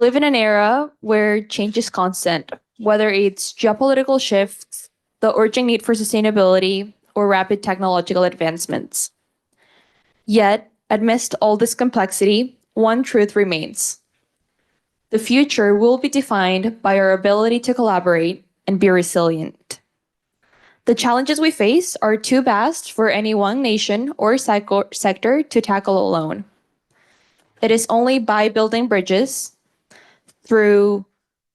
Live in an era where change is constant, whether it's geopolitical shifts, the urgent need for sustainability, or rapid technological advancements. Yet, amidst all this complexity, one truth remains. The future will be defined by our ability to collaborate and be resilient. The challenges we face are too vast for any one nation or sector to tackle alone. It is only by building bridges through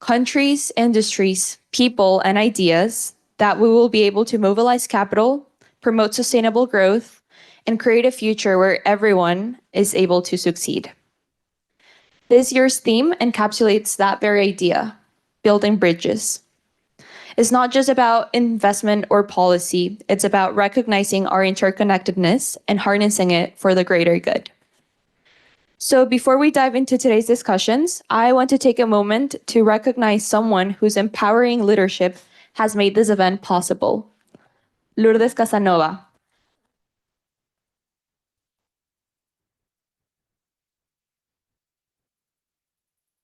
countries, industries, people, and ideas that we will be able to mobilize capital, promote sustainable growth, and create a future where everyone is able to succeed. This year's theme encapsulates that very idea, building bridges. It's not just about investment or policy, it's about recognizing our interconnectedness and harnessing it for the greater good. So before we dive into today's discussions, I want to take a moment to recognize someone whose empowering leadership has made this event possible. Lourdes Casanova.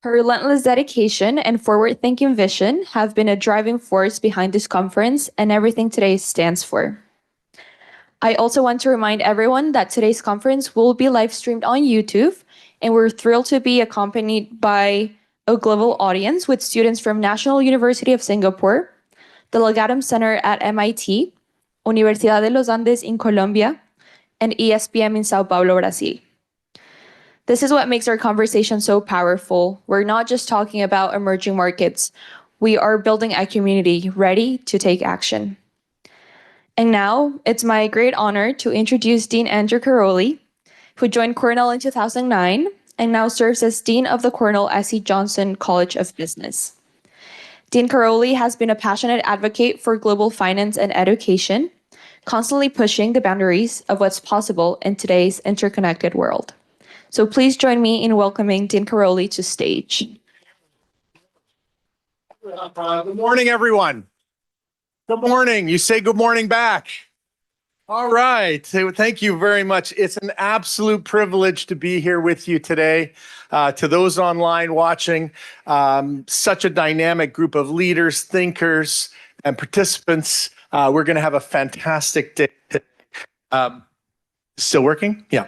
Her relentless dedication and forward-thinking vision have been a driving force behind this conference and everything today stands for. I also want to remind everyone that today's conference will be live streamed on YouTube, and we're thrilled to be accompanied by a global audience with students from National University of Singapore, the Legatum Center at MIT, Universidad de los Andes in Colombia, and ESPM in Sao Paulo, Brazil. This is what makes our conversation so powerful. We're not just talking about emerging markets. We are building a community ready to take action. And now, it's my great honor to introduce Dean Andrew Caroli, who joined Cornell in 2009 and now serves as Dean of the Cornell S.C. Johnson College of Business. Dean Caroli has been a passionate advocate for global finance and education, constantly pushing the boundaries of what's possible in today's interconnected world. So please join me in welcoming Dean Caroli to stage. Good morning, everyone. Good morning. You say good morning back. All right. Thank you very much. It's an absolute privilege to be here with you today. To those online watching, such a dynamic group of leaders, thinkers, and participants. We're going to have a fantastic day. Still working? Yeah.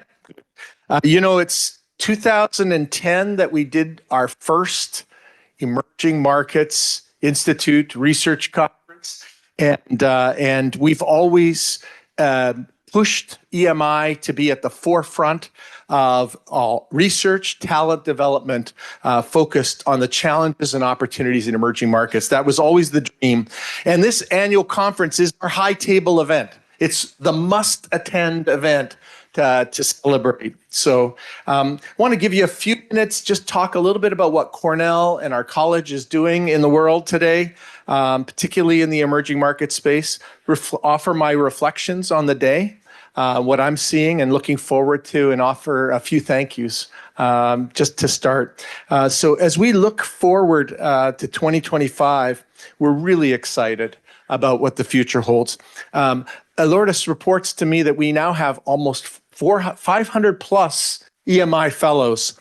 It's 2010 that we did our first Emerging Markets Institute Research Conference, and we've always pushed EMI to be at the forefront of all research, talent development, focused on the challenges and opportunities in emerging markets. That was always the dream. And this annual conference is our high table event. It's the must-attend event to celebrate. So I want to give you a few minutes, just talk a little bit about what Cornell and our college is doing in the world today, particularly in the emerging market space, offer my reflections on the day, what I'm seeing and looking forward to, and offer a few thank yous just to start. So as we look forward to 2025, we're really excited about what the future holds. Lourdes reports to me that we now have almost 500 plus EMI fellows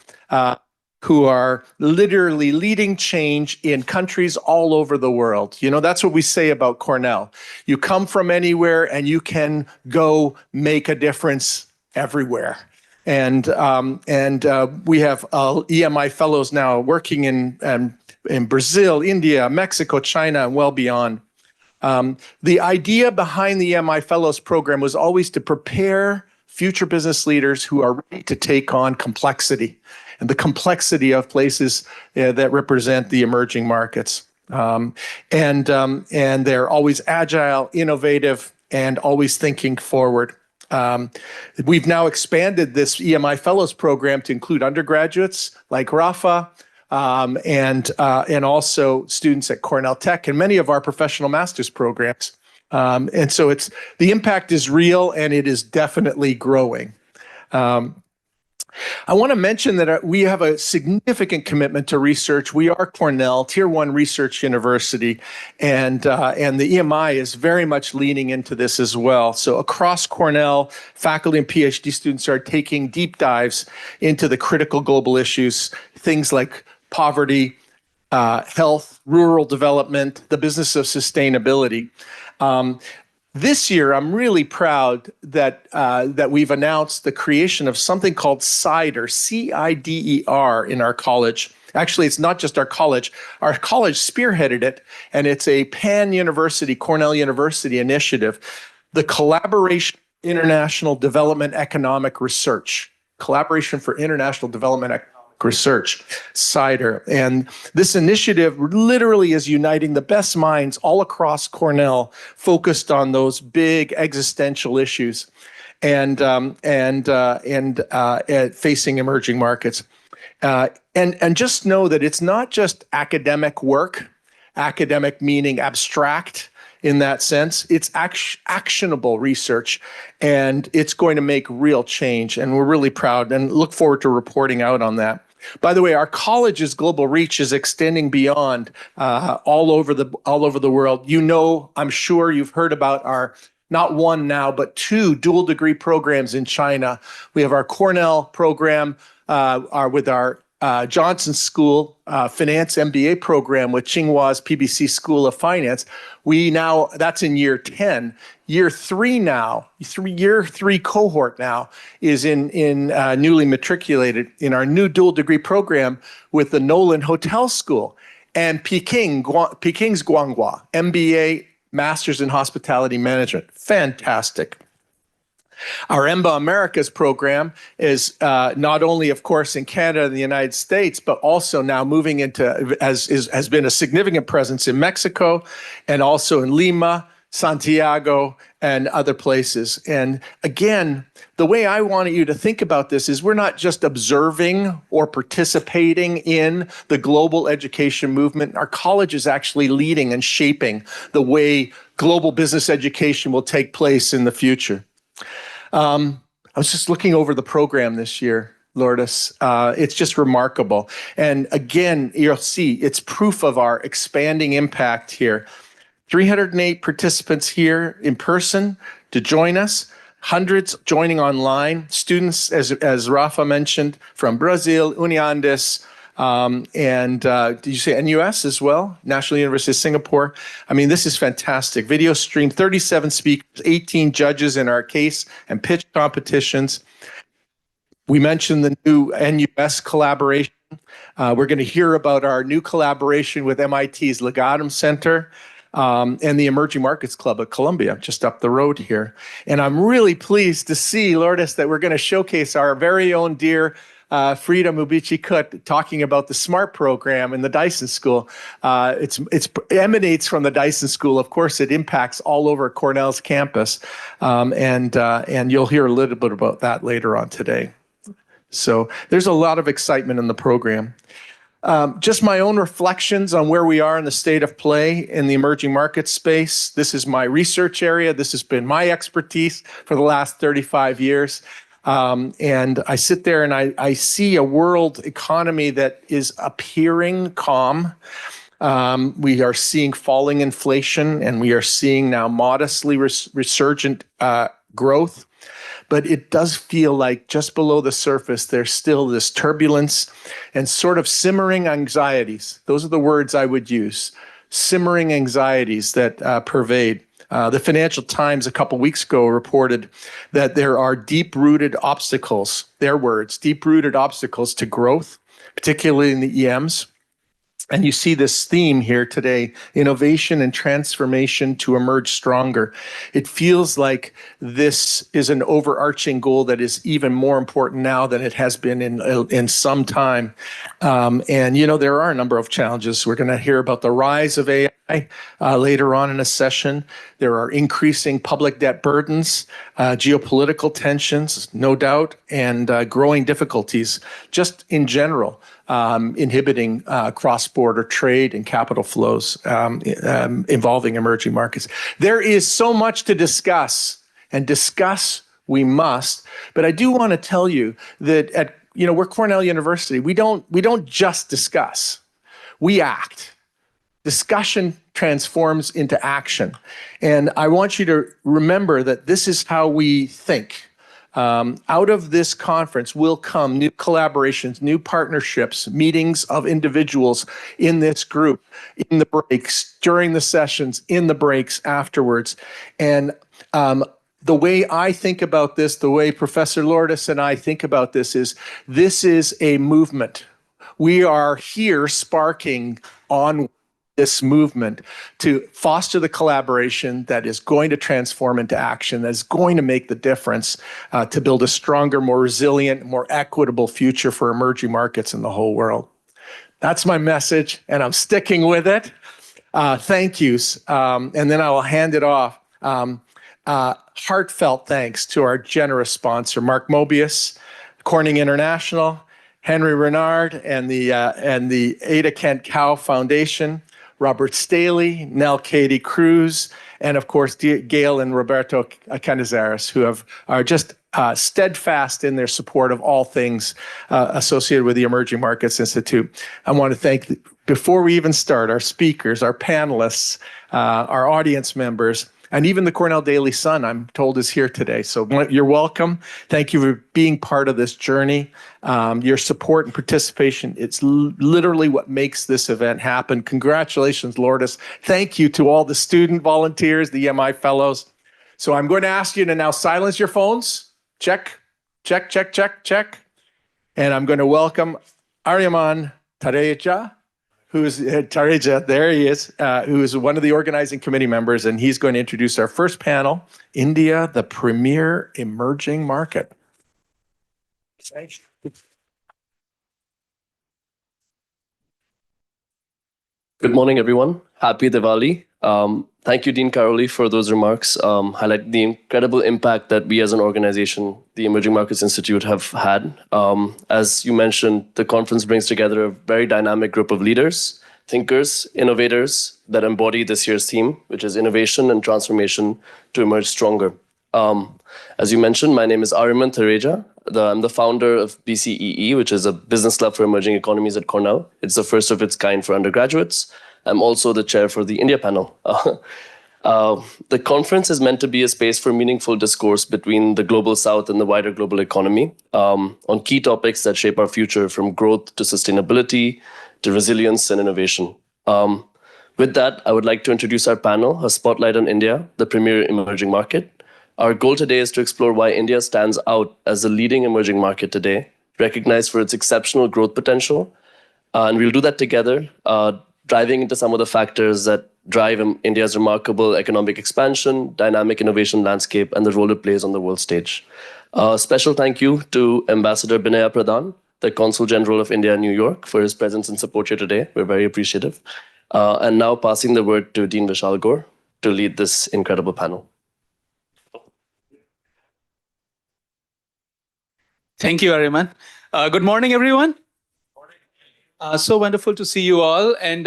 who are literally leading change in countries all over the world. You know, that's what we say about Cornell. You come from anywhere and you can go make a difference everywhere. And we have EMI fellows now working in Brazil, India, Mexico, China, and well beyond. The idea behind the EMI Fellows program was always to prepare future business leaders who are ready to take on complexity and the complexity of places that represent the emerging markets. And they're always agile, innovative, and always thinking forward. We've now expanded this EMI Fellows program to include undergraduates like Rafa, and also students at Cornell Tech and many of our professional master's programs. And so the impact is real and it is definitely growing. I want to mention that we have a significant commitment to research. We are Cornell, Tier 1 research university, and the EMI is very much leaning into this as well. So across Cornell, faculty and PhD students are taking deep dives into the critical global issues, things like poverty, health, rural development, the business of sustainability. This year, I'm really proud that we've announced the creation of something called CIDER, C-I-D-E-R, in our college. Actually, it's not just our college. Our college spearheaded it, and it's a pan-university, Cornell University initiative, the Collaboration International Development Economic Research. Collaboration for International Development Economic Research, CIDER. And this initiative literally is uniting the best minds all across Cornell, focused on those big existential issues and facing emerging markets. And just know that it's not just academic work, academic meaning abstract in that sense. It's actionable research, and it's going to make real change. And we're really proud and look forward to reporting out on that. By the way, our college's global reach is extending beyond all over the world. You know, I'm sure you've heard about our not one now, but two dual degree programs in China. We have our Cornell program with our Johnson School Finance MBA program with Tsinghua's PBC School of Finance. That's in year 10. Year 3 now, year 3 cohort now is in newly matriculated in our new dual degree program with the Nolan Hotel School and Peking's Guanghua MBA Masters in Hospitality Management. Fantastic. Our EMBA Americas program is not only, of course, in Canada and the United States, but also now moving into, has been a significant presence in Mexico and also in Lima, Santiago, and other places. And again, the way I want you to think about this is we're not just observing or participating in the global education movement. Our college is actually leading and shaping the way global business education will take place in the future. I was just looking over the program this year, Lourdes. It's just remarkable. And again, you'll see it's proof of our expanding impact here. 308 participants here in person to join us, hundreds joining online, students, as Rafa mentioned, from Brazil, Uniandes, and did you say NUS as well? National University of Singapore. I mean, this is fantastic. Video stream, 37 speakers, 18 judges in our case and pitch competitions. We mentioned the new NUS collaboration. We're going to hear about our new collaboration with MIT's Legatum Center and the Emerging Markets Club at Columbia, just up the road here. And I'm really pleased to see, Lourdes, that we're going to showcase our very own dear Frida Mubici-Kut talking about the SMART program in the Dyson School. It emanates from the Dyson School. Of course, it impacts all over Cornell's campus. And you'll hear a little bit about that later on today. So there's a lot of excitement in the program. Just my own reflections on where we are in the state of play in the emerging market space. This is my research area. This has been my expertise for the last 35 years. And I sit there and I see a world economy that is appearing calm. We are seeing falling inflation, and we are seeing now modestly resurgent growth. But it does feel like just below the surface, there's still this turbulence and sort of simmering anxieties. Those are the words I would use, simmering anxieties that pervade. The Financial Times a couple weeks ago reported that there are deep-rooted obstacles, their words, deep-rooted obstacles to growth, particularly in the EMs. And you see this theme here today, innovation and transformation to emerge stronger. It feels like this is an overarching goal that is even more important now than it has been in some time. And, you know, there are a number of challenges. We're going to hear about the rise of AI later on in a session. There are increasing public debt burdens, geopolitical tensions, no doubt, and growing difficulties just in general. Inhibiting cross-border trade and capital flows involving emerging markets. There is so much to discuss, and discuss we must. But I do want to tell you that we're Cornell University. We don't just discuss, we act. Discussion transforms into action, and I want you to remember that this is how we think. Out of this conference will come new collaborations, new partnerships, meetings of individuals in this group, in the breaks, during the sessions, in the breaks afterwards. And the way I think about this, the way Professor Lourdes and I think about this is a movement. We are here sparking on this movement to foster the collaboration that is going to transform into action, that is going to make the difference to build a stronger, more resilient, more equitable future for emerging markets in the whole world. That's my message, and I'm sticking with it. Thank yous. And then I will hand it off. Heartfelt thanks to our generous sponsor, Mark Mobius, Corning International, Henry Renard, and the Ada Kent Cow Foundation, Robert Staley, Nell Katie Cruz, and of course, Gail and Roberto Cañizares, who are just steadfast in their support of all things associated with the Emerging Markets Institute. I want to thank, before we even start, our speakers, our panelists, our audience members, and even the Cornell Daily Sun, I'm told, is here today. So you're welcome. Thank you for being part of this journey. Your support and participation, it's literally what makes this event happen. Congratulations, Lourdes. Thank you to all the student volunteers, the EMI fellows. So I'm going to ask you to now silence your phones. Check, check, check, check, check. And I'm going to welcome Aryaman Tareja, who's Tareja, there he is, who is one of the organizing committee members, and he's going to introduce our first panel, India, the Premier Emerging Market. Thank you. Good morning, everyone. Happy Diwali. Thank you, Dean Caroli, for those remarks. Highlight the incredible impact that we as an organization, the Emerging Markets Institute, have had. As you mentioned, the conference brings together a very dynamic group of leaders, thinkers, innovators that embody this year's theme, which is innovation and transformation to emerge stronger. As you mentioned, my name is Aryaman Tareja. I'm the founder of BCEE, which is a business club for emerging economies at Cornell. It's the first of its kind for undergraduates. I'm also the chair for the India panel. The conference is meant to be a space for meaningful discourse between the global south and the wider global economy on key topics that shape our future, from growth to sustainability to resilience and innovation. With that, I would like to introduce our panel, a spotlight on India, the premier emerging market. Our goal today is to explore why India stands out as the leading emerging market today, recognized for its exceptional growth potential. And we'll do that together, diving into some of the factors that drive India's remarkable economic expansion, dynamic innovation landscape, and the role it plays on the world stage. Special thank you to Ambassador Binaya Pradhan, the Consul General of India in New York, for his presence and support here today. We're very appreciative. And now passing the word to Dean Vishal Gaur to lead this incredible panel. Thank you, Aryaman. Good morning, everyone. So wonderful to see you all, and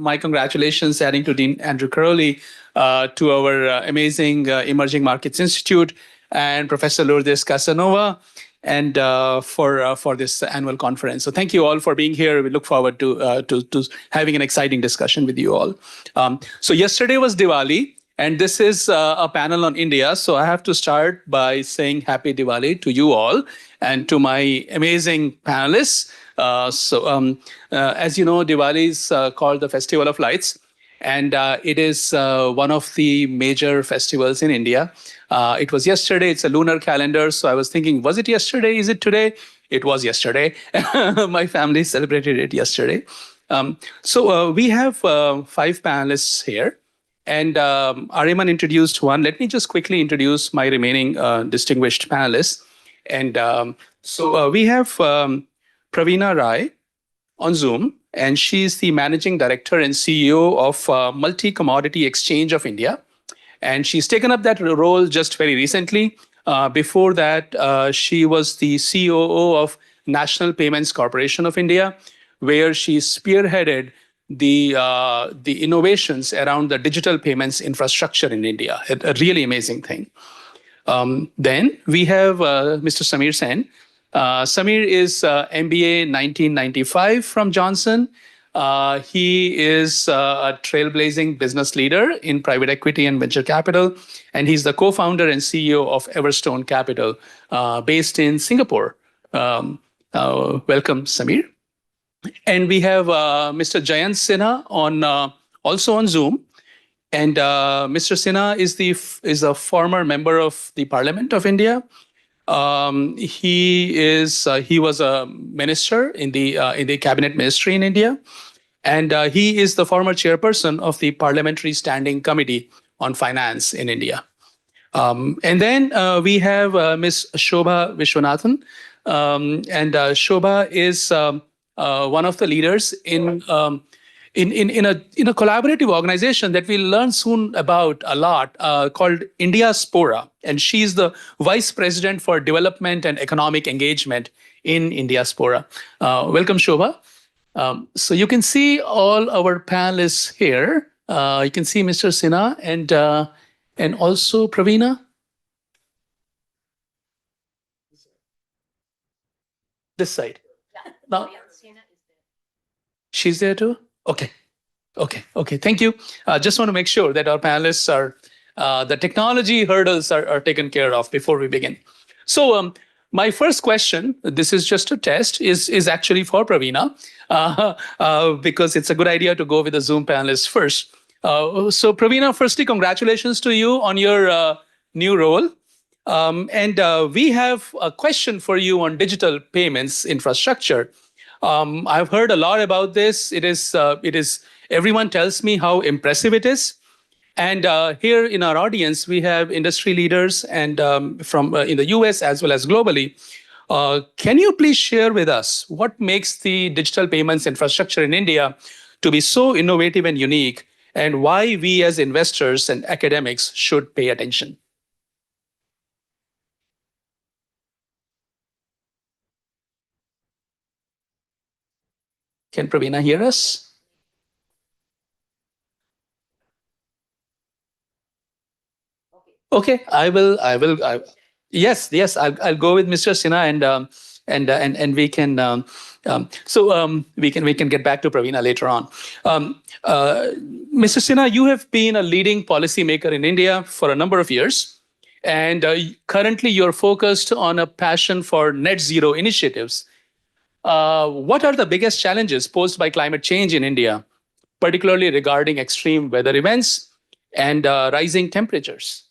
my congratulations, adding to Dean Andrew Caroli, to our amazing Emerging Markets Institute and Professor Lourdes Casanova, and for this annual conference. So thank you all for being here. We look forward to having an exciting discussion with you all. So yesterday was Diwali, and this is a panel on India. So I have to start by saying Happy Diwali to you all and to my amazing panelists. As you know, Diwali is called the Festival of Lights, and it is one of the major festivals in India. It was yesterday. It's a lunar calendar. So I was thinking, was it yesterday? Is it today? It was yesterday. My family celebrated it yesterday. We have 5 panelists here. And Aryaman introduced one. Let me just quickly introduce my remaining distinguished panelists. And we have Praveena Rai on Zoom, and she's the Managing Director and CEO of Multi-Commodity Exchange of India. And she's taken up that role just very recently. Before that, she was the COO of National Payments Corporation of India, where she spearheaded the innovations around the digital payments infrastructure in India. A really amazing thing. Then we have Mr. Samir Sen. Samir is MBA 1995 from Johnson. He is a trailblazing business leader in private equity and venture capital, and he's the co-founder and CEO of Everstone Capital, based in Singapore. Welcome, Samir. And we have Mr. Jayant Sinha also on Zoom. And Mr. Sinha is a former member of the Parliament of India. He was a minister in the cabinet ministry in India, and he is the former chairperson of the Parliamentary Standing Committee on Finance in India. And then we have Ms. Shobha Vishwanathan, and Shobha is one of the leaders in a collaborative organization that we'll learn soon about a lot, called India Spora. And she's the Vice President for Development and Economic Engagement in India Spora. Welcome, Shobha. So you can see all our panelists here. You can see Mr. Sinha and also Praveena. This side. Now, she's there too? Okay. Thank you. Just want to make sure that our panelists the technology hurdles are taken care of before we begin. So my first question, this is just a test, is actually for Praveena, because it's a good idea to go with the Zoom panelists first. So Praveena, firstly, congratulations to you on your new role. And we have a question for you on digital payments infrastructure. I've heard a lot about this. It is. Everyone tells me how impressive it is. And here in our audience, we have industry leaders and from in the US as well as globally. Can you please share with us what makes the digital payments infrastructure in India to be so innovative and unique, and why we as investors and academics should pay attention? Can Praveena hear us? Okay, I will. Yes, I'll go with Mr. Sinha, and we can. We can get back to Praveena later on. Mr. Sinha, you have been a leading policymaker in India for a number of years, and currently you're focused on a passion for net zero initiatives. What are the biggest challenges posed by climate change in India, particularly regarding extreme weather events and rising temperatures?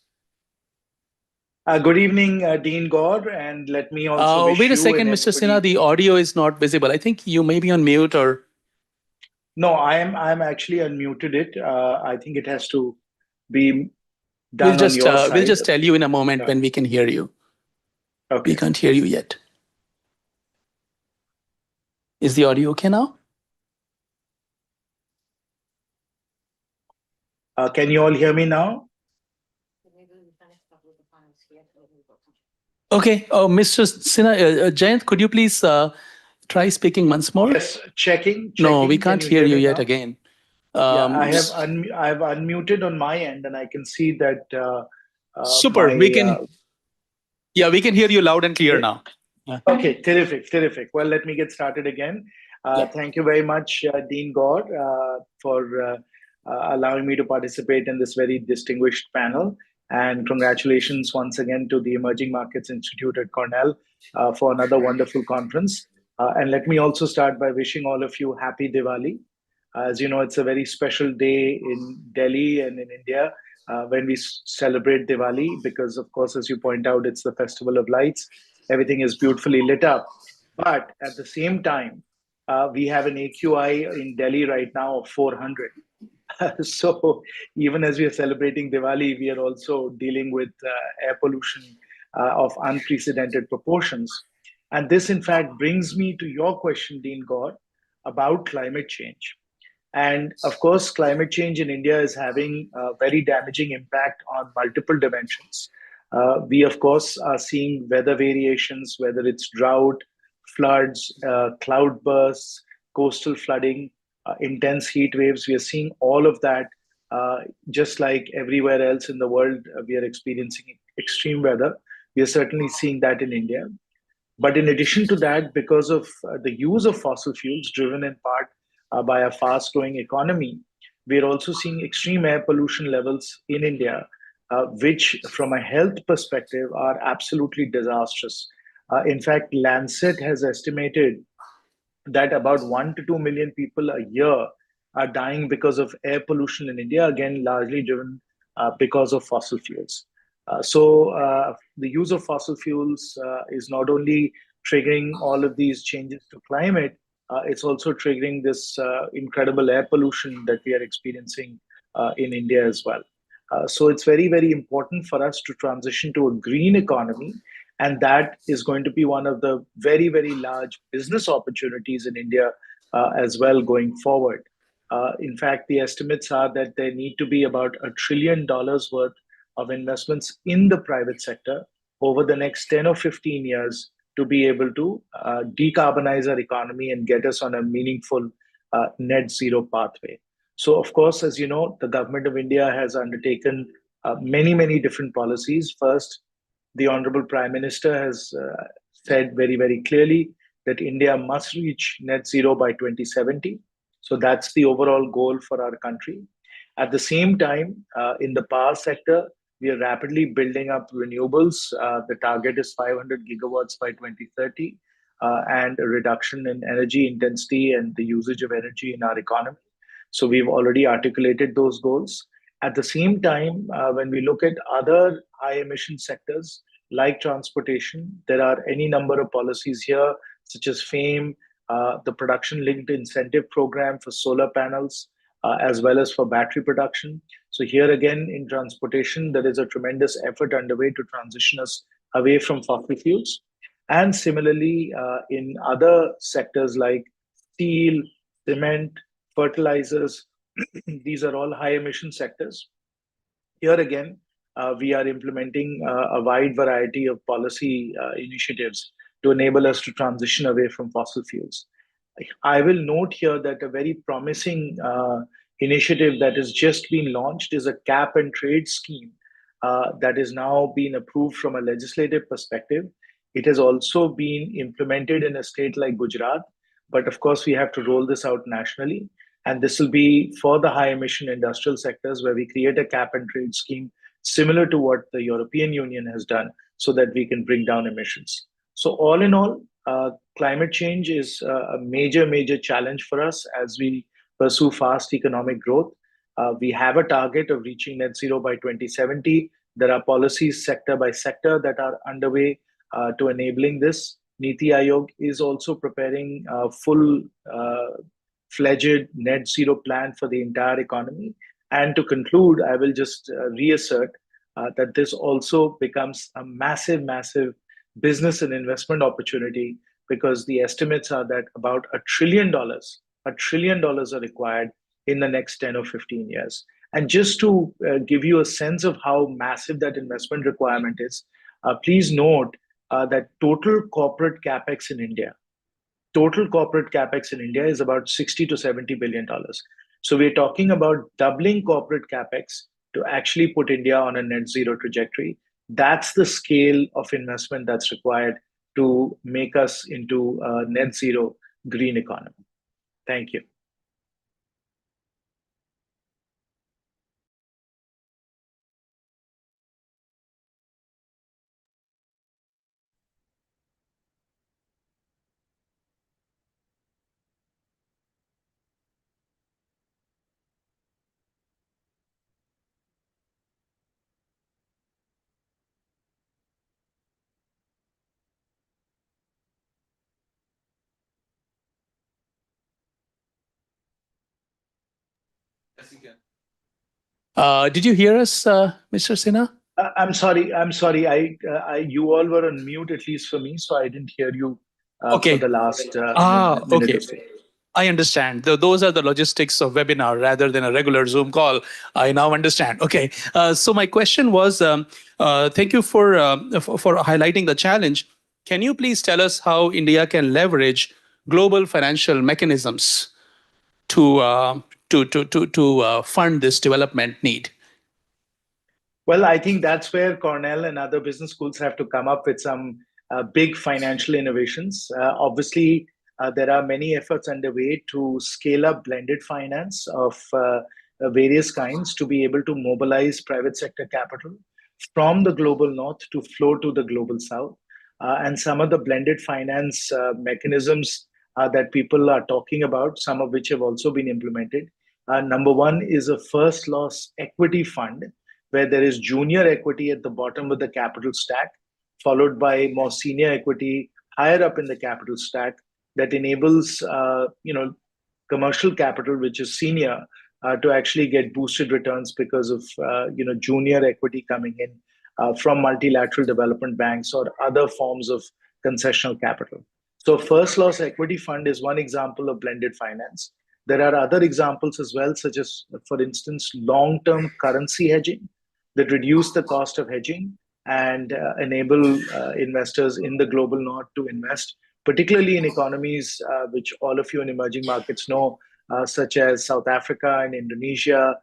Good evening, Dean Gaur, and let me also wish wait a you second, and Mr. Sinha, everybody- the audio is not visible. I think you may be on mute or... No, I'm actually unmuted it. I think it has to be done on your side. We'll just tell you in a moment when we can hear you. Okay. We can't hear you yet. Is the audio okay now? Can you all hear me now? Okay. Oh, Mr. Sinha, Jayant, could you please try speaking once more? Yes, checking. No, we Can can't hear you me yet now? again. Yeah, I've unmuted on my end, and I can see that. Super. We can hear you loud and clear now. Yeah. Okay, terrific. Well, let me get started again. Thank you very much, Dean Gaur, for allowing me to participate in this very distinguished panel. And congratulations once again to the Emerging Markets Institute at Cornell for another wonderful conference. And let me also start by wishing all of you happy Diwali. As you know, it's a very special day in Delhi and in India when we celebrate Diwali, because of course, as you point out, it's the festival of lights. Everything is beautifully lit up. But at the same time, we have an AQI in Delhi right now of 400. So even as we are celebrating Diwali, we are also dealing with air pollution of unprecedented proportions. And this, in fact, brings me to your question, Dean Gaur, about climate change. And of course, climate change in India is having a very damaging impact on multiple dimensions. We, of course, are seeing weather variations, whether it's drought, floods, cloud bursts, coastal flooding, intense heat waves. We are seeing all of that, just like everywhere else in the world, we are experiencing extreme weather. We are certainly seeing that in India. But in addition to that, because of the use of fossil fuels, driven in part by a fast-growing economy, we are also seeing extreme air pollution levels in India, which, from a health perspective, are absolutely disastrous. In fact, Lancet has estimated that about 1 to 2 million people a year are dying because of air pollution in India, again, largely driven because of fossil fuels. So the use of fossil fuels is not only triggering all of these changes to climate, it's also triggering this incredible air pollution that we are experiencing in India as well. So it's very, very important for us to transition to a green economy. And that is going to be one of the very, very large business opportunities in India as well going forward. In fact, the estimates are that there need to be about $1 trillion worth of investments in the private sector over the next 10 or 15 years to be able to decarbonize our economy and get us on a meaningful net zero pathway. So, of course, as you know, the government of India has undertaken many, many different policies. First, the Honorable Prime Minister has said very, very clearly that India must reach net zero by 2070. So that's the overall goal for our country. At the same time, in the power sector, we are rapidly building up renewables. The target is 500 gigawatts by 2030 and a reduction in energy intensity and the usage of energy in our economy. So we've already articulated those goals. At the same time, when we look at other high emission sectors like transportation, there are any number of policies here, such as FAME, the production linked incentive program for solar panels, as well as for battery production. So here again, in transportation, there is a tremendous effort underway to transition us away from fossil fuels. And similarly, in other sectors like steel, cement, fertilizers, these are all high emission sectors. Here again, we are implementing a wide variety of policy initiatives to enable us to transition away from fossil fuels. I will note here that a very promising initiative that has just been launched is a cap and trade scheme that is now being approved from a legislative perspective. It has also been implemented in a state like Gujarat, but of course, we have to roll this out nationally. And this will be for the high emission industrial sectors where we create a cap and trade scheme similar to what the European Union has done so that we can bring down emissions. So all in all, climate change is a major, major challenge for us as we pursue fast economic growth. We have a target of reaching net zero by 2070. There are policies sector by sector that are underway to enabling this. Niti Aayog is also preparing a full-fledged net zero plan for the entire economy. And to conclude, I will just reassert that this also becomes a massive, massive business and investment opportunity because the estimates are that about $1 trillion are required in the next 10 or 15 years. And just to give you a sense of how massive that investment requirement is, please note that total corporate capex in India is about 60 to 70 billion dollars. So we're talking about doubling corporate capex to actually put India on a net zero trajectory. That's the scale of investment that's required to make us into a net zero green economy. Thank you. Did you hear us, Mr. Sinha? I'm sorry. You all were on mute, at least for me, so I didn't hear you for the last minute or so. I understand. Those are the logistics of webinar rather than a regular Zoom call. I now understand. Okay. So my question was, thank you for highlighting the challenge. Can you please tell us how India can leverage global financial mechanisms to fund this development need? Well, I think that's where Cornell and other business schools have to come up with some big financial innovations. Obviously, there are many efforts underway to scale up blended finance of various kinds to be able to mobilize private sector capital from the global north to flow to the global south. And some of the blended finance mechanisms that people are talking about, some of which have also been implemented. Number one is a first loss equity fund, where there is junior equity at the bottom of the capital stack, followed by more senior equity higher up in the capital stack, that enables commercial capital, which is senior, to actually get boosted returns because of junior equity coming in from multilateral development banks or other forms of concessional capital. So first loss equity fund is one example of blended finance. There are other examples as well, such as, for instance, long-term currency hedging that reduce the cost of hedging and enable investors in the global north to invest, particularly in economies which all of you in emerging markets know, such as South Africa and Indonesia,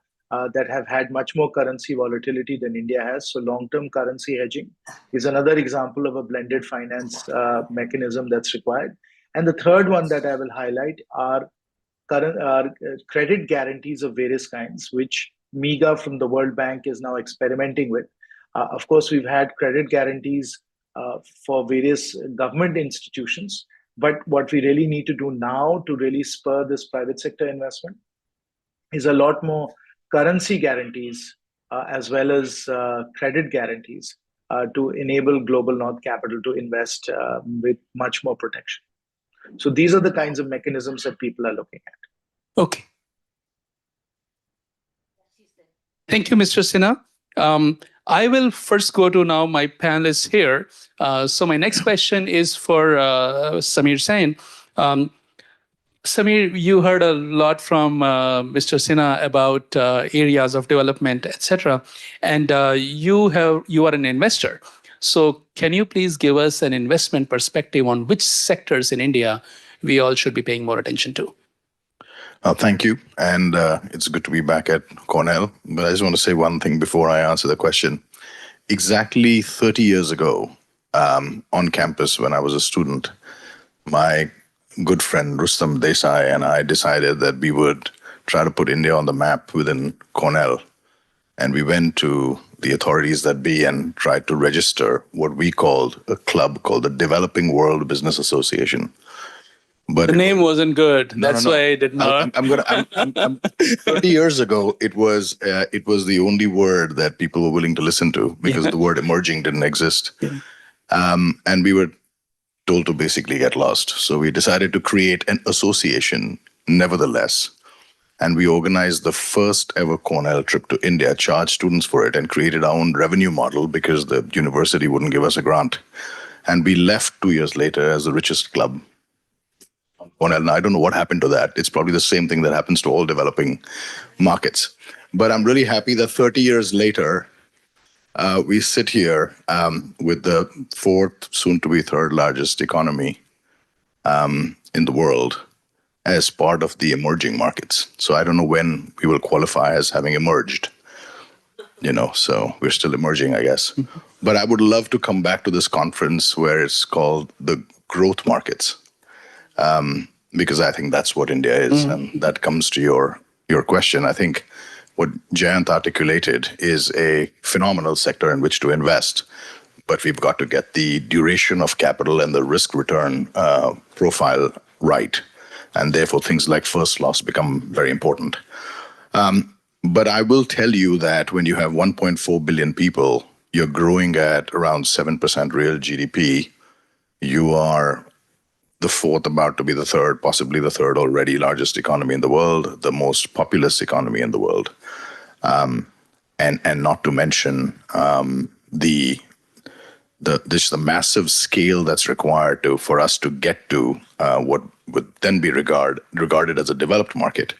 that have had much more currency volatility than India has. So long-term currency hedging is another example of a blended finance mechanism that's required. And the third one that I will highlight are credit guarantees of various kinds, which MIGA from the World Bank is now experimenting with. Of course, we've had credit guarantees for various government institutions, but what we really need to do now to really spur this private sector investment is a lot more currency guarantees as well as credit guarantees to enable global north capital to invest with much more protection. So these are the kinds of mechanisms that people are looking at. Okay. Thank you, Mr. Sinha. I will first go to now my panelists here. So my next question is for Samir Sain. Samir, you heard a lot from Mr. Sinha about areas of development, etc. And you are an investor. So can you please give us an investment perspective on which sectors in India we all should be paying more attention to? Thank you. And it's good to be back at Cornell. But I just want to say one thing before I answer the question. Exactly 30 years ago, on campus when I was a student, my good friend Rustam Desai and I decided that we would try to put India on the map within Cornell. And we went to the authorities that be and tried to register what we called a club called the Developing World Business Association. But the name wasn't good. No, That's why I did not. 30 years ago, it was the only word that people were willing to listen to because the word emerging didn't exist. Yeah. And we were told to basically get lost. So we decided to create an association nevertheless. And we organized the first ever Cornell trip to India, charged students for it, and created our own revenue model because the university wouldn't give us a grant. And we left 2 years later as the richest club. Cornell. Now, I don't know what happened to that. It's probably the same thing that happens to all developing markets. But I'm really happy that 30 years later, we sit here with the fourth, soon to be third largest economy in the world as part of the emerging markets. So I don't know when we will qualify as having emerged, so we're still emerging, I guess. But I would love to come back to this conference where it's called the growth markets, because I think that's what India is. And that comes to your question. I think what Jayant articulated is a phenomenal sector in which to invest, but we've got to get the duration of capital and the risk return profile right. And therefore, things like first loss become very important. But I will tell you that when you have 1.4 billion people, you're growing at around 7% real GDP. You are the fourth, about to be the third, possibly the third already largest economy in the world, the most populous economy in the world. And not to mention the massive scale that's required for us to get to what would then be regarded as a developed market.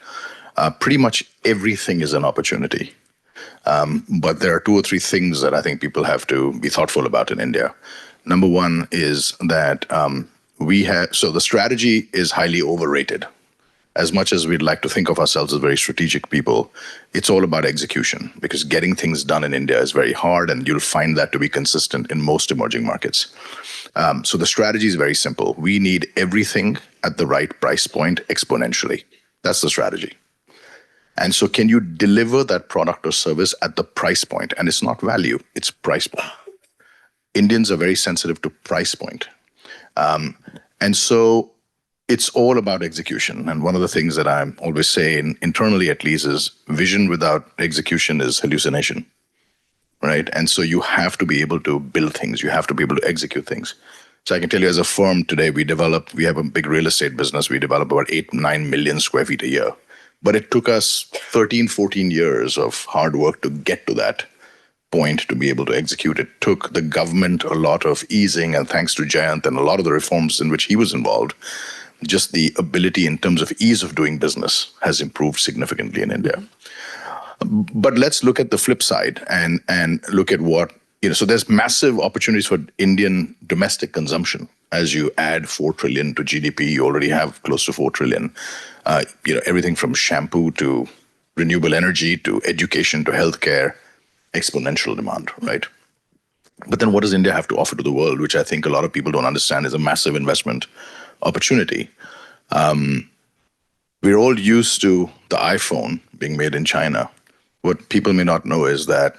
Pretty much everything is an opportunity. But there are two or three things that I think people have to be thoughtful about in India. Number one is that so the strategy is highly overrated. as much as we'd like to think of ourselves as very strategic people, it's all about execution, because getting things done in India is very hard, and you'll find that to be consistent in most emerging markets. So the strategy is very simple. We need everything at the right price point exponentially. That's the strategy. And so can you deliver that product or service at the price point? And it's not value, it's price point. Indians are very sensitive to price point. And so it's all about execution. And one of the things that I'm always saying, internally at least, is vision without execution is hallucination, right? And so you have to be able to build things. You have to be able to execute things. So I can tell you, as a firm today, we have a big real estate business. We develop about 8-9 million square feet a year. But it took us 13, 14 years of hard work to get to that point to be able to execute. It took the government a lot of easing, and thanks to Jayant and a lot of the reforms in which he was involved, just the ability in terms of ease of doing business has improved significantly in India. But let's look at the flip side and look at what, so there's massive opportunities for Indian domestic consumption. As you add 4 trillion to GDP, you already have close to 4 trillion. Everything from shampoo to renewable energy to education to healthcare, exponential demand, right? But then what does India have to offer to the world, which I think a lot of people don't understand is a massive investment opportunity. We're all used to the iPhone being made in China. What people may not know is that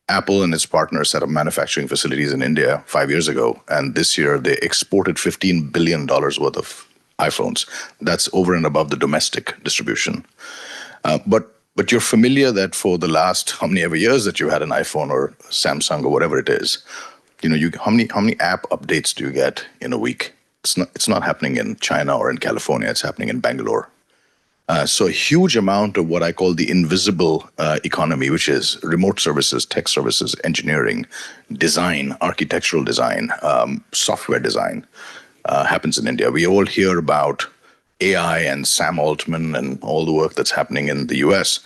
Apple and its partners set up manufacturing facilities in India 5 years ago, and this year they exported $15 billion worth of iPhones. That's over and above the domestic distribution. But you're familiar that for the last how many ever years that you had an iPhone or Samsung or whatever it is, how many app updates do you get in a week? It's not happening in China or in California. It's happening in Bangalore. So a huge amount of what I call the invisible economy, which is remote services, tech services, engineering, design, architectural design, software design, happens in India. We all hear about AI and Sam Altman and all the work that's happening in the US,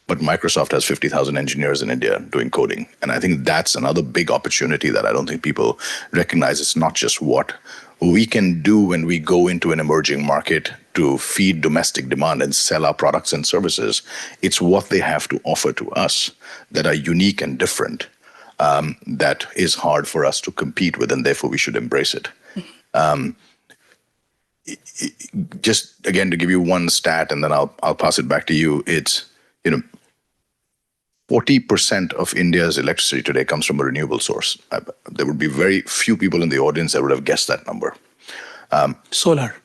but Microsoft has 50,000 engineers in India doing coding. And I think that's another big opportunity that I don't think people recognize. It's not just what we can do when we go into an emerging market to feed domestic demand and sell our products and services. It's what they have to offer to us that are unique and different, that is hard for us to compete with, and therefore we should embrace it. Just again, to give you one stat, and then I'll pass it back to you. It's 40% of India's electricity today comes from a renewable source. There would be very few people in the audience that would have guessed that number. Solar.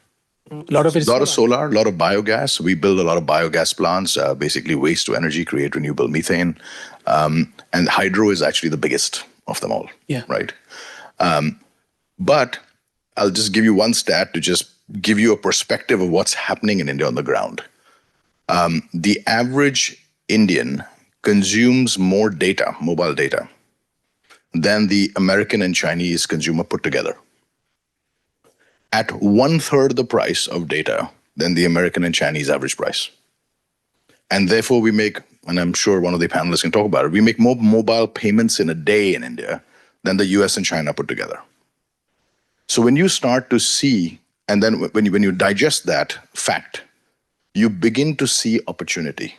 A lot of solar, a lot of biogas. We build a lot of biogas plants, basically waste to energy, create renewable methane. And hydro is actually the biggest of them all. Yeah. Right. But I'll just give you one stat to just give you a perspective of what's happening in India on the ground. The average Indian consumes more data, mobile data, than the American and Chinese consumer put together. At 1/3 the price of data than the American and Chinese average price. And therefore we make, and I'm sure one of the panelists can talk about it, we make more mobile payments in a day in India than the US and China put together. So when you start to see, and then when you digest that fact, you begin to see opportunity,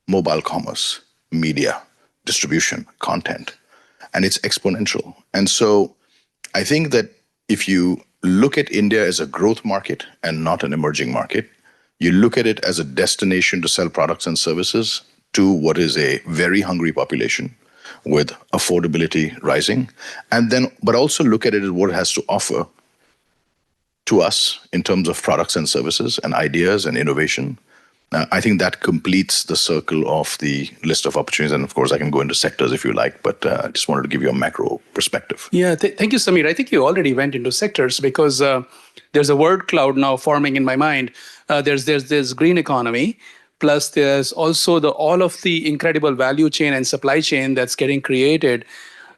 mobile commerce, media, distribution, content, and it's exponential. And so I think that if you look at India as a growth market and not an emerging market, you look at it as a destination to sell products and services to what is a very hungry population with affordability rising, and then, but also look at it as what it has to offer to us in terms of products and services and ideas and innovation. I think that completes the circle of the list of opportunities. And of course, I can go into sectors if you like, but I just wanted to give you a macro perspective. Yeah, thank you, Samir. I think you already went into sectors because there's a word cloud now forming in my mind. There's green economy, plus there's also all of the incredible value chain and supply chain that's getting created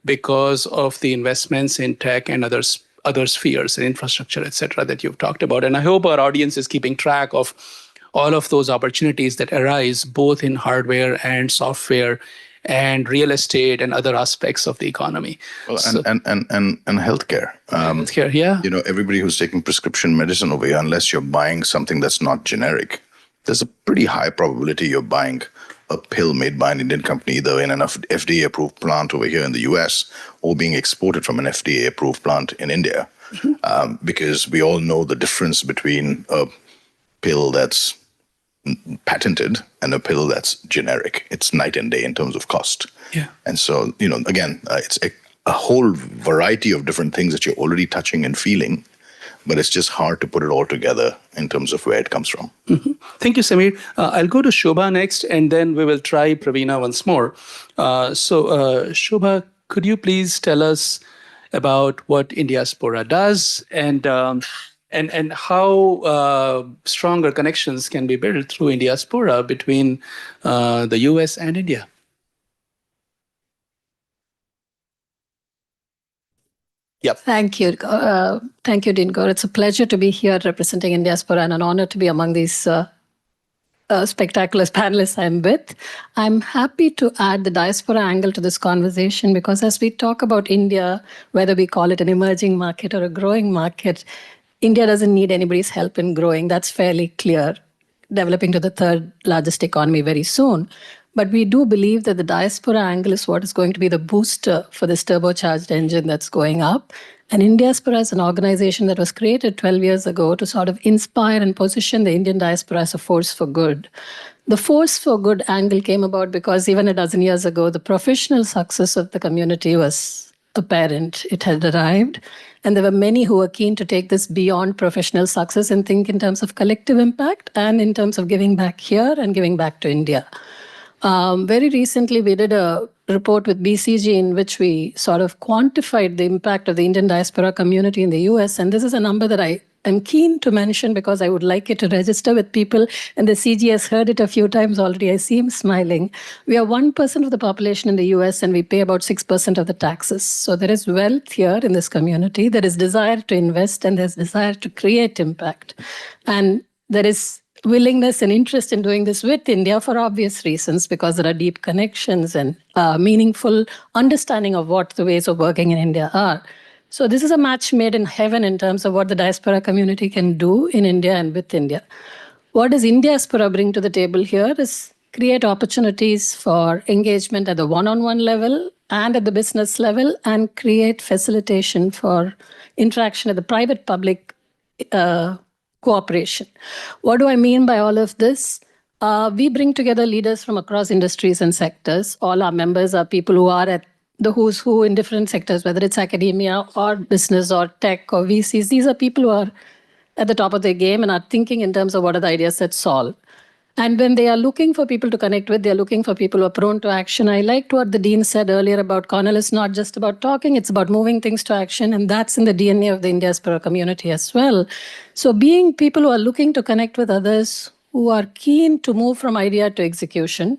because of the investments in tech and other spheres and infrastructure, et cetera, that you've talked about. And I hope our audience is keeping track of all of those opportunities that arise both in hardware and software and real estate and other aspects of the economy. Well, So- and healthcare. Healthcare, yeah. Everybody who's taking prescription medicine over here, unless you're buying something that's not generic, there's a pretty high probability you're buying a pill made by an Indian company, either in an FDA-approved plant over here in the US or being exported from an FDA-approved plant in India. Because we all know the difference between a pill that's patented and a pill that's generic. It's night and day in terms of cost. Yeah. And so, again, it's a whole variety of different things that you're already touching and feeling, but it's just hard to put it all together in terms of where it comes from. Mm-hmm. Thank you, Samir. I'll go to Shobha next, and then we will try Praveena once more. Shobha, could you please tell us about what Indiaspora does and how stronger connections can be built through Indiaspora between the US and India? Yep. Thank you. Thank you, Dean Gaur. It's a pleasure to be here representing Indiaspora and an honor to be among these spectacular panelists I'm with. I'm happy to add the diaspora angle to this conversation because as we talk about India, whether we call it an emerging market or a growing market, India doesn't need anybody's help in growing. That's fairly clear, developing to the third largest economy very soon. But we do believe that the diaspora angle is what is going to be the booster for this turbocharged engine that's going up. And Indiaspora is an organization that was created 12 years ago to sort of inspire and position the Indian diaspora as a force for good. The force for good angle came about because even a dozen years ago, the professional success of the community was apparent. It had arrived. And there were many who were keen to take this beyond professional success and think in terms of collective impact and in terms of giving back here and giving back to India. Very recently, we did a report with BCG in which we sort of quantified the impact of the Indian diaspora community in the US. And this is a number that I am keen to mention because I would like it to register with people. And the CG has heard it a few times already. I see him smiling. We are 1% of the population in the US and we pay about 6% of the taxes. So there is wealth here in this community. There is desire to invest and there's desire to create impact. And there is willingness and interest in doing this with India for obvious reasons, because there are deep connections and meaningful understanding of what the ways of working in India are. So this is a match made in heaven in terms of what the diaspora community can do in India and with India. What does Indiaspora bring to the table here is create opportunities for engagement at the one-on-one level and at the business level and create facilitation for interaction at the private-public cooperation. What do I mean by all of this? We bring together leaders from across industries and sectors. All our members are people who are at the who's who in different sectors, whether it's academia or business or tech or VCs. These are people who are at the top of their game and are thinking in terms of what are the ideas that solve. And when they are looking for people to connect with, they're looking for people who are prone to action. I liked what the Dean said earlier about Cornell. It's not just about talking, it's about moving things to action. And that's in the DNA of the Indiaspora community as well. So being people who are looking to connect with others, who are keen to move from idea to execution.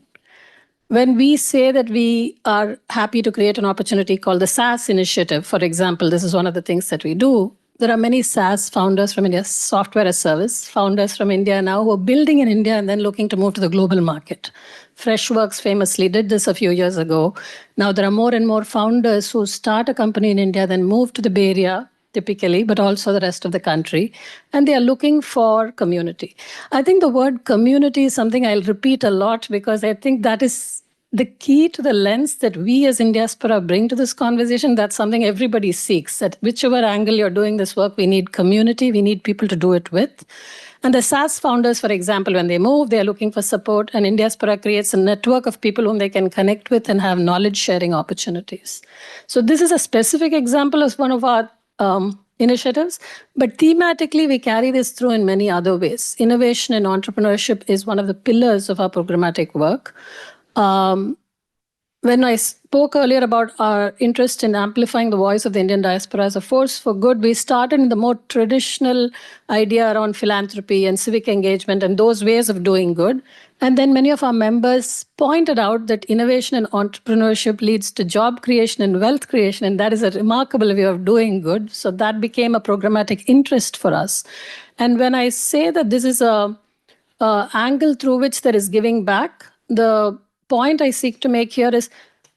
When we say that we are happy to create an opportunity called the SaaS initiative, for example, this is one of the things that we do. There are many SaaS founders from India, software as service, founders from India now who are building in India and then looking to move to the global market. Freshworks famously did this a few years ago. Now there are more and more founders who start a company in India, then move to the Bay Area, typically, but also the rest of the country. And they are looking for community. I think the word community is something I'll repeat a lot because I think that is the key to the lens that we as Indiaspora bring to this conversation. That's something everybody seeks, that whichever angle you're doing this work, we need community, we need people to do it with. And the SaaS founders, for example, when they move, they're looking for support, and Indiaspora creates a network of people whom they can connect with and have knowledge sharing opportunities. So this is a specific example of one of our initiatives, but thematically we carry this through in many other ways. Innovation and entrepreneurship is one of the pillars of our programmatic work. When I spoke earlier about our interest in amplifying the voice of the Indian diaspora as a force for good, we started in the more traditional idea around philanthropy and civic engagement and those ways of doing good. And then many of our members pointed out that innovation and entrepreneurship leads to job creation and wealth creation, and that is a remarkable way of doing good. So that became a programmatic interest for us. And when I say that this is a angle through which there is giving back, the point I seek to make here is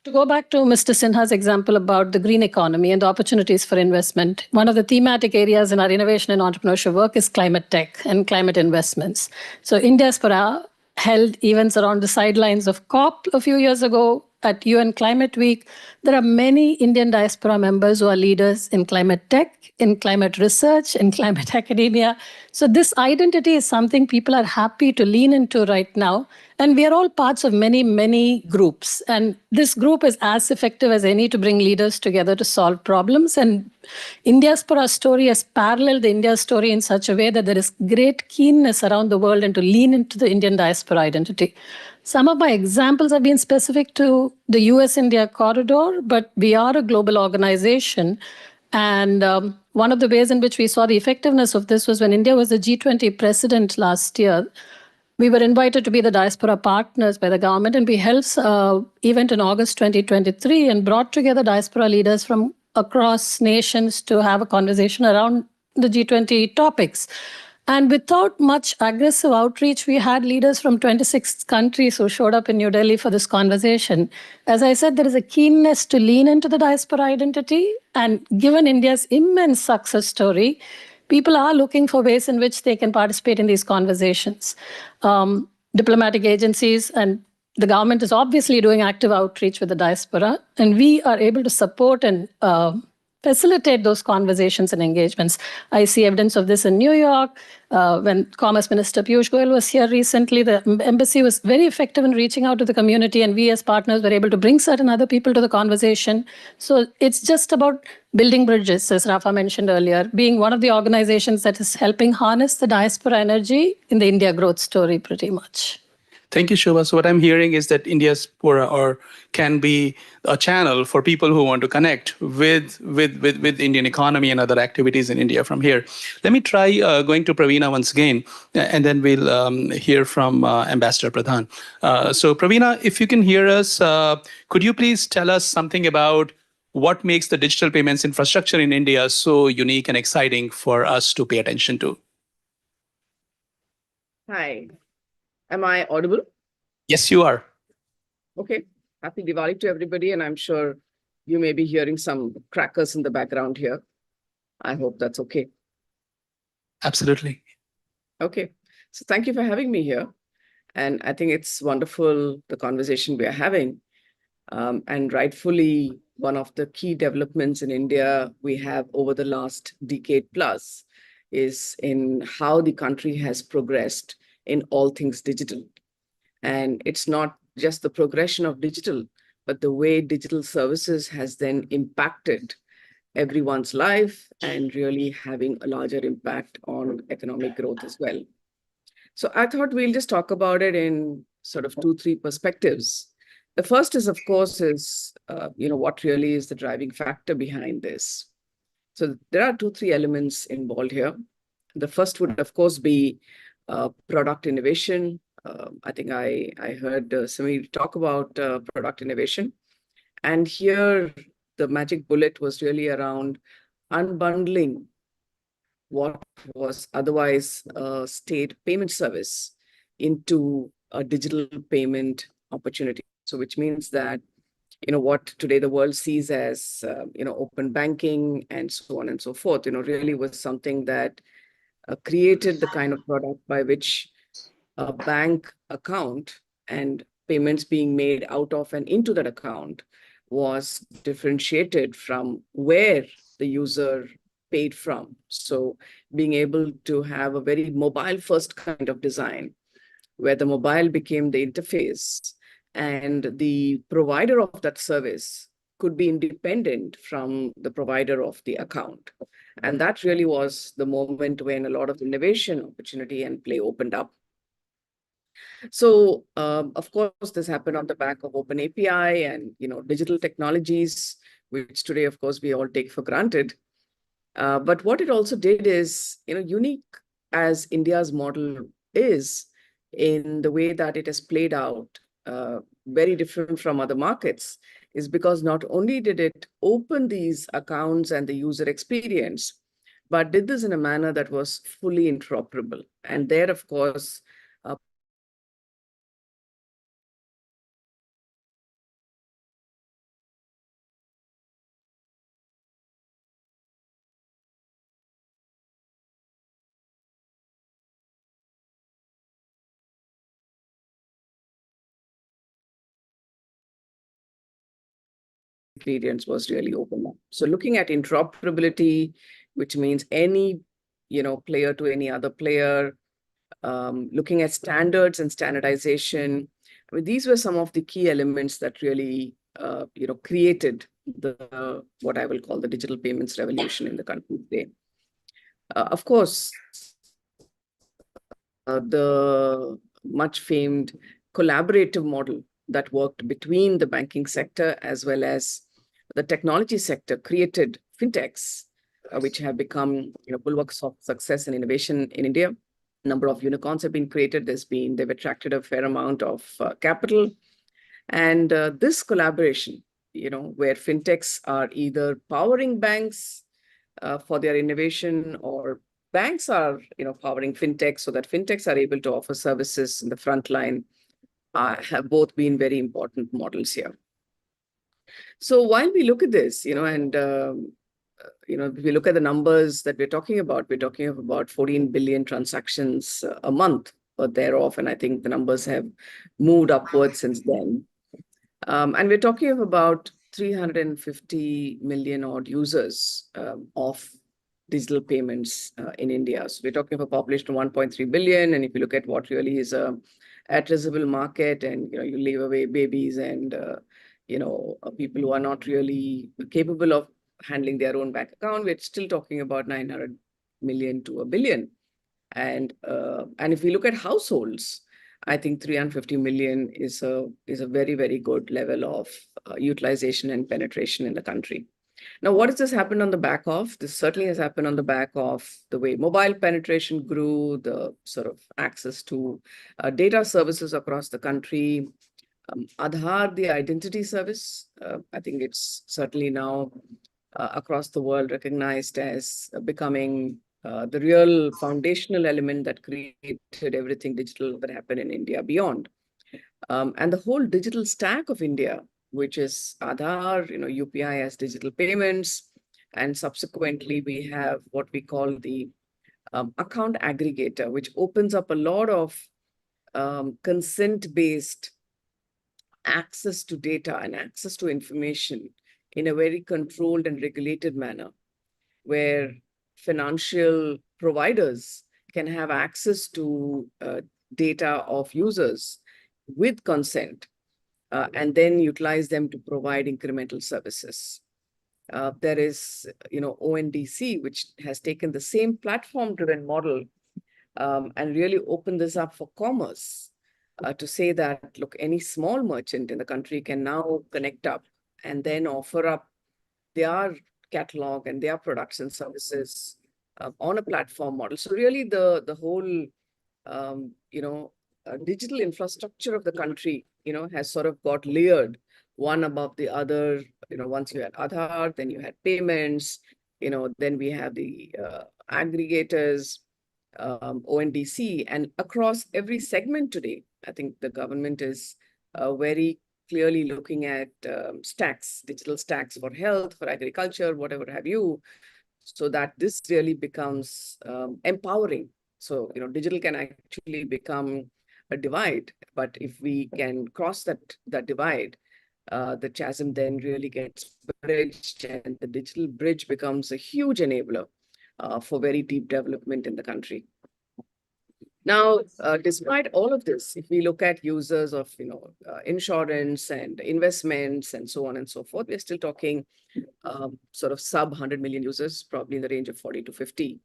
to go back to Mr. Sinha's example about the green economy and the opportunities for investment. One of the thematic areas in our innovation and entrepreneurship work is climate tech and climate investments. So in Diaspora held events around the sidelines of COP a few years ago at UN Climate Week. There are many Indian diaspora members who are leaders in climate tech, in climate research, in climate academia. So this identity is something people are happy to lean into right now. And we are all parts of many, many groups. And this group is as effective as any to bring leaders together to solve problems. And Indiaspora story has paralleled the India story in such a way that there is great keenness around the world and to lean into the Indian diaspora identity. Some of my examples have been specific to the US-India corridor, but we are a global organization. And one of the ways in which we saw the effectiveness of this was when India was the G20 president last year. We were invited to be the diaspora partners by the government, and we held an event in August 2023 and brought together diaspora leaders from across nations to have a conversation around the G20 topics. And without much aggressive outreach, we had leaders from 26 countries who showed up in New Delhi for this conversation. As I said, there is a keenness to lean into the diaspora identity. And given India's immense success story, people are looking for ways in which they can participate in these conversations. Diplomatic agencies and the government is obviously doing active outreach with the diaspora, and we are able to support and facilitate those conversations and engagements. I see evidence of this in New York. When Commerce Minister Piyush Goyal was here recently, the embassy was very effective in reaching out to the community, and we as partners were able to bring certain other people to the conversation. So it's just about building bridges, as Rafa mentioned earlier, being one of the organizations that is helping harness the diaspora energy in the India growth story pretty much. Thank you, Shobha. So what I'm hearing is that Indiaspora can be a channel for people who want to connect with Indian economy and other activities in India from here. Let me try going to Praveena once again, and then we'll hear from Ambassador Pradhan. So Praveena, if you can hear us, could you please tell us something about what makes the digital payments infrastructure in India so unique and exciting for us to pay attention to? Hi. Am I audible? Yes, you are. Okay. Happy Diwali to everybody. And I'm sure you may be hearing some crackers in the background here. I hope that's okay. Absolutely. Okay. So thank you for having me here. And I think it's wonderful, the conversation we are having. And rightfully, one of the key developments in India we have over the last decade plus is in how the country has progressed in all things digital. And it's not just the progression of digital, but the way digital services has then impacted everyone's life and really having a larger impact on economic growth as well. So I thought we'll just talk about it in sort of 2-3 perspectives. The first is, of course, what really is the driving factor behind this. So there are 2-3 elements involved here. The first would, of course, be product innovation. I think I heard Samir talk about product innovation. And here, the magic bullet was really around unbundling what was otherwise a state payment service into a digital payment opportunity. So which means that, what today the world sees as, open banking and so on and so forth, really was something that created the kind of product by which a bank account and payments being made out of and into that account was differentiated from where the user paid from. So being able to have a very mobile first kind of design where the mobile became the interface and the provider of that service could be independent from the provider of the account. And that really was the moment when a lot of innovation, opportunity, and play opened up. So, of course, this happened on the back of Open API and digital technologies, which today, of course, we all take for granted. But what it also did is, unique as India's model is in the way that it has played out, very different from other markets, is because not only did it open these accounts and the user experience, but did this in a manner that was fully interoperable. And there, of course, experience was really opened up. So looking at interoperability, which means any, player to any other player, looking at standards and standardization. I mean, these were some of the key elements that really, created the what I will call the digital payments revolution in the country today. Of course, the much famed collaborative model that worked between the banking sector as well as the technology sector created fintechs, which have become bulwarks of success and innovation in India. A number of unicorns have been created. They've attracted a fair amount of capital. And this collaboration, where fintechs are either powering banks for their innovation, or banks are, powering fintechs so that fintechs are able to offer services in the front line, have both been very important models here. So while we look at this, and if we look at the numbers that we're talking about 14 billion transactions a month or thereof, and I think the numbers have moved upwards since then. And we're talking of about 350 million odd users of digital payments in India. So we're talking of a population of 1.3 billion. And if you look at what really is a addressable market, and you leave away babies and people who are not really capable of handling their own bank account, we're still talking about 900 million to a billion. And if we look at households, I think 350 million is a very, very good level of utilization and penetration in the country. Now, what has this happened on the back of? This certainly has happened on the back of the way mobile penetration grew, the sort of access to data services across the country. Aadhaar, the identity service, I think it's certainly now across the world recognized as becoming the real foundational element that created everything digital that happened in India beyond. And the whole digital stack of India, which is Aadhaar, UPI as digital payments, and subsequently we have what we call the account aggregator, which opens up a lot of consent-based access to data and access to information in a very controlled and regulated manner, where financial providers can have access to data of users with consent and then utilize them to provide incremental services. There is, ONDC, which has taken the same platform-driven model and really opened this up for commerce to say that, look, any small merchant in the country can now connect up and then offer up their catalog and their products and services on a platform model. So really the whole, digital infrastructure of the country, has sort of got layered one above the other. Once you had Aadhaar, then you had payments, then we have the aggregators, ONDC, and across every segment today, I think the government is very clearly looking at stacks, digital stacks for health, for agriculture, whatever have you, so that this really becomes empowering. So, digital can actually become a divide, but if we can cross that divide, the chasm then really gets bridged, and the digital bridge becomes a huge enabler for very deep development in the country. Now, despite all of this, if we look at users of insurance and investments and so on and so forth, we're still talking sort of sub 100 million users, probably in the range of 40 to 50.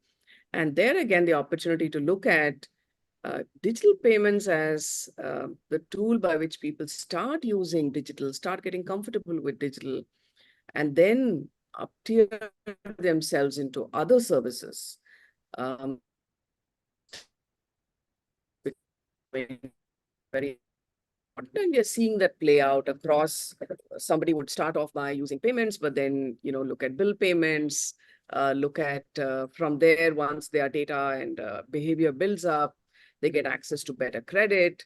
And there again, the opportunity to look at digital payments as the tool by which people start using digital, start getting comfortable with digital, and then up-tier themselves into other services. Very important. We are seeing that play out across. Somebody would start off by using payments, but then look at bill payments, look at from there, once their data and behavior builds up, they get access to better credit.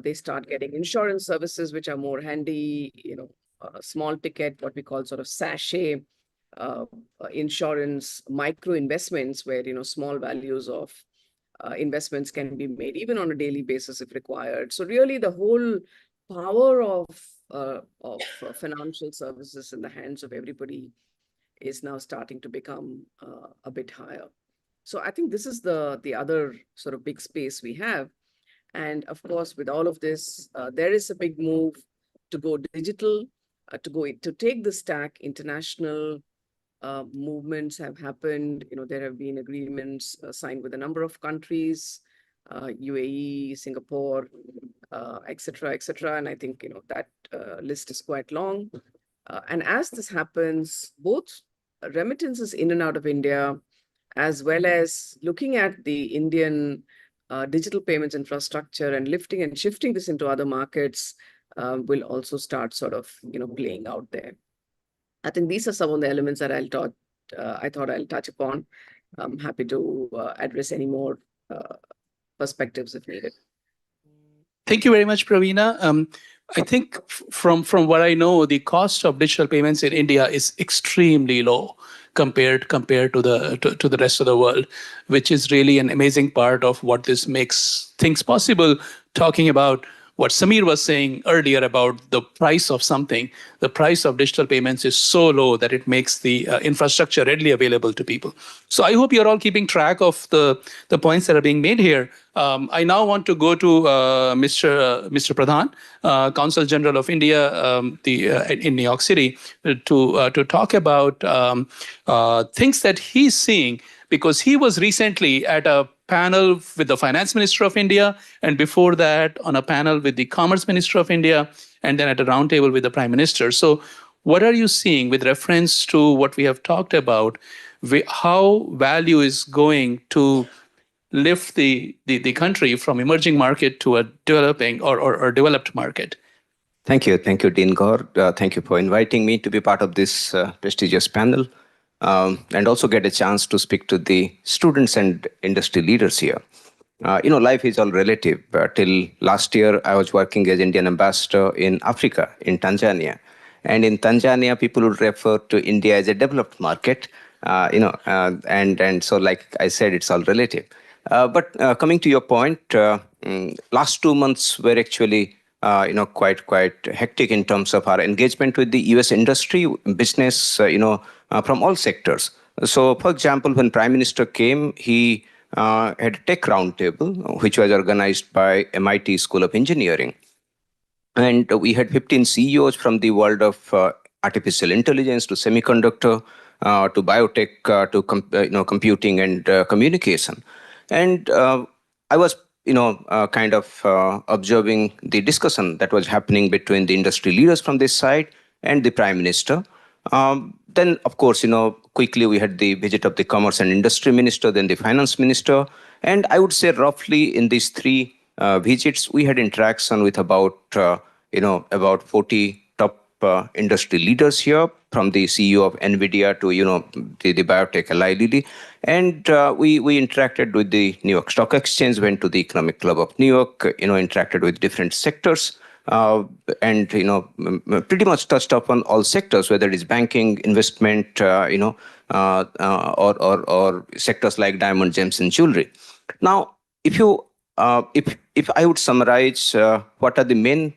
They start getting insurance services, which are more handy, small ticket, what we call sort of sachet insurance, micro investments, where small values of investments can be made even on a daily basis if required. So really the whole power of financial services in the hands of everybody is now starting to become a bit higher. So I think this is the other sort of big space we have. And of course, with all of this, there is a big move to go digital, to take the stack. International movements have happened. There have been agreements signed with a number of countries, UAE, Singapore, et cetera, et cetera. And I think that list is quite long. And as this happens, both remittances in and out of India, as well as looking at the Indian digital payments infrastructure and lifting and shifting this into other markets will also start sort of playing out there. I think these are some of the elements that I thought I'll touch upon. I'm happy to address any more perspectives if needed. Thank you very much, Praveena. I think from what I know, the cost of digital payments in India is extremely low compared to the rest of the world, which is really an amazing part of what this makes things possible. Talking about what Samir was saying earlier about the price of something, the price of digital payments is so low that it makes the infrastructure readily available to people. So I hope you're all keeping track of the points that are being made here. I now want to go to Mr. Pradhan, Consul General of India in New York City, to talk about things that he's seeing, because he was recently at a panel with the Finance Minister of India, and before that on a panel with the Commerce Minister of India, and then at a roundtable with the Prime Minister. So what are you seeing with reference to what we have talked about, how value is going to lift the country from emerging market to a developing or developed market? Thank you, Dean Gaur. Thank you for inviting me to be part of this prestigious panel. And also get a chance to speak to the students and industry leaders here. Life is all relative. Till last year, I was working as Indian ambassador in Africa, in Tanzania. And in Tanzania, people would refer to India as a developed market, and so like I said, it's all relative. But coming to your point, last 2 months were actually quite hectic in terms of our engagement with the US industry, business, from all sectors. So, for example, when Prime Minister came, he had a tech roundtable, which was organized by MIT School of Engineering. And we had 15 CEOs from the world of artificial intelligence to semiconductor, to biotech, to computing and communication. And I was kind of observing the discussion that was happening between the industry leaders from this side and the Prime Minister. Then, of course, quickly we had the visit of the Commerce and Industry Minister, then the Finance Minister. And I would say roughly in these three visits, we had interaction with about 40 top industry leaders here, from the CEO of NVIDIA to, the biotech Eli Lilly. And we interacted with the New York Stock Exchange, went to the Economic Club of New York, interacted with different sectors. And pretty much touched upon all sectors, whether it is banking, investment, or sectors like diamond, gems, and jewelry. Now, if I would summarize what are the main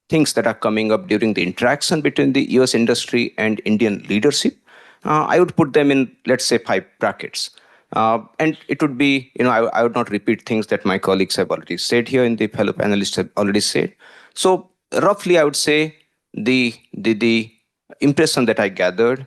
things that are coming up during the interaction between the US industry and Indian leadership, I would put them in, let's say, 5 brackets. And it would be, I would not repeat things that my colleagues have already said here and the fellow panelists have already said. So roughly, I would say the impression that I gathered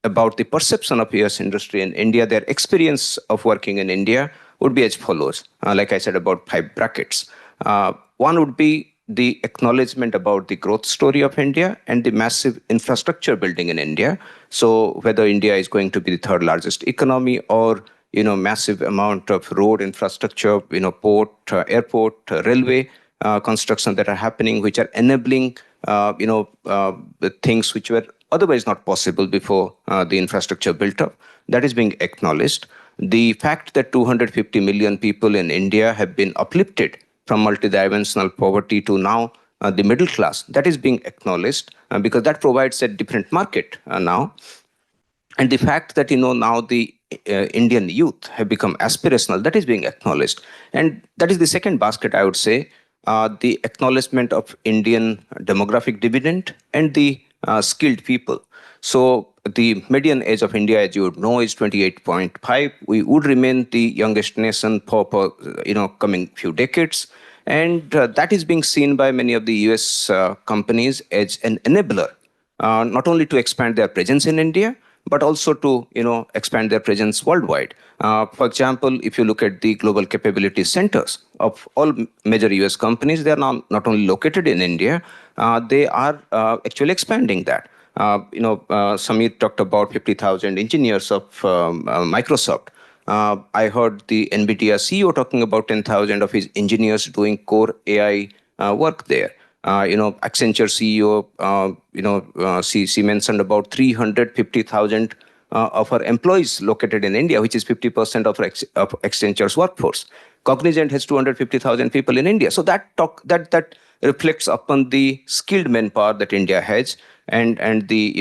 about the perception of US industry in India, their experience of working in India would be as follows. Like I said, about 5 brackets. One would be the acknowledgement about the growth story of India and the massive infrastructure building in India. So whether India is going to be the 3rd largest economy or, massive amount of road infrastructure, port, airport, railway construction that are happening, which are enabling, the things which were otherwise not possible before the infrastructure built up. That is being acknowledged. The fact that 250 million people in India have been uplifted from multidimensional poverty to now the middle class, that is being acknowledged because that provides a different market now. And the fact that, now the Indian youth have become aspirational, that is being acknowledged. And that is the second basket, I would say, the acknowledgement of Indian demographic dividend and the skilled people. So the median age of India, as you would know, is 28.5. We would remain the youngest nation for coming few decades. And that is being seen by many of the US companies as an enabler, not only to expand their presence in India, but also to expand their presence worldwide. For example, if you look at the global capability centers of all major US companies, they are now not only located in India, they are actually expanding that. Samir talked about 50,000 engineers of Microsoft. I heard the NVIDIA CEO talking about 10,000 of his engineers doing core AI work there. Accenture CEO, she mentioned about 350,000 of her employees located in India, which is 50% of Accenture's workforce. Cognizant has 250,000 people in India. So that reflects upon the skilled manpower that India has and the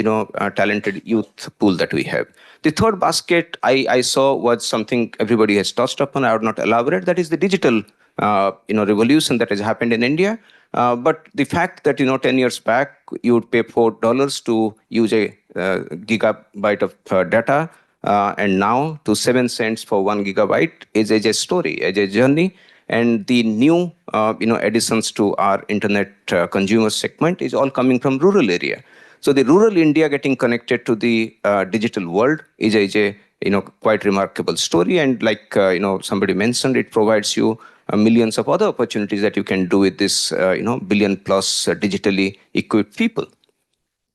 talented youth pool that we have. The third basket I saw was something everybody has touched upon. I would not elaborate. That is the digital revolution that has happened in India. But the fact that 10 years back you would pay $4 to use a gigabyte of data, and now to 7 cents for 1 gigabyte is a story, a journey. And the new additions to our internet consumer segment is all coming from rural area. So the rural India getting connected to the digital world is a quite remarkable story. And like somebody mentioned, it provides you millions of other opportunities that you can do with this billion plus digitally equipped people.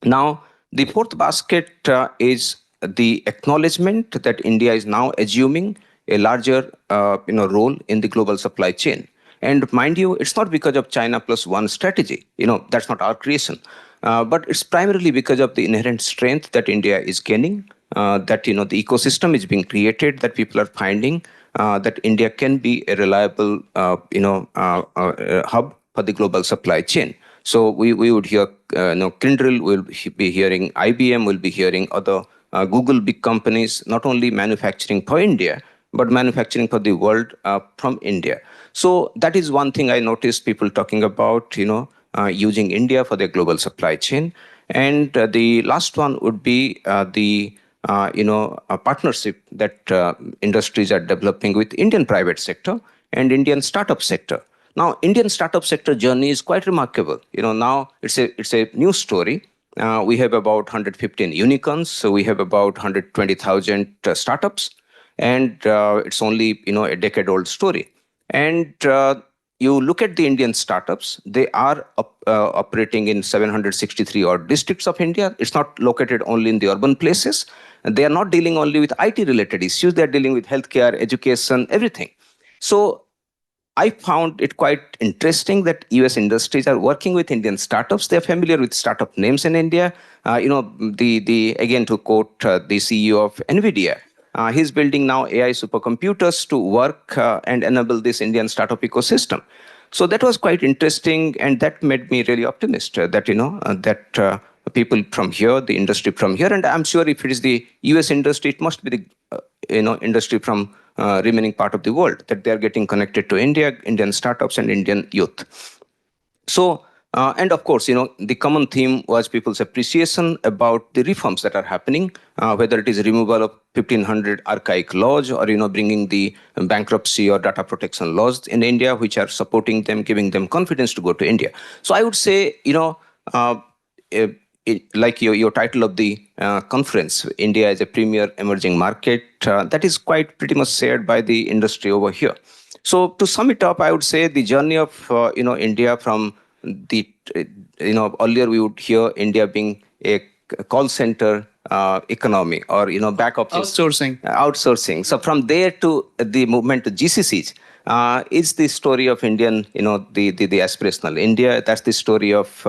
Now, the fourth basket is the acknowledgement that India is now assuming a larger role in the global supply chain. And mind you, it's not because of China plus one strategy. That's not our creation. But it's primarily because of the inherent strength that India is gaining, that the ecosystem is being created, that people are finding that India can be a reliable hub for the global supply chain. So we would hear Kyndryl, will be hearing IBM, will be hearing other Google big companies, not only manufacturing for India, but manufacturing for the world from India. So that is one thing I noticed people talking about, using India for their global supply chain. And the last one would be the a partnership that industries are developing with Indian private sector and Indian startup sector. Now, Indian startup sector journey is quite remarkable. Now it's a new story. We have about 115 unicorns, so we have about 120,000 startups, and it's only a decade-old story. And you look at the Indian startups, they are operating in 763 odd districts of India. It's not located only in the urban places. They are not dealing only with IT-related issues. They're dealing with healthcare, education, everything. So I found it quite interesting that US industries are working with Indian startups. They're familiar with startup names in India. Again, to quote the CEO of NVIDIA, he's building now AI supercomputers to work and enable this Indian startup ecosystem. So that was quite interesting, and that made me really optimistic that people from here, the industry from here, and I'm sure if it is the US industry, it must be the industry from remaining part of the world, that they are getting connected to India, Indian startups and Indian youth. So, and of course, the common theme was people's appreciation about the reforms that are happening, whether it is removal of 1,500 archaic laws or, bringing the bankruptcy or data protection laws in India, which are supporting them, giving them confidence to go to India. So I would say, like your title of the conference, India as a premier emerging market, that is quite pretty much shared by the industry over here. So to sum it up, I would say the journey of India from the earlier we would hear India being a call center economy or back office outsourcing. So from there to the movement to GCCs is the story of Indian the aspirational India. That's the story of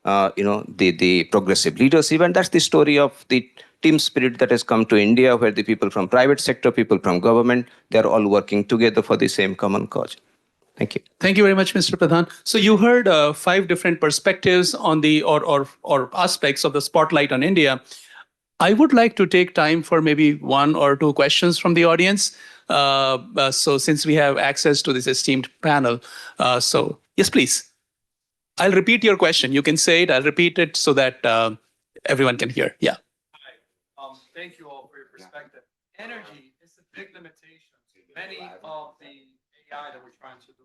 the progressive leadership, and that's the story of the team spirit that has come to India, where the people from private sector, people from government, they're all working together for the same common cause. Thank you. Thank you very much, Mr. Pradhan. So you heard 5 different perspectives on the or aspects of the spotlight on India. I would like to take time for maybe 1 or 2 questions from the audience. So since we have access to this esteemed panel, so Yes, please. I'll repeat your question. You can say it. I'll repeat it so that everyone can hear. Yeah. Thank you all for your perspective. Energy is a big limitation to many of the AI that we're trying to do.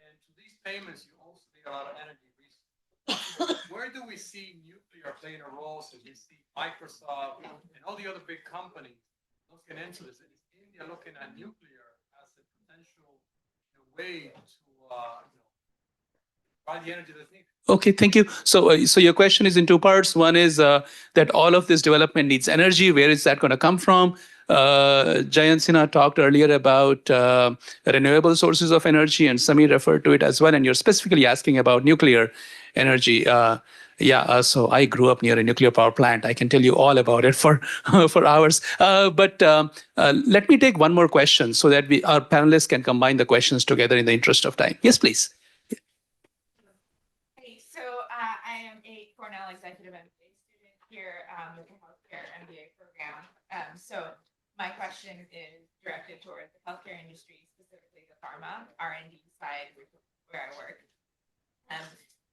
And to these payments, you also need a lot of energy resources. Where do we see nuclear playing a role, since we see Microsoft and all the other big companies looking into this? And is India looking at nuclear as a potential way to provide the energy that's needed? Okay, thank you. So your question is in two parts. One is that all of this development needs energy. Where is that going to come from? Jayant Sinha talked earlier about renewable sources of energy, and Samir referred to it as well. And you're specifically asking about nuclear energy. So I grew up near a nuclear power plant. I can tell you all about it for hours. But let me take one more question so that our panelists can combine the questions together in the interest of time. Yes, please. I am a Cornell executive MBA student here with the healthcare MBA program. So my question is directed towards the healthcare industry, specifically the pharma R&D side, where I work.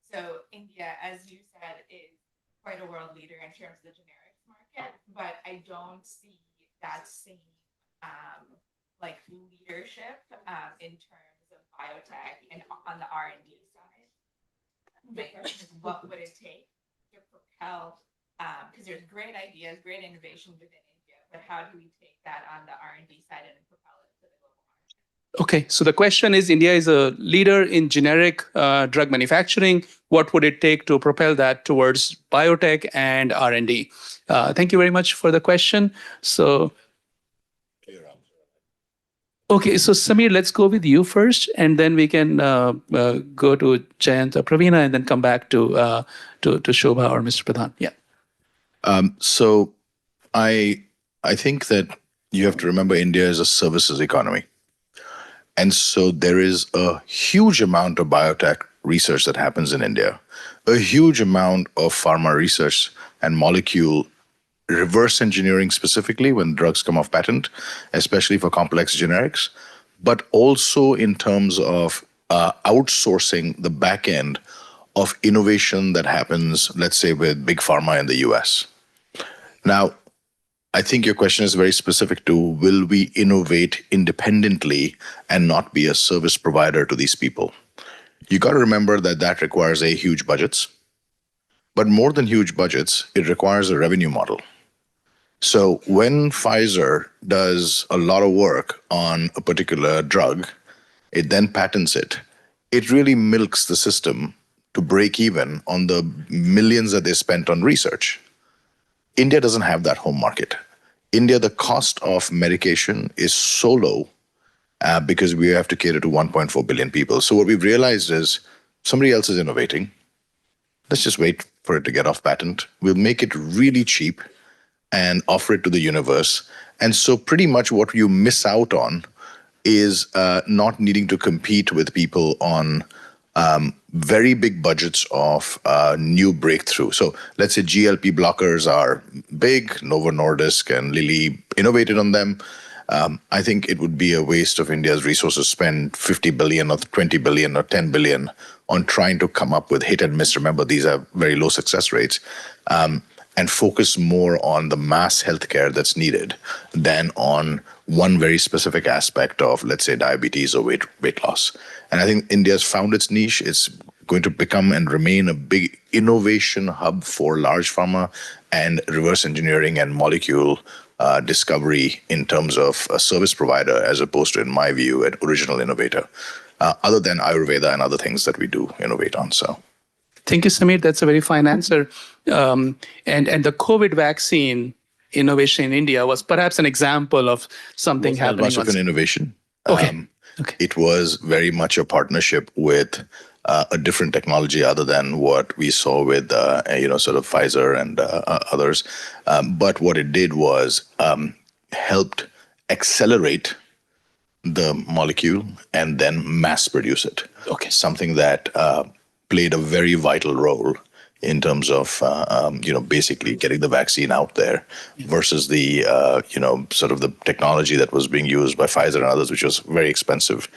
So India, as you said, is quite a world leader in terms of the generics market, but I don't see that same leadership in terms of biotech and on the R&D side. My question is, what would it take to propel, because there's great ideas, great innovation within India, but how do we take that on the R&D side and propel it to the global market? Okay, so the question is, India is a leader in generic drug manufacturing. What would it take to propel that towards biotech and R&D? Thank you very much for the question. Okay, so Samir, let's go with you first, and then we can go to Jayant or Pravina, and then come back to Shobha or Mr. Pradhan. Yeah. So I think that you have to remember India is a services economy. And so there is a huge amount of biotech research that happens in India, a huge amount of pharma research and molecule reverse engineering, specifically when drugs come off patent, especially for complex generics, but also in terms of outsourcing the back end of innovation that happens, let's say, with big pharma in the US. Now, I think your question is very specific to, will we innovate independently and not be a service provider to these people? You got to remember that that requires huge budgets, but more than huge budgets, it requires a revenue model. So when Pfizer does a lot of work on a particular drug, it then patents it. It really milks the system to break even on the millions that they spent on research. India doesn't have that home market. India, the cost of medication is so low because we have to cater to 1.4 billion people. So what we've realized is somebody else is innovating. Let's just wait for it to get off patent. We'll make it really cheap and offer it to the universe. And so pretty much what you miss out on is not needing to compete with people on very big budgets of new breakthrough. So let's say GLP blockers are big, Novo Nordisk and Lilly innovated on them. I think it would be a waste of India's resources to spend 50 billion or 20 billion or 10 billion on trying to come up with hit and miss. Remember, these are very low success rates. And focus more on the mass healthcare that's needed than on one very specific aspect of, let's say, diabetes or weight loss. And I think India's found its niche. It's going to become and remain a big innovation hub for large pharma and reverse engineering and molecule discovery in terms of a service provider, as opposed to, in my view, an original innovator, other than Ayurveda and other things that we do innovate on. So. Thank you, Samir. That's a very fine answer. And the COVID vaccine innovation in India was perhaps an example of something happening. Much of an innovation. Okay. It was very much a partnership with a different technology other than what we saw with, sort of Pfizer and others. But what it did was helped accelerate the molecule and then mass produce it. Okay. Something that played a very vital role in terms of basically getting the vaccine out there versus the sort of the technology that was being used by Pfizer and others, which was very expensive,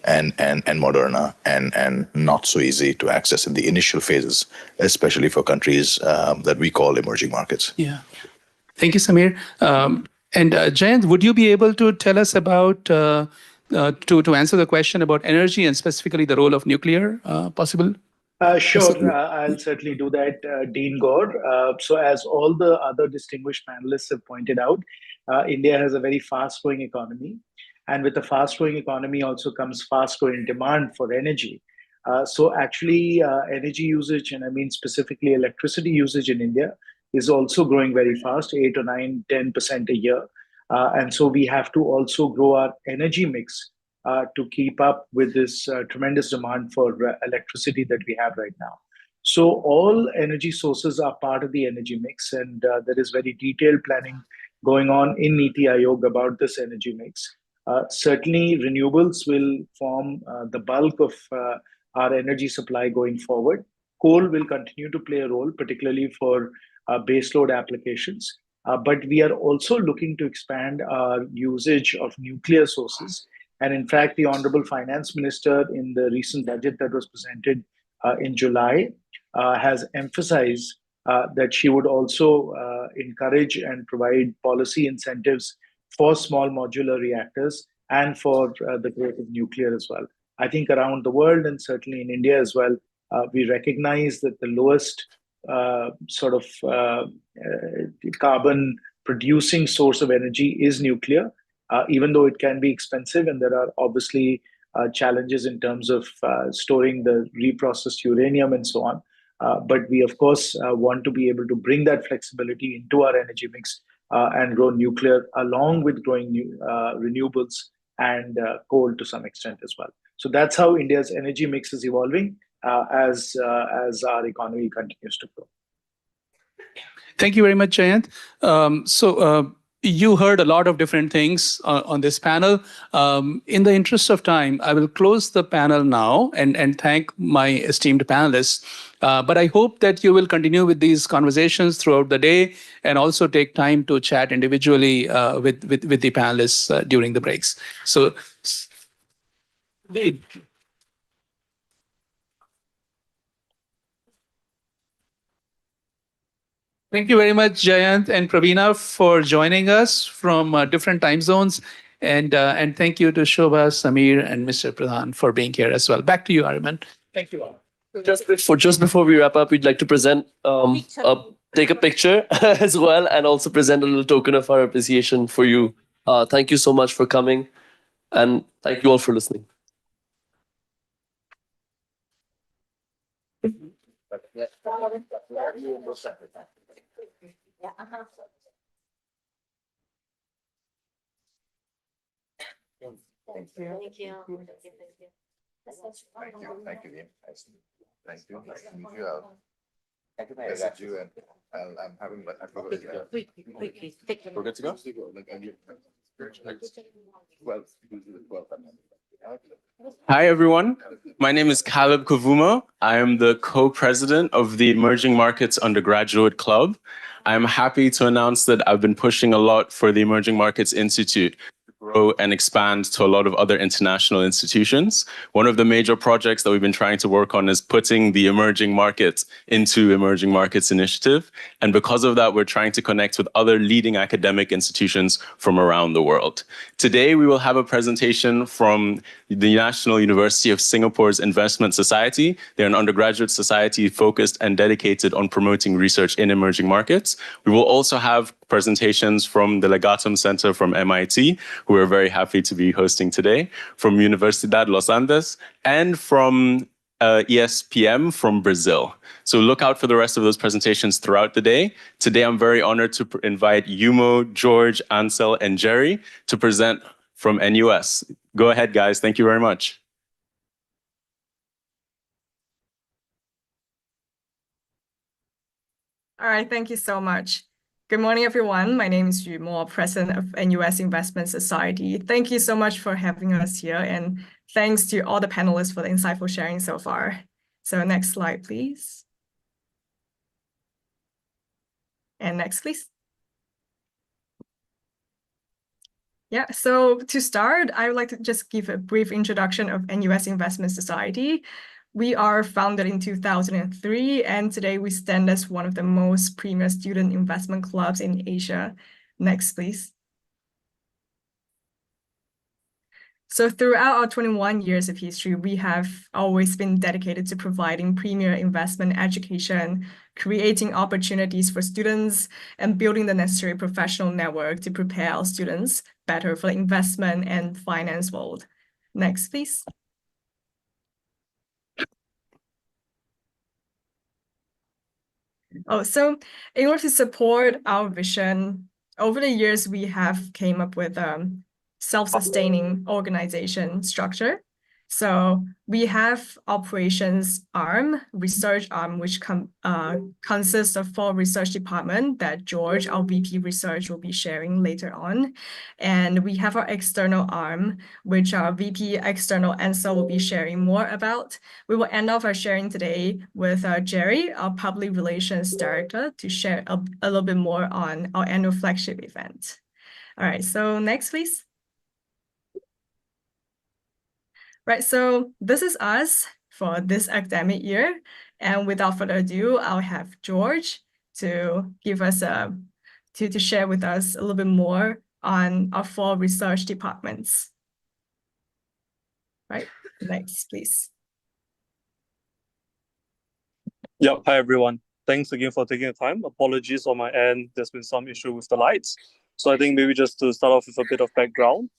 and Moderna, and not so easy to access in the initial phases, especially for countries that we call emerging markets. Yeah. Thank you, Samir. And Jayant, would you be able to tell us about, to answer the question about energy and specifically the role of nuclear, possible? Sure, I'll certainly do that, Dean Gore. So as all the other distinguished panelists have pointed out, India has a very fast-growing economy. And with a fast-growing economy also comes fast-growing demand for energy. So actually, energy usage, and I mean specifically electricity usage in India, is also growing very fast, 8 or 9, 10% a year. And so we have to also grow our energy mix to keep up with this tremendous demand for electricity that we have right now. So all energy sources are part of the energy mix, and there is very detailed planning going on in Niti Aayog about this energy mix. Certainly, renewables will form the bulk of our energy supply going forward. Coal will continue to play a role, particularly for baseload applications. But we are also looking to expand our usage of nuclear sources. And in fact, the Honorable Finance Minister in the recent budget that was presented in July has emphasized that she would also encourage and provide policy incentives for small modular reactors and for the growth of nuclear as well. I think around the world, and certainly in India as well, we recognize that the lowest carbon producing source of energy is nuclear. Even though it can be expensive, and there are obviously challenges in terms of storing the reprocessed uranium and so on. But we, of course, want to be able to bring that flexibility into our energy mix and grow nuclear along with growing renewables and coal to some extent as well. So that's how India's energy mix is evolving as our economy continues to grow. Thank you very much, Jayant. You heard a lot of different things on this panel. In the interest of time, I will close the panel now and thank my esteemed panelists. But I hope that you will continue with these conversations throughout the day and also take time to chat individually with the panelists during the breaks. So, thank you very much, Jayant and Praveena, for joining us from different time zones. And thank you to Shobha, Samir, and Mr. Pradhan for being here as well. Back to you, Ariman. Thank you all. Just before we wrap up, we'd like to present, take a picture as well, and also present a little token of our appreciation for you. Thank you so much for coming, and thank you all for listening. Thank you. Thank you. Thank you. Nice to meet you. Message you, and I'm having. I forgot. We're good to go. Hi, everyone. My name is Caleb Kavuma. I am the co-president of the Emerging Markets Undergraduate Club. I'm happy to announce that I've been pushing a lot for the Emerging Markets Institute to grow and expand to a lot of other international institutions. One of the major projects that we've been trying to work on is putting the emerging markets into Emerging Markets Initiative. And because of that, we're trying to connect with other leading academic institutions from around the world. Today, we will have a presentation from the National University of Singapore's Investment Society. They're an undergraduate society focused and dedicated on promoting research in emerging markets. We will also have presentations from the Legatum Center from MIT, who we're very happy to be hosting today, from Universidad Los Andes, and from ESPM from Brazil. So look out for the rest of those presentations throughout the day. Today, I'm very honored to invite Yumo, George, Ansel, and Jerry to present from NUS. Go ahead, guys. Thank you very much. All right, thank you so much. Good morning, everyone. My name is Yumo, president of NUS Investment Society. Thank you so much for having us here, and thanks to all the panelists for the insightful sharing so far. So next slide, please. And next, please. Yeah, so to start, I would like to just give a brief introduction of NUS Investment Society. We are founded in 2003, and today we stand as one of the most premier student investment clubs in Asia. Next, please. So throughout our 21 years of history, we have always been dedicated to providing premier investment education, creating opportunities for students, and building the necessary professional network to prepare our students better for the investment and finance world. Next, please. Oh, so in order to support our vision, over the years, we have came up with self-sustaining organization structure. So we have operations arm, research arm, which consists of 4 research departments that George, our VP research, will be sharing later on. And we have our external arm, which our VP external Ansel will be sharing more about. We will end off our sharing today with Jerry, our public relations director, to share a little bit more on our annual flagship event. All right, so next, please. Right, so this is us for this academic year. And without further ado, I'll have George to give us to share with us a little bit more on our 4 research departments. Right, next, please. Yeah, hi everyone. Thanks again for taking the time. Apologies on my end, there's been some issue with the lights. So I think maybe just to start off with a bit of background,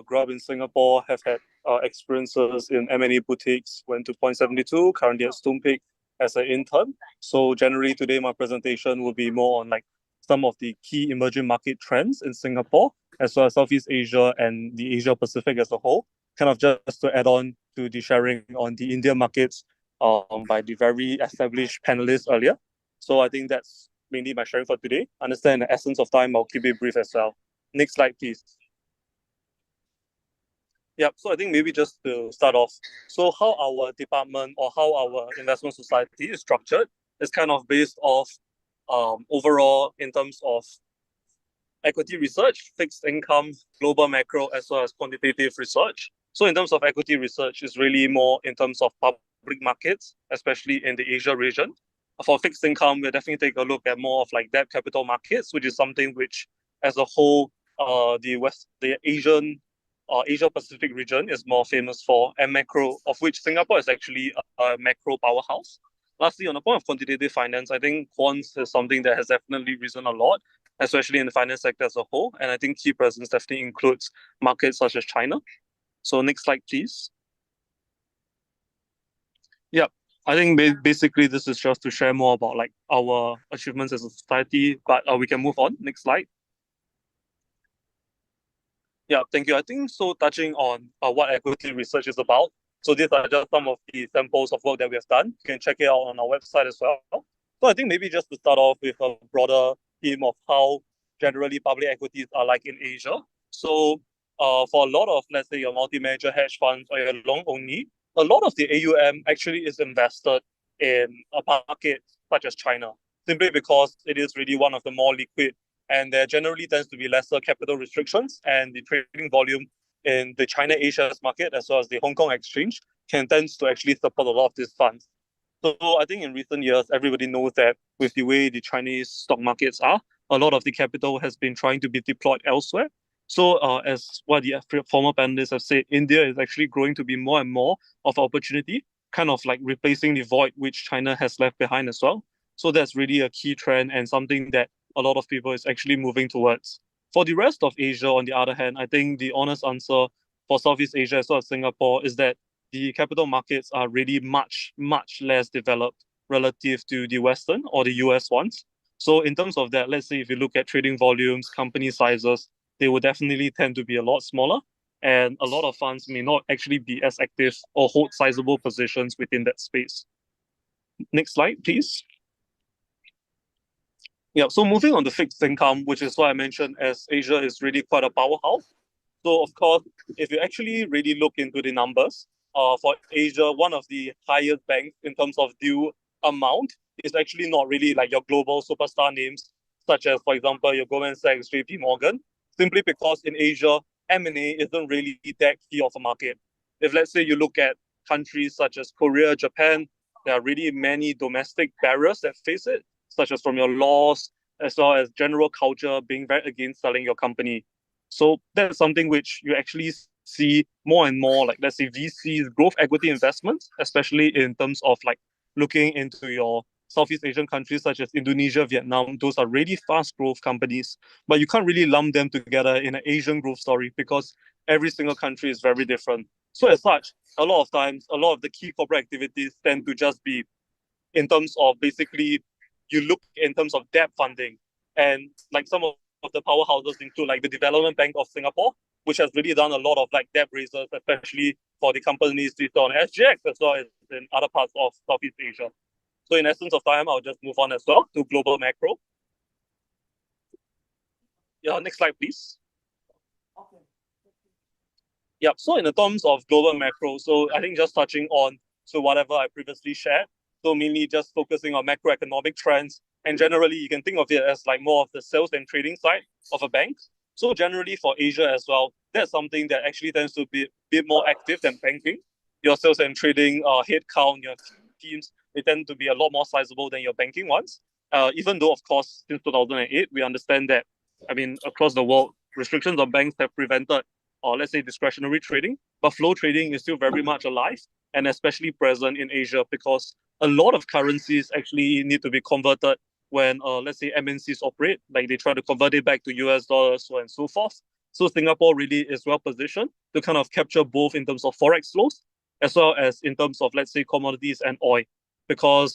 grew up in Singapore, have had experiences in M&A boutiques, went to Point 72, currently at Stonepeak as an intern. So generally today my presentation will be more on like some of the key emerging market trends in Singapore, as well as Southeast Asia and the Asia Pacific as a whole, kind of just to add on to the sharing on the Indian markets by the very established panelists earlier. So I think that's mainly my sharing for today. Understand the essence of time, I'll keep it brief as well. Next slide, please. Yeah, so I think maybe just to start off, so how our department or how our investment society is structured is kind of based off overall in terms of equity research, fixed income, global macro, as well as quantitative research. So in terms of equity research, it's really more in terms of public markets, especially in the Asia region. For fixed income, we'll definitely take a look at more of like debt capital markets, which is something which, as a whole, the Asia Pacific region is more famous for, and macro, of which Singapore is actually a macro powerhouse. Lastly, on the point of quantitative finance, I think quants is something that has definitely risen a lot, especially in the finance sector as a whole. And I think key presence definitely includes markets such as China. So next slide, please. Yeah, I think basically this is just to share more about like our achievements as a society, but we can move on. Next slide. Yeah, thank you. I think so touching on what equity research is about. So these are just some of the samples of work that we have done. You can check it out on our website as well. So I think maybe just to start off with a broader theme of how generally public equities are like in Asia. So for a lot of, let's say, your multi-manager hedge funds or your long only, a lot of the AUM actually is invested in a market such as China, simply because it is really one of the more liquid, and there generally tends to be lesser capital restrictions, and the trading volume in the China-Asia market as well as the Hong Kong exchange tends to actually support a lot of these funds. So I think in recent years, everybody knows that with the way the Chinese stock markets are, a lot of the capital has been trying to be deployed elsewhere. So as what the former panelists have said, India is actually growing to be more and more of an opportunity, kind of like replacing the void which China has left behind as well. So that's really a key trend and something that a lot of people is actually moving towards. For the rest of Asia, on the other hand, I think the honest answer for Southeast Asia as well as Singapore is that the capital markets are really much, much less developed relative to the Western or the US ones. So in terms of that, let's say if you look at trading volumes, company sizes, they will definitely tend to be a lot smaller. And a lot of funds may not actually be as active or hold sizable positions within that space. Next slide, please. Yeah, so moving on to fixed income, which is what I mentioned as Asia is really quite a powerhouse. So of course, if you actually really look into the numbers, for Asia, one of the highest banks in terms of due amount is actually not really like your global superstar names such as, for example, your Goldman Sachs, JP Morgan, simply because in Asia, M&A isn't really that key of a market. If let's say you look at countries such as Korea, Japan, there are really many domestic barriers that face it, such as from your laws, as well as general culture being very against selling your company. So that's something which you actually see more and more, like let's say VCs, growth equity investments, especially in terms of like looking into your Southeast Asian countries such as Indonesia, Vietnam. Those are really fast growth companies, but you can't really lump them together in an Asian growth story because every single country is very different. So as such, a lot of times, a lot of the key corporate activities tend to just be in terms of basically you look in terms of debt funding. And like some of the powerhouses include like the Development Bank of Singapore, which has really done a lot of like debt raises, especially for the companies listed on SGX as well as in other parts of Southeast Asia. So in essence of time, I'll just move on as well to global macro. Yeah, next slide, please. Yeah, so in the terms of global macro, so I think just touching on whatever I previously shared, so mainly just focusing on macroeconomic trends, and generally you can think of it as like more of the sales and trading side of a bank. So generally for Asia as well, that's something that actually tends to be a bit more active than banking. Your sales and trading headcount, your teams, they tend to be a lot more sizable than your banking ones. Even though, of course, since 2008, we understand that, I mean, across the world, restrictions on banks have prevented, or let's say discretionary trading, but flow trading is still very much alive and especially present in Asia because a lot of currencies actually need to be converted when, let's say, MNCs operate, like they try to convert it back to US dollars, so on and so forth. So Singapore really is well positioned to kind of capture both in terms of forex flows, as well as in terms of, let's say, commodities and oil, because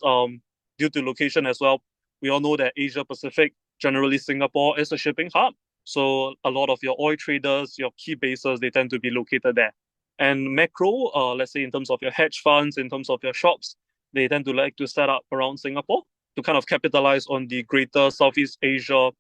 due to location as well, we all know that Asia Pacific, generally Singapore is a shipping hub. So a lot of your oil traders, your key bases, they tend to be located there. And macro, let's say in terms of your hedge funds, in terms of your shops, they tend to like to set up around Singapore to kind of capitalize on the greater Southeast Asia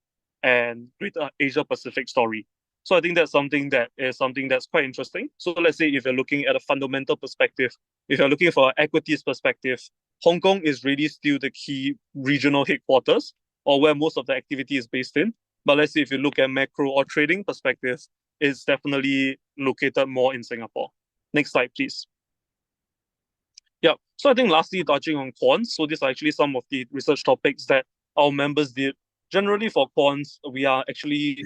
and greater Asia Pacific story. So I think that's something that's quite interesting. So let's say if you're looking at a fundamental perspective, if you're looking for an equities perspective, Hong Kong is really still the key regional headquarters or where most of the activity is based in. But let's say if you look at macro or trading perspective, it's definitely located more in Singapore. Next slide, please. Yeah, so I think lastly, touching on quants. So these are actually some of the research topics that our members did. Generally for quants, we are actually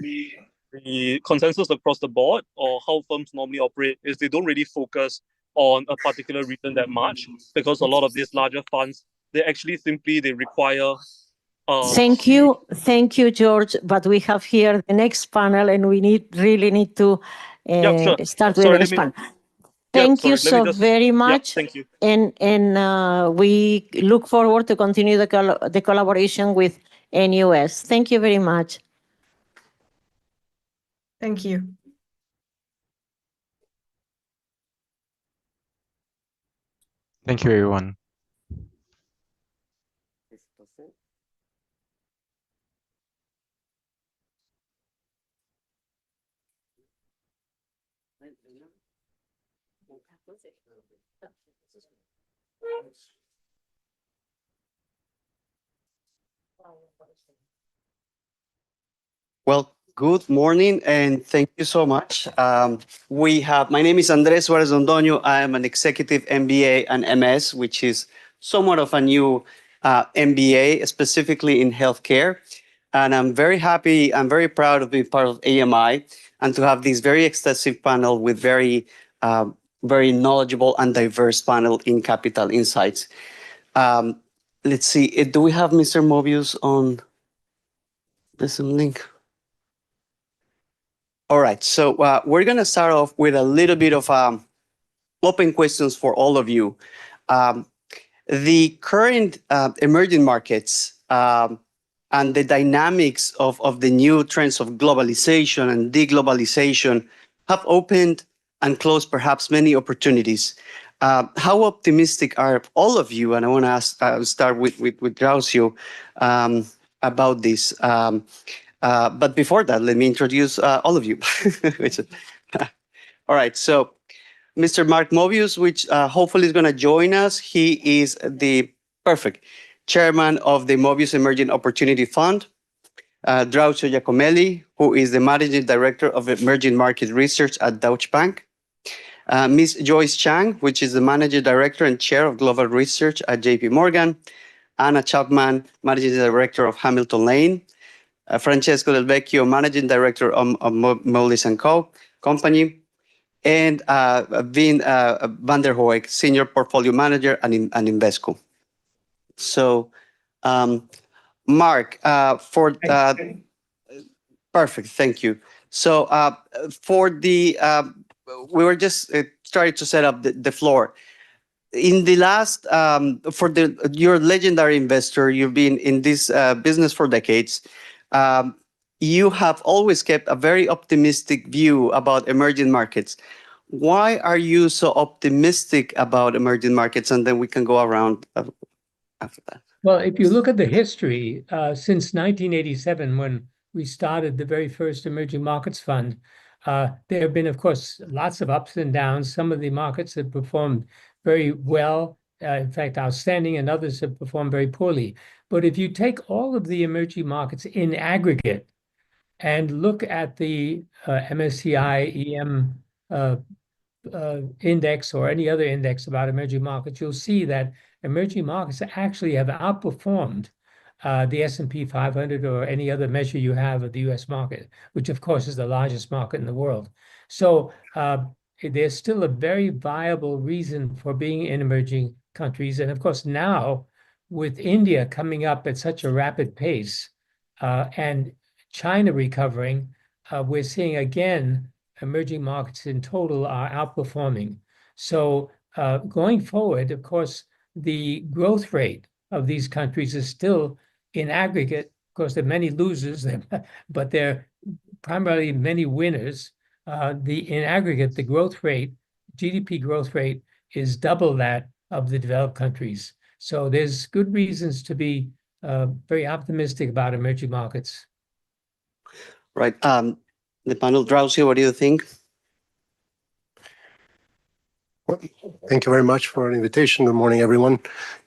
the consensus across the board or how firms normally operate is they don't really focus on a particular region that much because a lot of these larger funds, they actually simply, they require Thank you, George. But we have here the next panel, and we really need to start with the next panel. Thank you so very much. Thank you. And we look forward to continue the collaboration with NUS. Thank you very much. Thank you. Thank you, everyone. Well, good morning and thank you so much. My name is Andres Suarez Londoño. I am an executive MBA and MS, which is somewhat of a new MBA, specifically in healthcare. And I'm very happy, I'm very proud of being part of AMI and to have this very extensive panel with very knowledgeable and diverse panel in Capital Insights. Let's see, do we have Mr. Mobius on the Zoom link? All right, so we're going to start off with a little bit of open questions for all of you. The current emerging markets and the dynamics of the new trends of globalization and deglobalization have opened and closed perhaps many opportunities. How optimistic are all of you? And I want to start with Grausio about this. But before that, let me introduce all of you. All right, so Mr. Mark Mobius, which hopefully is going to join us. He is the chairman of the Mobius Emerging Opportunity Fund. Draucio Giacomelli, who is the Managing Director of Emerging Market Research at Deutsche Bank. Ms. Joyce Chang, which is the Managing Director and Chair of Global Research at JP Morgan. Anna Chapman, Managing Director of Hamilton Lane. Francesco Del Vecchio, Managing Director of Moelis & Co. Company. And Vin van der Hoek, Senior Portfolio Manager at Invesco. So, Mark, perfect, thank you. So we were just trying to set up the floor. In the last, you're a legendary investor, you've been in this business for decades. You have always kept a very optimistic view about emerging markets. Why are you so optimistic about emerging markets? And then we can go around after that. Well, if you look at the history, since 1987, when we started the very first Emerging Markets Fund, there have been, of course, lots of ups and downs. Some of the markets have performed very well, in fact, outstanding, and others have performed very poorly. But if you take all of the emerging markets in aggregate and look at the MSCI EM index or any other index about emerging markets, you'll see that emerging markets actually have outperformed the S&P 500 or any other measure you have of the US market, which of course is the largest market in the world. So there's still a very viable reason for being in emerging countries. And of course, now with India coming up at such a rapid pace and China recovering, we're seeing again, emerging markets in total are outperforming. So going forward, of course, the growth rate of these countries is still in aggregate. Of course, there are many losers, but there are primarily many winners. In aggregate, the growth rate, GDP growth rate, is double that of the developed countries. So there's good reasons to be very optimistic about emerging markets. Right. The panel, Draucio, what do you think? Well, thank you very much for the invitation. Good morning, everyone.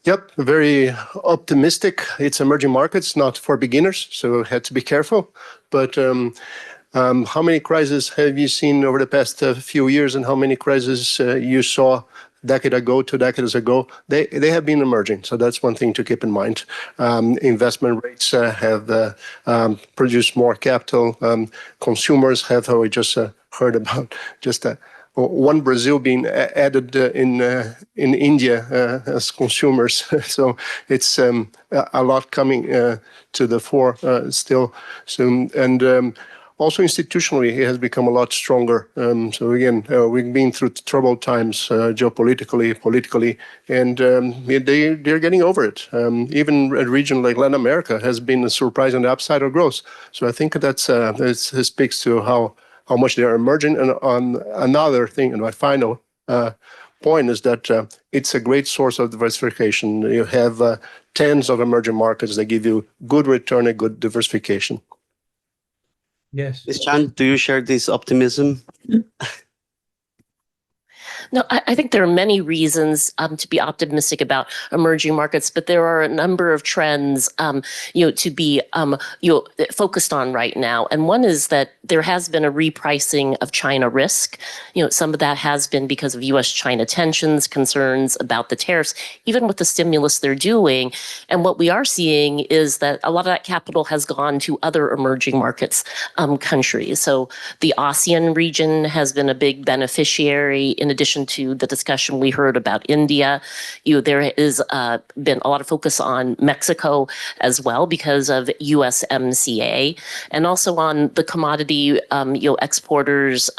Yep, very optimistic. It's emerging markets, not for beginners, so we had to be careful. But how many crises have you seen over the past few years, and how many crises you saw a decade ago, 2 decades ago? They have been emerging, so that's one thing to keep in mind. Investment rates have produced more capital. Consumers have, we just heard about, just one Brazil being added in India as consumers. So it's a lot coming to the fore still soon. And also institutionally, it has become a lot stronger. So again, we've been through troubled times geopolitically, politically, and they're getting over it. Even a region like Latin America has been a surprise on the upside of growth. So I think that speaks to how much they are emerging. And on another thing, and my final point is that it's a great source of diversification. You have tens of emerging markets that give you good return and good diversification. Yes. Ms. Chan, do you share this optimism? No, I think there are many reasons to be optimistic about emerging markets, but there are a number of trends, to be focused on right now. And one is that there has been a repricing of China risk. Some of that has been because of U.S.-China tensions, concerns about the tariffs, even with the stimulus they're doing. And what we are seeing is that a lot of that capital has gone to other emerging markets countries. So the ASEAN region has been a big beneficiary, in addition to the discussion we heard about India. There is been a lot of focus on Mexico as well because of USMCA, and also on the commodity exporters,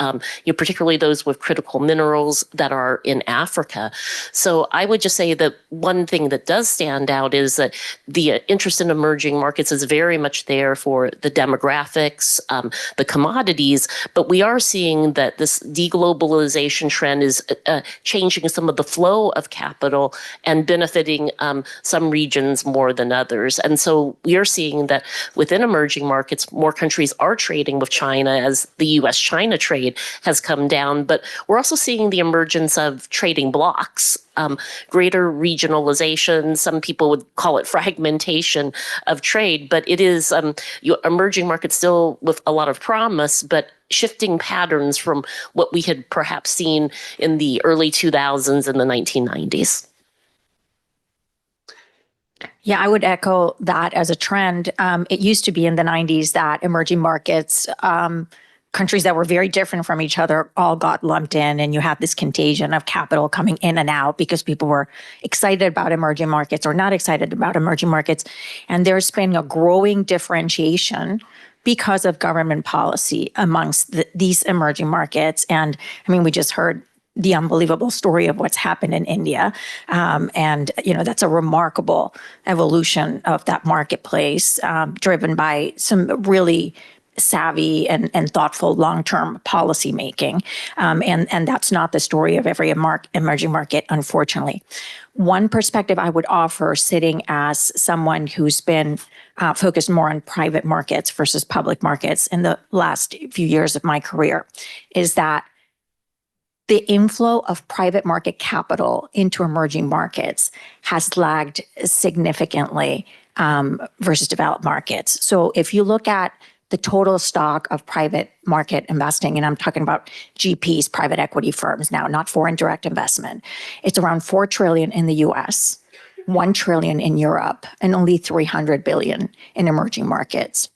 particularly those with critical minerals that are in Africa. So I would just say that one thing that does stand out is that the interest in emerging markets is very much there for the demographics, the commodities, but we are seeing that this deglobalization trend is changing some of the flow of capital and benefiting some regions more than others. And so we are seeing that within emerging markets, more countries are trading with China as the US-China trade has come down. But we're also seeing the emergence of trading blocks, greater regionalization. Some people would call it fragmentation of trade, but it is emerging markets still with a lot of promise, but shifting patterns from what we had perhaps seen in the early 2000s and the 1990s. Yeah, I would echo that as a trend. It used to be in the 90s that emerging markets, countries that were very different from each other, all got lumped in, and you had this contagion of capital coming in and out because people were excited about emerging markets or not excited about emerging markets. And there's been a growing differentiation because of government policy amongst these emerging markets. And I mean, we just heard the unbelievable story of what's happened in India. And, that's a remarkable evolution of that marketplace, driven by some really savvy and thoughtful long-term policy making. And that's not the story of every emerging market, unfortunately. One perspective I would offer, sitting as someone who's been focused more on private markets versus public markets in the last few years of my career, is that the inflow of private market capital into emerging markets has lagged significantly versus developed markets. So if you look at the total stock of private market investing, and I'm talking about GPs, private equity firms now, not foreign direct investment, it's around $4 trillion in the US, $1 trillion in Europe, and only $300 billion in emerging markets.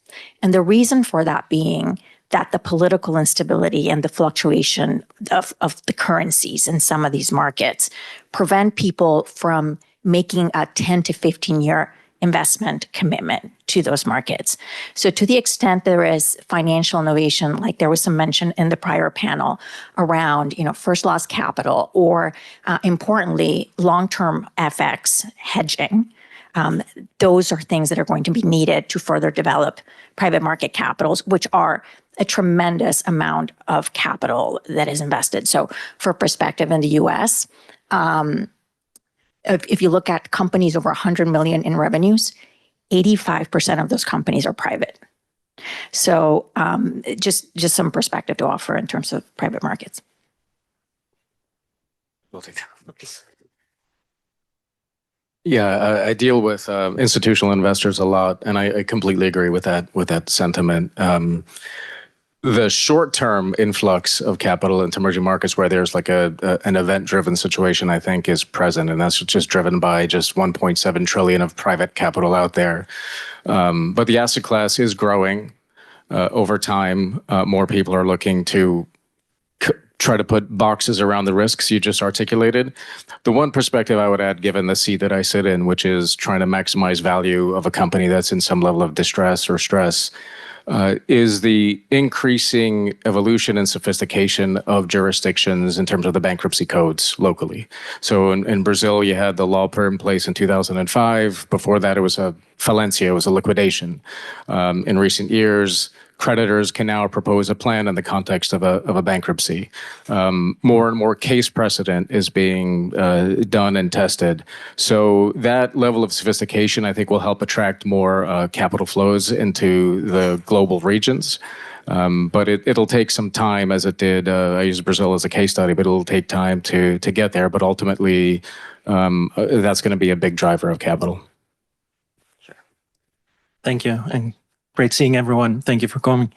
And the reason for that being that the political instability and the fluctuation of the currencies in some of these markets prevent people from making a 10 to 15-year investment commitment to those markets. So to the extent there is financial innovation, like there was some mention in the prior panel around, first loss capital, or importantly, long-term FX hedging, those are things that are going to be needed to further develop private market capitals, which are a tremendous amount of capital that is invested. So for perspective, in the US, if you look at companies over 100 million in revenues, 85% of those companies are private. So just some perspective to offer in terms of private markets. We'll take that. Yeah, I deal with institutional investors a lot, and I completely agree with that sentiment. The short-term influx of capital into emerging markets, where there's like an event-driven situation, I think is present, and that's just driven by just 1.7 trillion of private capital out there. But the asset class is growing over time. More people are looking to try to put boxes around the risks you just articulated. The one perspective I would add, given the seat that I sit in, which is trying to maximize value of a company that's in some level of distress or stress, is the increasing evolution and sophistication of jurisdictions in terms of the bankruptcy codes locally. So in Brazil, you had the law put in place in 2005. Before that, it was a falencia, it was a liquidation. In recent years, creditors can now propose a plan in the context of a bankruptcy. More and more case precedent is being done and tested. So that level of sophistication, I think, will help attract more capital flows into the global regions. But it'll take some time, as it did. I use Brazil as a case study, but it'll take time to get there. But ultimately, that's going to be a big driver of capital. Sure. Thank you. And great seeing everyone. Thank you for coming.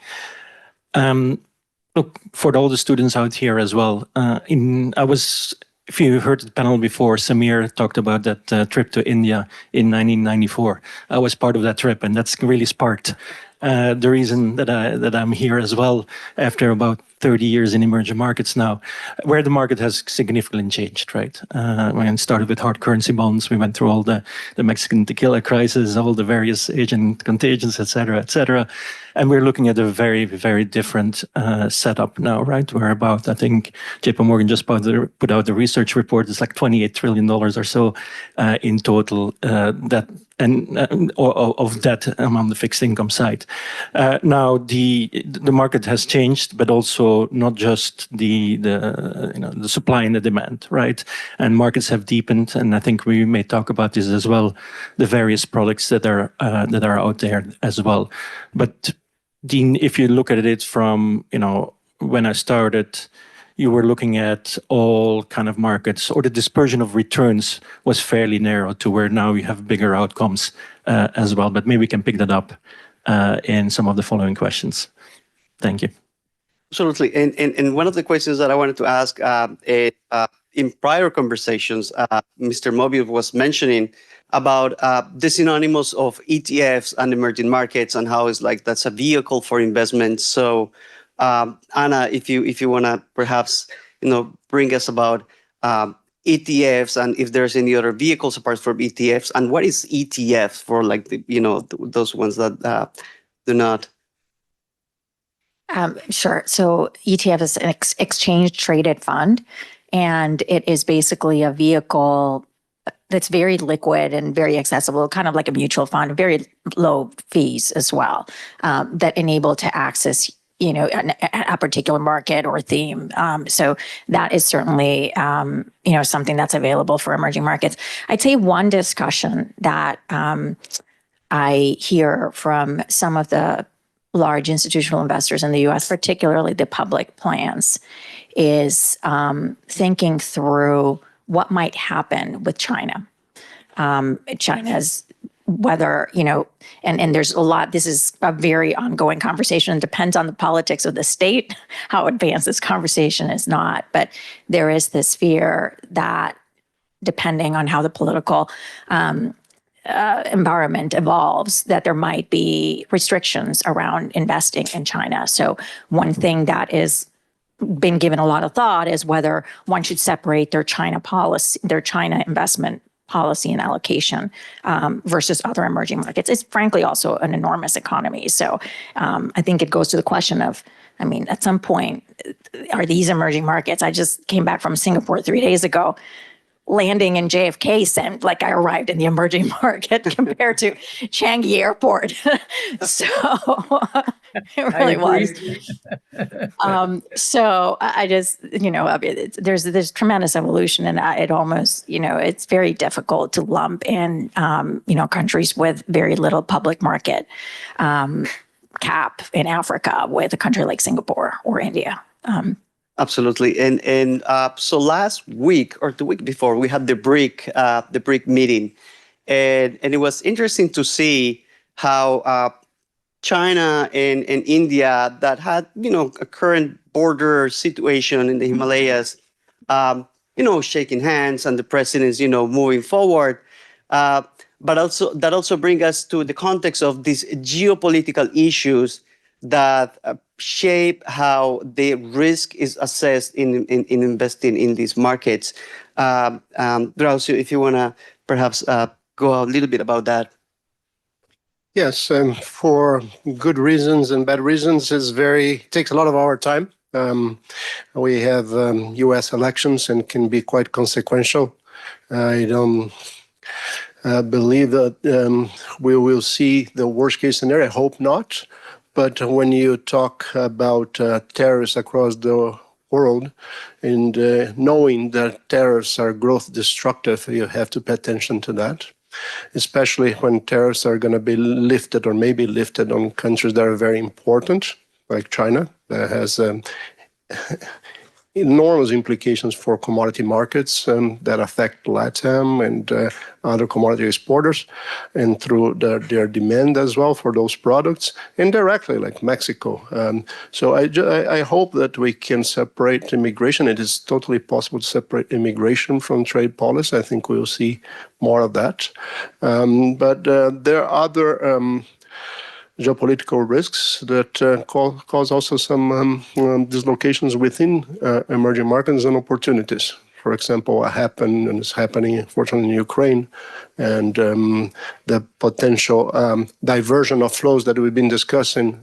Look, for all the students out here as well, if you heard the panel before, Samir talked about that trip to India in 1994. I was part of that trip, and that's really sparked the reason that I'm here as well, after about 30 years in emerging markets now, where the market has significantly changed, right? When it started with hard currency bonds, we went through all the Mexican tequila crisis, all the various Asian contagions, et cetera, and we're looking at a very, very different setup now, right? We're about, I think, JP Morgan just put out the research report. It's like $28 trillion or so in total of that on the fixed income side. Now the market has changed, but also also not just the supply and the demand, right? And markets have deepened, and I think we may talk about this as well, the various products that are out there as well. But Dean, if you look at it from, when I started, you were looking at all kind of markets, or the dispersion of returns was fairly narrow to where now we have bigger outcomes as well. But maybe we can pick that up in some of the following questions. Thank you. Absolutely. And one of the questions that I wanted to ask in prior conversations, Mr. Mobius was mentioning about the synonymous of ETFs and emerging markets and how it's like that's a vehicle for investment. So Anna, if you want to perhaps bring us about ETFs and if there's any other vehicles apart from ETFs, and what is ETF for like those ones that do not. Sure. So ETF is an exchange traded fund, and it is basically a vehicle that's very liquid and very accessible, kind of like a mutual fund, very low fees as well, that enable to access a particular market or theme. So that is certainly, something that's available for emerging markets. I'd say one discussion that I hear from some of the large institutional investors in the U.S., particularly the public plans, is thinking through what might happen with China. China's whether, and there's a lot, this is a very ongoing conversation. It depends on the politics of the state, how advanced this conversation is not. But there is this fear that depending on how the political environment evolves, that there might be restrictions around investing in China. So one thing that is been given a lot of thought is whether one should separate their China policy, their China investment policy and allocation versus other emerging markets. It's frankly also an enormous economy. So I think it goes to the question of, at some point, are these emerging markets? I just came back from Singapore 3 days ago. Landing in JFK seemed like I arrived in the emerging market compared to Changi Airport. So it really was. So I just, there's tremendous evolution, and it almost, it's very difficult to lump in, countries with very little public market cap in Africa with a country like Singapore or India. Absolutely. And so last week or the week before, we had the BRIC meeting. And it was interesting to see how China and India that had, a current border situation in the Himalayas, shaking hands and the presidents, moving forward. But also that also brings us to the context of these geopolitical issues that shape how the risk is assessed in investing in these markets. Drauzio, if you want to perhaps go a little bit about that. Yes, for good reasons and bad reasons, takes a lot of our time. We have U.S. elections and can be quite consequential. I don't believe that we will see the worst case scenario. I hope not. But when you talk about terrorists across the world and knowing that terrorists are growth destructive, you have to pay attention to that, especially when tariffs are going to be lifted or maybe lifted on countries that are very important, like China, that has enormous implications for commodity markets that affect LATAM and other commodity exporters, and through their demand as well for those products, indirectly like Mexico. So I hope that we can separate immigration. It is totally possible to separate immigration from trade policy. I think we will see more of that. But there are other geopolitical risks that cause also some dislocations within emerging markets and opportunities. For example, what happened and is happening, unfortunately, in Ukraine, and the potential diversion of flows that we've been discussing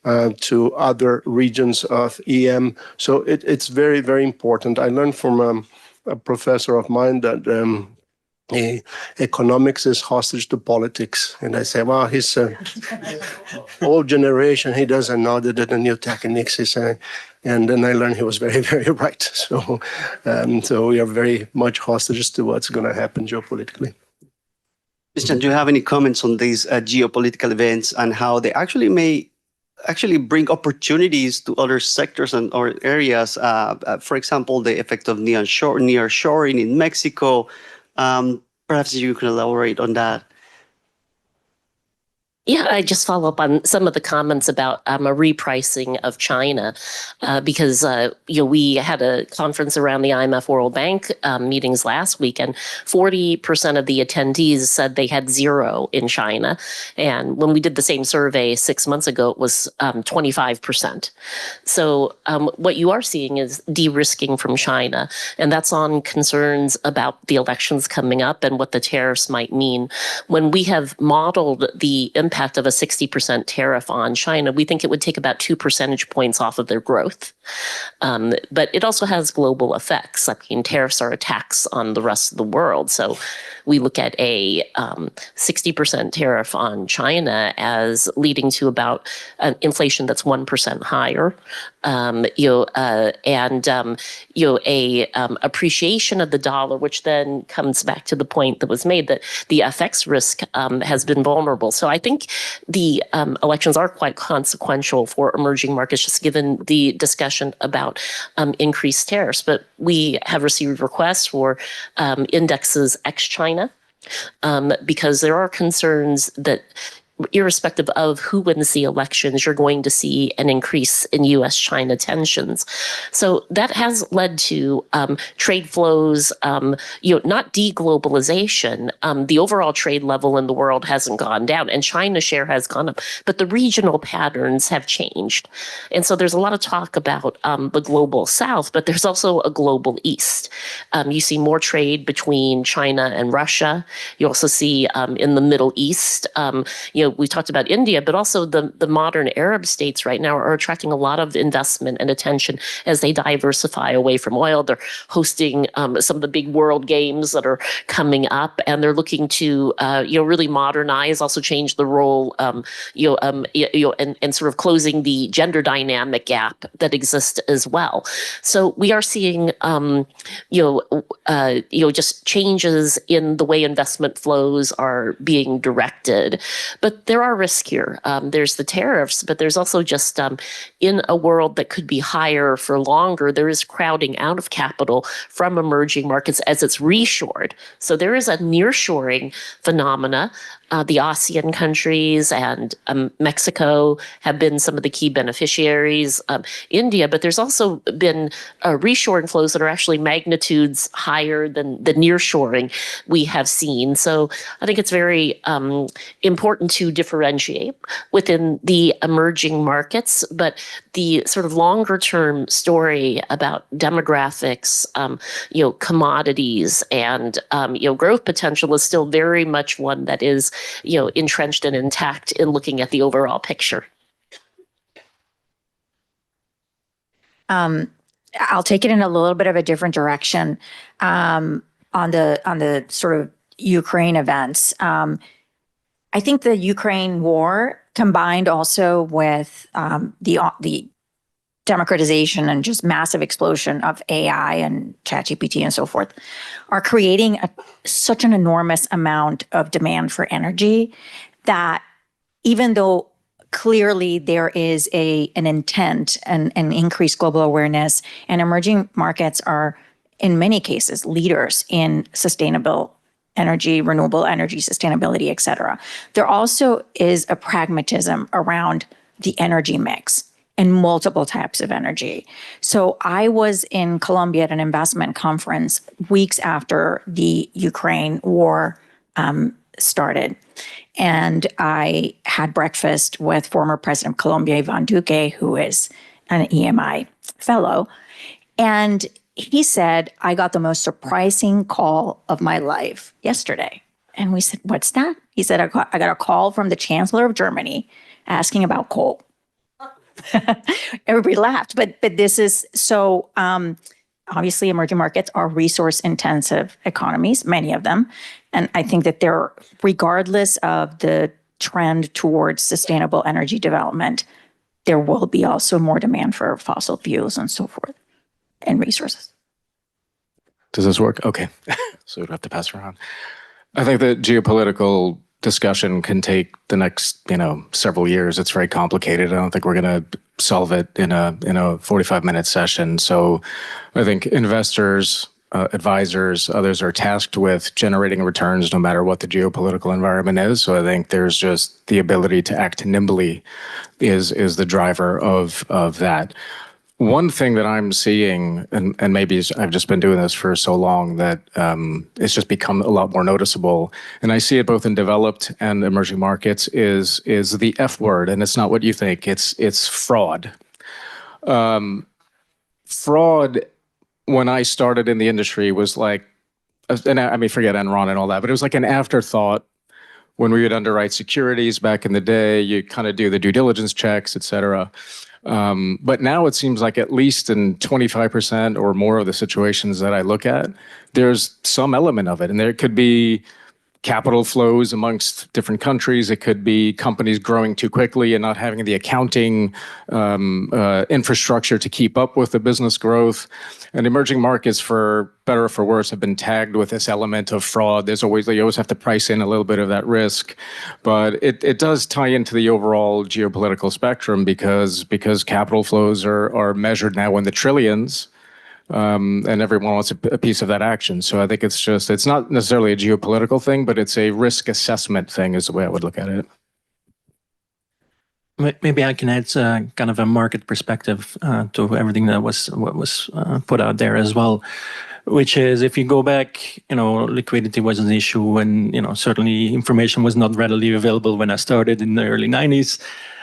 to other regions of EM. So it's very, very important. I learned from a professor of mine that economics is hostage to politics. And I say, well, he's old generation. He doesn't know that the new techniques is, and then I learned he was very, very right. So, so we are very much hostages to what's going to happen geopolitically. Christian, do you have any comments on these geopolitical events and how they actually may bring opportunities to other sectors and or areas? For example, the effect of nearshoring in Mexico. Perhaps you can elaborate on that. Yeah, I just follow up on some of the comments about a repricing of China, because we had a conference around the IMF World Bank meetings last week, and 40% of the attendees said they had zero in China. And when we did the same survey 6 months ago, it was 25%. So what you are seeing is de-risking from China, and that's on concerns about the elections coming up and what the tariffs might mean. When we have modeled the impact of a 60% tariff on China, we think it would take about 2 percentage points off of their growth. But it also has global effects. I mean, tariffs are a tax on the rest of the world. So we look at a 60% tariff on China as leading to about an inflation that's 1% higher. Appreciation of the dollar, which then comes back to the point that was made that the FX risk has been vulnerable. So I think the elections are quite consequential for emerging markets, just given the discussion about increased tariffs. But we have received requests for indexes ex-China because there are concerns that irrespective of who wins the elections, you're going to see an increase in U.S.-China tensions. So that has led to trade flows, not deglobalization. The overall trade level in the world hasn't gone down, and China's share has gone up, but the regional patterns have changed. And so there's a lot of talk about the global South, but there's also a global East. You see more trade between China and Russia. You also see in the Middle East, we talked about India, but also the modern Arab states right now are attracting a lot of investment and attention as they diversify away from oil. They're hosting some of the big world games that are coming up, and they're looking to really modernize, also change the role, and sort of closing the gender dynamic gap that exists as well. So we are seeing just changes in the way investment flows are being directed. But there are risks here. There's the tariffs, but there's also just in a world that could be higher for longer, there is crowding out of capital from emerging markets as it's reshored. So there is a nearshoring phenomena. The ASEAN countries and Mexico have been some of the key beneficiaries, India, but there's also been reshoring flows that are actually magnitudes higher than the nearshoring we have seen. So I think it's very important to differentiate within the emerging markets, but the sort of longer term story about demographics, commodities, and growth potential is still very much one that is entrenched and intact in looking at the overall picture. I'll take it in a little bit of a different direction on the sort of Ukraine events. I think the Ukraine war, combined also with the democratization and just massive explosion of AI and ChatGPT and so forth, are creating such an enormous amount of demand for energy that even though clearly there is an intent and an increased global awareness, and emerging markets are in many cases leaders in sustainable energy, renewable energy, sustainability, et cetera, there also is a pragmatism around the energy mix and multiple types of energy. So I was in Colombia at an investment conference weeks after the Ukraine war started. And I had breakfast with former President of Colombia, Iván Duque, who is an EMI fellow. And he said, I got the most surprising call of my life yesterday. And we said, what's that? He said, I got a call from the Chancellor of Germany asking about coal. Everybody laughed, but this is so obviously emerging markets are resource intensive economies, many of them. And I think that they're, regardless of the trend towards sustainable energy development, there will be also more demand for fossil fuels and so forth and resources. Does this work? Okay. So we don't have to pass around. I think the geopolitical discussion can take the next, several years. It's very complicated. I don't think we're going to solve it in a 45-minute session. So I think investors, advisors, others are tasked with generating returns no matter what the geopolitical environment is. So I think there's just the ability to act nimbly is the driver of that. One thing that I'm seeing, and maybe I've just been doing this for so long that it's just become a lot more noticeable, and I see it both in developed and emerging markets, is the F word, and it's not what you think. It's fraud. Fraud, when I started in the industry, was like, and I mean, forget Enron and all that, but it was like an afterthought when we would underwrite securities back in the day. You kind of do the due diligence checks, et cetera. But now it seems like at least in 25% or more of the situations that I look at, there's some element of it. And there could be capital flows amongst different countries. It could be companies growing too quickly and not having the accounting infrastructure to keep up with the business growth. And emerging markets, for better or for worse, have been tagged with this element of fraud. You always have to price in a little bit of that risk. But it does tie into the overall geopolitical spectrum because capital flows are measured now in the trillions. And everyone wants a piece of that action. So I think it's not necessarily a geopolitical thing, but it's a risk assessment thing is the way I would look at it. Maybe I can add kind of a market perspective to everything that was put out there as well, which is if you go back, liquidity was an issue and, certainly information was not readily available when I started in the early 90s.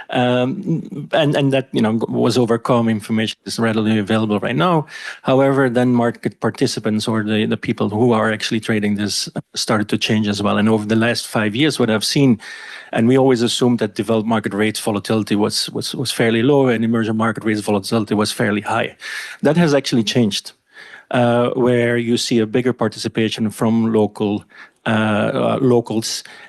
And that was overcome. Information is readily available right now. However, then market participants or the people who are actually trading this started to change as well. And over the last 5 years, what I've seen, and we always assumed that developed market rates volatility was fairly low and emerging market rates volatility was fairly high. That has actually changed, where you see a bigger participation from locals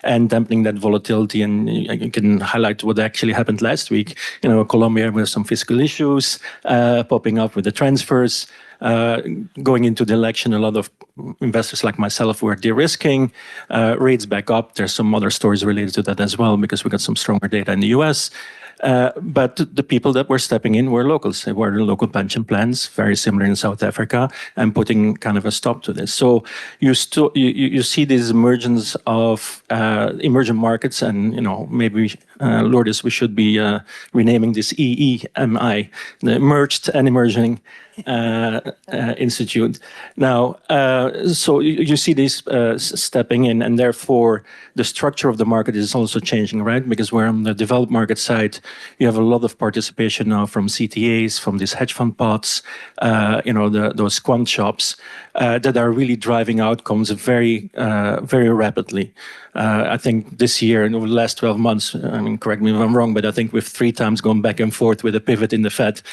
and dampening that volatility. And you can highlight what actually happened last week. Colombia with some fiscal issues popping up with the transfers. Going into the election, a lot of investors like myself were de-risking, rates back up. There's some other stories related to that as well because we got some stronger data in the US. But the people that were stepping in were locals. They were the local pension plans, very similar in South Africa, and putting kind of a stop to this. So you see this emergence of emerging markets, and maybe Lourdes, we should be renaming this EEMI, the Emerged and Emerging Institute. Now, so you see this stepping in, and therefore the structure of the market is also changing, right? Because we're on the developed market side, you have a lot of participation now from CTAs, from these hedge fund pots, those quant shops that are really driving outcomes very, very rapidly. I think this year and over the last 12 months, I mean, correct me if I'm wrong, but I think we've 3 times gone back and forth with a pivot in the Fed,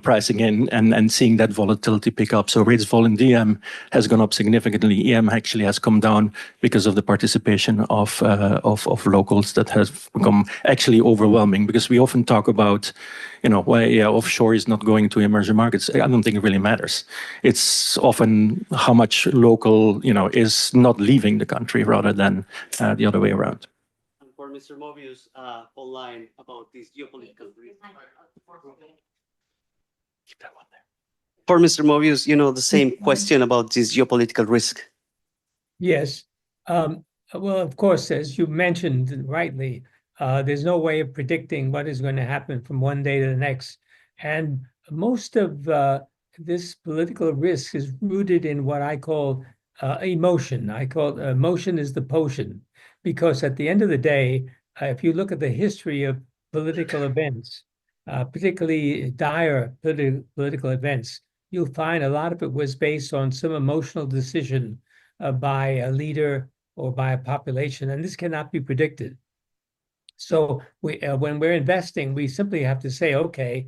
pricing in and seeing that volatility pick up. So rates vol in DM has gone up significantly. EM actually has come down because of the participation of locals that has become actually overwhelming. Because we often talk about, why offshore is not going to emerging markets. I don't think it really matters. It's often how much local, is not leaving the country rather than the other way around. And for Mr. Mobius, online about this geopolitical risk. Keep that one there. For Mr. Mobius, the same question about this geopolitical risk. Yes. Well, of course, as you mentioned rightly, there's no way of predicting what is going to happen from one day to the next. And most of this political risk is rooted in what I call emotion. I call emotion is the potion, because at the end of the day, if you look at the history of political events, particularly dire political events, you'll find a lot of it was based on some emotional decision by a leader or by a population, and this cannot be predicted. So when we're investing, we simply have to say, okay,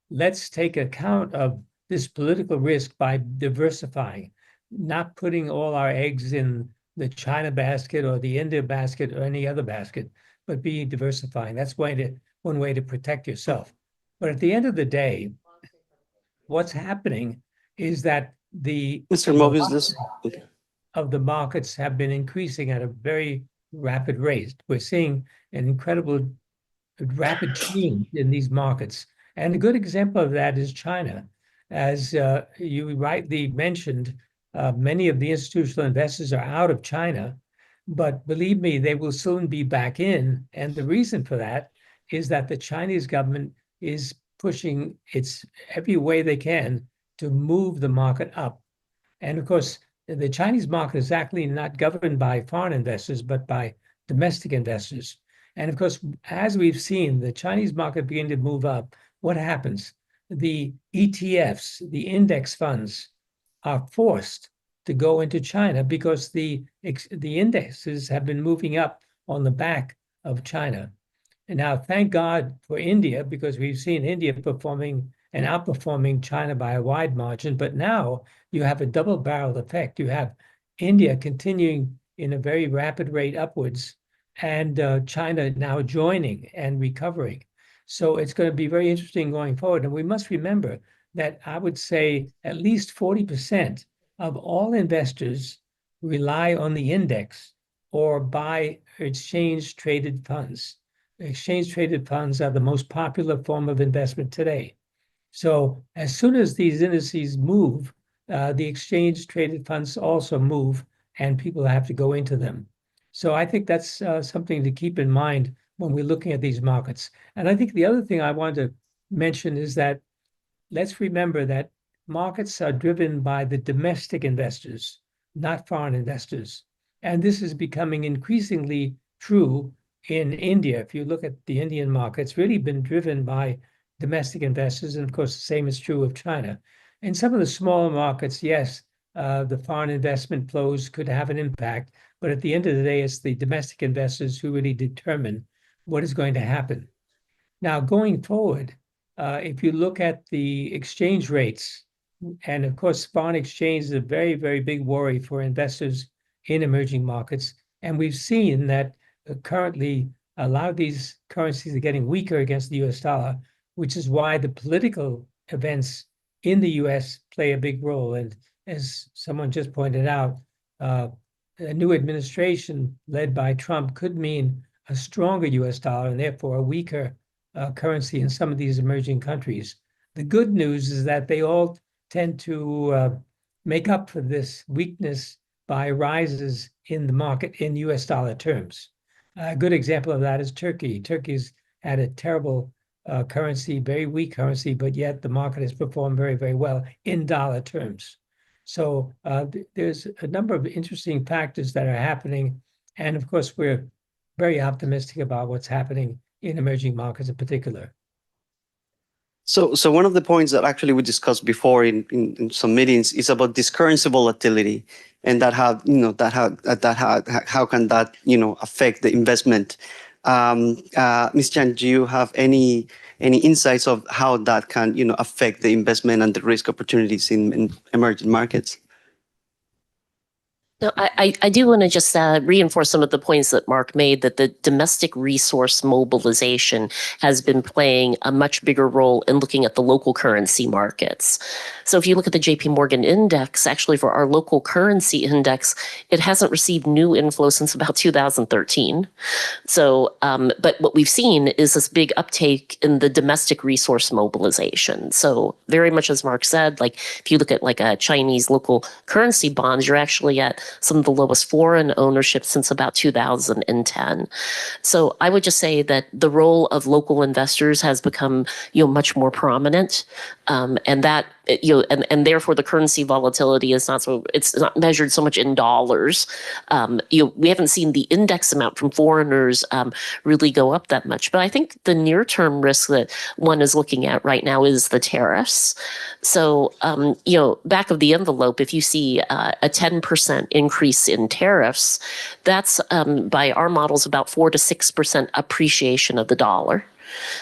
let's take account of this political risk by diversifying, not putting all our eggs in the China basket or the India basket or any other basket, but be diversifying. That's one way to protect yourself. But at the end of the day, what's happening is that the Mr. Mobius, of the markets have been increasing at a very rapid rate. We're seeing an incredible rapid change in these markets. And a good example of that is China. As you rightly mentioned, many of the institutional investors are out of China, but believe me, they will soon be back in. And the reason for that is that the Chinese government is pushing its every way they can to move the market up. And of course, the Chinese market is actually not governed by foreign investors, but by domestic investors. And of course, as we've seen the Chinese market begin to move up, what happens? The ETFs, the index funds, are forced to go into China because the indexes have been moving up on the back of China. And now, thank God for India, because we've seen India performing and outperforming China by a wide margin. But now you have a double-barreled effect. You have India continuing in a very rapid rate upwards, and China now joining and recovering. So it's going to be very interesting going forward. And we must remember that I would say at least 40% of all investors rely on the index or buy exchange-traded funds. Exchange-traded funds are the most popular form of investment today. So as soon as these indices move, the exchange-traded funds also move, and people have to go into them. So I think that's something to keep in mind when we're looking at these markets. And I think the other thing I want to mention is that let's remember that markets are driven by the domestic investors, not foreign investors. And this is becoming increasingly true in India. If you look at the Indian market, it's really been driven by domestic investors. And of course, the same is true of China. In some of the smaller markets, yes, the foreign investment flows could have an impact. But at the end of the day, it's the domestic investors who really determine what is going to happen. Now, going forward, if you look at the exchange rates, and of course, foreign exchange is a very, very big worry for investors in emerging markets. And we've seen that currently a lot of these currencies are getting weaker against the US dollar, which is why the political events in the US play a big role. And as someone just pointed out, a new administration led by Trump could mean a stronger US dollar and therefore a weaker currency in some of these emerging countries. The good news is that they all tend to make up for this weakness by rises in the market in US dollar terms. A good example of that is Turkey. Turkey's had a terrible currency, very weak currency, but yet the market has performed very, very well in dollar terms. So there's a number of interesting factors that are happening. And of course, we're very optimistic about what's happening in emerging markets in particular. So one of the points that actually we discussed before in some meetings is about this currency volatility, and that how can that affect the investment. Ms. Chan, do you have any insights of how that can affect the investment and the risk opportunities in emerging markets? No, I do want to just reinforce some of the points that Mark made, that the domestic resource mobilization has been playing a much bigger role in looking at the local currency markets. So if you look at the JP Morgan index, actually for our local currency index, it hasn't received new inflow since about 2013. So, but what we've seen is this big uptake in the domestic resource mobilization. So very much as Mark said, like if you look at like a Chinese local currency bonds, you're actually at some of the lowest foreign ownership since about 2010. So I would just say that the role of local investors has become, much more prominent, and that, and therefore the currency volatility is it's not measured so much in dollars. We haven't seen the index amount from foreigners really go up that much. But I think the near-term risk that one is looking at right now is the tariffs. So, back of the envelope, if you see a 10% increase in tariffs, that's by our models about 4 to 6% appreciation of the dollar.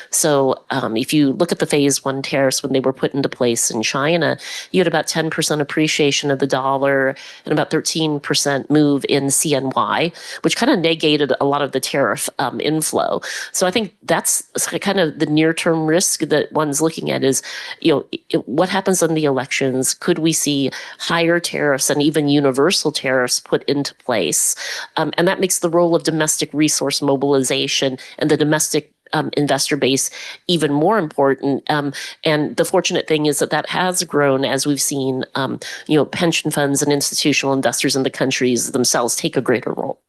So if you look at the phase one tariffs when they were put into place in China, you had about 10% appreciation of the dollar and about 13% move in CNY, which kind of negated a lot of the tariff inflow. So I think that's kind of the near-term risk that one's looking at is, what happens in the elections? Could we see higher tariffs and even universal tariffs put into place? And that makes the role of domestic resource mobilization and the domestic investor base even more important. And the fortunate thing is that has grown as we've seen, pension funds and institutional investors in the countries themselves take a greater role.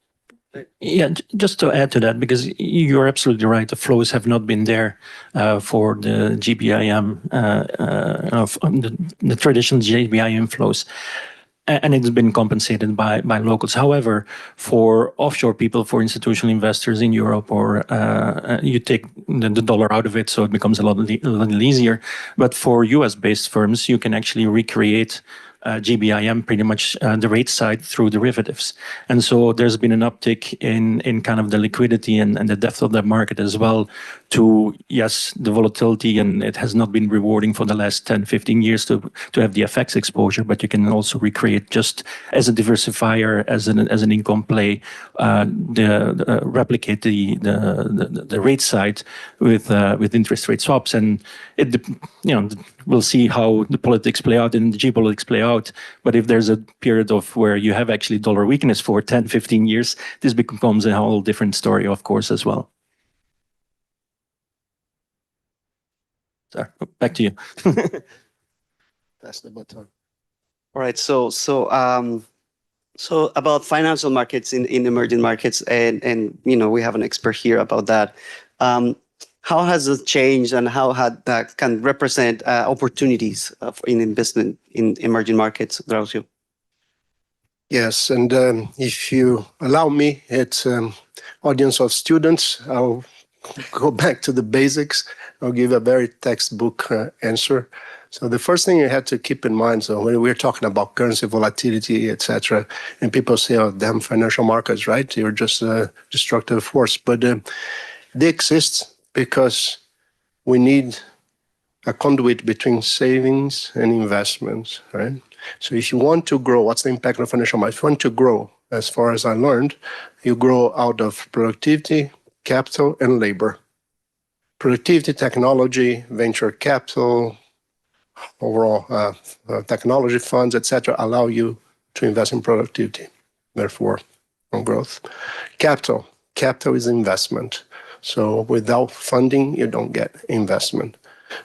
Yeah, just to add to that, because you're absolutely right, the flows have not been there for the GBIM, of the traditional GBIM flows. And it's been compensated by locals. However, for offshore people, for institutional investors in Europe, or you take the dollar out of it, so it becomes a little easier. But for US-based firms, you can actually recreate GBIM, pretty much the rate side through derivatives. And so there's been an uptick in kind of the liquidity and the depth of the market as well to, yes, the volatility, and it has not been rewarding for the last 10, 15 years to have the FX exposure, but you can also recreate just as a diversifier, as an income play, replicate the rate side with interest rate swaps. And we'll see how the politics play out and the geopolitics play out. But if there's a period of where you have actually dollar weakness for 10, 15 years, this becomes a whole different story, of course, as well. Sorry, back to you. That's the button. All right. So about financial markets in emerging markets, and we have an expert here about that. How has it changed, and how that can represent opportunities in investment in emerging markets, Gracio? Yes, and if you allow me, it's audience of students. I'll go back to the basics. I'll give a very textbook answer. So the first thing you have to keep in mind, so when we're talking about currency volatility, etc., and people say, "Oh, damn financial markets, right? You're just a destructive force," but they exist because we need a conduit between savings and investments, right? So if you want to grow, what's the impact of financial markets? If you want to grow, as far as I learned, you grow out of productivity, capital, and labor. Productivity, technology, venture capital, overall technology funds, etc., allow you to invest in productivity, therefore on growth. Capital is investment. So without funding, you don't get investment.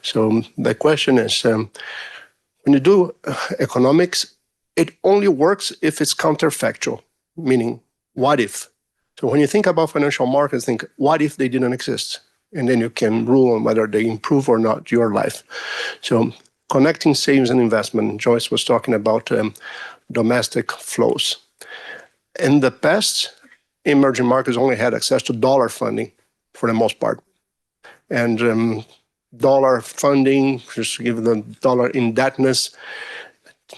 So the question is, when you do economics, it only works if it's counterfactual, meaning what if? So when you think about financial markets, think, what if they didn't exist? And then you can rule on whether they improve or not your life. So connecting savings and investment, Joyce was talking about domestic flows. In the past, emerging markets only had access to dollar funding for the most part. And dollar funding, just give the dollar indebtedness,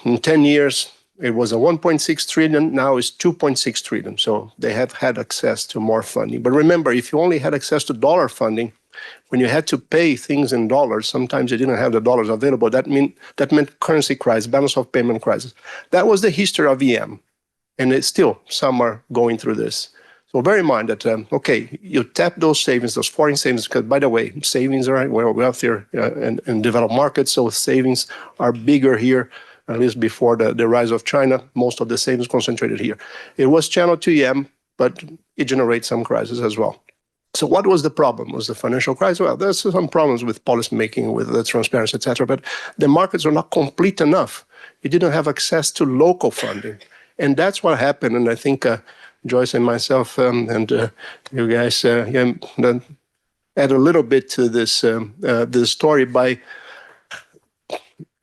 in 10 years, it was a 1.6 trillion, now it's 2.6 trillion. So they have had access to more funding. But remember, if you only had access to dollar funding, when you had to pay things in dollars, sometimes you didn't have the dollars available. That meant currency crisis, balance of payment crisis. That was the history of EM. And it's still, some are going through this. So bear in mind that, okay, you tap those savings, those foreign savings, because by the way, savings are wealthier in developed markets, so savings are bigger here, at least before the rise of China. Most of the savings concentrated here. It was channeled to EM, but it generates some crisis as well. So what was the problem? Was the financial crisis? Well, there's some problems with policy making, with the transparency, etc. But the markets are not complete enough. You didn't have access to local funding. And that's what happened. And I think Joyce and myself and you guys add a little bit to this story by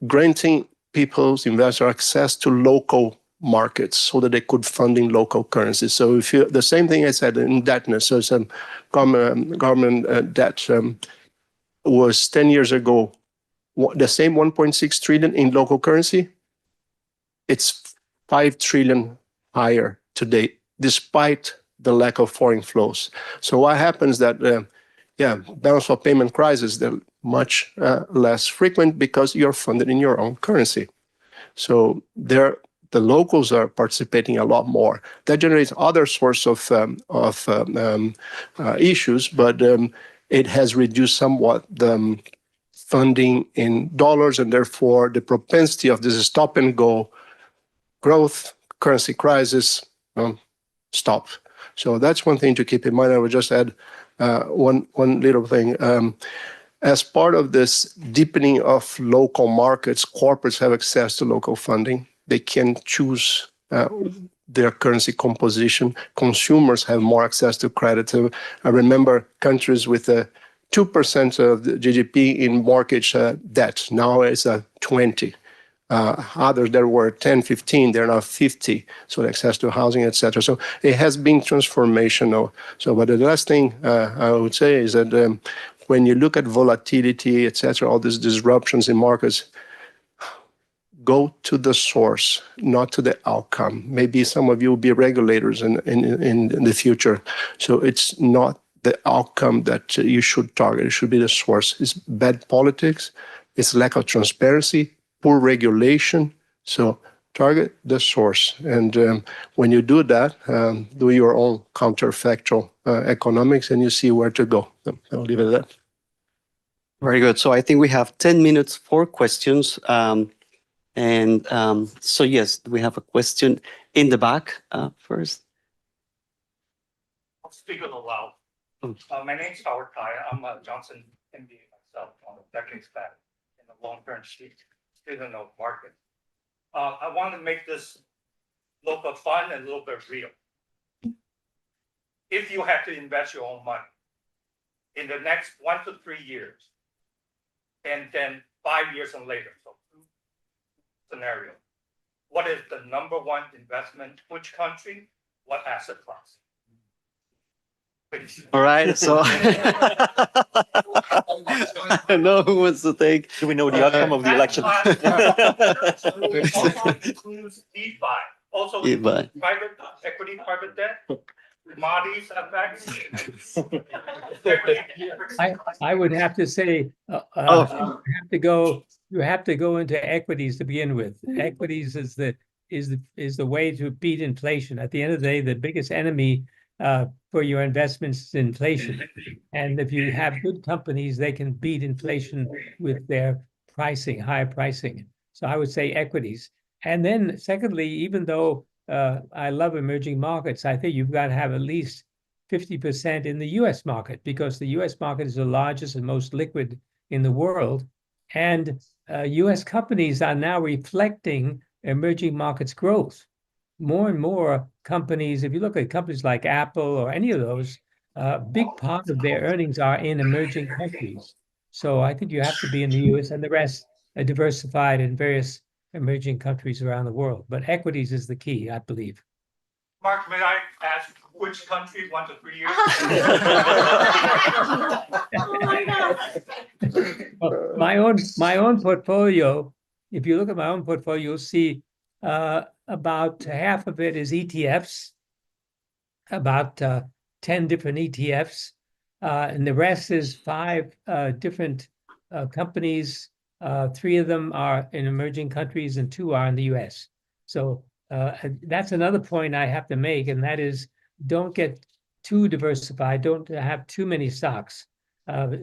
granting people's investors access to local markets so that they could fund in local currencies. So if you, the same thing I said, indebtedness, so some government debt was 10 years ago, the same 1.6 trillion in local currency, it's 5 trillion higher today, despite the lack of foreign flows. So what happens that balance of payment crisis, they're much less frequent because you're funded in your own currency. So the locals are participating a lot more. That generates other sorts of issues, but it has reduced somewhat the funding in dollars, and therefore the propensity of this stop and go growth, currency crisis, stop. So that's one thing to keep in mind. I would just add one little thing. As part of this deepening of local markets, corporates have access to local funding. They can choose their currency composition. Consumers have more access to credit. I remember countries with 2% of the GDP in mortgage debt. Now it's 20. Others there were 10, 15, they're now 50. So access to housing, etc. So it has been transformational. So, but the last thing I would say is that when you look at volatility, etc., all these disruptions in markets, go to the source, not to the outcome. Maybe some of you will be regulators in the future. So it's not the outcome that you should target. It should be the source. It's bad politics. It's lack of transparency, poor regulation. So target the source. And when you do that, do your own counterfactual economics, and you see where to go. So I'll leave it at that. Very good. So I think we have 10 minutes for questions. So yes, we have a question in the back first. I'll speak a little loud. My name's Howard Kai. I'm a Johnson MBA myself on the decades back in the long-term student of market. I want to make this look fun and a little bit real. If you had to invest your own money in the next 1 to 3 years, and then 5 years and later, so scenario, what is the number one investment? Which country? What asset class? All right, so I know who wants to take. Do we know the outcome of the election? Also includes DeFi, also DeFi. Private equity, private debt, commodities, FX. I would have to say you have to go into equities to begin with. Equities is the way to beat inflation. At the end of the day, the biggest enemy for your investments is inflation. And if you have good companies, they can beat inflation with their pricing, high pricing. So I would say equities. And then secondly, even though I love emerging markets, I think you've got to have at least 50% in the US market, because the US market is the largest and most liquid in the world. And US companies are now reflecting emerging markets growth. More and more companies, if you look at companies like Apple or any of those, a big part of their earnings are in emerging countries. So I think you have to be in the US, and the rest are diversified in various emerging countries around the world. But equities is the key, I believe. Mark, may I ask which country 1 to 3 years? My own portfolio, if you look at my own portfolio, you'll see about half of it is ETFs, about 10 different ETFs, and the rest is 5 different companies. 3 of them are in emerging countries and 2 are in the US. So that's another point I have to make, and that is, don't get too diversified. Don't have too many stocks.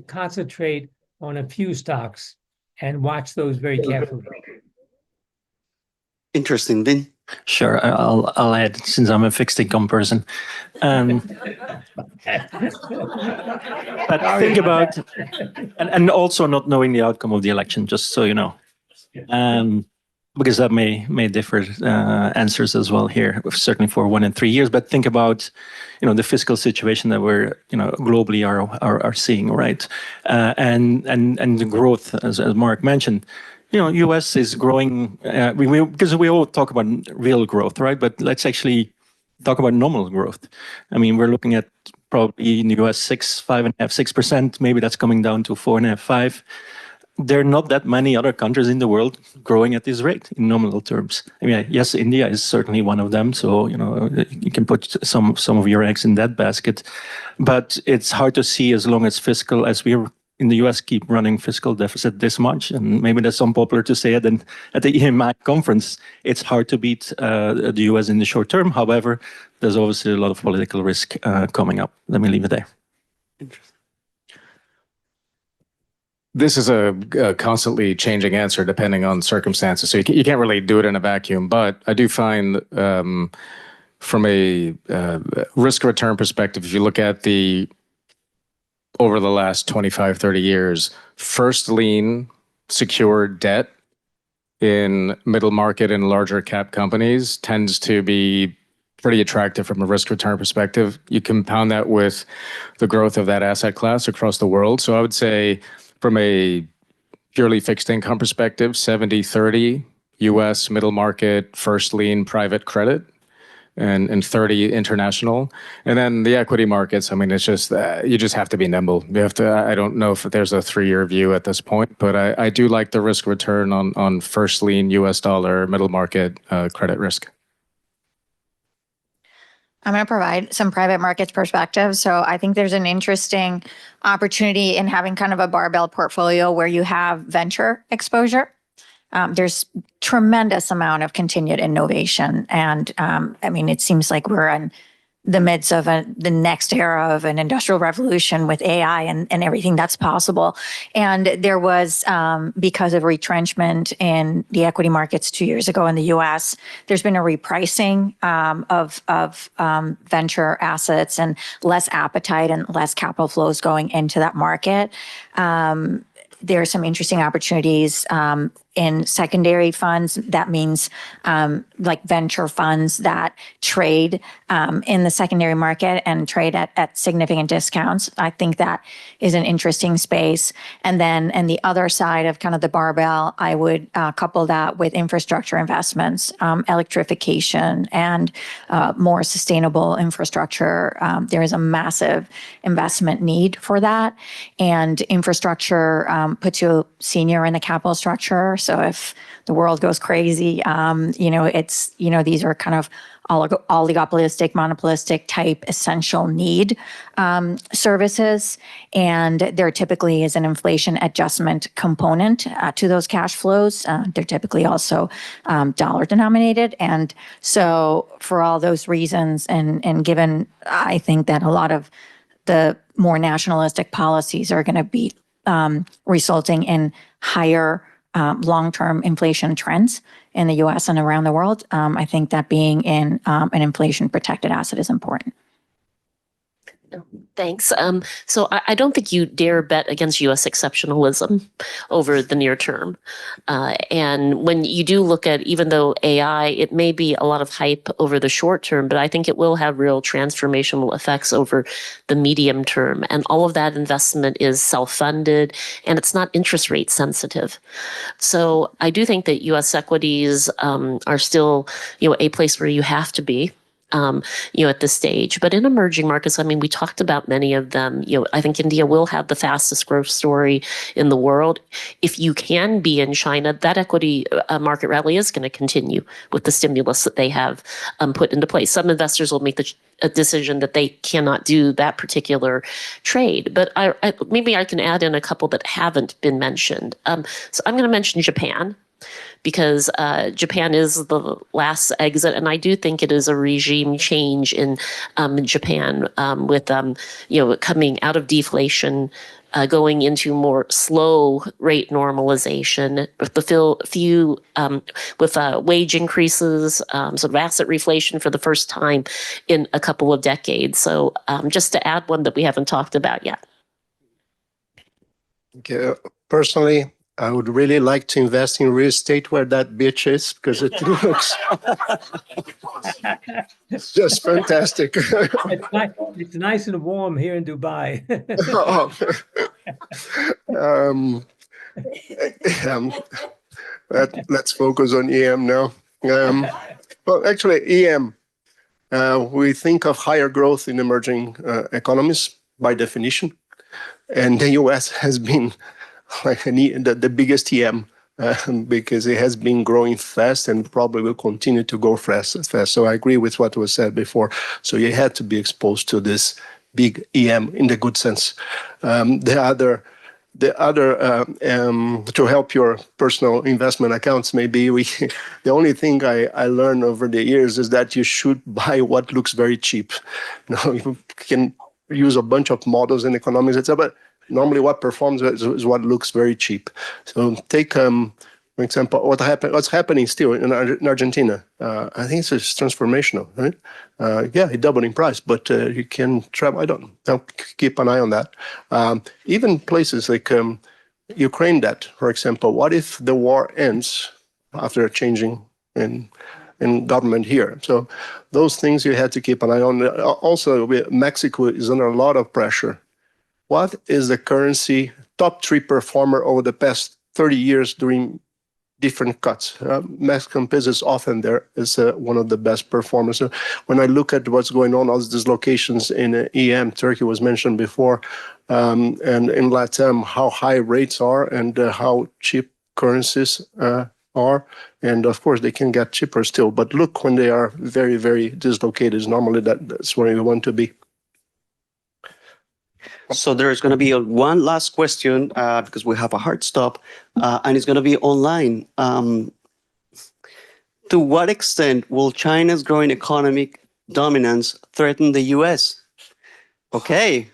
Concentrate on a few stocks and watch those very carefully. Interesting, Dean. Sure, I'll add, since I'm a fixed income person. But think about, and also not knowing the outcome of the election, just so you know, because that may differ answers as well here, certainly for 1 and 3 years. But think about, the fiscal situation that we're, globally are seeing, right? And the growth, as Mark mentioned. US is growing, because we all talk about real growth, right? But let's actually talk about nominal growth. I mean, we're looking at probably in the US 5.5%, 6%. Maybe that's coming down to 4.5%, 5%. there are not that many other countries in the world growing at this rate in nominal terms. I mean, yes, India is certainly one of them. So, you can put some of your eggs in that basket. But it's hard to see as long as fiscal, as we're in the US, keep running fiscal deficit this much. And maybe that's unpopular to say it. And at the EMI conference, it's hard to beat the US in the short term. However, there's obviously a lot of political risk coming up. Let me leave it there. Interesting. This is a constantly changing answer depending on circumstances. So you can't really do it in a vacuum. But I do find from a risk return perspective, if you look at over the last 25, 30 years, first lien secured debt in middle market and larger cap companies tends to be pretty attractive from a risk return perspective. You compound that with the growth of that asset class across the world. So I would say from a purely fixed income perspective, 70-30 US middle market, first lien private credit, and 30 international. And then the equity markets, I mean, it's just, you just have to be nimble. You have to, I don't know if there's a 3-year view at this point, but I do like the risk return on first lien US dollar middle market credit risk. I'm going to provide some private markets perspective. So I think there's an interesting opportunity in having kind of a barbell portfolio where you have venture exposure. There's tremendous amount of continued innovation. And I mean, it seems like we're in the midst of the next era of an industrial revolution with AI and everything that's possible. And there was, because of retrenchment in the equity markets 2 years ago in the US, there's been a repricing of venture assets and less appetite and less capital flows going into that market. There are some interesting opportunities in secondary funds. That means like venture funds that trade in the secondary market and trade at significant discounts. I think that is an interesting space. And then on the other side of kind of the barbell, I would couple that with infrastructure investments, electrification, and more sustainable infrastructure. There is a massive investment need for that. And infrastructure puts you senior in the capital structure. So if the world goes crazy, it's, these are kind of oligopolistic, monopolistic type essential need services. And there typically is an inflation adjustment component to those cash flows. They're typically also dollar denominated. And so for all those reasons, and given, I think that a lot of the more nationalistic policies are going to be resulting in higher long-term inflation trends in the US and around the world. I think that being in an inflation-protected asset is important. Thanks. So I don't think you dare bet against U.S. exceptionalism over the near term. And when you do look at, even though AI, it may be a lot of hype over the short term, but I think it will have real transformational effects over the medium term. And all of that investment is self-funded and it's not interest rate sensitive. So I do think that U.S. equities are still, a place where you have to be. At this stage. But in emerging markets, I mean, we talked about many of them. I think India will have the fastest growth story in the world. If you can be in China, that equity market rally is going to continue with the stimulus that they have put into place. Some investors will make a decision that they cannot do that particular trade. But maybe I can add in a couple that haven't been mentioned. So I'm going to mention Japan, because Japan is the last exit, and I do think it is a regime change in Japan with coming out of deflation, going into more slow rate normalization with with wage increases, sort of asset reflation for the first time in a couple of decades. So just to add one that we haven't talked about yet. Okay. Personally, I would really like to invest in real estate where that bitch is, because it looks just fantastic. It's nice and warm here in Dubai. Let's focus on EM now. Well, actually, EM, we think of higher growth in emerging economies by definition. And the US has been like the biggest EM because it has been growing fast and probably will continue to go fast. So I agree with what was said before. So you had to be exposed to this big EM in the good sense. The other to help your personal investment accounts, maybe the only thing I learned over the years is that you should buy what looks very cheap. You can use a bunch of models and economies, etc. But normally what performs is what looks very cheap. So take, for example, what's happening still in Argentina. I think it's transformational, right? It doubled in price, but you can travel. I'll keep an eye on that. Even places like Ukraine debt, for example. What if the war ends after changing in government here? So those things you had to keep an eye on. Also, Mexico is under a lot of pressure. What is the currency top 3 performer over the past 30 years during different cuts? Mexican peso is often there as one of the best performers. So when I look at what's going on, all these dislocations in EM, Turkey was mentioned before, and in Latam, how high rates are and how cheap currencies are. And of course, they can get cheaper still. But look, when they are very, very dislocated, normally that's where you want to be. So there's going to be one last question because we have a hard stop, and it's going to be online. To what extent will China's growing economic dominance threaten the U.S.? Okay.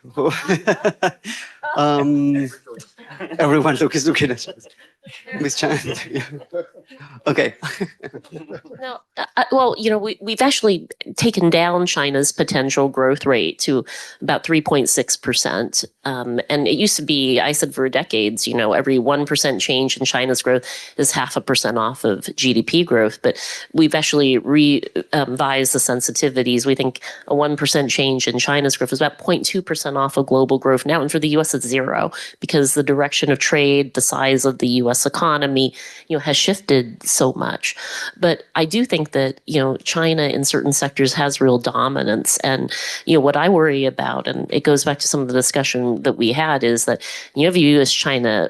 Everyone is looking at Miss China. Okay. No, well, we've actually taken down China's potential growth rate to about 3.6%. And it used to be, I said for decades, every 1% change in China's growth is 0.5% off of GDP growth. But we've actually revised the sensitivities. We think a 1% change in China's growth is about 0.2% off of global growth now. And for the US, it's 0 because the direction of trade, the size of the US economy, has shifted so much. But I do think that, China in certain sectors has real dominance. And, what I worry about, and it goes back to some of the discussion that we had, is that you have a US-China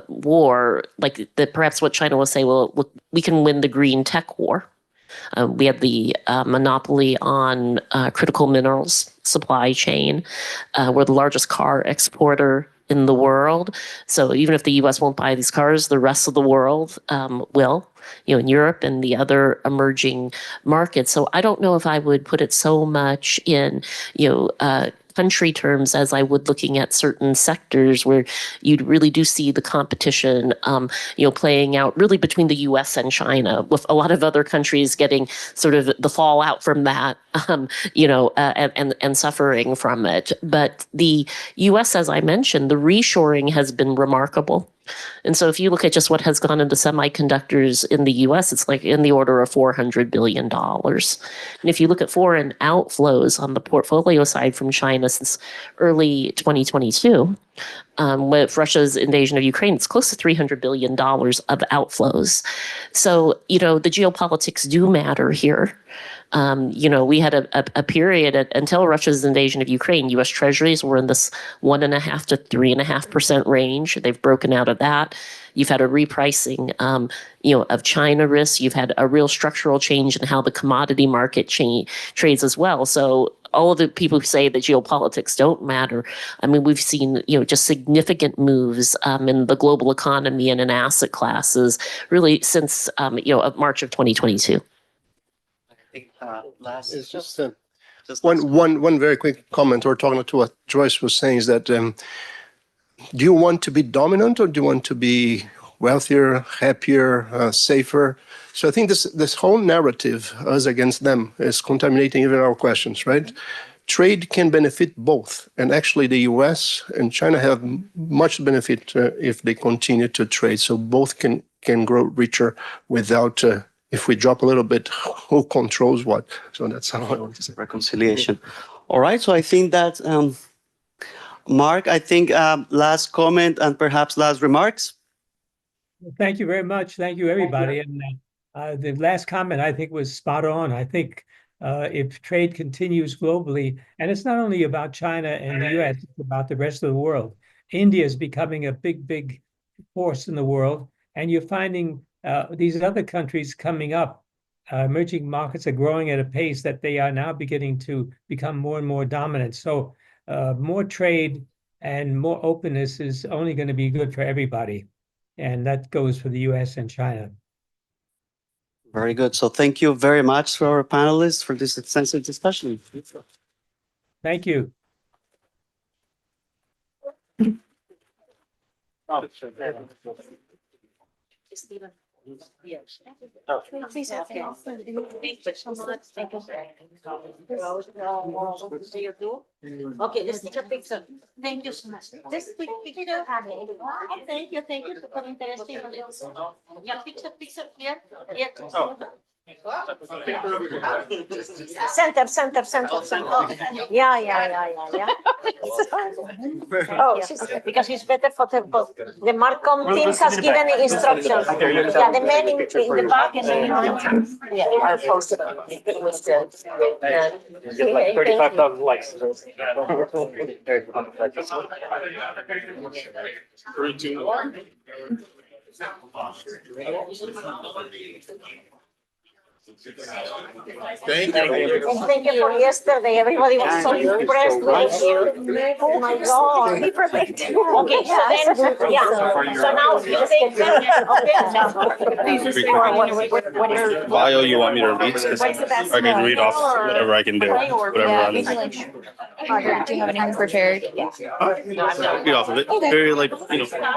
war, like that perhaps what China will say, well, look, we can win the green tech war. We have the monopoly on critical minerals supply chain. We're the largest car exporter in the world. So even if the US won't buy these cars, the rest of the world will, in Europe and the other emerging markets. So I don't know if I would put it so much in, country terms as I would looking at certain sectors where you really do see the competition, playing out really between the US and China, with a lot of other countries getting sort of the fallout from that, and suffering from it. But the US, as I mentioned, the reshoring has been remarkable. And so if you look at just what has gone into semiconductors in the US, it's like in the order of $400 billion. And if you look at foreign outflows on the portfolio side from China since early 2022, with Russia's invasion of Ukraine, it's close to $300 billion of outflows. So, the geopolitics do matter here. We had a period until Russia's invasion of Ukraine, U.S. Treasuries were in this 1.5% to 3.5% range. They've broken out of that. You've had a repricing, of China risks. You've had a real structural change in how the commodity market trades as well. So all of the people who say that geopolitics don't matter, I mean, we've seen, just significant moves in the global economy and in asset classes really since, March of 2022. It's just one very quick comment. We're talking to what Joyce was saying is that do you want to be dominant or do you want to be wealthier, happier, safer? So I think this whole narrative, us against them, is contaminating even our questions, right? Trade can benefit both. And actually the US and China have much benefit if they continue to trade. So both can grow richer without if we drop a little bit, who controls what? So that's how I want to say. Reconciliation. All right. So I think that, Mark, I think last comment and perhaps last remarks. Thank you very much. Thank you, everybody. And the last comment, I think, was spot on. I think if trade continues globally, and it's not only about China and the US, it's about the rest of the world. India is becoming a big force in the world, and you're finding these other countries coming up. Emerging markets are growing at a pace that they are now beginning to become more and more dominant. So more trade and more openness is only going to be good for everybody. And that goes for the US and China. Very good. So thank you very much for our panelists for this extensive discussion. Thank you. Stephen. Yes. Okay, let's take a picture. Thank you so much. Just quick picture. Thank you for interesting. Yeah, picture here. Yeah. Center. Yeah. Oh, because it's better for the Marcom team has given instructions. Yeah, the men in the back and are posted. It was good. Like 35,000 likes. 3, 2, 1. Thank you for yesterday. Everybody was so impressed with you. Oh my God. Okay, so then, So now you take What bio you want me to read? I can read off whatever I can do. Whatever I'm. Do you have anything prepared? Read off of it. Very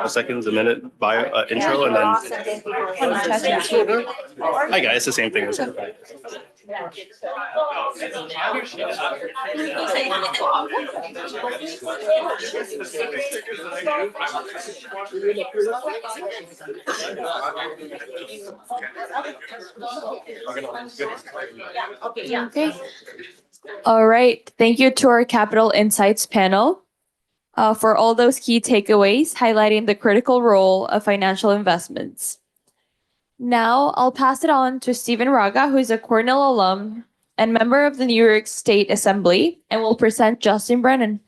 seconds, a minute bio intro, and then. Hi guys, it's the same thing. Okay. All right. Thank you to our Capital Insights panel for all those key takeaways highlighting the critical role of financial investments. Now I'll pass it on to Stephen Raga, who is a Cornell alum and member of the New York State Assembly, and will present Justin Brannan.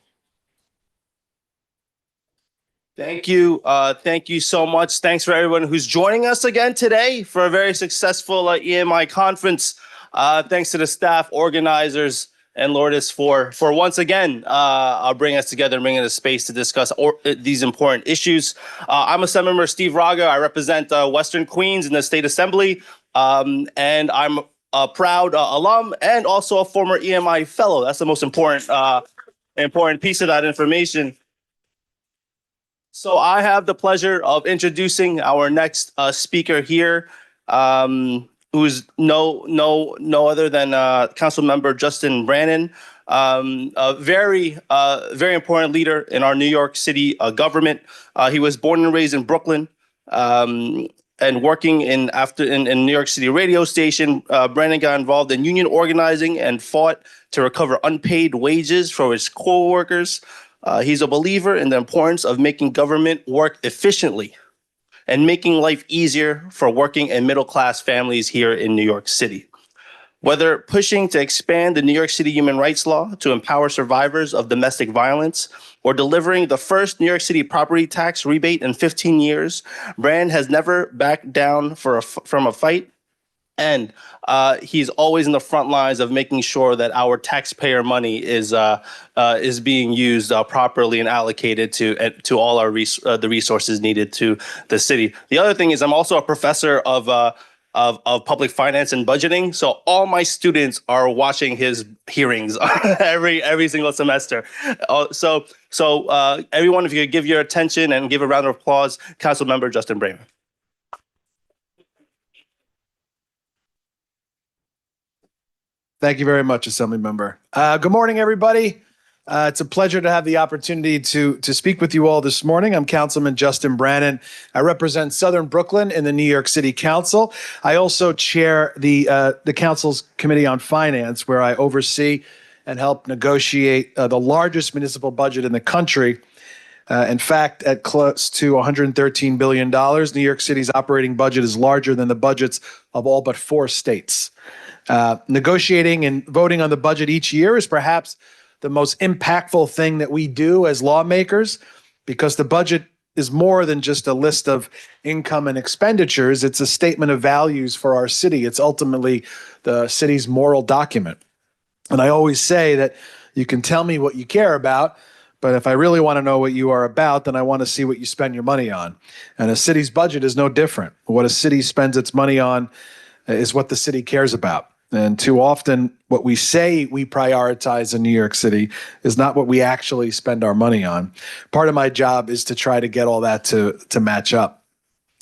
Thank you. Thank you so much. Thanks for everyone who's joining us again today for a very successful EMI conference. Thanks to the staff, organizers, and Lourdes for once again bringing us together and bringing us space to discuss these important issues. I'm Assembly Member Steve Raga. I represent Western Queens in the State Assembly, and I'm a proud alum and also a former EMI fellow. That's the most important piece of that information. So I have the pleasure of introducing our next speaker here, who's no other than Council Member Justin Brannan, a very important leader in our New York City government. He was born and raised in Brooklyn, and working in New York City radio station. Brannan got involved in union organizing and fought to recover unpaid wages for his co-workers. He's a believer in the importance of making government work efficiently and making life easier for working and middle-class families here in New York City. Whether pushing to expand the New York City human rights law to empower survivors of domestic violence or delivering the first New York City property tax rebate in 15 years, Brannan has never backed down from a fight. And he's always in the front lines of making sure that our taxpayer money is being used properly and allocated to all our the resources needed to the city. The other thing is I'm also a professor of public finance and budgeting, so all my students are watching his hearings every single semester. So everyone, if you could give your attention and give a round of applause, Council Member Justin Brannan. Thank you very much, Assembly Member. Good morning, everybody. It's a pleasure to have the opportunity to speak with you all this morning. I'm Councilman Justin Brannan. I represent Southern Brooklyn in the New York City Council. I also chair the Council's Committee on Finance, where I oversee and help negotiate the largest municipal budget in the country. In fact, at close to $113 billion, New York City's operating budget is larger than the budgets of all but 4 states. Negotiating and voting on the budget each year is perhaps the most impactful thing that we do as lawmakers, because the budget is more than just a list of income and expenditures. It's a statement of values for our city. It's ultimately the city's moral document. And I always say that you can tell me what you care about, but if I really want to know what you are about, then I want to see what you spend your money on. And a city's budget is no different. What a city spends its money on is what the city cares about. And too often, what we say we prioritize in New York City is not what we actually spend our money on. Part of my job is to try to get all that to match up.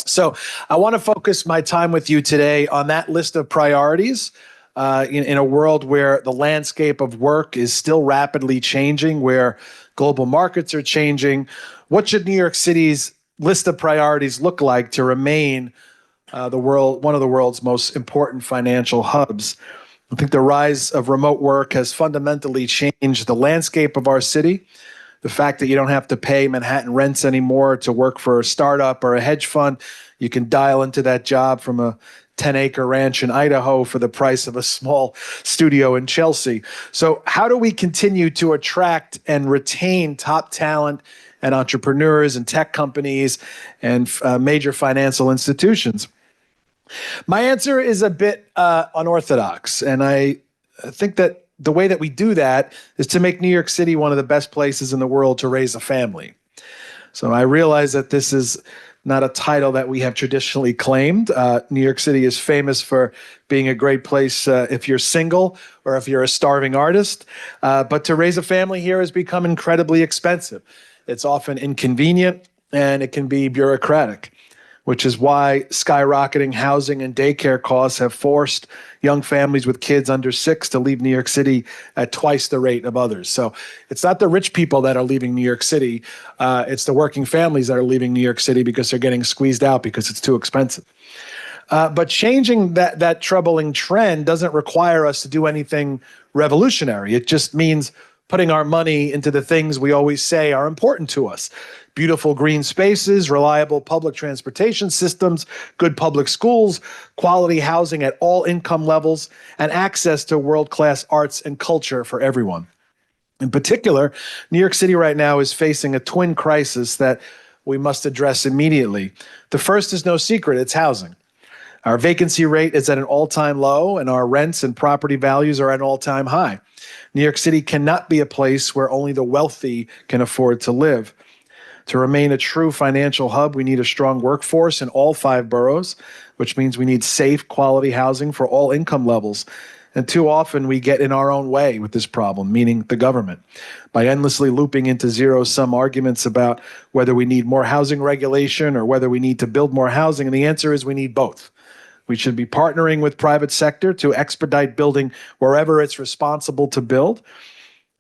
So I want to focus my time with you today on that list of priorities in a world where the landscape of work is still rapidly changing, where global markets are changing. What should New York City's list of priorities look like to remain one of the world's most important financial hubs? I think the rise of remote work has fundamentally changed the landscape of our city. The fact that you don't have to pay Manhattan rents anymore to work for a startup or a hedge fund. You can dial into that job from a 10-acre ranch in Idaho for the price of a small studio in Chelsea. So how do we continue to attract and retain top talent and entrepreneurs and tech companies and major financial institutions? My answer is a bit unorthodox, and I think that the way that we do that is to make New York City one of the best places in the world to raise a family. So I realize that this is not a title that we have traditionally claimed. New York City is famous for being a great place if you're single or if you're a starving artist. But to raise a family here has become incredibly expensive. It's often inconvenient and it can be bureaucratic, which is why skyrocketing housing and daycare costs have forced young families with kids under 6 to leave New York City at twice the rate of others. So it's not the rich people that are leaving New York City. It's the working families that are leaving New York City because they're getting squeezed out because it's too expensive. But changing that troubling trend doesn't require us to do anything revolutionary. It just means putting our money into the things we always say are important to us. Beautiful green spaces, reliable public transportation systems, good public schools, quality housing at all income levels, and access to world-class arts and culture for everyone. In particular, New York City right now is facing a twin crisis that we must address immediately. The first is no secret, it's housing. Our vacancy rate is at an all-time low, and our rents and property values are at an all-time high. New York City cannot be a place where only the wealthy can afford to live. To remain a true financial hub, we need a strong workforce in all 5 boroughs, which means we need safe, quality housing for all income levels. And too often we get in our own way with this problem, meaning the government, by endlessly looping into zero-sum arguments about whether we need more housing regulation or whether we need to build more housing. And the answer is we need both. We should be partnering with private sector to expedite building wherever it's responsible to build.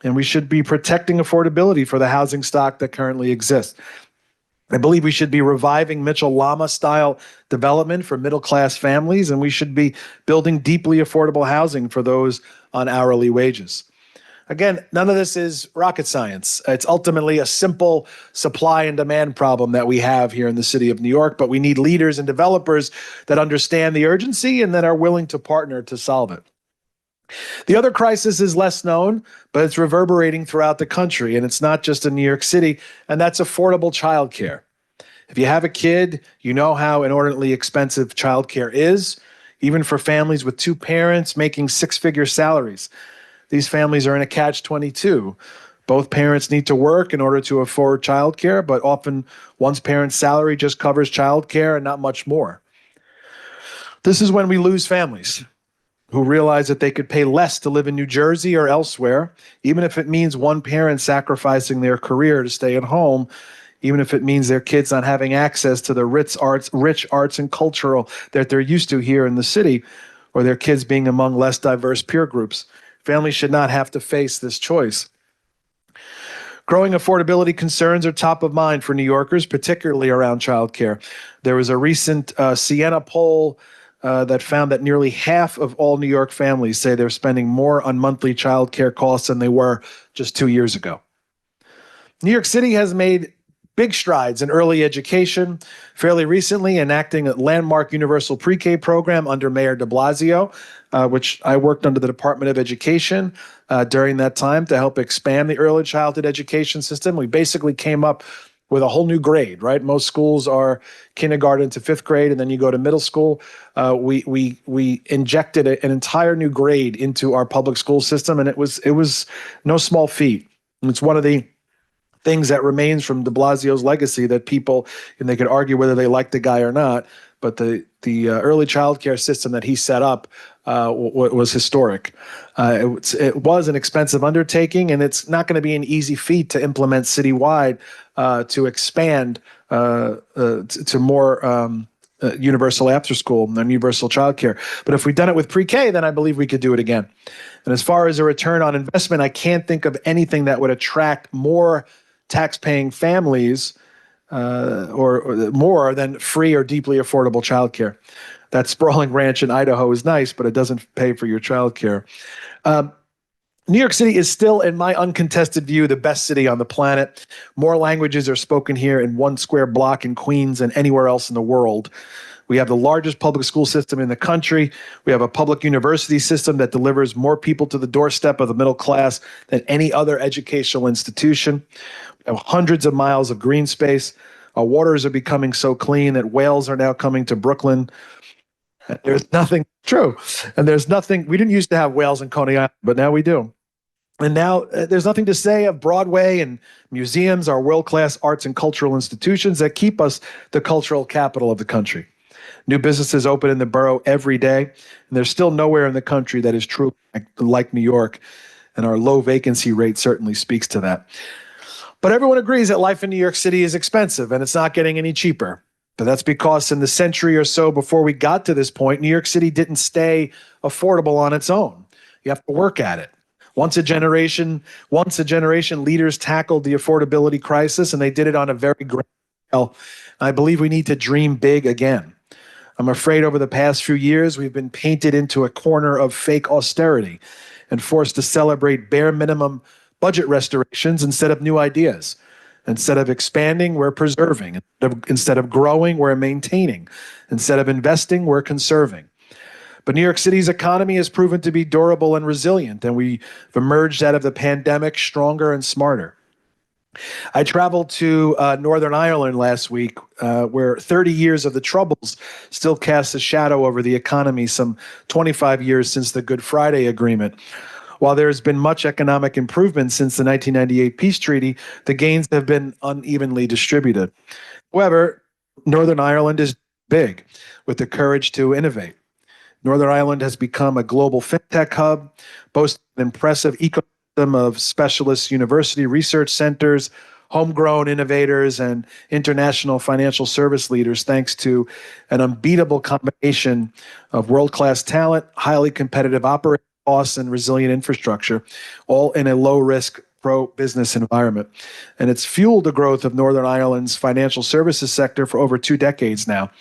And we should be protecting affordability for the housing stock that currently exists. I believe we should be reviving Mitchell-Lama-style development for middle-class families, and we should be building deeply affordable housing for those on hourly wages. Again, none of this is rocket science. It's ultimately a simple supply and demand problem that we have here in the city of New York, but we need leaders and developers that understand the urgency and that are willing to partner to solve it. The other crisis is less known, but it's reverberating throughout the country, and it's not just in New York City, and that's affordable childcare. If you have a kid, you know how inordinately expensive childcare is, even for families with 2 parents making 6-figure salaries. These families are in a catch-22. Both parents need to work in order to afford childcare, but often one's parent's salary just covers childcare and not much more. This is when we lose families who realize that they could pay less to live in New Jersey or elsewhere, even if it means one parent sacrificing their career to stay at home, even if it means their kids not having access to the rich arts and cultural that they're used to here in the city, or their kids being among less diverse peer groups. Families should not have to face this choice. Growing affordability concerns are top of mind for New Yorkers, particularly around childcare. There was a recent Siena poll that found that nearly half of all New York families say they're spending more on monthly child care costs than they were just 2 years ago. New York City has made big strides in early education, fairly recently enacting a landmark universal pre-K program under Mayor de Blasio, which I worked under the Department of Education during that time to help expand the early childhood education system. We basically came up with a whole new grade, right? Most schools are kindergarten to 5th grade, and then you go to middle school. We injected an entire new grade into our public school system, and it was no small feat. And it's one of the things that remains from de Blasio's legacy that people, and they could argue whether they like the guy or not, but the early childcare system that he set up was historic. It was an expensive undertaking, and it's not going to be an easy feat to implement citywide to expand to more universal after school and universal childcare. But if we'd done it with pre-K, then I believe we could do it again. And as far as a return on investment, I can't think of anything that would attract more tax-paying families or more than free or deeply affordable childcare. That sprawling ranch in Idaho is nice, but it doesn't pay for your childcare. New York City is still, in my uncontested view, the best city on the planet. More languages are spoken here in one square block in Queens than anywhere else in the world. We have the largest public school system in the country. We have a public university system that delivers more people to the doorstep of the middle class than any other educational institution. We have hundreds of miles of green space. Our waters are becoming so clean that whales are now coming to Brooklyn. There's nothing true. And there's nothing, we didn't used to have whales in Coney Island, but now we do. And now there's nothing to say of Broadway and museums, our world-class arts and cultural institutions that keep us the cultural capital of the country. New businesses open in the borough every day, and there's still nowhere in the country that is truly like New York, and our low vacancy rate certainly speaks to that. But everyone agrees that life in New York City is expensive, and it's not getting any cheaper. But that's because in the century or so before we got to this point, New York City didn't stay affordable on its own. You have to work at it. Once a generation, leaders tackled the affordability crisis, and they did it on a very grand scale. I believe we need to dream big again. I'm afraid over the past few years, we've been painted into a corner of fake austerity and forced to celebrate bare minimum budget restorations instead of new ideas. Instead of expanding, we're preserving. Instead of growing, we're maintaining. Instead of investing, we're conserving. But New York City's economy has proven to be durable and resilient, and we've emerged out of the pandemic stronger and smarter. I traveled to Northern Ireland last week, where 30 years of the Troubles still cast a shadow over the economy, some 25 years since the Good Friday Agreement. While there has been much economic improvement since the 1998 peace treaty, the gains have been unevenly distributed. However, Northern Ireland is big, with the courage to innovate. Northern Ireland has become a global fintech hub, boasting an impressive ecosystem of specialist university research centers, homegrown innovators, and international financial service leaders, thanks to an unbeatable combination of world-class talent, highly competitive operating costs, and resilient infrastructure, all in a low-risk, pro-business environment. And it's fueled the growth of Northern Ireland's financial services sector for over 2 decades now.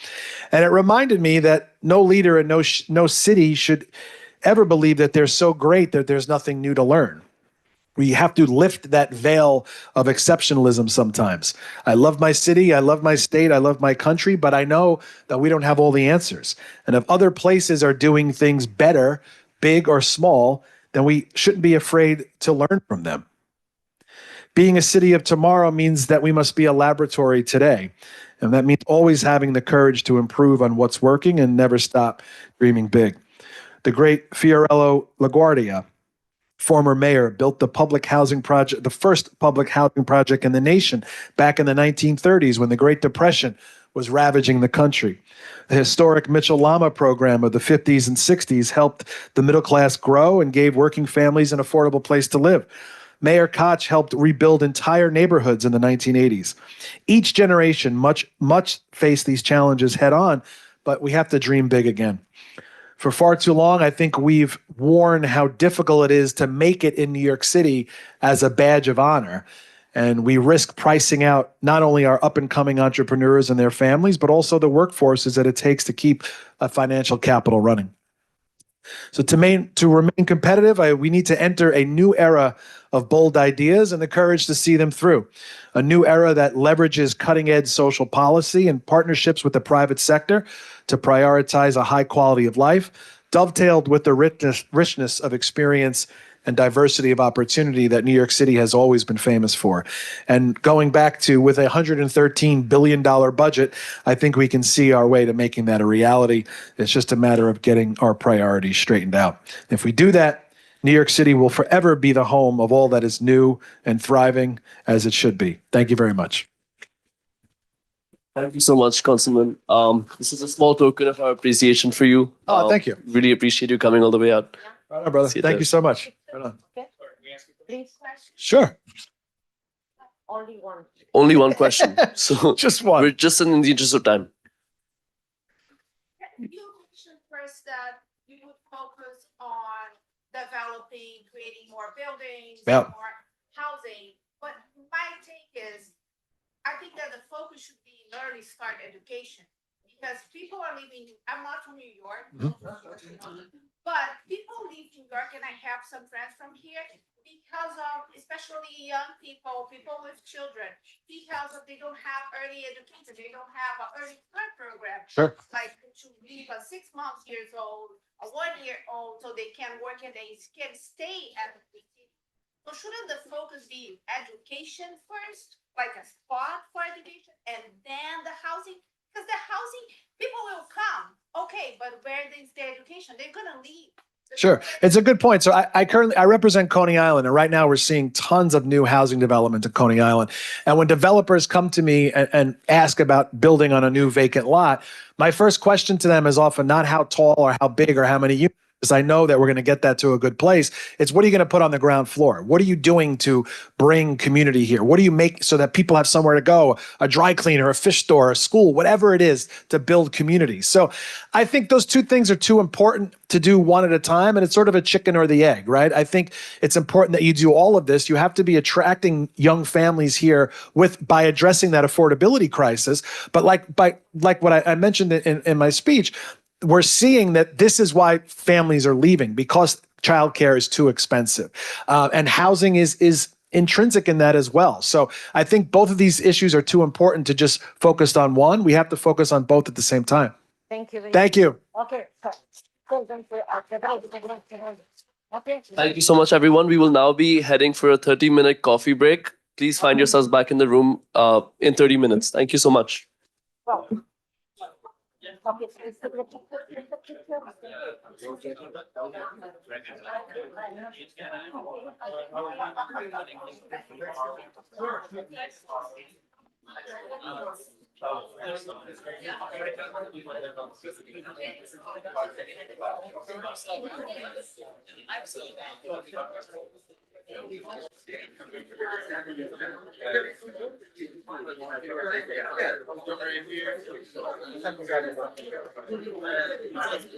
And it reminded me that no leader and no city should ever believe that they're so great that there's nothing new to learn. We have to lift that veil of exceptionalism sometimes. I love my city, I love my state, I love my country, but I know that we don't have all the answers. And if other places are doing things better, big or small, then we shouldn't be afraid to learn from them. Being a city of tomorrow means that we must be a laboratory today. And that means always having the courage to improve on what's working and never stop dreaming big. The great Fiorello LaGuardia, former mayor, built the first public housing project in the nation back in the 1930s when the Great Depression was ravaging the country. The historic Mitchell Lama program of the 50s and 60s helped the middle class grow and gave working families an affordable place to live. Mayor Koch helped rebuild entire neighborhoods in the 1980s. Each generation much faced these challenges head on, but we have to dream big again. For far too long, I think we've worn how difficult it is to make it in New York City as a badge of honor. And we risk pricing out not only our up-and-coming entrepreneurs and their families, but also the workforces that it takes to keep a financial capital running. So to remain competitive, we need to enter a new era of bold ideas and the courage to see them through. A new era that leverages cutting-edge social policy and partnerships with the private sector to prioritize a high quality of life, dovetailed with the richness of experience and diversity of opportunity that New York City has always been famous for. And going back to with a $113 billion budget, I think we can see our way to making that a reality. It's just a matter of getting our priorities straightened out. If we do that, New York City will forever be the home of all that is new and thriving as it should be. Thank you very much. Thank you so much, Councilman. This is a small token of our appreciation for you. Oh, thank you. Really appreciate you coming all the way out. Right on, brother. See you Thank there. you so much. Right on. Please. Sure. Only one. Only one question. So just one. We're just in the interest of time. You mentioned first that you would focus on developing, creating more buildings, Yep. more housing. But my take is, I think that the focus should be in early start education. Because people are leaving, I'm not from New York, but people leave New York, and I have some friends from here, because of, especially young people, people with children, because of they don't have early education, they don't have an early start program. Sure. Like to leave a 6 months years old, a 1 year old, so they can work and they can stay at the city. So shouldn't the focus be education first, like a spot for education, and then the housing? Because the housing, people will come, okay, but where is the education? They're gonna leave. Sure. It's a good point. So I represent Coney Island, and right now we're seeing tons of new housing development in Coney Island. And when developers come to me and ask about building on a new vacant lot, my first question to them is often not how tall or how big or how many units, because I know that we're going to get that to a good place. It's what are you going to put on the ground floor? What are you doing to bring community here? What do you make so that people have somewhere to go? A dry cleaner, a fish store, a school, whatever it is to build community. So I think those two things are too important to do one at a time. And it's sort of a chicken or the egg, right? I think it's important that you do all of this. You have to be attracting young families here by addressing that affordability crisis. But like what I mentioned in my speech, we're seeing that this is why families are leaving, because childcare is too expensive. And housing is intrinsic in that as well. So I think both of these issues are too important to just focus on one. We have to focus on both at the same time. Thank you. Thank you. Okay. Okay. Thank you so much, everyone. We will now be heading for a 30-minute coffee break. Please find yourselves back in the room in 30 minutes. Thank you so much.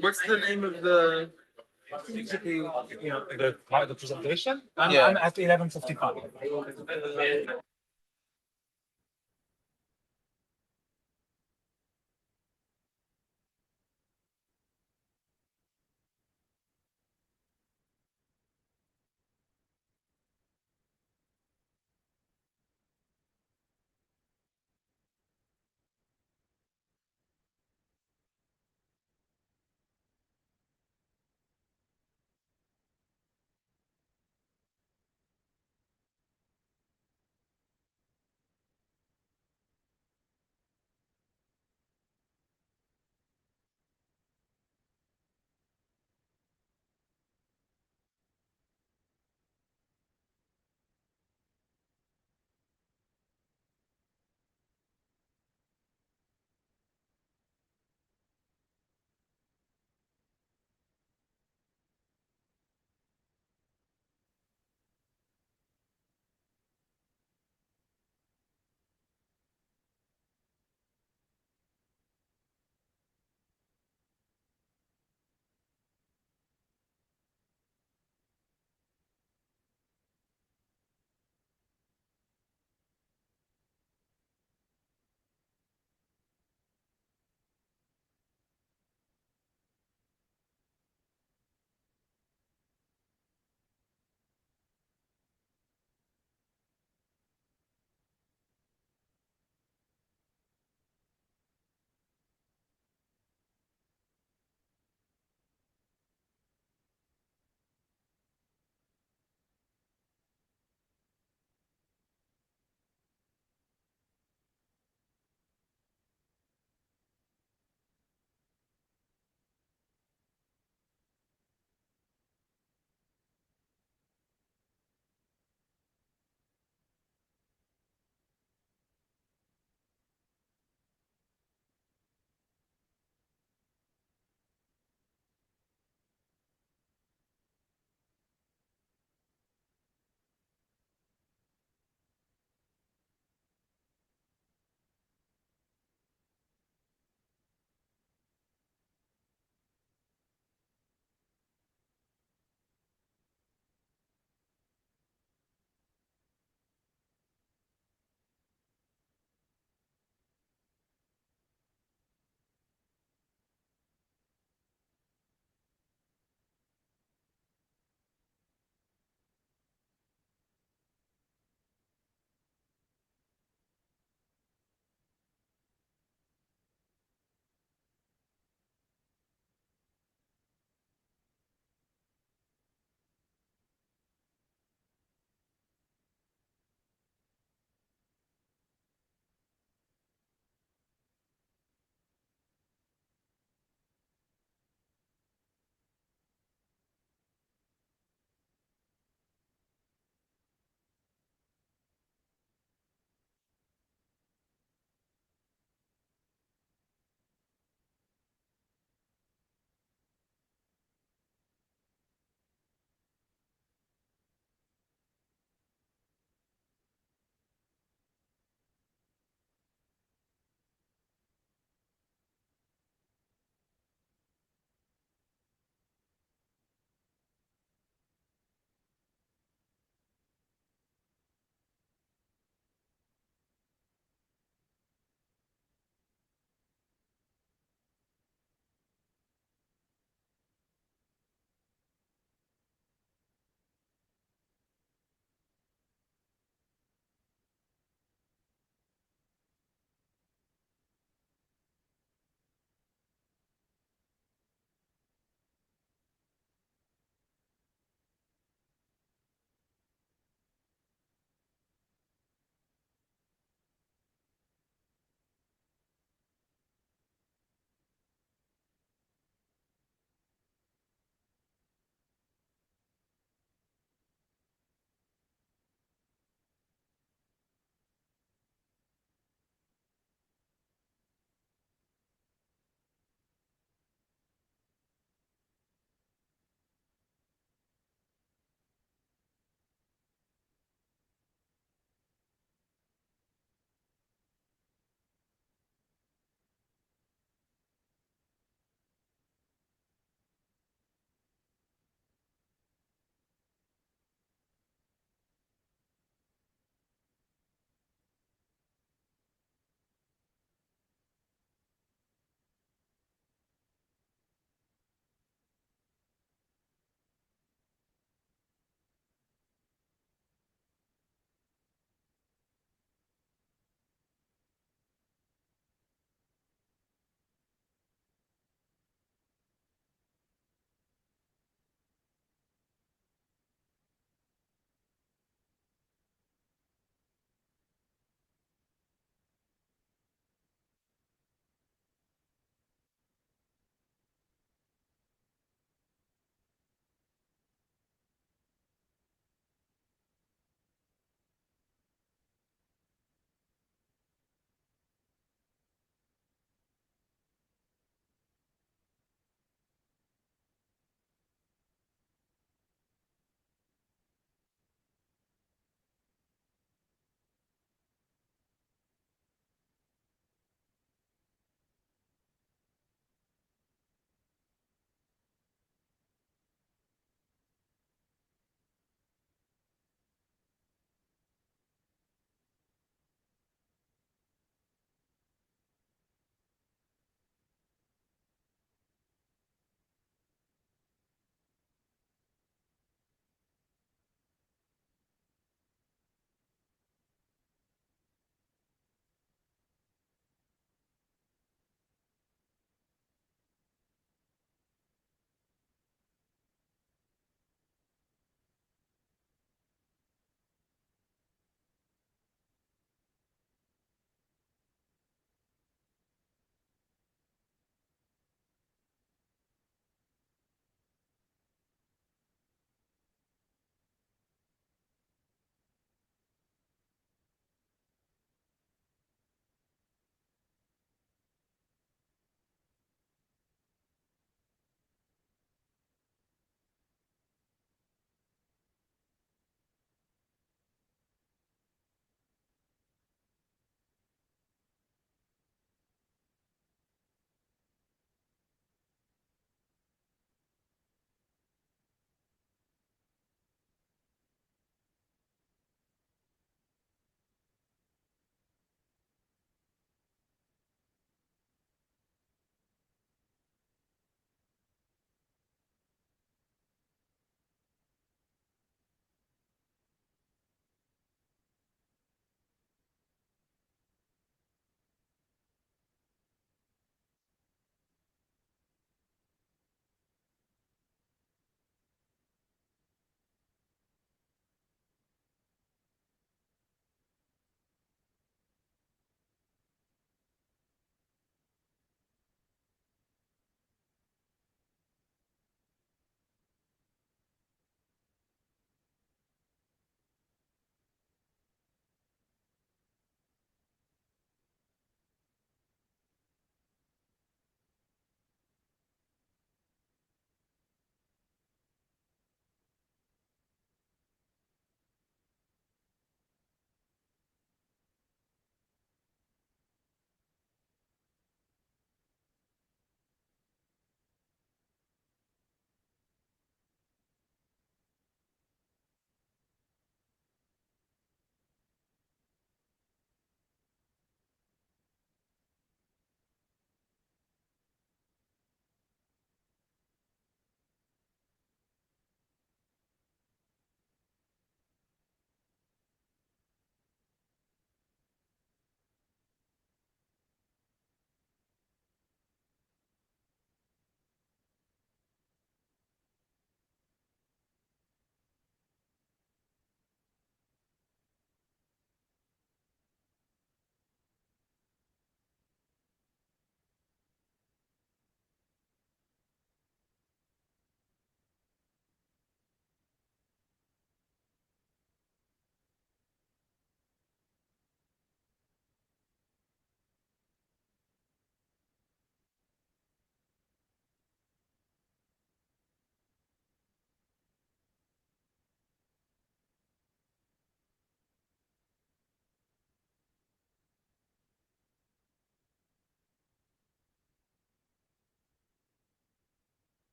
What's the name of the the presentation? I'm at 11:55.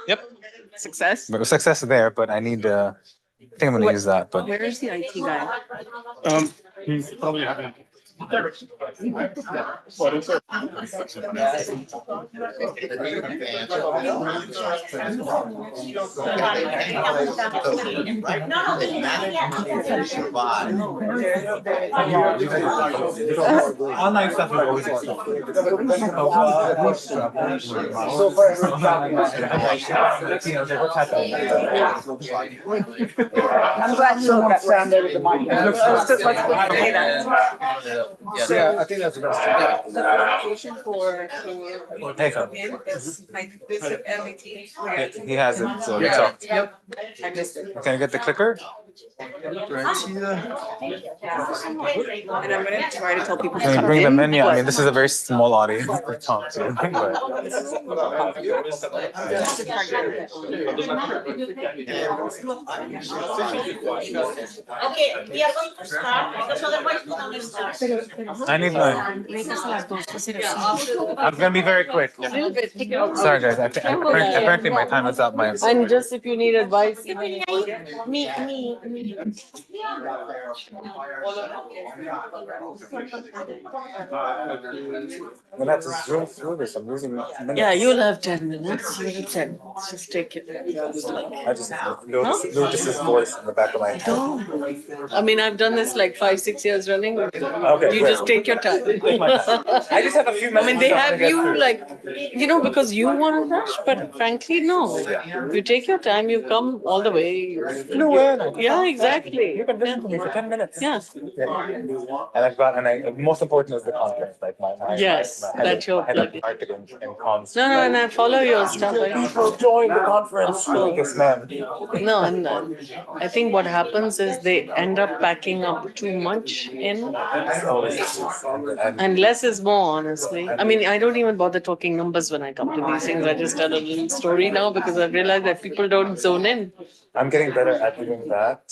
Yep. Success? Success there, but I need I think I'm gonna use that, but Where is the IT guy? he's probably having online stuff is always I'm glad you looked at yeah, I think that's the best. the application for Hey, Phil. He has it, so let's talk. Yep. I missed it. Can I get the clicker? And I'm gonna try to tell people to Can we come bring them in? Yeah, I but- mean, this is a very small audience to talk to, but. Okay, we are going to start because otherwise we don't start. I need mine. I'm gonna be very quick. Sorry, guys. Apparently my time is up. And just if you need advice. Me. I'm gonna have to zoom through this. I'm losing minutes. Yeah, you'll have 10 minutes. You'll have 10. Just take it. I just notice his voice in the back of my head. I mean, I've done this like 5-6 years running. Okay, You great. just take your time. I just have a few minutes. I mean, they to have get you through. like, because you want to rush, but frankly, no. You take your time, you come all the way. Flew in. Yeah, exactly. You can listen to me for 10 minutes. Yeah. And most important is the content, like my Yes, my head that of- you're my head of plugging. marketing and comms. No, and I follow your stuff. People join the conference. Yes, ma'am. No, and I think what happens is they end up packing up too much in. And less is more, honestly. I mean, I don't even bother talking numbers when I come to these things. I just tell a little story now because I've realized that people don't zone in. I'm getting better at doing that.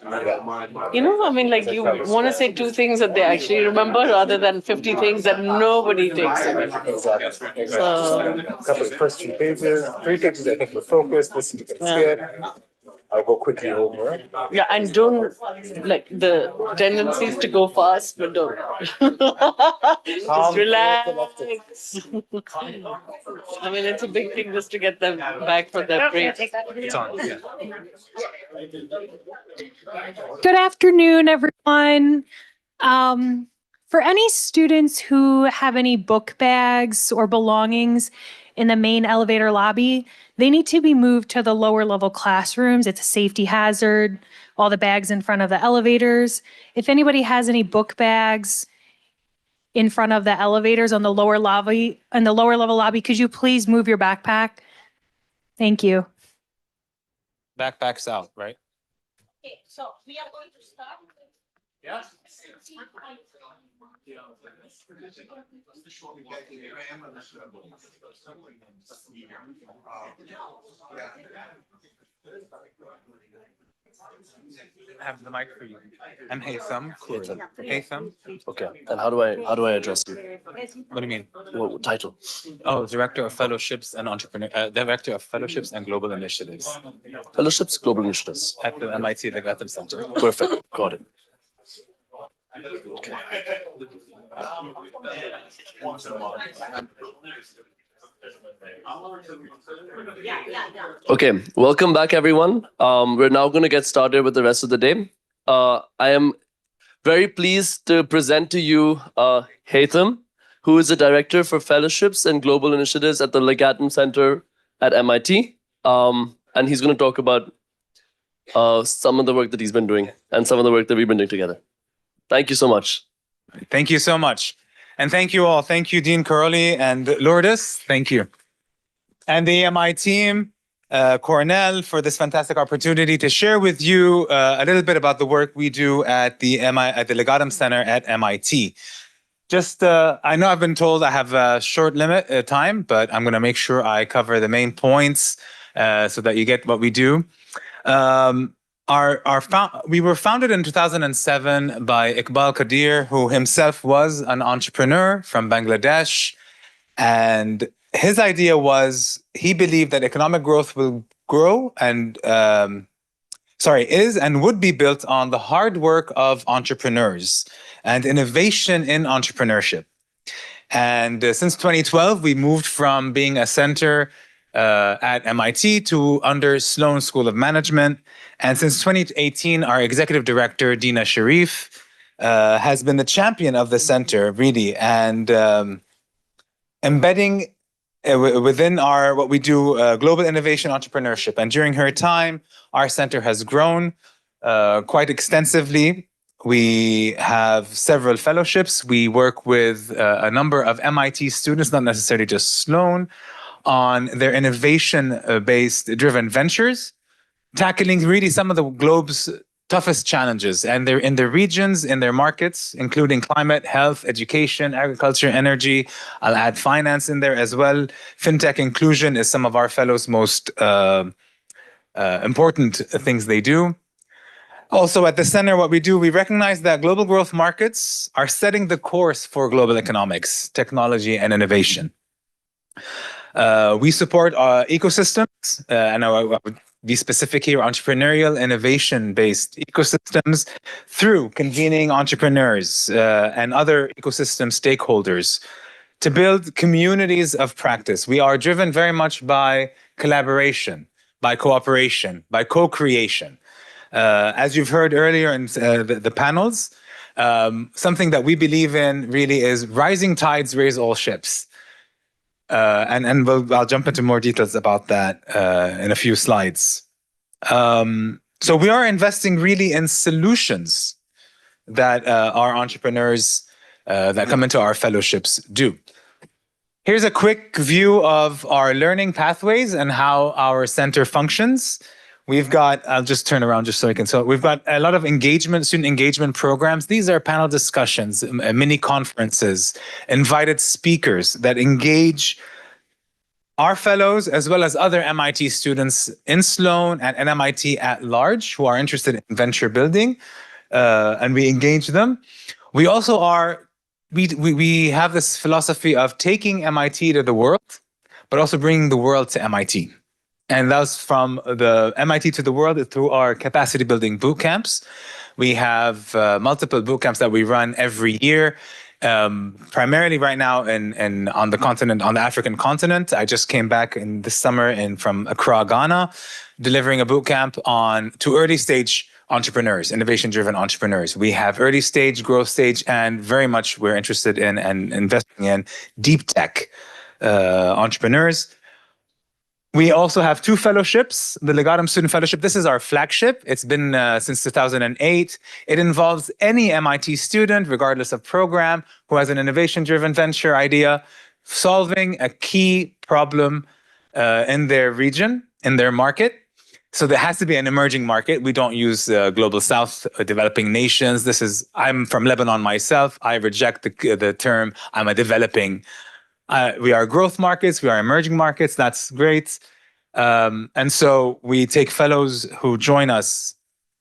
I mean, like you want to say 2 things that they actually remember rather than 50 things that nobody takes away. Exactly. So, Couple of first 3 pages I think were focused, this you can skip. I'll go quickly over. yeah, and don't like the tendencies to go fast, but don't. Just relax. I mean, it's a big thing just to get them back for their break. It's on, yeah. Good afternoon, everyone. For any students who have any book bags or belongings in the main elevator lobby, they need to be moved to the lower level classrooms. It's a safety hazard, all the bags in front of the elevators. If anybody has any book bags in front of the elevators on the lower lobby, in the lower level lobby, could you please move your backpack? Thank you. Backpacks out, right? Okay, so we are going to start. Yeah. I have the mic for you. I'm Haytham. Haytham. Okay. And how do I address you? What do you mean? What title? Oh, Director of Fellowships and Director of Fellowships and Global Initiatives Fellowships, Global Initiatives. at the MIT Legatum Center. Perfect. Got it. Okay. Okay, welcome back, everyone. We're now going to get started with the rest of the day. I am very pleased to present to you Haytham, who is the Director for Fellowships and Global Initiatives at the Legatum Center at MIT. And he's going to talk about some of the work that he's been doing and some of the work that we've been doing together. Thank you so much. Thank you so much. And thank you all. Thank you, Dean Curley and Lourdes. Thank you. And the EMI team, Cornell, for this fantastic opportunity to share with you a little bit about the work we do at the Legatum Center at MIT. I know I've been told I have a short limit time, but I'm going to make sure I cover the main points so that you get what we do. We were founded in 2007 by Iqbal Qadir, who himself was an entrepreneur from Bangladesh. And his idea was he believed that economic growth will grow and is and would be built on the hard work of entrepreneurs and innovation in entrepreneurship. And since 2012, we moved from being a center at MIT to under Sloan School of Management. And since 2018, our executive director, Dina Sharif, has been the champion of the center, really, and embedding within what we do, global innovation entrepreneurship. And during her time, our center has grown quite extensively. We have several fellowships. We work with a number of MIT students, not necessarily just Sloan, on their innovation-based driven ventures, tackling really some of the globe's toughest challenges. And they're in their regions, in their markets, including climate, health, education, agriculture, energy. I'll add finance in there as well. Fintech inclusion is some of our fellows' most important things they do. Also at the center, what we do, we recognize that global growth markets are setting the course for global economics, technology, and innovation. We support ecosystems, and I would be specific here, entrepreneurial, innovation-based ecosystems through convening entrepreneurs and other ecosystem stakeholders to build communities of practice. We are driven very much by collaboration, by cooperation, by co-creation. As you've heard earlier in the panels, something that we believe in really is rising tides raise all ships. I'll jump into more details about that in a few slides. So we are investing really in solutions that our entrepreneurs that come into our fellowships do. Here's a quick view of our learning pathways and how our center functions. We've got, I'll just turn around just so I can, so we've got a lot of engagement, student engagement programs. These are panel discussions, mini conferences, invited speakers that engage our fellows as well as other MIT students in Sloan and MIT at large who are interested in venture building, and we engage them. We also are, we have this philosophy of taking MIT to the world, but also bringing the world to MIT. And that's from the MIT to the world through our capacity building boot camps. We have multiple boot camps that we run every year, primarily right now on the continent, on the African continent. I just came back in this summer from Accra, Ghana, delivering a boot camp to early stage entrepreneurs, innovation-driven entrepreneurs. We have early stage, growth stage, and very much we're interested in and investing in deep tech entrepreneurs. We also have two fellowships, the Legatum Student Fellowship. This is our flagship. It's been since 2008. It involves any MIT student, regardless of program, who has an innovation-driven venture idea, solving a key problem in their region, in their market. So there has to be an emerging market. We don't use Global South, developing nations. I'm from Lebanon myself. I reject the term, I'm a developing. We are growth markets, we are emerging markets, that's great. And so we take fellows who join us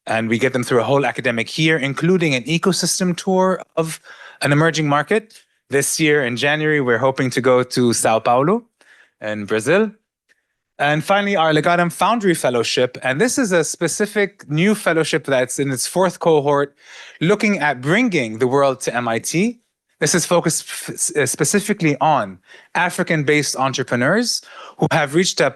and we get them through a whole academic year, including an ecosystem tour of an emerging market. This year in January, we're hoping to go to Sao Paulo in Brazil. And finally, our Legatum Foundry Fellowship. And this is a specific new fellowship that's in its fourth cohort, looking at bringing the world to MIT. This is focused specifically on African-based entrepreneurs who have reached an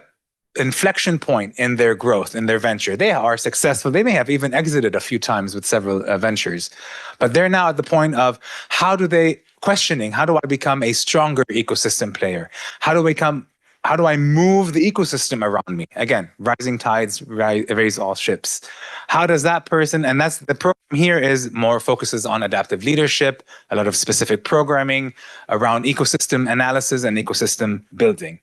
inflection point in their growth, in their venture. They are successful. They may have even exited a few times with several ventures, but they're now at the point of how do I become a stronger ecosystem player? How do I move the ecosystem around me? Again, rising tides raise all ships. How does that person, and that's the program here is more focuses on adaptive leadership, a lot of specific programming around ecosystem analysis and ecosystem building.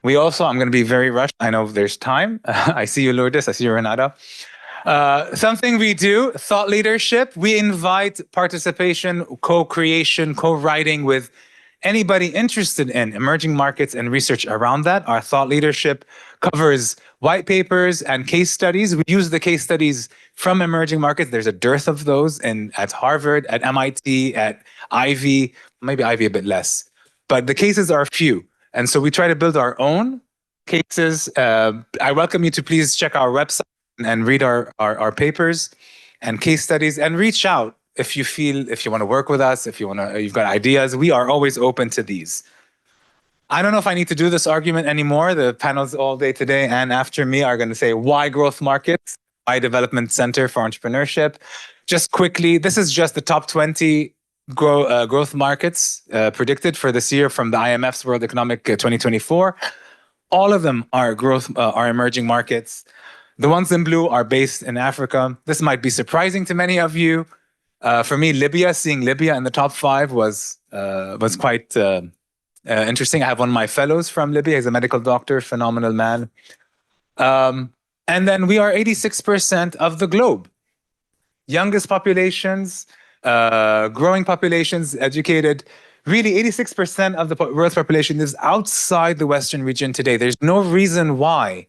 We also, I'm going to be very rushed. I know there's time. I see you, Lourdes. I see you, Renata. Something we do, thought leadership. We invite participation, co-creation, co-writing with anybody interested in emerging markets and research around that. Our thought leadership covers white papers and case studies. We use the case studies from emerging markets. There's a dearth of those at Harvard, at MIT, at Ivy, maybe Ivy a bit less. But the cases are few. And so we try to build our own cases. I welcome you to please check our website and read our papers and case studies, and reach out if you want to work with us, if you've got ideas. We are always open to these. I don't know if I need to do this argument anymore. The panels all day today and after me are going to say why growth markets, why Development Center for Entrepreneurship. Just quickly, this is just the top 20 growth markets predicted for this year from the IMF's World Economic 2024. All of them are emerging markets. The ones in blue are based in Africa. This might be surprising to many of you. For me, seeing Libya in the top 5 was quite interesting. I have one of my fellows from Libya. He's a medical doctor, phenomenal man. And then we are 86% of the globe. Youngest populations, growing populations, educated. Really, 86% of the world's population lives outside the Western region today. There's no reason why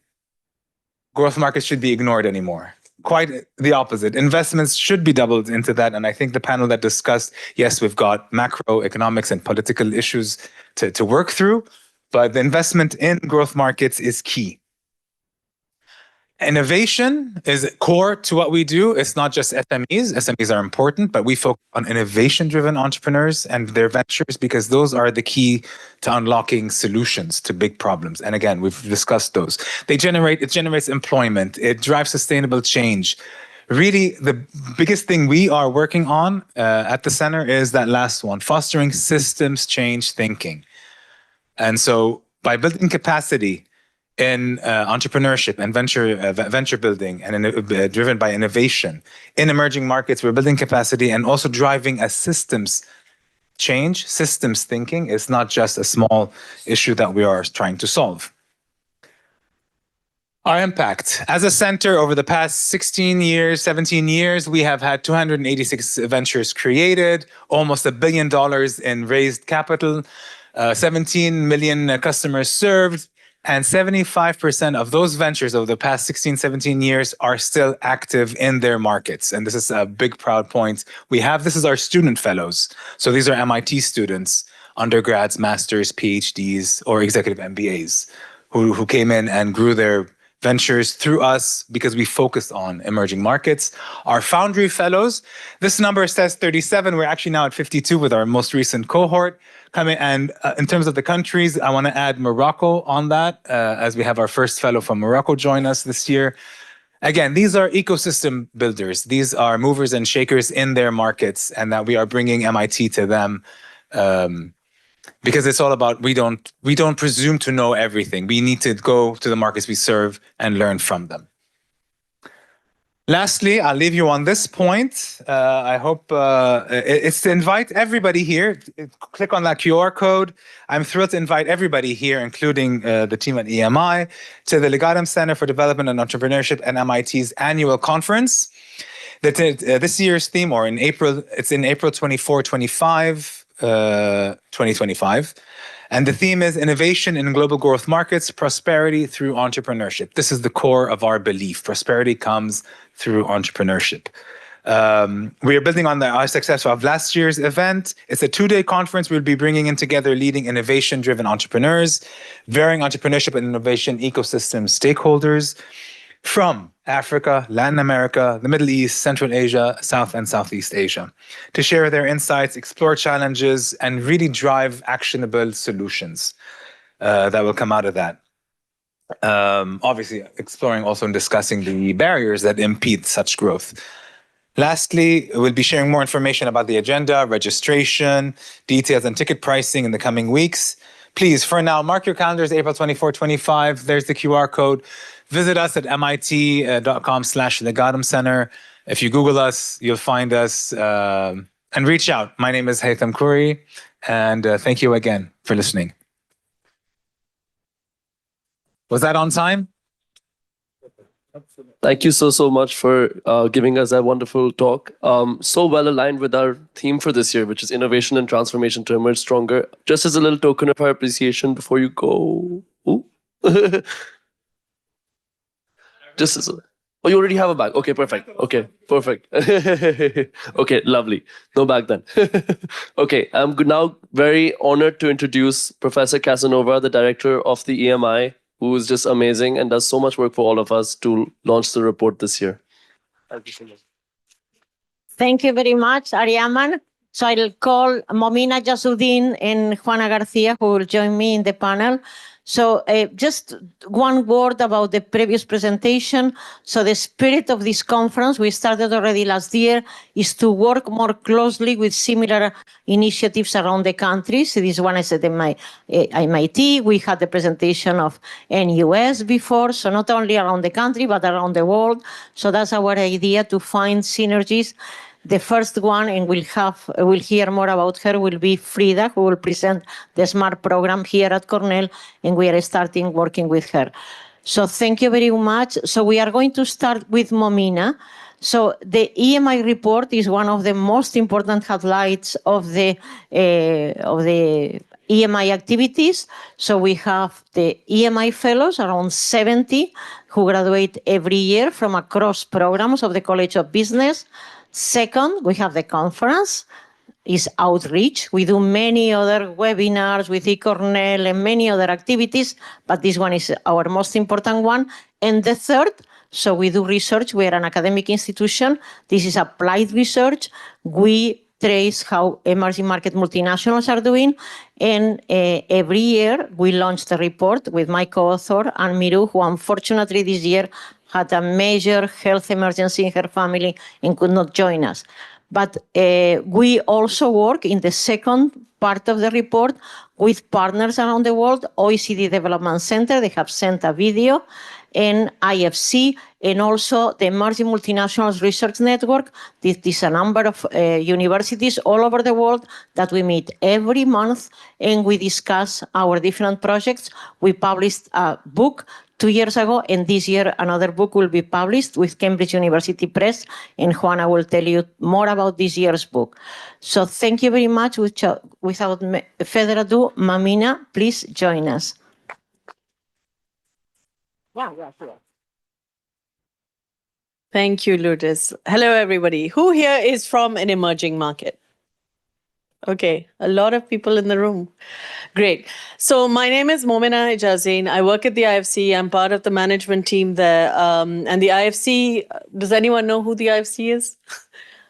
growth markets should be ignored anymore. Quite the opposite. Investments should be doubled into that. And I think the panel that discussed, yes, we've got macroeconomics and political issues to work through, but the investment in growth markets is key. Innovation is core to what we do. It's not just SMEs. SMEs are important, but we focus on innovation-driven entrepreneurs and their ventures because those are the key to unlocking solutions to big problems. And again, we've discussed those. It generates employment. It drives sustainable change. Really, the biggest thing we are working on at the center is that last one, fostering systems change thinking. And so by building capacity in entrepreneurship and venture building and driven by innovation in emerging markets, we're building capacity and also driving a systems change. Systems thinking is not just a small issue that we are trying to solve. Our impact. As a center over the past 17 years, we have had 286 ventures created, almost $1 billion in raised capital, 17 million customers served, and 75% of those ventures over the past 17 years are still active in their markets. And this is a big proud point. This is our student fellows. So these are MIT students, undergrads, masters, PhDs, or executive MBAs who came in and grew their ventures through us because we focused on emerging markets. Our Foundry Fellows, this number says 37. We're actually now at 52 with our most recent cohort. And in terms of the countries, I want to add Morocco on that, as we have our first fellow from Morocco join us this year. Again, these are ecosystem builders. These are movers and shakers in their markets, and that we are bringing MIT to them because it's all about we don't presume to know everything. We need to go to the markets we serve and learn from them. Lastly, I'll leave you on this point. I hope it's to invite everybody here. Click on that QR code. I'm thrilled to invite everybody here, including the team at EMI, to the Legatum Center for Development and Entrepreneurship and MIT's annual conference. This year's theme, or in April, it's in April 2025. And the theme is Innovation in Global Growth Markets, Prosperity Through Entrepreneurship. This is the core of our belief. Prosperity comes through entrepreneurship. We are building on our success of last year's event. It's a 2-day conference. We'll be bringing in together leading innovation-driven entrepreneurs, varying entrepreneurship and innovation ecosystem stakeholders from Africa, Latin America, the Middle East, Central Asia, South and Southeast Asia, to share their insights, explore challenges, and really drive actionable solutions that will come out of that. Obviously, exploring also and discussing the barriers that impede such growth. Lastly, we'll be sharing more information about the agenda, registration, details, and ticket pricing in the coming weeks. Please, for now, mark your calendars, April 24, 25. There's the QR code. Visit us at mit.com/Legatum Center. If you Google us, you'll find us and reach out. My name is Haytham Khoury, and thank you again for listening. Was that on time? Thank you so much for giving us that wonderful talk. So well aligned with our theme for this year, which is innovation and transformation to emerge stronger. Just as a little token of our appreciation before you go. Just as a Oh, you already have a bag. Okay, perfect. Okay, perfect. Okay, lovely. No bag then. Okay, I'm now very honored to introduce Professor Casanova, the director of the EMI, who is just amazing and does so much work for all of us to launch the report this year. Thank you very much, Ariaman. So I'll call Momina Jasudin and Juana Garcia, who will join me in the panel. So just one word about the previous presentation. So the spirit of this conference, we started already last year, is to work more closely with similar initiatives around the country. So this one is at MIT. We had the presentation of NUS before, so not only around the country, but around the world. So that's our idea, to find synergies. The first one, and we'll hear more about her, will be Frida, who will present the SMART program here at Cornell, and we are starting working with her. So thank you very much. So we are going to start with Momina. So the EMI report is one of the most important highlights of the EMI activities. So we have the EMI fellows, around 70, who graduate every year from across programs of the College of Business. Second, we have the conference, is outreach. We do many other webinars with Cornell and many other activities, but this one is our most important one. And the third, so we do research. We are an academic institution. This is applied research. We trace how emerging market multinationals are doing. And every year we launch the report with my co-author, Anne Miru, who unfortunately this year had a major health emergency in her family and could not join us. But we also work in the second part of the report with partners around the world, OECD Development Center, they have sent a video, and IFC, and also the Emerging Multinationals Research Network. This is a number of universities all over the world that we meet every month, and we discuss our different projects. We published a book 2 years ago, and this year another book will be published with Cambridge University Press, and Juana will tell you more about this year's book. So thank you very much. Without further ado, Momina, please join us. Thank you, Lourdes. Hello, everybody. Who here is from an emerging market? Okay, a lot of people in the room. Great. So my name is Momina Ijazin. I work at the IFC. I'm part of the management team there. And the IFC, does anyone know who the IFC is?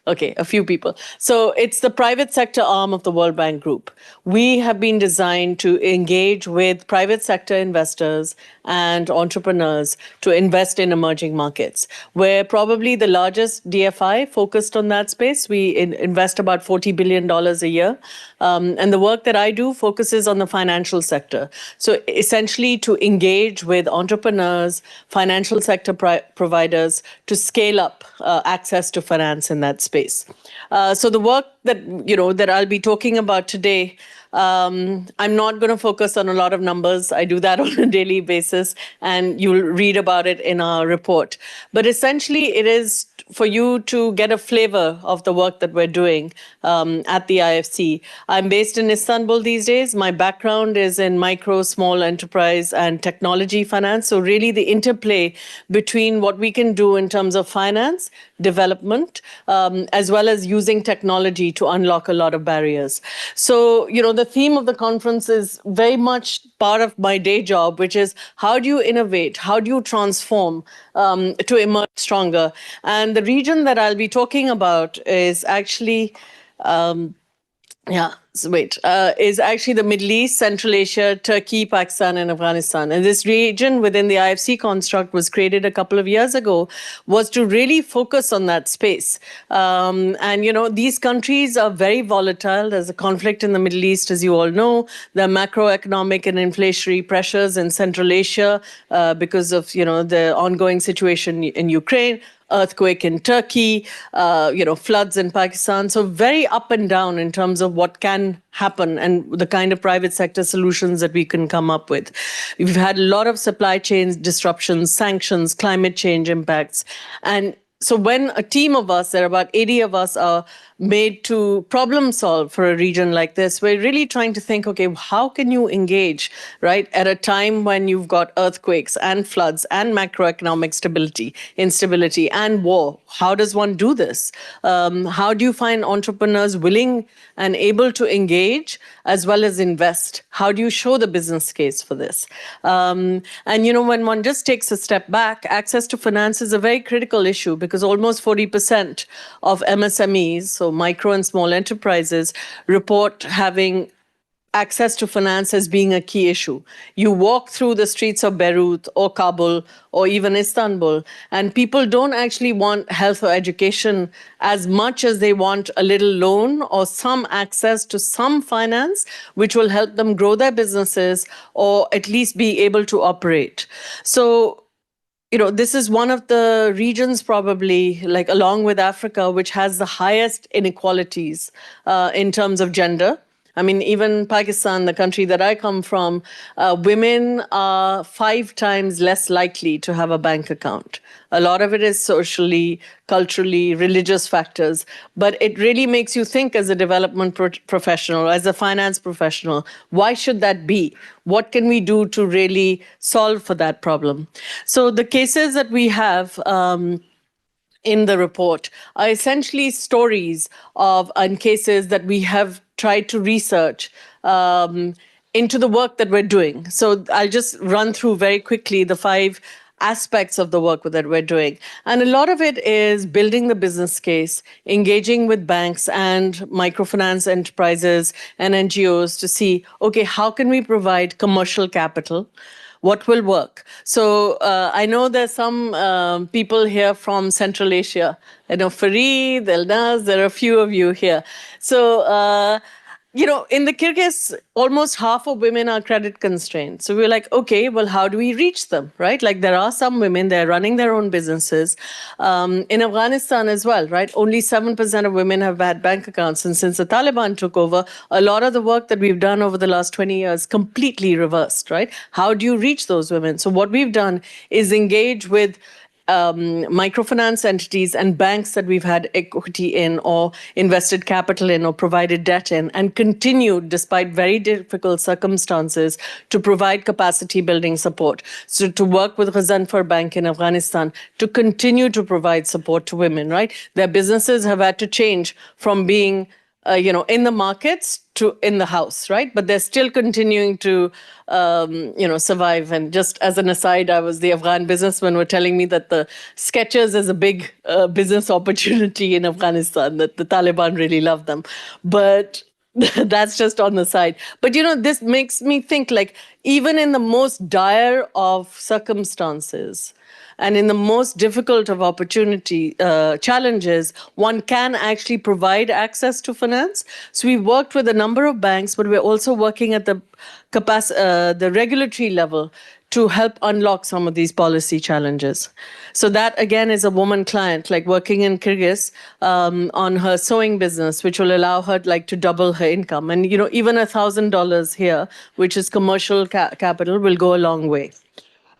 Okay, a few people. So it's the private sector arm of the World Bank Group. We have been designed to engage with private sector investors and entrepreneurs to invest in emerging markets. We're probably the largest DFI focused on that space. We invest about $40 billion a year. And the work that I do focuses on the financial sector. So essentially to engage with entrepreneurs, financial sector providers to scale up access to finance in that space. So the work that I'll be talking about today, I'm not going to focus on a lot of numbers. I do that on a daily basis, and you'll read about it in our report. But essentially, it is for you to get a flavor of the work that we're doing at the IFC. I'm based in Istanbul these days. My background is in micro, small enterprise and technology finance. So really the interplay between what we can do in terms of finance, development, as well as using technology to unlock a lot of barriers. So, the theme of the conference is very much part of my day job, which is how do you innovate? How do you transform to emerge stronger? And the region that I'll be talking about is actually, is actually the Middle East, Central Asia, Turkey, Pakistan, and Afghanistan. And this region within the IFC construct was created a couple of years ago, was to really focus on that space. These countries are very volatile. There's a conflict in the Middle East, as you all know. There are macroeconomic and inflationary pressures in Central Asia because of, the ongoing situation in Ukraine. Earthquake in Turkey, floods in Pakistan. So very up and down in terms of what can happen and the kind of private sector solutions that we can come up with. We've had a lot of supply chain disruptions, sanctions, climate change impacts. And so when a team of us, there are about 80 of us, are made to problem solve for a region like this, we're really trying to think, okay, how can you engage, right, at a time when you've got earthquakes and floods and macroeconomic instability and war? How does one do this? How do you find entrepreneurs willing and able to engage as well as invest? How do you show the business case for this? And, when one just takes a step back, access to finance is a very critical issue because almost 40% of MSMEs, so micro and small enterprises, report having access to finance as being a key issue. You walk through the streets of Beirut or Kabul or even Istanbul, and people don't actually want health or education as much as they want a little loan or some access to some finance, which will help them grow their businesses or at least be able to operate. So, this is one of the regions probably, like along with Africa, which has the highest inequalities in terms of gender. I mean, even Pakistan, the country that I come from, women are 5 times less likely to have a bank account. A lot of it is socially, culturally, religious factors. But it really makes you think as a development professional, as a finance professional, why should that be? What can we do to really solve for that problem? So the cases that we have in the report are essentially stories and cases that we have tried to research into the work that we're doing. So I'll just run through very quickly the 5 aspects of the work that we're doing. And a lot of it is building the business case, engaging with banks and microfinance enterprises and NGOs to see, okay, how can we provide commercial capital? What will work? So I know there's some people here from Central Asia. I know Fareed, Elnaz, there are a few of you here. So, in the Kyrgyz, almost half of women are credit constrained. So we're like, okay, well, how do we reach them, right? Like there are some women, they're running their own businesses. In Afghanistan as well, right? Only 7% of women have had bank accounts. And since the Taliban took over, a lot of the work that we've done over the last 20 years completely reversed, right? How do you reach those women? So what we've done is engage with microfinance entities and banks that we've had equity in or invested capital in or provided debt in, and continued, despite very difficult circumstances, to provide capacity building support. So to work with Ghazanfar Bank in Afghanistan to continue to provide support to women, right? Their businesses have had to change from being in the markets to in the house, right? But they're still continuing to, survive. And just as an aside, the Afghan businessmen were telling me that the Skechers is a big business opportunity in Afghanistan, that the Taliban really love them. But that's just on the side. But, this makes me think like even in the most dire of circumstances, and in the most difficult of challenges, one can actually provide access to finance. So we've worked with a number of banks, but we're also working at the regulatory level to help unlock some of these policy challenges. So that, again, is a woman client, like working in Kyrgyz on her sewing business, which will allow her to double her income. And, even $1,000 here, which is commercial capital, will go a long way.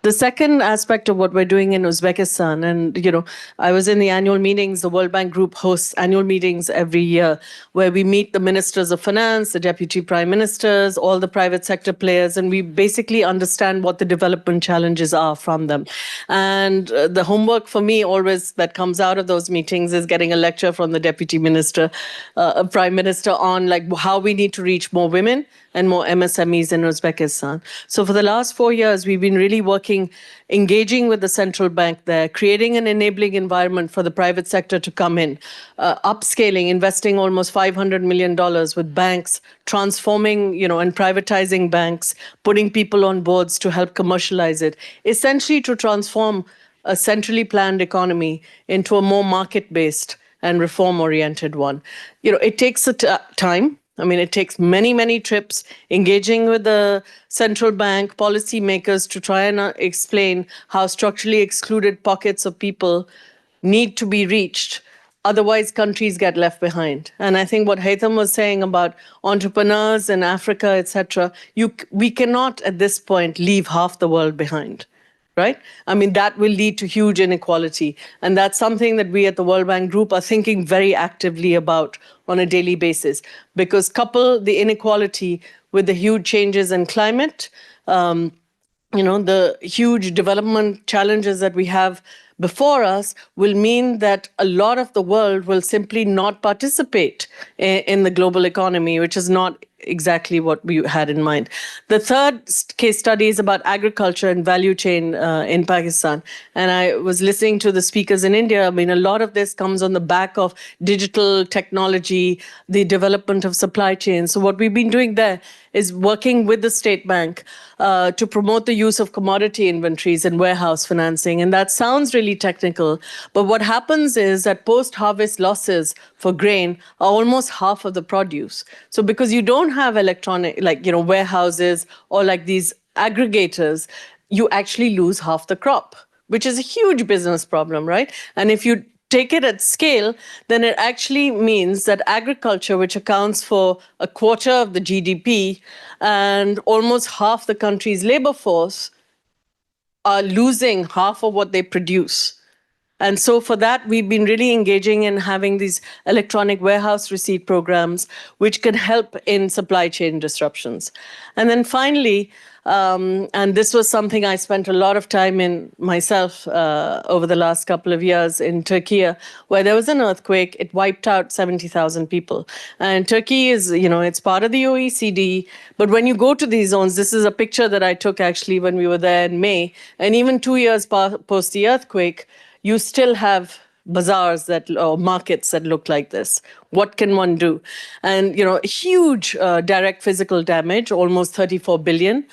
The second aspect of what we're doing in Uzbekistan, and I was in the annual meetings, the World Bank Group hosts annual meetings every year where we meet the ministers of finance, the deputy prime ministers, all the private sector players, and we basically understand what the development challenges are from them. And the homework for me always that comes out of those meetings is getting a lecture from the deputy minister, prime minister on how we need to reach more women and more MSMEs in Uzbekistan. So for the last 4 years, we've been really engaging with the central bank there, creating an enabling environment for the private sector to come in, upscaling, investing almost $500 million with banks, transforming, and privatizing banks, putting people on boards to help commercialize it, essentially to transform a centrally planned economy into a more market-based and reform-oriented one. It takes time. I mean, it takes many, many trips, engaging with the central bank policymakers to try and explain how structurally excluded pockets of people need to be reached. Otherwise, countries get left behind. And I think what Haytham was saying about entrepreneurs in Africa, etc., we cannot at this point leave half the world behind. right? I mean, that will lead to huge inequality. And that's something that we at the World Bank Group are thinking very actively about on a daily basis, because couple the inequality with the huge changes in climate, the huge development challenges that we have before us will mean that a lot of the world will simply not participate in the global economy, which is not exactly what we had in mind. The third case study is about agriculture and value chain in Pakistan. And I was listening to the speakers in India. I mean, a lot of this comes on the back of digital technology, the development of supply chains. So what we've been doing there is working with the State Bank to promote the use of commodity inventories and warehouse financing. And that sounds really technical, but what happens is that post-harvest losses for grain are almost half of the produce. So because you don't have electronic, warehouses or like these aggregators, you actually lose half the crop, which is a huge business problem, right? And if you take it at scale, then it actually means that agriculture, which accounts for a quarter of the GDP and almost half the country's labor force, are losing half of what they produce. And so for that, we've been really engaging in having these electronic warehouse receipt programs, which can help in supply chain disruptions. And then finally, and this was something I spent a lot of time in myself over the last couple of years in Turkey, where there was an earthquake. It wiped out 70,000 people. And Turkey is, it's part of the OECD. But when you go to these zones, this is a picture that I took actually when we were there in May. And even 2 years post the earthquake, you still have bazaars or markets that look like this. What can one do? And, huge direct physical damage, almost $34 billion,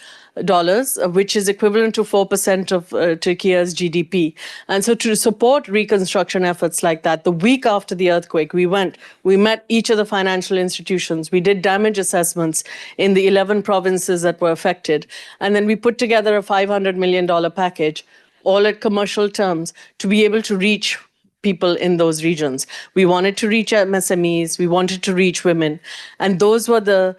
which is equivalent to 4% of Turkey's GDP. And so to support reconstruction efforts like that, the week after the earthquake, we met each of the financial institutions. We did damage assessments in the 11 provinces that were affected. And then we put together a $500 million package, all at commercial terms, to be able to reach people in those regions. We wanted to reach MSMEs, we wanted to reach women, and those were the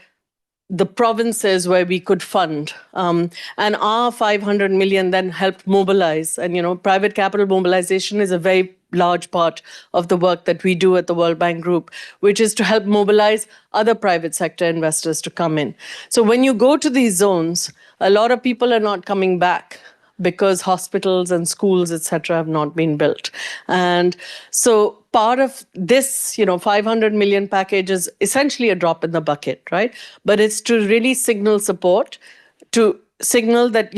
provinces where we could fund. And our 500 million then helped mobilize, and private capital mobilization is a very large part of the work that we do at the World Bank Group, which is to help mobilize other private sector investors to come in. So when you go to these zones, a lot of people are not coming back because hospitals and schools, et cetera, have not been built. And so part of this, 500 million package is essentially a drop in the bucket, right? But it's to really signal support, to signal that,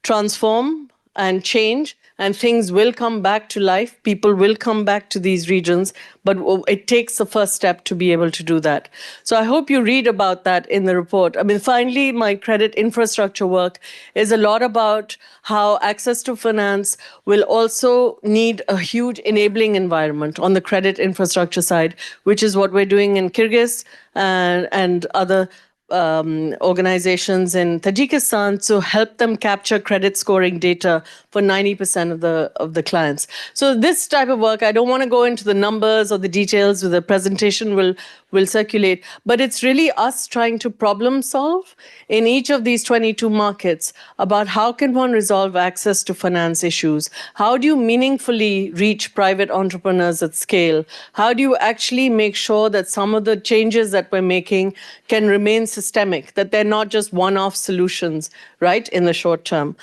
transform and change, and things will come back to life. People will come back to these regions, but it takes the first step to be able to do that. So I hope you read about that in the report. I mean, finally, my credit infrastructure work is a lot about how access to finance will also need a huge enabling environment on the credit infrastructure side, which is what we're doing in Kyrgyz and other organizations in Tajikistan to help them capture credit scoring data for 90% of the clients. So this type of work, I don't want to go into the numbers or the details, the presentation will circulate, but it's really us trying to problem solve in each of these 22 markets about how can one resolve access to finance issues? How do you meaningfully reach private entrepreneurs at scale? How do you actually make sure that some of the changes that we're making can remain systemic, that they're not just one-off solutions, right, in the short term?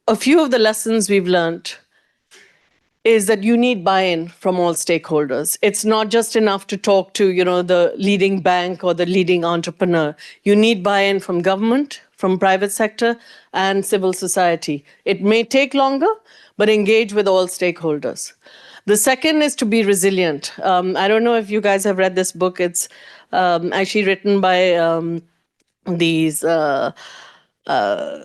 A few of the lessons we've learned is that you need buy-in from all stakeholders. It's not just enough to talk to, the leading bank or the leading entrepreneur. You need buy-in from government, from private sector, and civil society. It may take longer, but engage with all stakeholders. The second is to be resilient. I don't know if you guys have read this book. It's actually written by these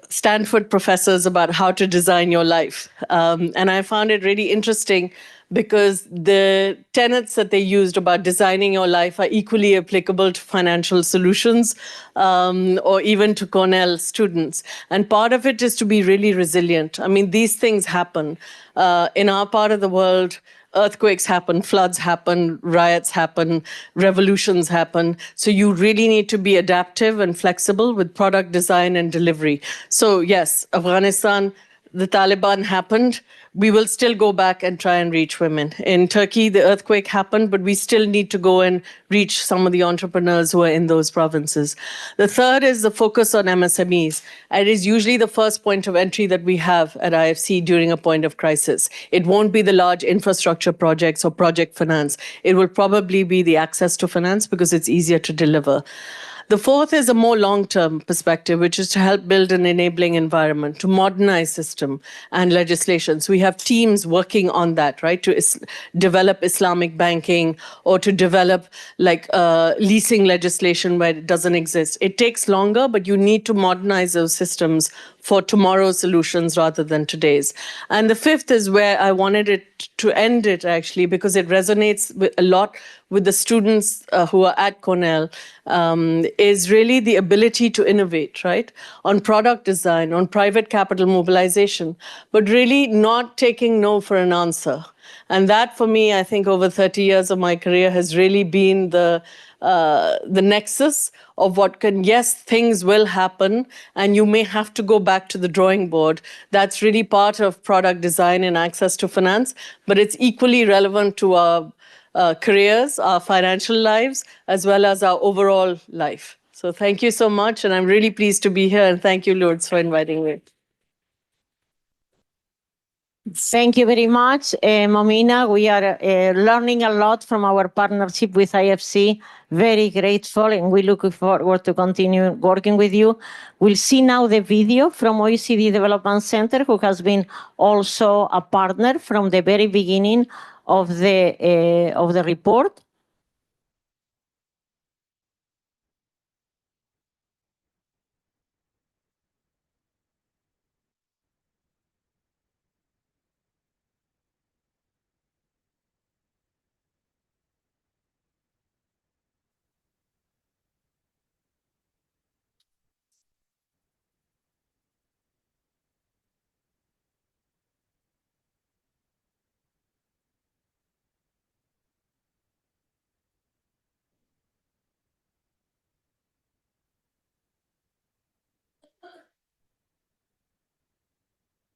Stanford professors about how to design your life. And I found it really interesting because the tenets that they used about designing your life are equally applicable to financial solutions or even to Cornell students. And part of it is to be really resilient. I mean, these things happen. In our part of the world, earthquakes happen, floods happen, riots happen, revolutions happen. So you really need to be adaptive and flexible with product design and delivery. So yes, Afghanistan, the Taliban happened, we will still go back and try and reach women. In Turkey, the earthquake happened, but we still need to go and reach some of the entrepreneurs who are in those provinces. The third is the focus on MSMEs. It is usually the first point of entry that we have at IFC during a point of crisis. It won't be the large infrastructure projects or project finance. It will probably be the access to finance because it's easier to deliver. The fourth is a more long-term perspective, which is to help build an enabling environment, to modernize system and legislations. We have teams working on that, right, to develop Islamic banking or to develop like leasing legislation where it doesn't exist. It takes longer, but you need to modernize those systems for tomorrow's solutions rather than today's. And the fifth is where I wanted it to end it, actually, because it resonates with a lot with the students who are at Cornell, is really the ability to innovate, right? On product design, on private capital mobilization, but really not taking no for an answer. And that, for me, I think over 30 years of my career has really been the nexus of what can, yes, things will happen, and you may have to go back to the drawing board. That's really part of product design and access to finance, but it's equally relevant to our careers, our financial lives, as well as our overall life. So thank you so much, and I'm really pleased to be here, and thank you, Lourdes, for inviting me. Thank you very much, Momina. We are learning a lot from our partnership with IFC. Very grateful, and we look forward to continue working with you. We'll see now the video from OECD Development Center, who has been also a partner from the very beginning of the report.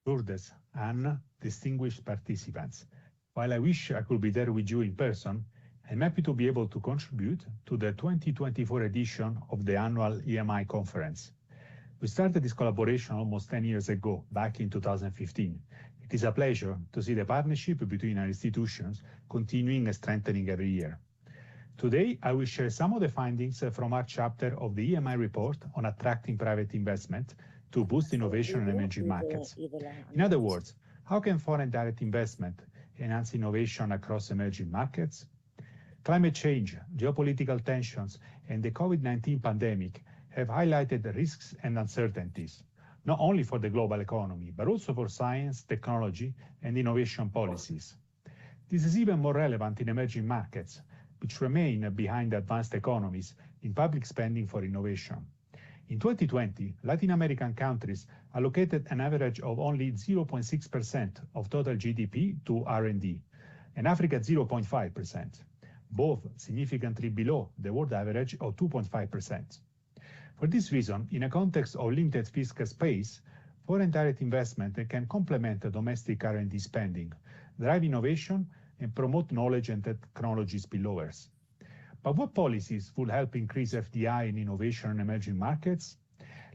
Lourdes, Anne, distinguished participants. While I wish I could be there with you in person, I'm happy to be able to contribute to the 2024 edition of the annual EMI conference. We started this collaboration almost 10 years ago, back in 2015. It is a pleasure to see the partnership between our institutions continuing and strengthening every year. Today, I will share some of the findings from our chapter of the EMI report on attracting private investment to boost innovation in emerging markets. In other words, how can foreign direct investment enhance innovation across emerging markets? Climate change, geopolitical tensions, and the COVID-19 pandemic have highlighted the risks and uncertainties, not only for the global economy, but also for science, technology, and innovation policies. This is even more relevant in emerging markets, which remain behind advanced economies in public spending for innovation. In 2020, Latin American countries allocated an average of only 0.6% of total GDP to R&D, and Africa 0.5%, both significantly below the world average of 2.5%. For this reason, in a context of limited fiscal space, foreign direct investment can complement the domestic R&D spending, drive innovation, and promote knowledge and technology spillovers. But what policies will help increase FDI and innovation in emerging markets?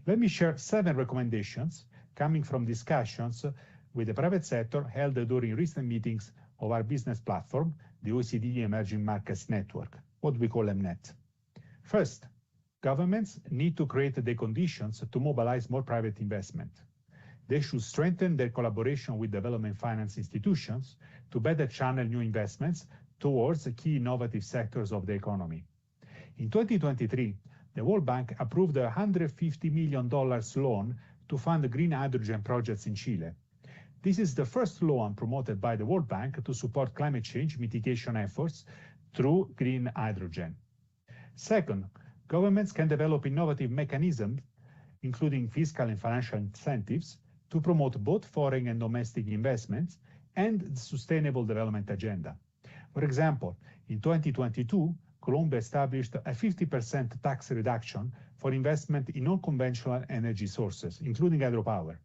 Let me share 7 recommendations coming from discussions with the private sector held during recent meetings of our business platform, the OECD Emerging Markets Network, what we call EMNET. First, governments need to create the conditions to mobilize more private investment. They should strengthen their collaboration with development finance institutions to better channel new investments towards the key innovative sectors of the economy. In 2023, the World Bank approved a $150 million loan to fund green hydrogen projects in Chile. This is the first loan promoted by the World Bank to support climate change mitigation efforts through green hydrogen. Second, governments can develop innovative mechanisms, including fiscal and financial incentives, to promote both foreign and domestic investments and the sustainable development agenda. For example, in 2022, Colombia established a 50% tax reduction for investment in non-conventional energy sources, including hydropower.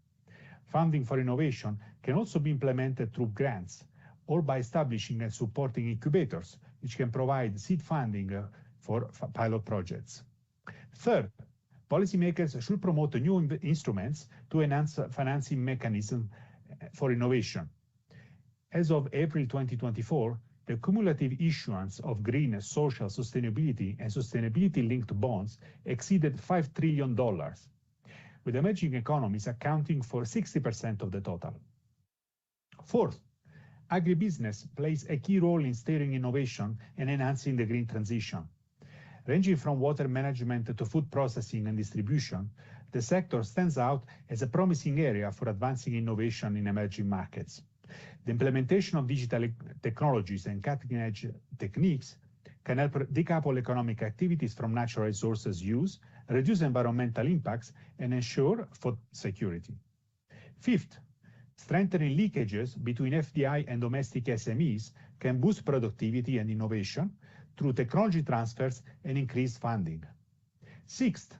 Funding for innovation can also be implemented through grants or by establishing and supporting incubators, which can provide seed funding for pilot projects. Third, policymakers should promote new instruments to enhance financing mechanisms for innovation. As of April 2024, the cumulative issuance of green social sustainability and sustainability-linked bonds exceeded $5 trillion, with emerging economies accounting for 60% of the total. Fourth, agribusiness plays a key role in steering innovation and enhancing the green transition. Ranging from water management to food processing and distribution, the sector stands out as a promising area for advancing innovation in emerging markets. The implementation of digital technologies and cutting-edge techniques can help decouple economic activities from natural resources use, reduce environmental impacts, and ensure food security. Fifth, strengthening leakages between FDI and domestic SMEs can boost productivity and innovation through technology transfers and increased funding. Sixth,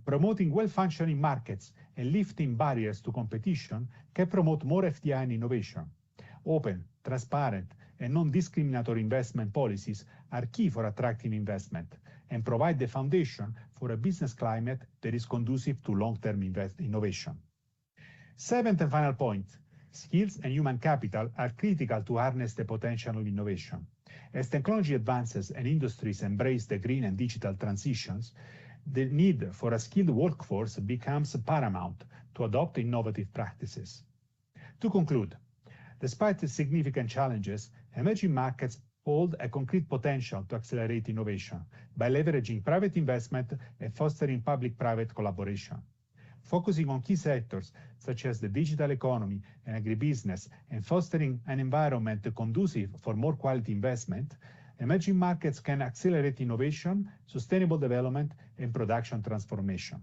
promoting well-functioning markets and lifting barriers to competition can promote more FDI and innovation. Open, transparent, and non-discriminatory investment policies are key for attracting investment and provide the foundation for a business climate that is conducive to long-term innovation. Seventh and final point, skills and human capital are critical to harness the potential of innovation. As technology advances and industries embrace the green and digital transitions, the need for a skilled workforce becomes paramount to adopt innovative practices. To conclude, despite the significant challenges, emerging markets hold a concrete potential to accelerate innovation by leveraging private investment and fostering public-private collaboration. Focusing on key sectors such as the digital economy and agribusiness and fostering an environment conducive for more quality investment, emerging markets can accelerate innovation, sustainable development, and production transformation.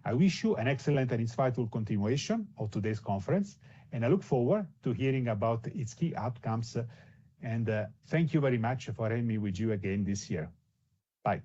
I wish you an excellent and insightful continuation of today's conference, and I look forward to hearing about its key outcomes. And thank you very much for having me with you again this year. Bye.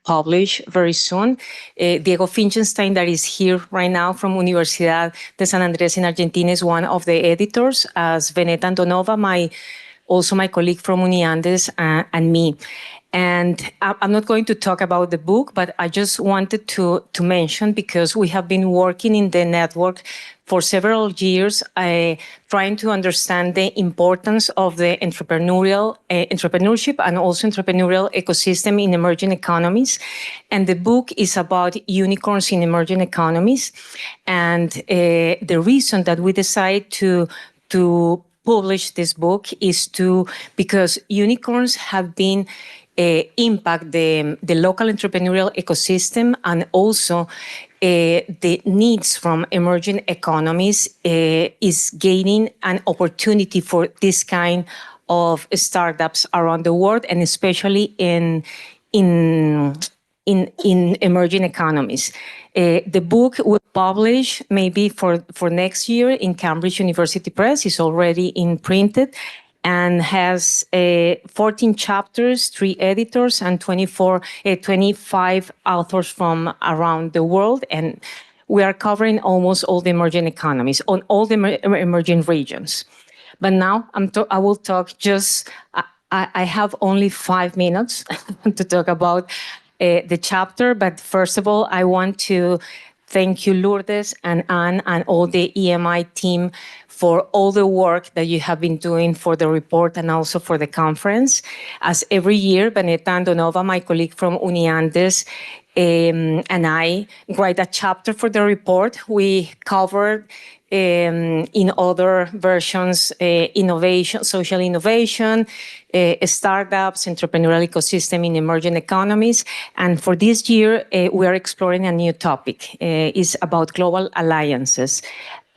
Publish very soon. Diego Finkenstein, that is here right now from Universidad de San Andrés in Argentina, is one of the editors, as Veneta Andonova, also my colleague from Uniandes, and me. And I'm not going to talk about the book, but I just wanted to mention, because we have been working in the network for several years, trying to understand the importance of the entrepreneurship and also entrepreneurial ecosystem in emerging economies. And the book is about unicorns in emerging economies. And the reason that we decided to publish this book is because unicorns have been impact the local entrepreneurial ecosystem, and also the needs from emerging economies is gaining an opportunity for this kind of startups around the world, and especially in emerging economies. The book will publish maybe for next year in Cambridge University Press. It's already in printed, and has 14 chapters, 3 editors, and 25 authors from around the world. And we are covering almost all the emerging economies, on all the emerging regions. But now I will talk just, I have only 5 minutes to talk about the chapter. But first of all, I want to thank you, Lourdes and Anne, and all the EMI team for all the work that you have been doing for the report and also for the conference. As every year, Veneta Andonova, my colleague from Uniandes, and I write a chapter for the report. We covered in other versions, innovation, social innovation, startups, entrepreneurial ecosystem in emerging economies. And for this year, we are exploring a new topic. It's about global alliances.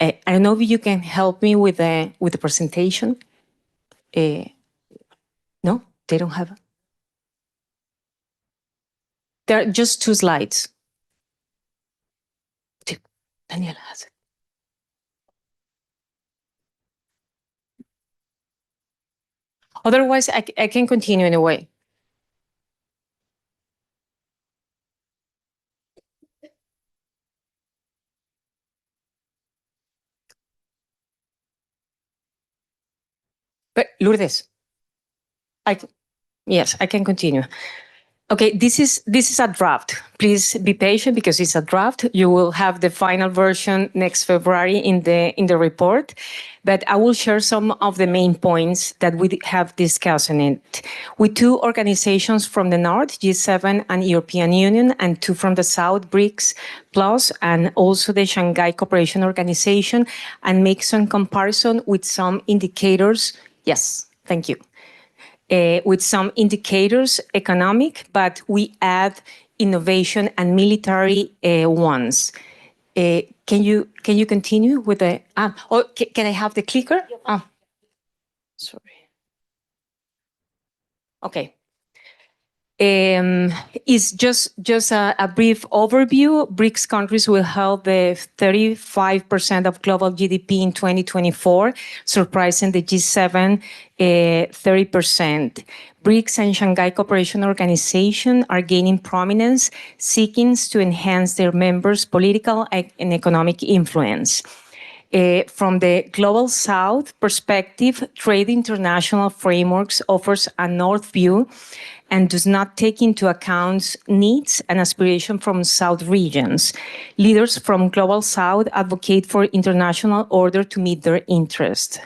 I don't know if you can help me with the presentation. No, they don't have. There are just 2 slides. Daniel has it. Otherwise, I can continue in a way. But Lourdes, yes, I can continue. Okay, this is a draft. Please be patient because it's a draft. You will have the final version next February in the report. But I will share some of the main points that we have discussed in it. With 2 organizations from the North, G7 and European Union, and 2 from the South, BRICS Plus, and also the Shanghai Cooperation Organization, and make some comparison with some indicators. Yes, thank you. With some indicators, economic, but we add innovation and military ones. Can you continue with the? Can I have the clicker? Oh, sorry. Okay. It's just a brief overview. BRICS countries will hold the 35% of global GDP in 2024, surprising the G7 30%. BRICS and Shanghai Cooperation Organization are gaining prominence, seeking to enhance their members' political and economic influence. From the Global South perspective, Trade International Frameworks offers a North view and does not take into account needs and aspirations from South regions. Leaders from Global South advocate for international order to meet their interests.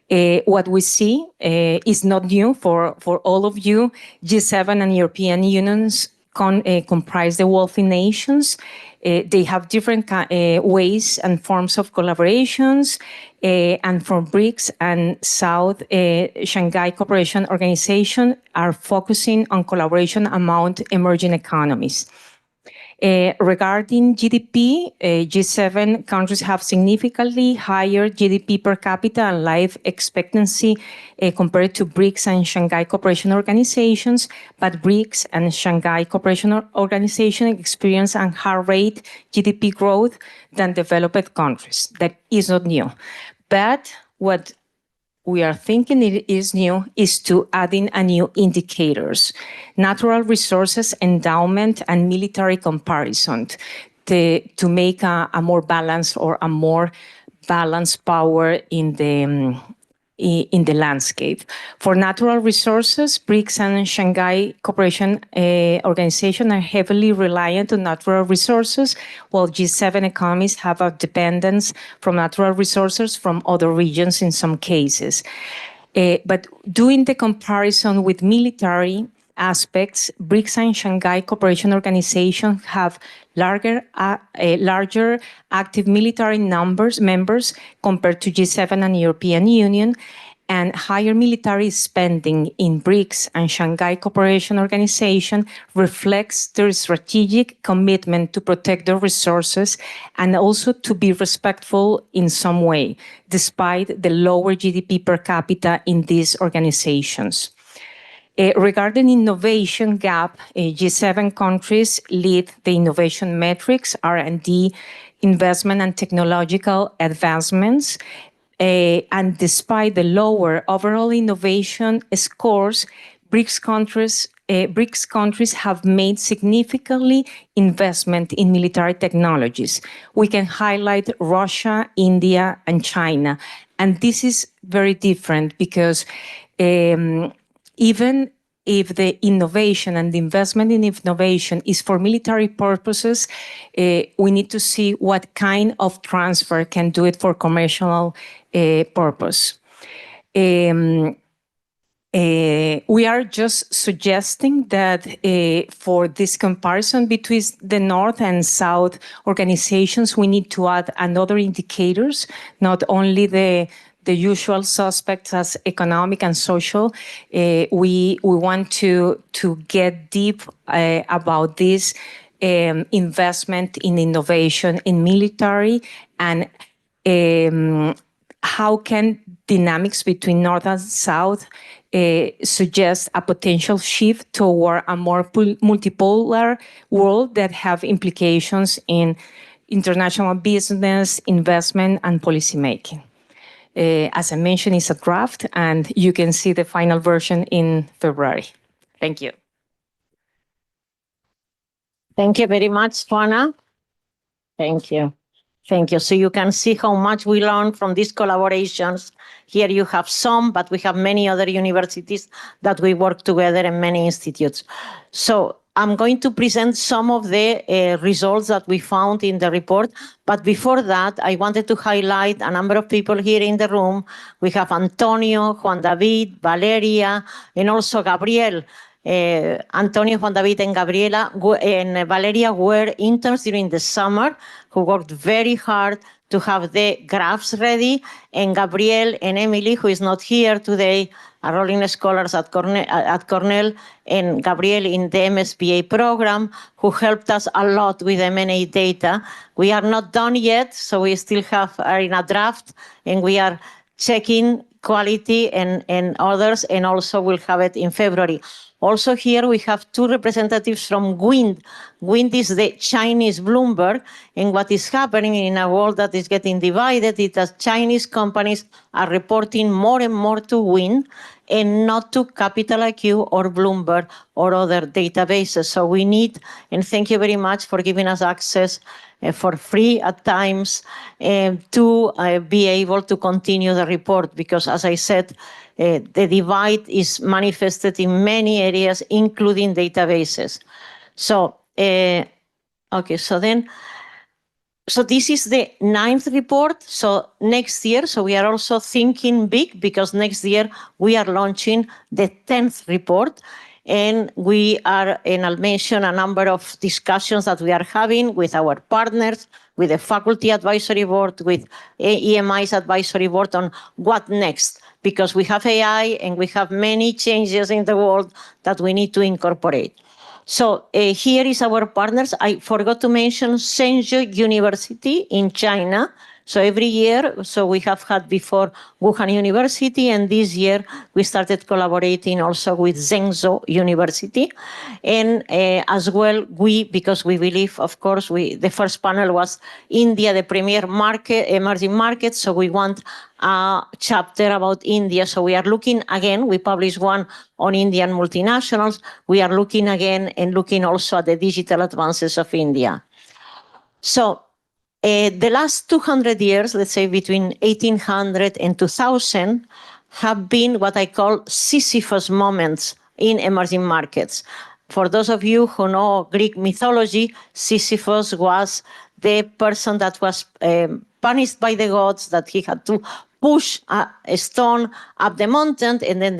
What we see is not new for all of you. G7 and European Unions comprise the wealthy nations. They have different ways and forms of collaborations. And for BRICS and South, Shanghai Cooperation Organization are focusing on collaboration among emerging economies. Regarding GDP, G7 countries have significantly higher GDP per capita and life expectancy compared to BRICS and Shanghai Cooperation Organizations, but BRICS and Shanghai Cooperation Organization experience a higher rate GDP growth than developed countries. That is not new. But what we are thinking it is new is to add in a new indicators, natural resources endowment and military comparison to make a more balanced or a more balanced power in the landscape. For natural resources, BRICS and Shanghai Cooperation Organization are heavily reliant on natural resources, while G7 economies have a dependence from natural resources from other regions in some cases. But doing the comparison with military aspects, BRICS and Shanghai Cooperation Organization have larger active military members compared to G7 and European Union, and higher military spending in BRICS and Shanghai Cooperation Organization reflects their strategic commitment to protect their resources and also to be respectful in some way, despite the lower GDP per capita in these organizations. Regarding innovation gap, G7 countries lead the innovation metrics, R&D, investment and technological advancements. And despite the lower overall innovation scores, BRICS countries have made significantly investment in military technologies. We can highlight Russia, India, and China. And this is very different because even if the innovation and the investment in innovation is for military purposes, we need to see what kind of transfer can do it for commercial purpose. We are just suggesting that for this comparison between the North and South organizations, we need to add another indicators, not only the usual suspects as economic and social. We want to get deep about this investment in innovation in military, and how can dynamics between North and South suggest a potential shift toward a more multipolar world that have implications in international business, investment, and policymaking. As I mentioned, it's a draft, and you can see the final version in February. Thank you. Thank you very much, Juana. Thank you. Thank you. So you can see how much we learn from these collaborations. Here you have some, but we have many other universities that we work together and many institutes. So I'm going to present some of the results that we found in the report. But before that, I wanted to highlight a number of people here in the room. We have Antonio, Juan David, Valeria, and also Gabriel. Antonio, Juan David, and Gabriela and Valeria were interns during the summer who worked very hard to have the graphs ready. And Gabriel and Emily, who is not here today, are rolling scholars at Cornell, and Gabriel in the MSBA program, who helped us a lot with M&A data. We are not done yet, so we still are in a draft, and we are checking quality and others, and also we'll have it in February. Also here we have two representatives from WIND. WIND is the Chinese Bloomberg, and what is happening in a world that is getting divided is that Chinese companies are reporting more and more to WIND and not to Capital IQ or Bloomberg or other databases. So we need, and thank you very much for giving us access for free at times to be able to continue the report, because as I said, the divide is manifested in many areas, including databases. So, okay, so this is the 9th report. So next year, so we are also thinking big, because next year we are launching the 10th report. And we are, and I'll mention a number of discussions that we are having with our partners, with the faculty advisory board, with EMI's advisory board on what next, because we have AI and we have many changes in the world that we need to incorporate. So here is our partners. I forgot to mention Shenzhou University in China. So every year, so we have had before Wuhan University, and this year we started collaborating also with Zhengzhou University. And as well, because we believe, of course, the first panel was India, the premier market, emerging market. So we want a chapter about India. So we are looking again, we published one on Indian multinationals. We are looking again and looking also at the digital advances of India. So the last 200 years, let's say between 1800 and 2000, have been what I call Sisyphus moments in emerging markets. For those of you who know Greek mythology, Sisyphus was the person that was punished by the gods, that he had to push a stone up the mountain, and then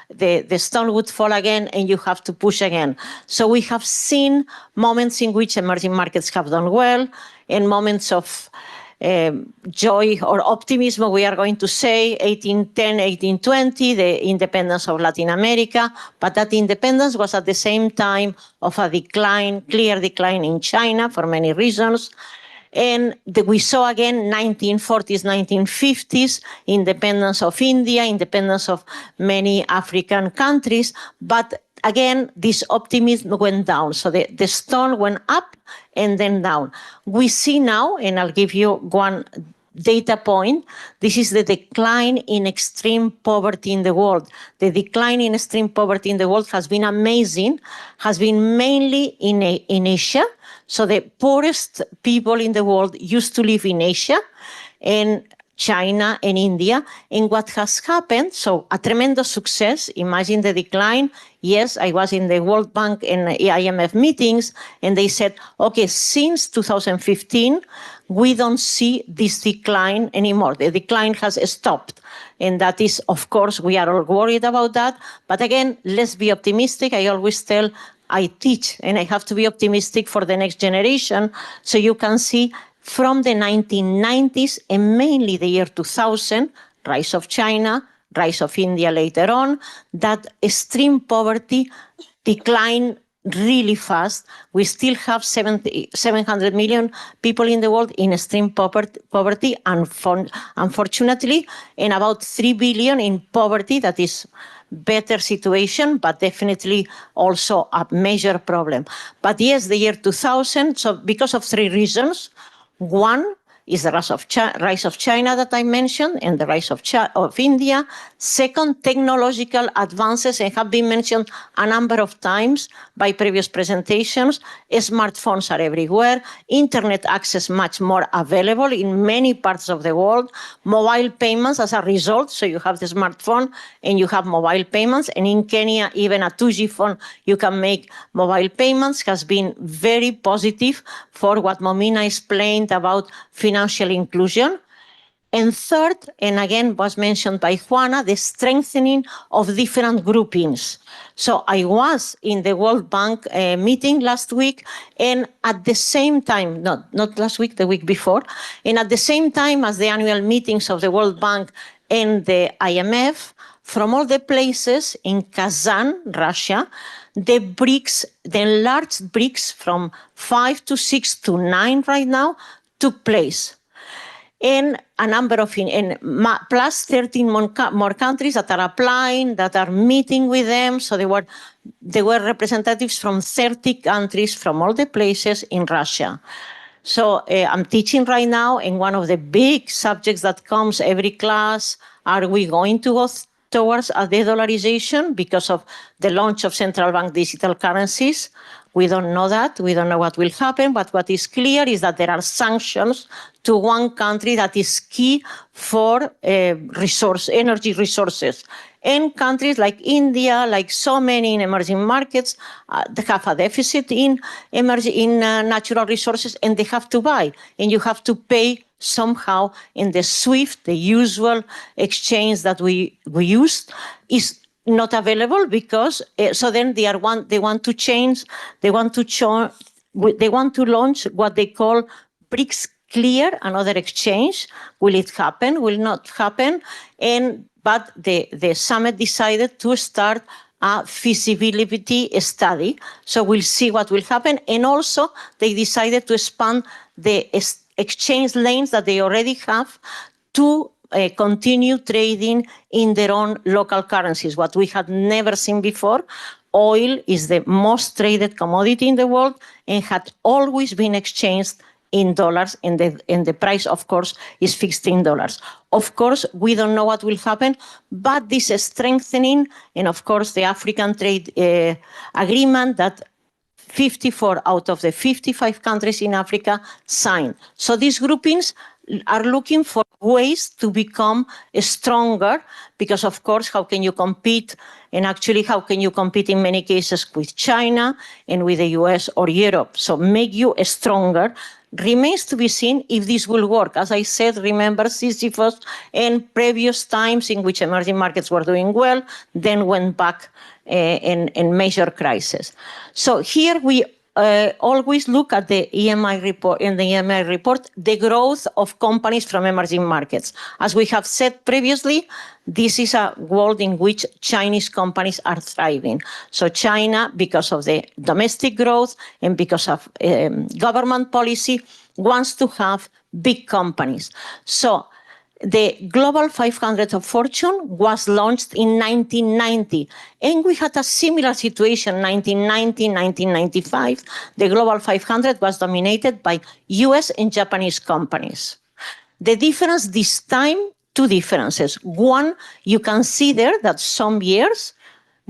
the stone would fall again, and you have to push again. So we have seen moments in which emerging markets have done well, and moments of joy or optimism, we are going to say 1810, 1820, the independence of Latin America, but that independence was at the same time of a decline, clear decline in China for many reasons. And we saw again 1940s, 1950s, independence of India, independence of many African countries. But again, this optimism went down. So the stone went up and then down. We see now, and I'll give you one data point, this is the decline in extreme poverty in the world. The decline in extreme poverty in the world has been amazing, has been mainly in Asia. So the poorest people in the world used to live in Asia and China and India. And what has happened, so a tremendous success, imagine the decline. Yes, I was in the World Bank and IMF meetings, and they said, okay, since 2015, we don't see this decline anymore. The decline has stopped. And that is, of course, we are all worried about that. But again, let's be optimistic. I always tell, I teach, and I have to be optimistic for the next generation. So you can see from the 1990s and mainly the year 2000, rise of China, rise of India later on, that extreme poverty declined really fast. We still have 700 million people in the world in extreme poverty, unfortunately, and about 3 billion in poverty. That is better situation, but definitely also a major problem. But yes, the year 2000, so because of 3 reasons. One is the rise of China that I mentioned and the rise of India. Second, technological advances, and have been mentioned a number of times by previous presentations. Smartphones are everywhere. Internet access much more available in many parts of the world. Mobile payments as a result. So you have the smartphone and you have mobile payments. And in Kenya, even a 2G phone, you can make mobile payments, has been very positive for what Momina explained about financial inclusion. And third, and again was mentioned by Juana, the strengthening of different groupings. So I was in the World Bank meeting last week, and at the same time, not last week, the week before, and at the same time as the annual meetings of the World Bank and the IMF, from all the places in Kazan, Russia, the BRICS, the enlarged BRICS from 5 to 6 to 9 right now, took place. And a number of, plus 13 more countries that are applying, that are meeting with them. So there were representatives from 30 countries from all the places in Russia. So I'm teaching right now, and one of the big subjects that comes every class, are we going to go towards a de-dollarization because of the launch of central bank digital currencies? We don't know that. We don't know what will happen. But what is clear is that there are sanctions to one country that is key for energy resources. And countries like India, like so many in emerging markets, they have a deficit in natural resources, and they have to buy. And you have to pay somehow in the SWIFT, the usual exchange that we used, is not available because so then they want to launch what they call BRICS Clear, another exchange. Will it happen? Will not happen? But the summit decided to start a feasibility study. So we'll see what will happen. And also they decided to expand the exchange lanes that they already have to continue trading in their own local currencies, what we had never seen before. Oil is the most traded commodity in the world and had always been exchanged in dollars, and the price, of course, is fixed in dollars. Of course, we don't know what will happen, but this is strengthening, and of course, the African trade agreement that 54 out of the 55 countries in Africa signed. So these groupings are looking for ways to become stronger because, of course, how can you compete? And actually, how can you compete in many cases with China and with the US or Europe? So make you stronger. Remains to be seen if this will work. As I said, remember Sisyphus and previous times in which emerging markets were doing well, then went back in major crisis. So here we always look at the EMI report. In the EMI report, the growth of companies from emerging markets. As we have said previously, this is a world in which Chinese companies are thriving. So China, because of the domestic growth and because of government policy, wants to have big companies. So the Global 500 of Fortune was launched in 1990, and we had a similar situation in 1990, 1995. The Global 500 was dominated by US and Japanese companies. The difference this time, two differences. One, you can see there that some years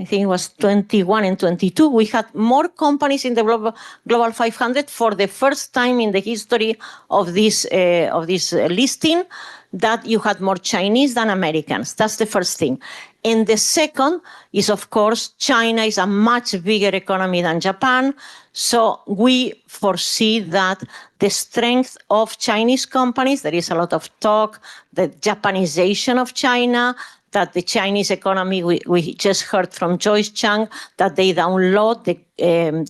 I think it was 21 and 22, we had more companies in the Global 500 for the first time in the history of this listing, that you had more Chinese than Americans. That's the first thing. And the second is, of course, China is a much bigger economy than Japan. So we foresee that the strength of Chinese companies, there is a lot of talk, the Japanization of China, that the Chinese economy, we just heard from Joyce Chang, that they download the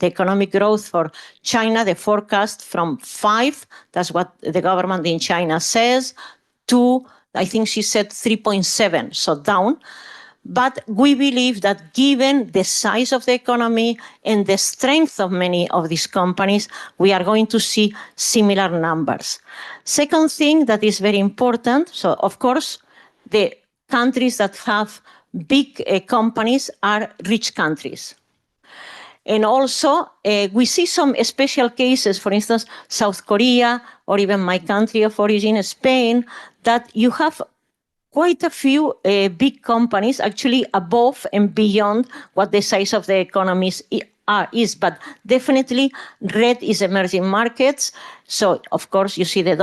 economic growth for China, the forecast from 5, that's what the government in China says, to, I think she said 3.7, so down. But we believe that given the size of the economy and the strength of many of these companies, we are going to see similar numbers. Second thing that is very important, so of course, the countries that have big companies are rich countries. And also, we see some special cases, for instance, South Korea, or even my country of origin, Spain, that you have quite a few big companies actually above and beyond what the size of the economies is. But definitely, red is emerging markets. So, of course, you see the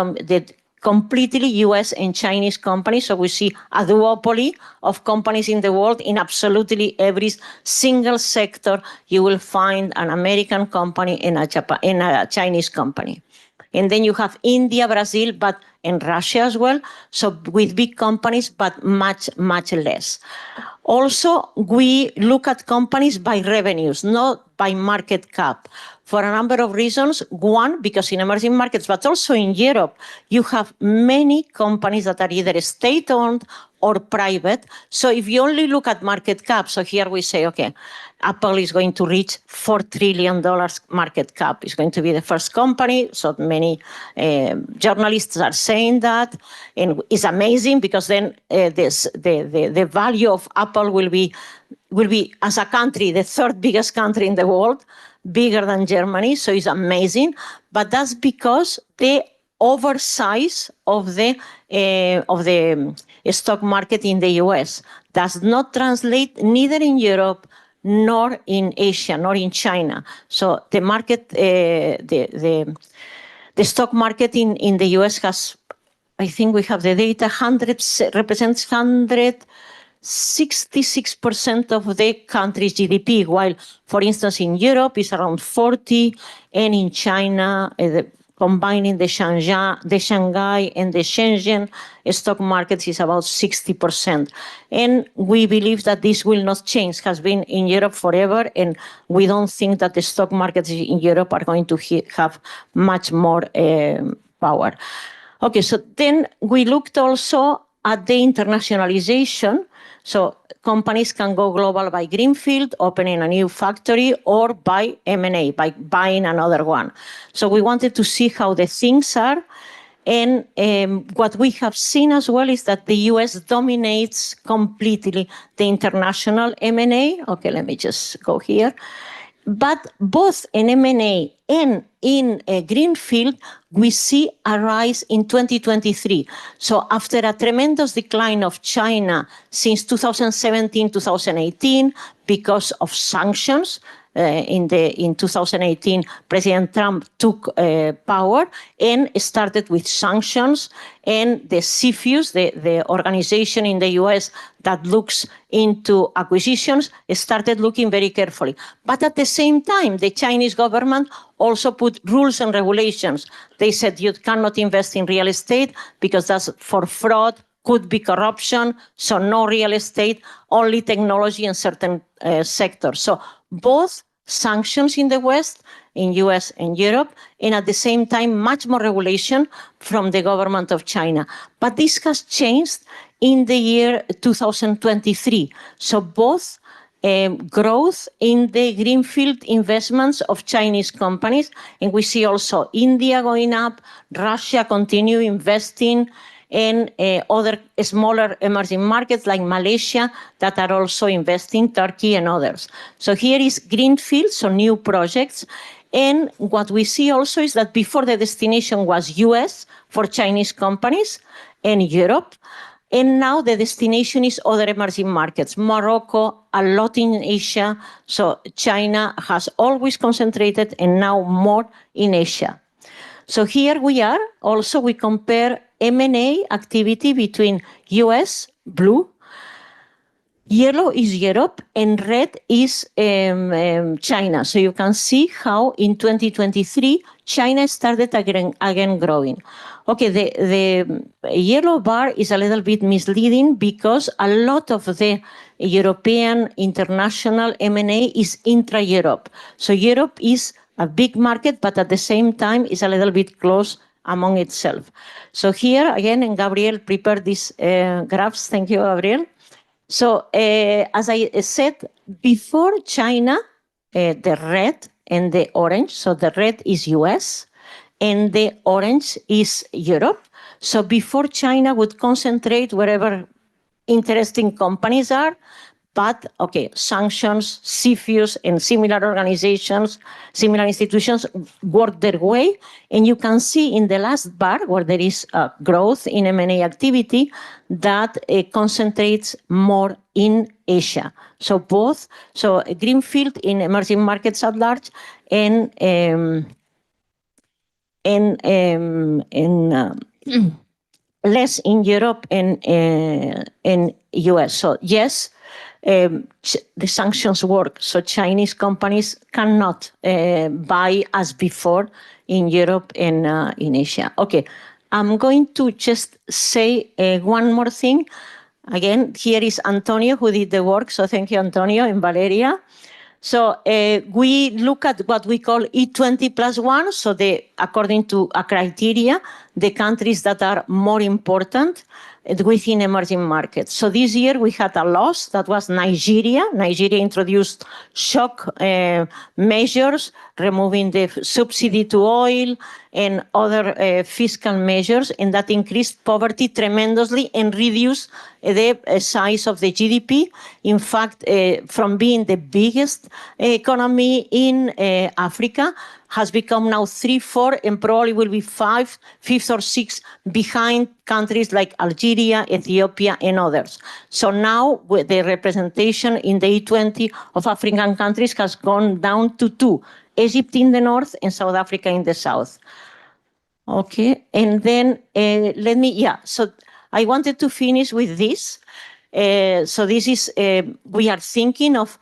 completely US and Chinese companies. So we see a duopoly of companies in the world. In absolutely every single sector, you will find an American company and a Chinese company. And then you have India, Brazil, and Russia as well. So with big companies, but much, much less. Also, we look at companies by revenues, not by market cap, for a number of reasons. One, because in emerging markets, but also in Europe, you have many companies that are either state-owned or private. So if you only look at market cap, so here we say, okay, Apple is going to reach $4 trillion market cap. It's going to be the first company. So many journalists are saying that. And it's amazing because then the value of Apple will be, as a country, the third biggest country in the world, bigger than Germany. So it's amazing. But that's because the oversize of the stock market in the US does not translate neither in Europe nor in Asia, nor in China. So the market, the stock market in the US has, I think we have the data, represents 166% of the country's GDP, while, for instance, in Europe it's around 40, and in China, combining the Shanghai and the Shenzhen stock markets is about 60%. And we believe that this will not change, has been in Europe forever, and we don't think that the stock markets in Europe are going to have much more power. Okay, so then we looked also at the internationalization. So companies can go global by greenfield, opening a new factory, or by M&A, by buying another one. So we wanted to see how the things are. And what we have seen as well is that the US dominates completely the international M&A. Okay, let me just go here. But both in M&A and in greenfield, we see a rise in 2023. So after a tremendous decline of China since 2017, 2018, because of sanctions, in 2018, President Trump took power and started with sanctions, and the CFIUS, the organization in the US that looks into acquisitions, started looking very carefully. But at the same time, the Chinese government also put rules and regulations. They said you cannot invest in real estate because that's for fraud, could be corruption, so no real estate, only technology in certain sectors. So both sanctions in the West, in US and Europe, and at the same time, much more regulation from the government of China. But this has changed in the year 2023. So both growth in the greenfield investments of Chinese companies, and we see also India going up, Russia continue investing, and other smaller emerging markets like Malaysia that are also investing, Turkey and others. So here is greenfield, so new projects. And what we see also is that before the destination was US for Chinese companies and Europe, And now the destination is other emerging markets, Morocco, a lot in Asia. So China has always concentrated and now more in Asia. So here we are. Also, we compare M&A activity between US, blue, yellow is Europe, and red is China. So you can see how in 2023, China started again growing. Okay, the yellow bar is a little bit misleading because a lot of the European international M&A is intra-Europe. So Europe is a big market, but at the same time is a little bit close among itself. So here again, and Gabriel prepared these graphs. Thank you, Gabriel. So as I said, before China, the red and the orange, so the red is US and the orange is Europe. So before China would concentrate wherever interesting companies are, but okay, sanctions, CFIUS, and similar organizations, similar institutions work their way. And you can see in the last bar where there is growth in M&A activity that concentrates more in Asia. So both, so greenfield in emerging markets at large and less in Europe and in US. So yes, the sanctions work. So Chinese companies cannot buy as before in Europe and in Asia. Okay, I'm going to just say one more thing. Again, here is Antonio who did the work. So thank you, Antonio, and Valeria. So we look at what we call E20+1. So according to a criteria, the countries that are more important within emerging markets. So this year we had a loss that was Nigeria. Nigeria introduced shock measures, removing the subsidy to oil and other fiscal measures, and that increased poverty tremendously and reduced the size of the GDP. In fact, from being the biggest economy in Africa, has become now 3, 4, and probably will be 5, 5th or 6th behind countries like Algeria, Ethiopia, and others. So now with the representation in the E20 of African countries has gone down to 2, Egypt in the north and South Africa in the south. Okay, and then so I wanted to finish with this. So this is, we are thinking of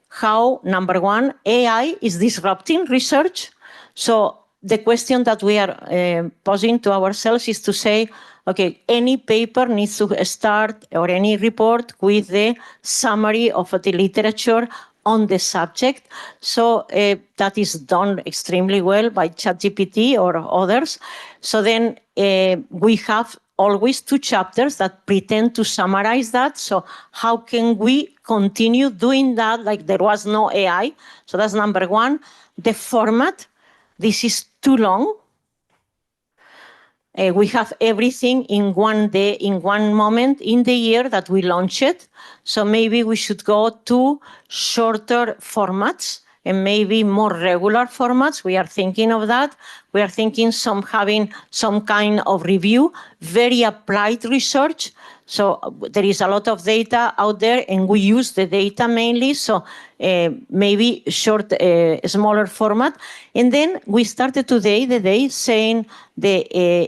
how, number one, AI is disrupting research. So the question that we are posing to ourselves is to say, okay, any paper needs to start, or any report, with the summary of the literature on the subject. So that is done extremely well by ChatGPT or others. So then we have always 2 chapters that pretend to summarize that. So how can we continue doing that like there was no AI? So that's number one. The format, this is too long. We have everything in one day, in one moment in the year that we launch it. So maybe we should go to shorter formats and maybe more regular formats. We are thinking of that. We are thinking having some kind of review, very applied research. So there is a lot of data out there and we use the data mainly. So maybe short, smaller format. And then we started today, the day, saying the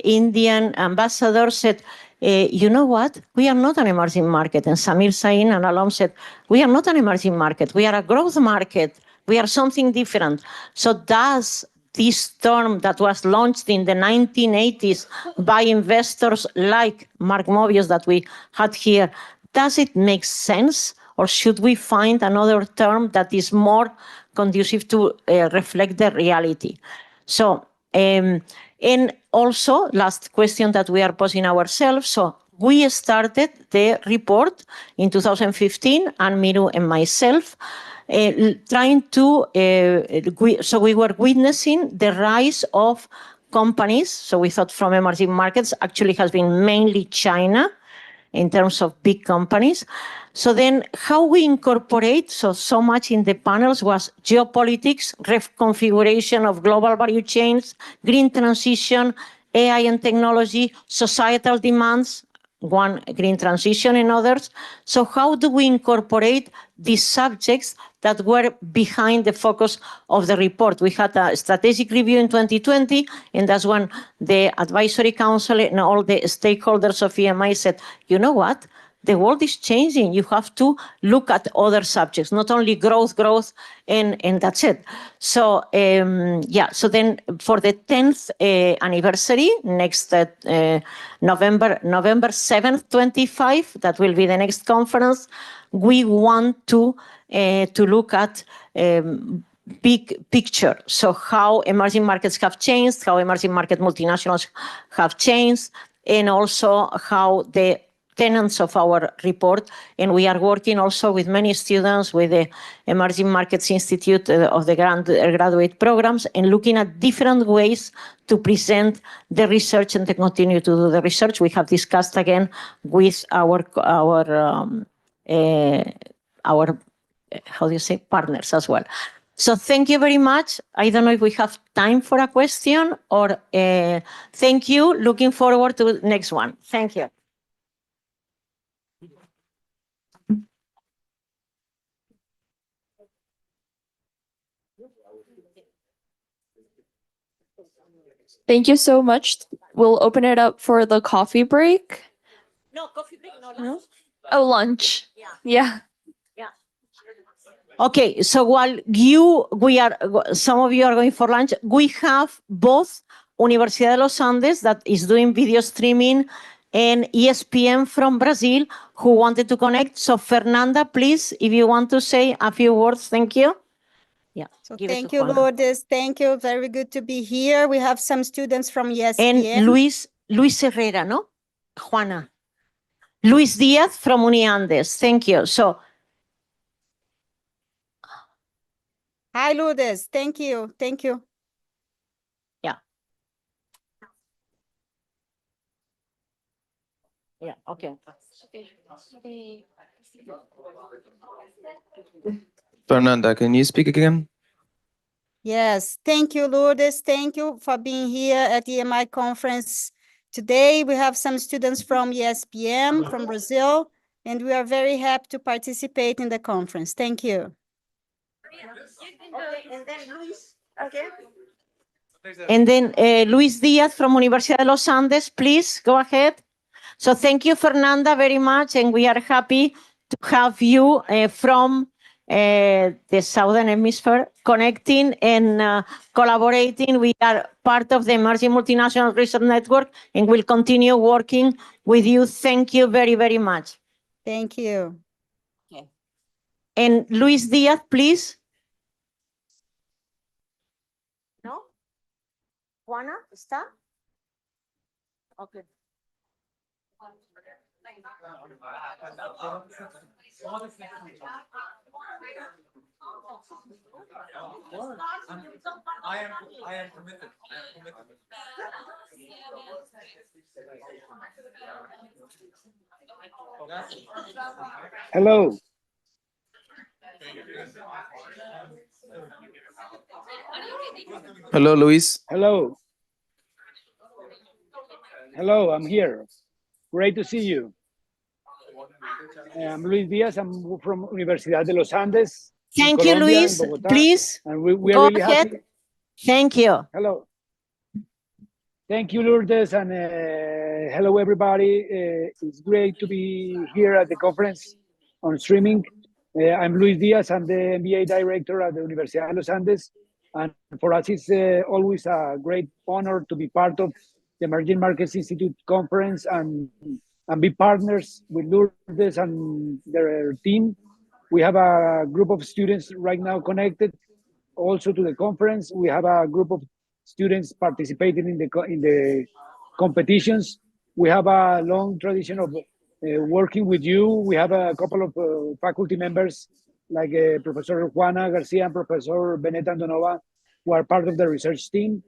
Indian ambassador said, you know what? We are not an emerging market. And Samir Sain, an alum, said, we are not an emerging market. We are a growth market. We are something different. So does this term that was launched in the 1980s by investors like Mark Mobius that we had here, does it make sense? Or should we find another term that is more conducive to reflect the reality? So, and also, last question that we are posing ourselves. So we started the report in 2015, and Miru and myself, trying to, so we were witnessing the rise of companies. So we thought from emerging markets actually has been mainly China in terms of big companies. So then how we incorporate, so much in the panels was geopolitics, reconfiguration of global value chains, green transition, AI and technology, societal demands, one green transition and others. So how do we incorporate these subjects that were behind the focus of the report? We had a strategic review in 2020, and that's when the advisory council and all the stakeholders of EMI said, you know what? The world is changing. You have to look at other subjects, not only growth, and that's it. So, so then for the 10th anniversary, next November 7th, 25, that will be the next conference, we want to look at big picture. So how emerging markets have changed, how emerging market multinationals have changed, and also how the tenets of our report, and we are working also with many students with the Emerging Markets Institute of the graduate programs, and looking at different ways to present the research and to continue to do the research. We have discussed again with our how do you say, partners as well. So thank you very much. I don't know if we have time for a question or thank you. Looking forward to the next one. Thank you. Thank you so much. We'll open it up for the coffee break. No, coffee break, No? Oh, lunch. Yeah. Okay, so while some of you are going for lunch, we have both Universidad de los Andes that is doing video streaming and ESPN from Brazil who wanted to connect. So Fernanda, please, if you want to say a few words, thank you. Yeah. So thank you, Lourdes. Thank you. Very good to be here. We have some students from ESPN. And Luis Herrera, no? Juana. Luis Diaz from Uniandes. Thank you. So. Hi, Lourdes. Thank you. Thank you. Yeah. Yeah, okay. Fernanda, can you speak again? Yes, thank you, Lourdes. Thank you for being here at the EMI conference today. We have some students from ESPN from Brazil, and we are very happy to participate in the conference. Thank you. And then Luis. Okay. And then Luis Diaz from Universidad de los Andes, please go ahead. So thank you, Fernanda, very much, and we are happy to have you from the Southern Hemisphere connecting and collaborating. We are part of the Emerging Multinational Research Network and will continue working with you. Thank you very, very much. Thank you. Okay. And Luis Diaz, please. No? Juana, ¿está? Okay. I am committed. Hello. Hello, Luis. Hello. Hello, I'm here. Great to see you. I'm Luis Diaz. I'm from Universidad de los Andes. Thank you, Colombia, Luis. Bogotá. Please And we are go really ahead. happy. Thank you. Hello. Thank you, Lourdes, and hello, everybody. It's great to be here at the conference on streaming. I'm Luis Diaz. I'm the MBA director at the Universidad de los Andes. And for us, it's always a great honor to be part of the Emerging Markets Institute conference and be partners with Lourdes and their team. We have a group of students right now connected also to the conference. We have a group of students participating in the competitions. We have a long tradition of working with you. We have a couple of faculty members like Professor Juana Garcia and Professor Beneta Andonova, who are part of the research team.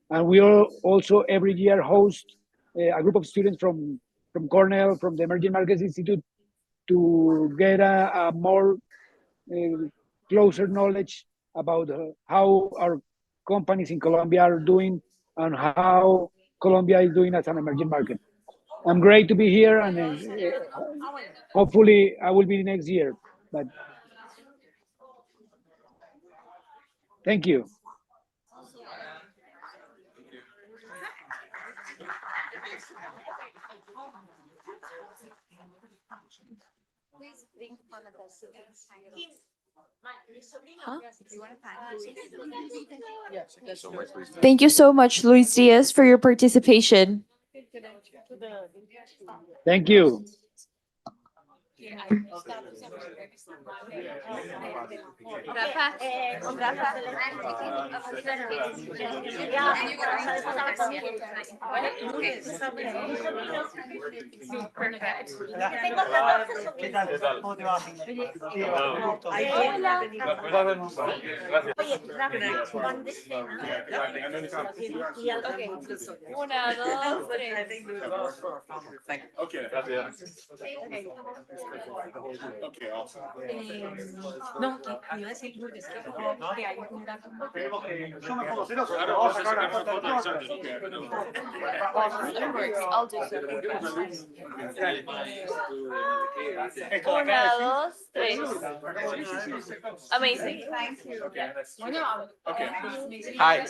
And we also every year host a group of students from Cornell, from the Emerging Markets Institute, to get a more closer knowledge about how our companies in Colombia are doing and how Colombia is doing as an emerging market. I'm great to be here, and hopefully I will be next year. But thank you. Thank you so much, Luis Diaz, for your participation. Thank you. Una, dos, tres. No, iba a decir Lourdes que hay un dato. I'll do so. Una, dos, tres. Amazing. Thank you. Hi.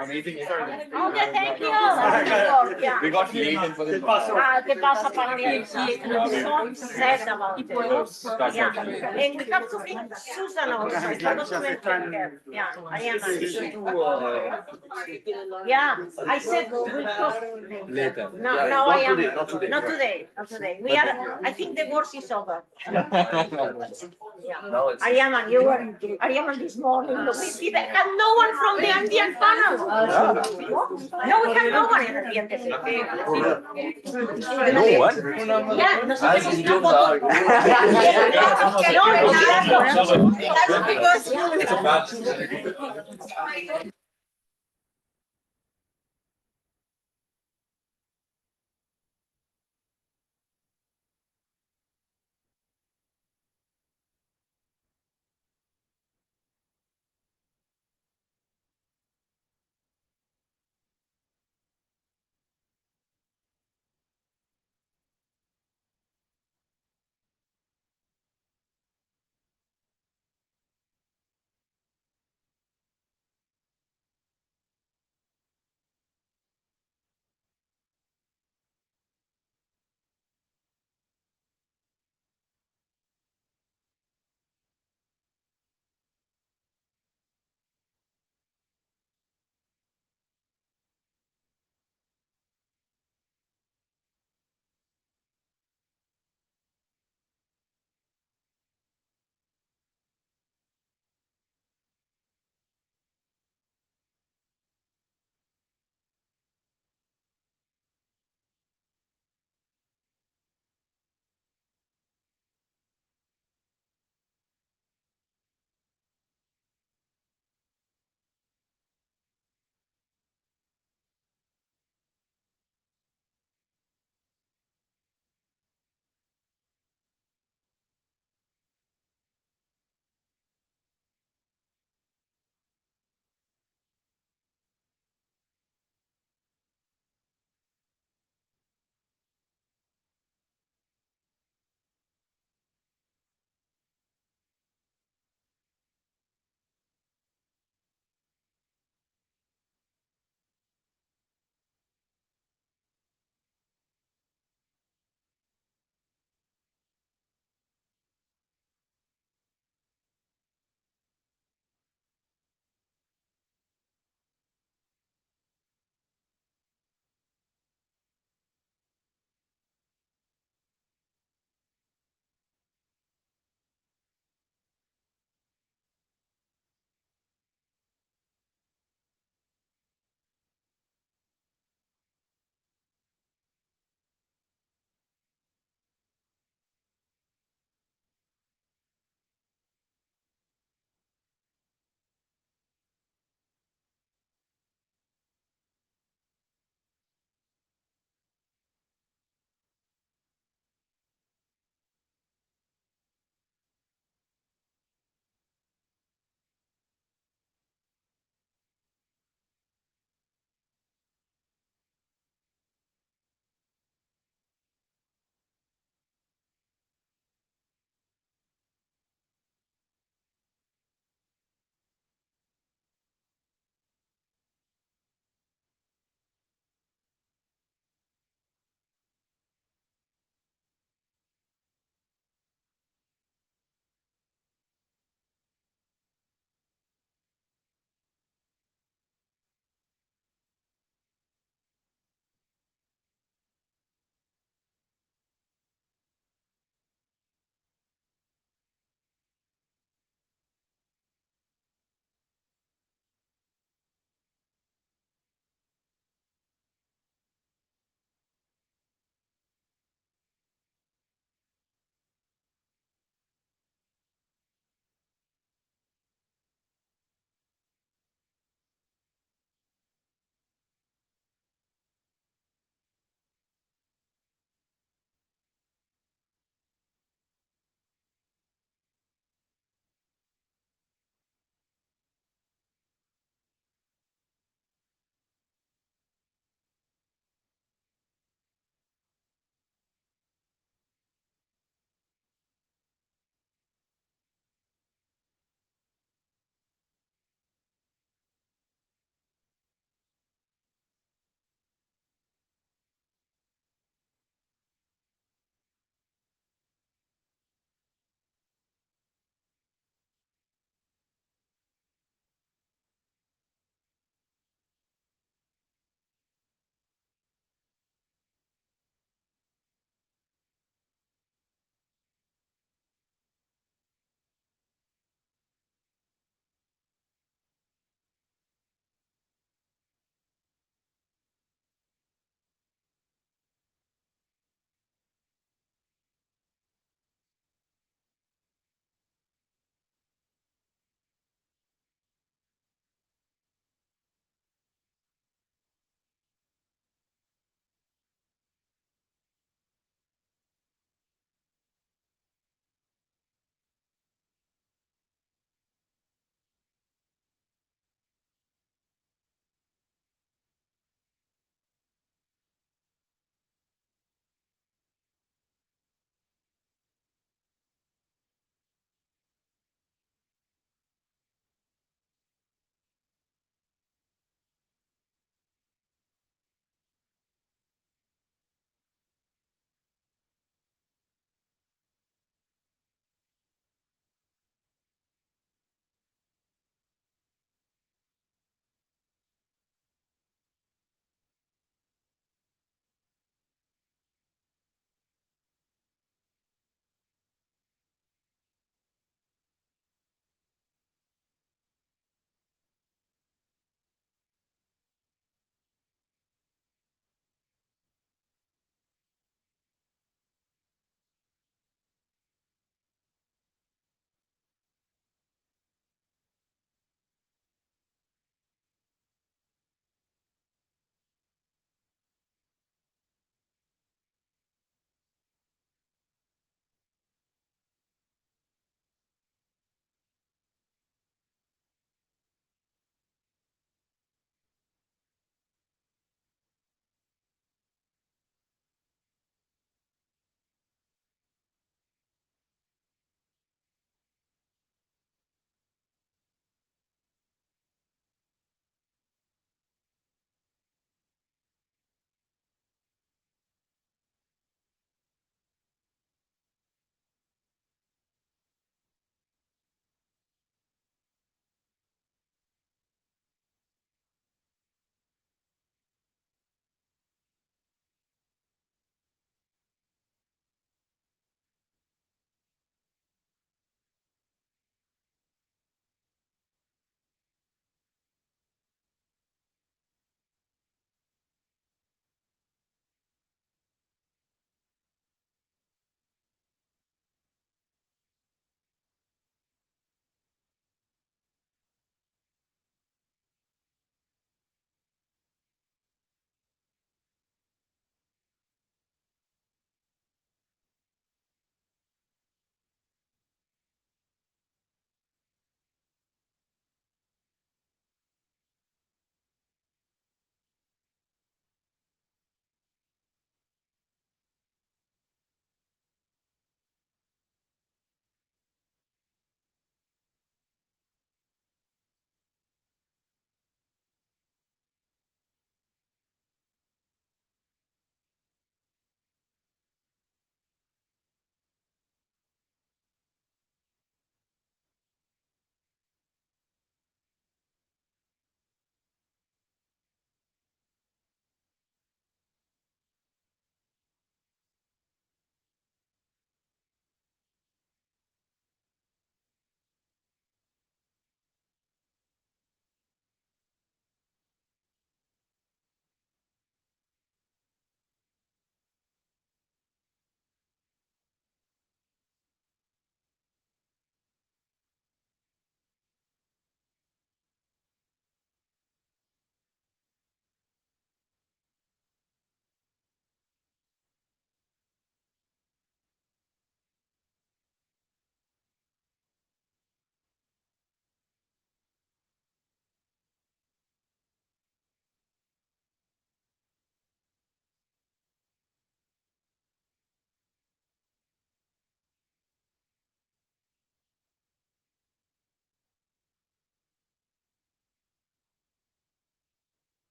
Amazing. Okay, thank you. We got late for this. ¿Qué pasa para mí? Said about it. Yeah. And we have to meet Susan also. Yeah, I am. Yeah, I said we'll talk Later. No, Yeah, no, not I am. today, not today. Not today. Not today. We are. I think the worst is over. Now it's. Ariana, you were. Ariana this morning. We didn't have no one from the Andean panel. No, we have no one in the Andean. No one? Yeah, no Ah, sí, yo No, because.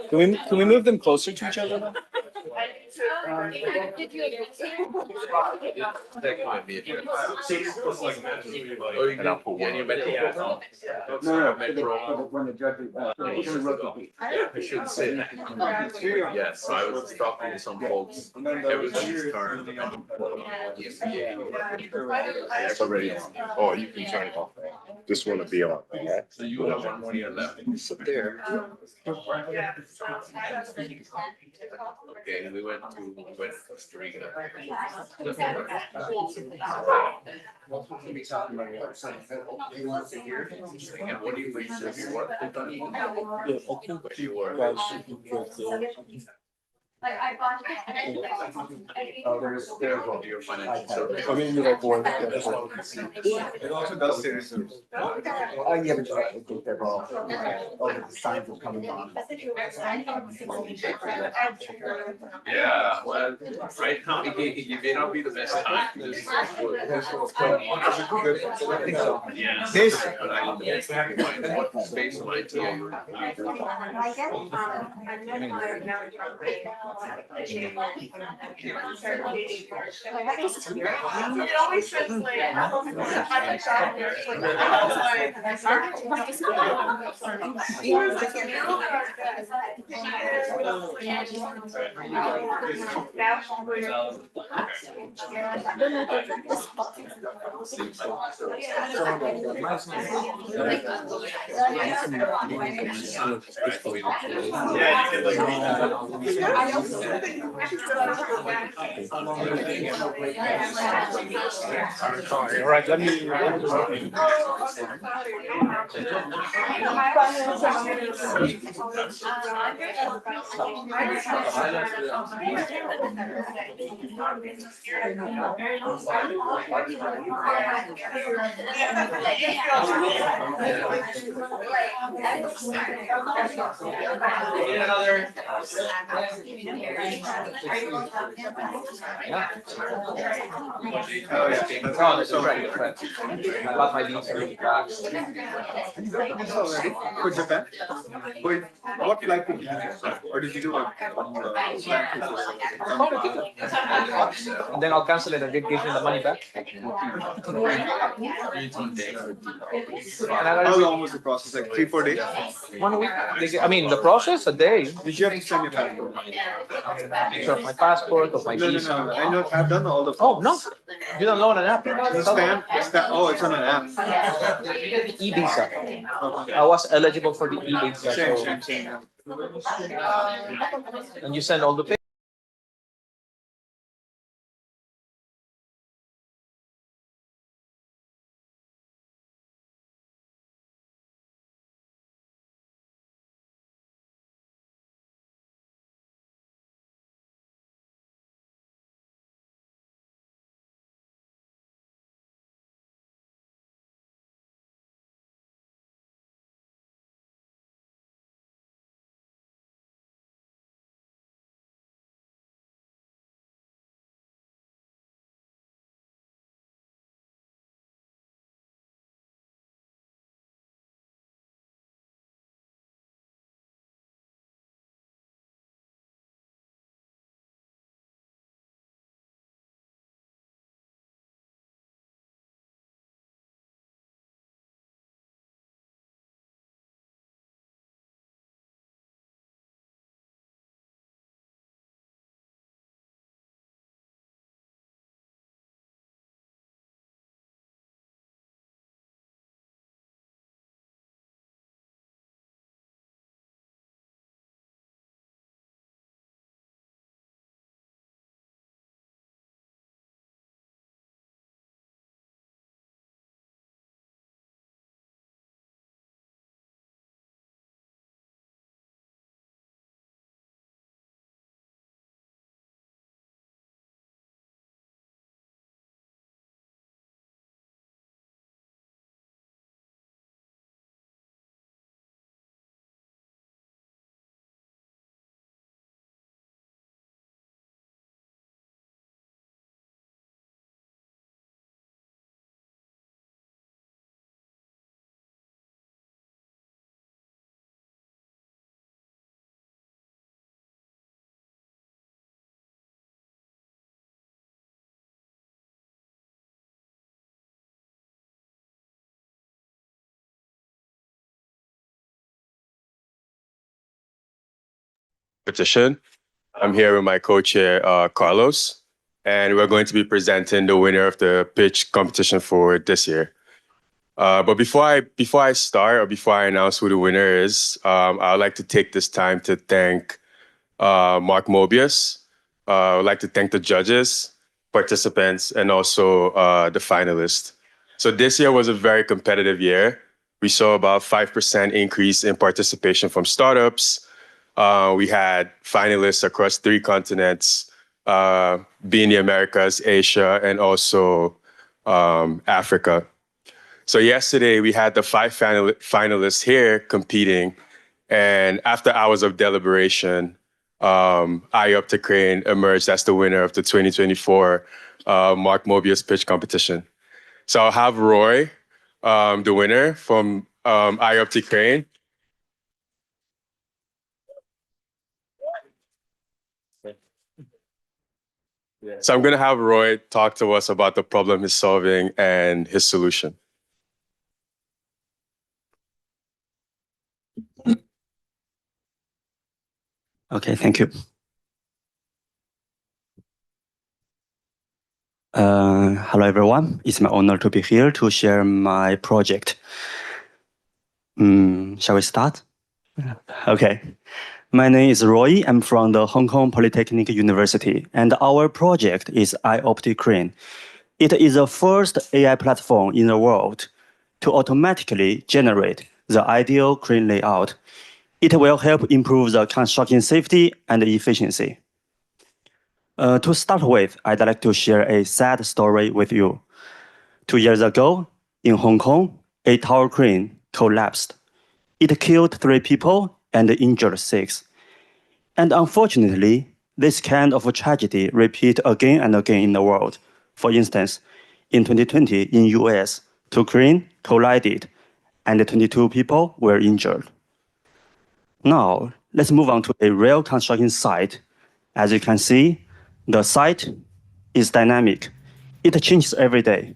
Can we move them closer to each other? And I'll put one. I should say that. Yes, so I was talking to some folks. Everybody's turned. It's already on. Oh, you can turn it off. Just want to be on. Okay. So you have 1 more year left. Sit there. Okay, we went to Costa Rica. And what do you think? Where you were? There's all your financial services. I mean, like one. It also does say signs of coming on. Yeah, well, right now it may not be the best time. Yeah. This. But I what space of IT are you All right, let me. I love my visa really fast. For Japan? Wait, what flight did you do? Or did you do a and then I'll cancel it and give you the money back? How long was the process? Like 3-4 days? 1 week. I mean, the process, a day. Did you have to send your passport? Picture of my passport, of my visa. No. I know, I've done all the. Oh, no. You don't know on an app. Oh, it's on an app. E-visa. I was eligible for the e-visa. Same. And you send all the competition. I'm here with my co-chair, Carlos, and we're going to be presenting the winner of the pitch competition for this year. But before I start or before I announce who the winner is, I'd like to take this time to thank Mark Mobius. I'd like to thank the judges, participants, and also the finalists. So this year was a very competitive year. We saw about 5% increase in participation from startups. We had finalists across 3 continents, being the Americas, Asia, and also Africa. So yesterday we had the 5 finalists here competing, and after hours of deliberation, Crane emerged as the winner of the 2024 Mark Mobius pitch competition. So I'll have Roy, the winner from Crane. So I'm going to have Roy talk to us about the problem he's solving and his solution. Okay, thank you. Hello, everyone. It's my honor to be here to share my project. Shall we start? Okay. My name is Roy. I'm from the Hong Kong Polytechnic University, and our project is Crane. It is the first AI platform in the world to automatically generate the ideal crane layout. It will help improve the construction safety and efficiency. To start with, I'd like to share a sad story with you. 2 years ago, in Hong Kong, a tower crane collapsed. It killed 3 people and injured 6. And unfortunately, this kind of tragedy repeats again and again in the world. For instance, in 2020 in US, 2 cranes collided and 22 people were injured. Now, let's move on to a real construction site. As you can see, the site is dynamic. It changes every day.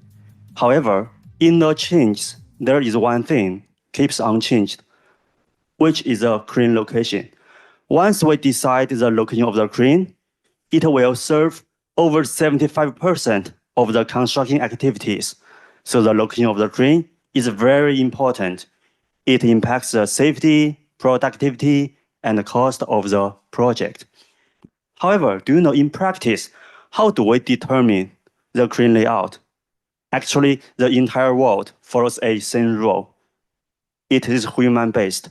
However, in the change, there is one thing keeps unchanged, which is the crane location. Once we decide the location of the crane, it will serve over 75% of the construction activities. So the location of the crane is very important. It impacts the safety, productivity, and the cost of the project. However, do you know in practice, how do we determine the crane layout? Actually, the entire world follows a same rule. It is human-based.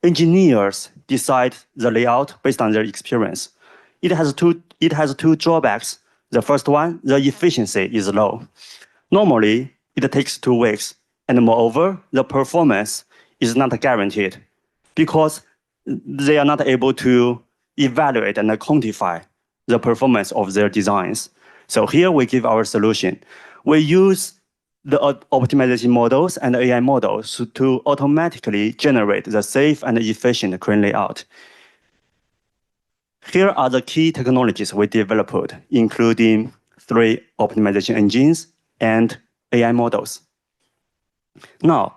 Engineers decide the layout based on their experience. It has two drawbacks. The first one, the efficiency is low. Normally, it takes 2 weeks, and moreover, the performance is not guaranteed because they are not able to evaluate and quantify the performance of their designs. So here we give our solution. We use the optimization models and AI models to automatically generate the safe and efficient crane layout. Here are the key technologies we developed, including 3 optimization engines and AI models. Now,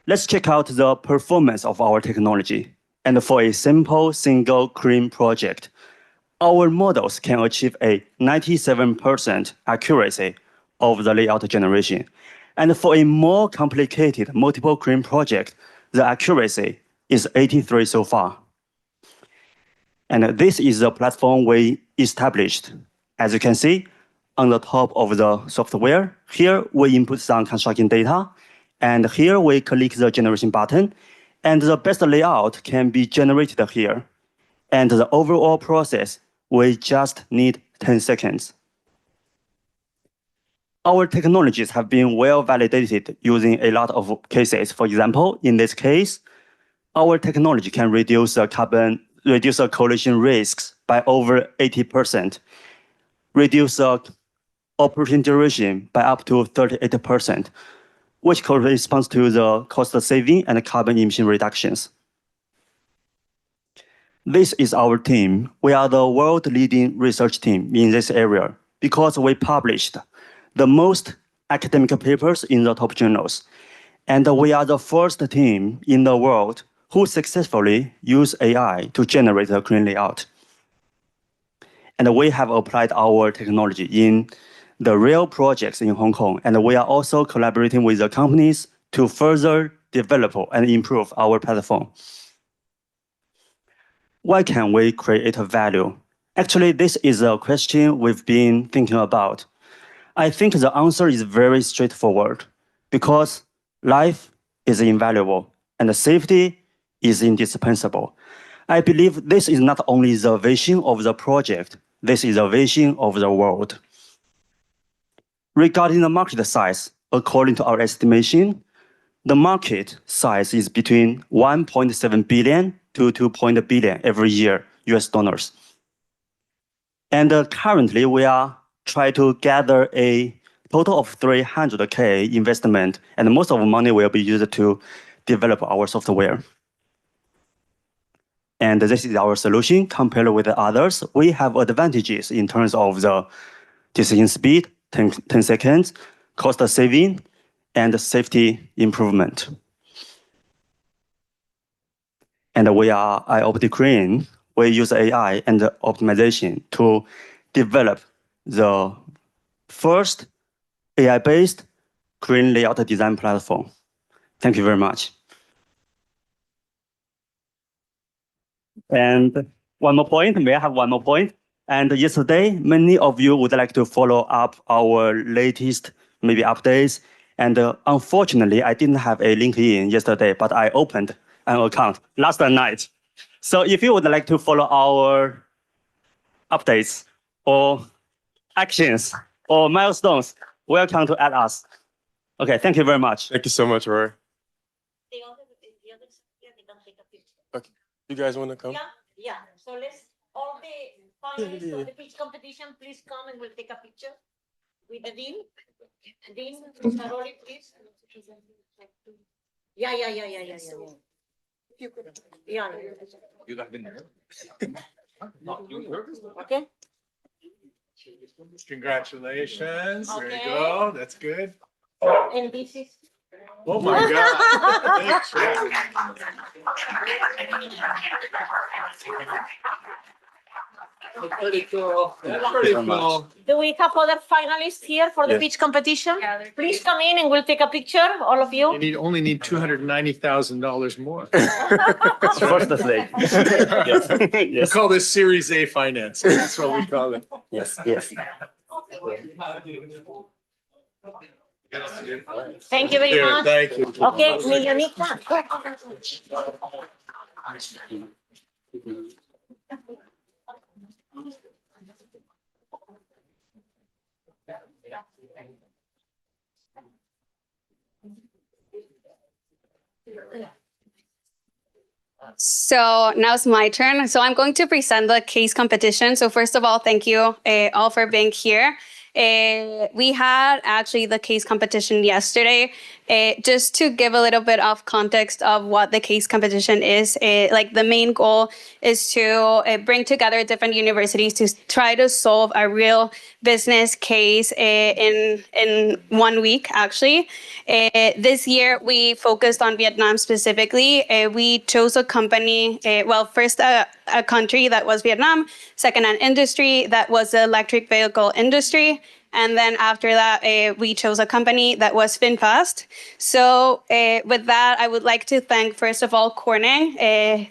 let's check out the performance of our technology. And for a simple single crane project, our models can achieve a 97% accuracy of the layout generation. And for a more complicated multiple crane project, the accuracy is 83 so far. And this is the platform we established. As you can see, on the top of the software, here we input some construction data, and here we click the generation button, and the best layout can be generated here. And the overall process, we just need 10 seconds. Our technologies have been well validated using a lot of cases. For example, in this case, our technology can reduce the collision risks by over 80%, reduce the operation duration by up to 38%, which corresponds to the cost saving and carbon emission reductions. This is our team. We are the world-leading research team in this area because we published the most academic papers in the top journals. And we are the first team in the world who successfully use AI to generate the crane layout. And we have applied our technology in the real projects in Hong Kong. And we are also collaborating with the companies to further develop and improve our platform. Why can we create value? Actually, this is a question we've been thinking about. I think the answer is very straightforward, because life is invaluable and safety is indispensable. I believe this is not only the vision of the project, this is the vision of the world. Regarding the market size, according to our estimation, the market size is between 1.7 billion to 2 billion every year, US dollars. And currently, we are trying to gather a total of 300K investment, and most of the money will be used to develop our software. And this is our solution compared with the others. We have advantages in terms of the decision speed, 10 seconds, cost saving, and safety improvement. And we are iOpticRane. We use AI and optimization to develop the first AI-based crane layout design platform. Thank you very much. And one more point, may I have one more point? And yesterday, many of you would like to follow up our latest maybe updates. And unfortunately, I didn't have a LinkedIn yesterday, but I opened an account last night. So if you would like to follow our updates or actions or milestones, welcome to add us. Okay, thank you very much. Thank you so much, Roy. Okay, you guys want to come? Yeah. So let's all the finalists of the pitch competition, please come and we'll take a picture with the dean. Dean, Caroli, please. Yeah. You could. Yeah. You got been there. Okay. Congratulations. There you Okay. go. That's good. And this is. Oh my God. Thanks, That's pretty cool. That's pretty cool. Do we have other finalists here for the Yes. pitch competition? Please come in and we'll take a picture, all of you. You only need $290,000 more. First thing. Yes. We call this Series A financing. That's what we call it. Yes. Thank you very much. Thank you. Okay, Millonita. So now it's my turn. So I'm going to present the case competition. So first of all, thank you all for being here. We had actually the case competition yesterday. Just to give a little bit of context of what the case competition is, like the main goal is to bring together different universities to try to solve a real business case in 1 week, actually. This year, we focused on Vietnam specifically. We chose a company, first a country that was Vietnam, second an industry that was the electric vehicle industry. And then after that, we chose a company that was VinFast. So with that, I would like to thank, first of all, Cornell.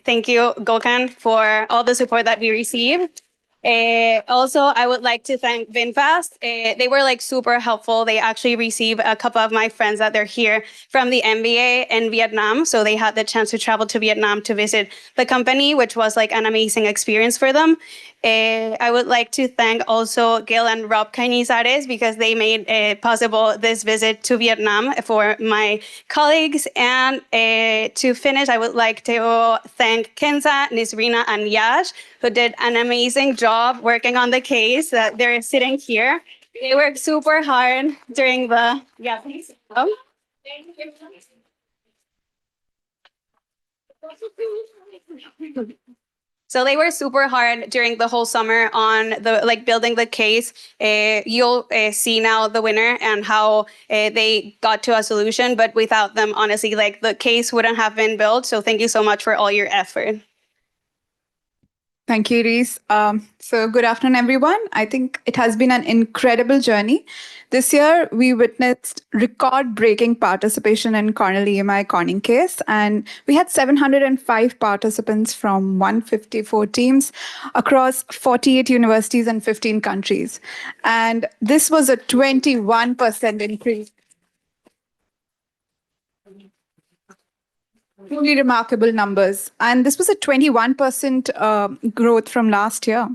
Thank you, Gokhan, for all the support that we received. Also, I would like to thank VinFast. They were like super helpful. They actually received a couple of my friends that they're here from the MBA in Vietnam. So they had the chance to travel to Vietnam to visit the company, which was like an amazing experience for them. I would like to thank also Gail and Rob Cañizares because they made possible this visit to Vietnam for my colleagues. And to finish, I would like to thank Kenza, Nisrina, and Yash, who did an amazing job working on the case that they're sitting here. They worked super hard during the, yeah, please. Oh. Thank you. So they were super hard during the whole summer on the building the case. You'll see now the winner and how they got to a solution. But without them, honestly, the case wouldn't have been built. So thank you so much for all your effort. Thank you, Reese. So good afternoon, everyone. I think it has been an incredible journey. This year, we witnessed record-breaking participation in Cornell EMI Corning case, and we had 705 participants from 154 teams across 48 universities and 15 countries. And this was a 21% increase. Truly remarkable numbers. And this was a 21% growth from last year.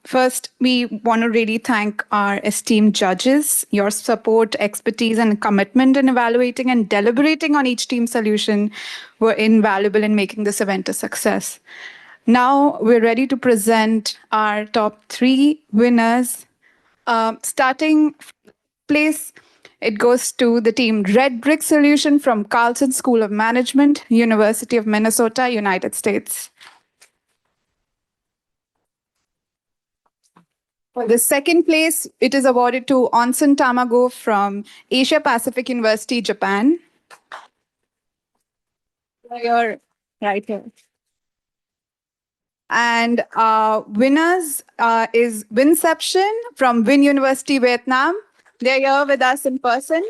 First, we want to really thank our esteemed judges. Your support, expertise, and commitment in evaluating and deliberating on each team solution were invaluable in making this event a success. Now, we're ready to present our top 3 winners. Starting place, it goes to the team Red Brick Solution from Carlson School of Management, University of Minnesota, United States. For the second place, it is awarded to Onsen Tamago from Asia Pacific University, Japan. You're right here. And winners is Winception from Win University, Vietnam. They're here with us in person.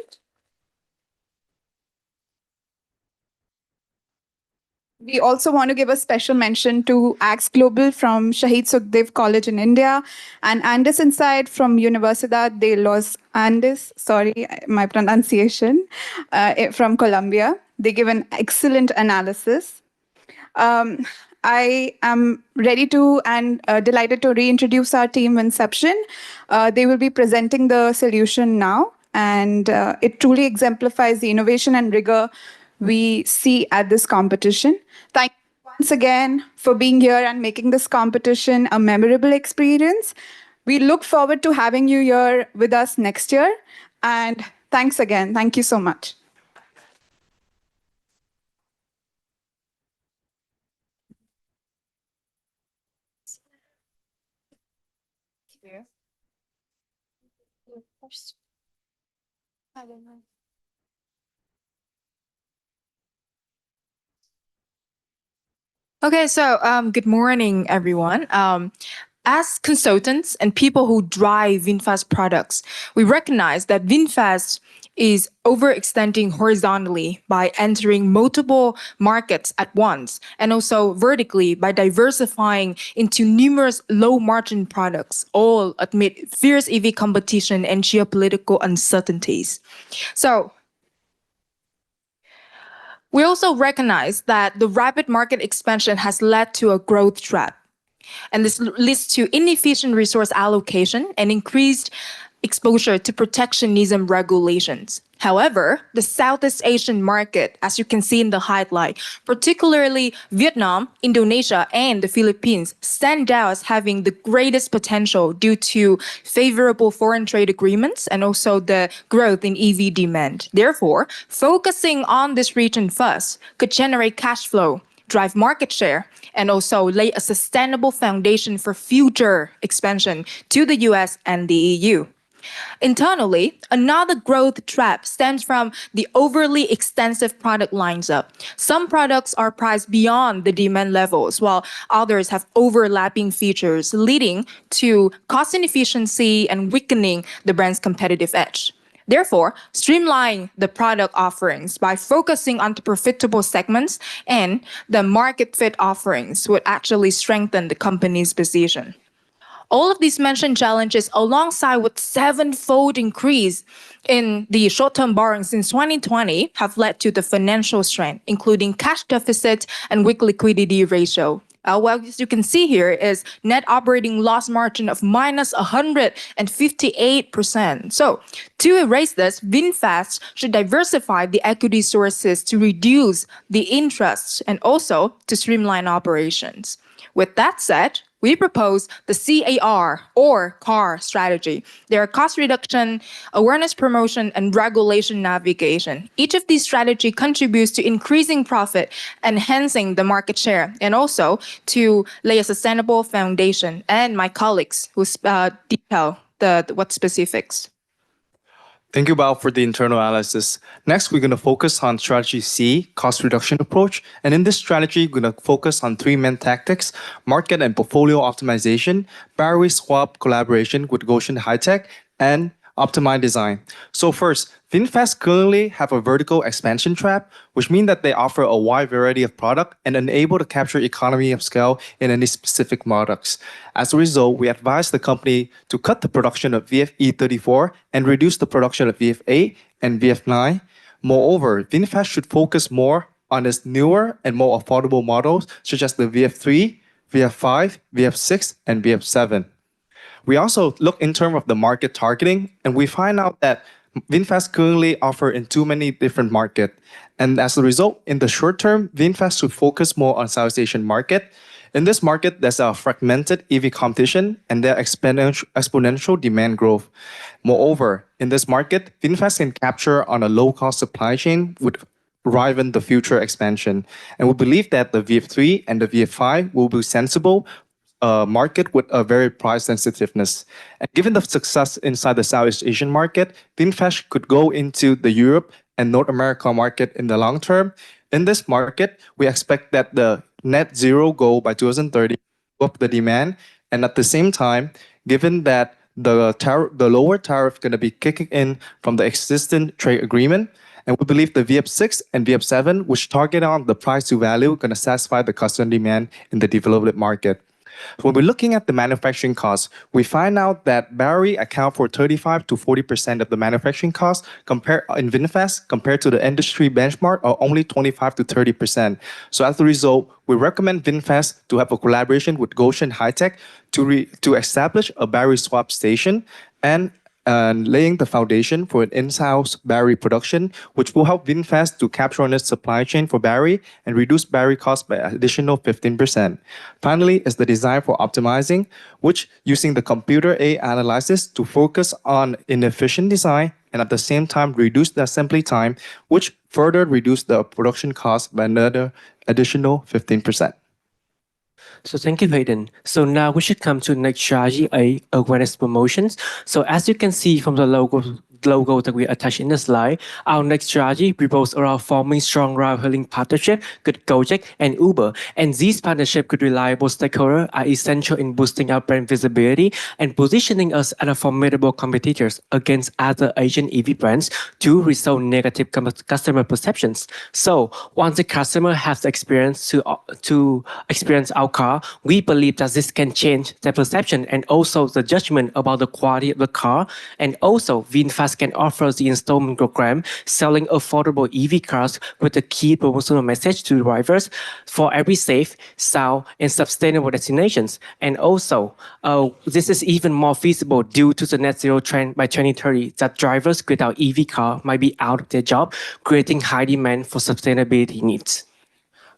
We also want to give a special mention to Axe Global from Shahid Sukhdev College in India and Andes Insight from Universidad de los Andes, sorry, my pronunciation, from Colombia. They give an excellent analysis. I am ready to and delighted to reintroduce our team Inception. They will be presenting the solution now, and it truly exemplifies the innovation and rigor we see at this competition. Thank you once again for being here and making this competition a memorable experience. We look forward to having you here with us next year. And thanks again. Thank you so much. Okay, so good morning, everyone. As consultants and people who drive VinFast products, we recognize that VinFast is overextending horizontally by entering multiple markets at once, and also vertically by diversifying into numerous low-margin products, all amid fierce EV competition and geopolitical uncertainties. So we also recognize that the rapid market expansion has led to a growth trap. And this leads to inefficient resource allocation and increased exposure to protectionism regulations. However, the Southeast Asian market, as you can see in the highlight, particularly Vietnam, Indonesia, and the Philippines, stand out as having the greatest potential due to favorable foreign trade agreements and also the growth in EV demand. Therefore, focusing on this region first could generate cash flow, drive market share, and also lay a sustainable foundation for future expansion to the US and the EU. Internally, another growth trap stems from the overly extensive product lines up. Some products are priced beyond the demand levels, while others have overlapping features, leading to cost inefficiency and weakening the brand's competitive edge. Therefore, streamline the product offerings by focusing on the profitable segments and the market fit offerings would actually strengthen the company's position. All of these mentioned challenges, alongside with 7-fold increase in the short-term borrowing since 2020, have led to the financial strain, including cash deficit and weak liquidity ratio. Well, as you can see here is net operating loss margin of minus 158%. So to erase this, VinFast should diversify the equity sources to reduce the interest and also to streamline operations. With that said, we propose the CAR or CAR strategy. There are cost reduction, awareness promotion, and regulation navigation. Each of these strategies contributes to increasing profit, enhancing the market share, and also to lay a sustainable foundation. And my colleagues will detail what specifics. Thank you, Bao, for the internal analysis. Next, we're going to focus on strategy C, cost reduction approach. And in this strategy, we're going to focus on three main tactics: market and portfolio optimization, barrier swap collaboration with Goshen High Tech, and optimized design. So first, VinFast currently have a vertical expansion trap, which means that they offer a wide variety of product and enable to capture economy of scale in any specific products. As a result, we advise the company to cut the production of VFE34 and reduce the production of VF8 and VF9. Moreover, VinFast should focus more on its newer and more affordable models, such as the VF3, VF5, VF6, and VF7. We also look in terms of the market targeting, and we find out that VinFast currently offer in too many different markets. And as a result, in the short term, VinFast should focus more on Southeast Asian market. In this market, there's a fragmented EV competition and there exponential demand growth. Moreover, in this market, VinFast can capture on a low-cost supply chain with rival the future expansion. And we believe that the VF3 and the VF5 will be sensible market with a very price sensitiveness. And given the success inside the Southeast Asian market, VinFast could go into the Europe and North America market in the long term. In this market, we expect that the net zero goal by 2030 will up the demand. And at the same time, given that the lower tariff going to be kicking in from the existing trade agreement, and we believe the VF6 and VF7, which target on the price to value, going to satisfy the customer demand in the developed market. When we're looking at the manufacturing costs, we find out that battery account for 35 to 40% of the manufacturing costs in VinFast compared to the industry benchmark of only 25 to 30%. So as a result, we recommend VinFast to have a collaboration with Goshen High Tech to establish a battery swap station and laying the foundation for an in-house battery production, which will help VinFast to capture on its supply chain for battery and reduce battery costs by additional 15%. Finally, is the design for optimizing, which using the computer aided analysis to focus on inefficient design and at the same time reduce the assembly time, which further reduce the production cost by another additional 15%. So thank you, Hayden. So now we should come to the next strategy, awareness promotions. So as you can see from the logo that we attach in the slide, our next strategy revolves around forming strong ride-hailing partnership with Gojek and Uber. And these partnerships with reliable stakeholders are essential in boosting our brand visibility and positioning us as a formidable competitors against other Asian EV brands to resolve negative customer perceptions. So once the customer has the experience to experience our car, we believe that this can change their perception and also the judgment about the quality of the car. And also VinFast can offer the installment program selling affordable EV cars with a key promotional message to drivers for every safe, sound, and sustainable destinations. And also, this is even more feasible due to the net zero trend by 2030 that drivers without EV car might be out of their job, creating high demand for sustainability needs.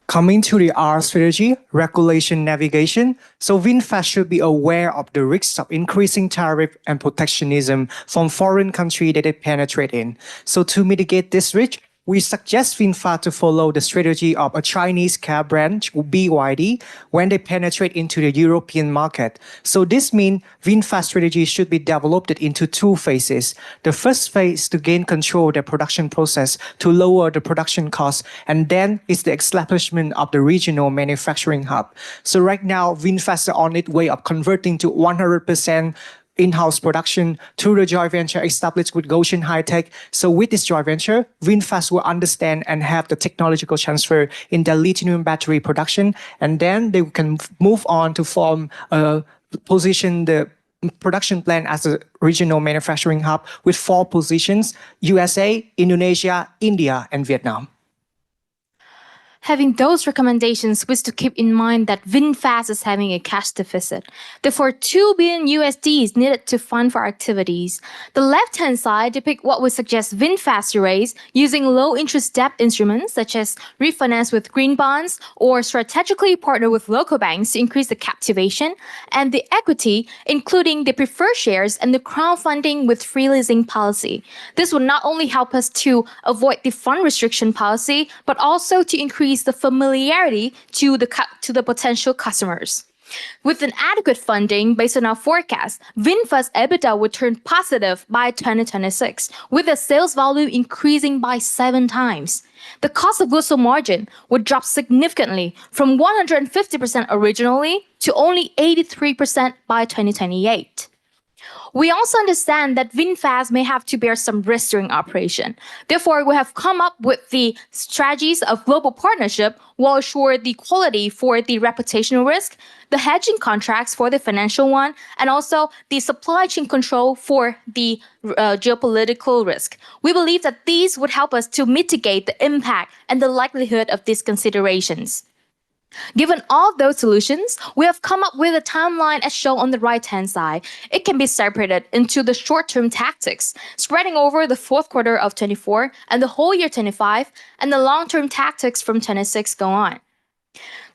Coming to the R strategy, regulation navigation. So VinFast should be aware of the risks of increasing tariff and protectionism from foreign countries that they penetrate in. So to mitigate this risk, we suggest VinFast to follow the strategy of a Chinese car brand, BYD, when they penetrate into the European market. So this means VinFast strategy should be developed into two phases. The first phase is to gain control of the production process to lower the production costs, and then is the establishment of the regional manufacturing hub. So right now, VinFast is on its way of converting to 100% in-house production through the joint venture established with Goshen High Tech. So with this joint venture, VinFast will understand and have the technological transfer in the lithium battery production, and then they can move on to position the production plant as a regional manufacturing hub with 4 positions: USA, Indonesia, India, and Vietnam. Having those recommendations, we to keep in mind that VinFast is having a cash deficit. Therefore, $2 billion USD is needed to fund for activities. The left-hand side depicts what we suggest VinFast to raise using low-interest debt instruments such as refinance with green bonds or strategically partner with local banks to increase the captivation, and the equity, including the preferred shares and the crowdfunding with free leasing policy. This will not only help us to avoid the fund restriction policy, but also to increase the familiarity to the potential customers. With an adequate funding based on our forecast, VinFast's EBITDA would turn positive by 2026, with the sales volume increasing by 7 times. The cost of goods sold margin would drop significantly from 150% originally to only 83% by 2028. We also understand that VinFast may have to bear some risk during operation. Therefore, we have come up with the strategies of global partnership will assure the quality for the reputational risk, the hedging contracts for the financial one, and also the supply chain control for the geopolitical risk. We believe that these would help us to mitigate the impact and the likelihood of these considerations. Given all those solutions, we have come up with a timeline as shown on the right-hand side. It can be separated into the short-term tactics, spreading over the fourth quarter of 24 and the whole year 25, and the long-term tactics from 26 go on.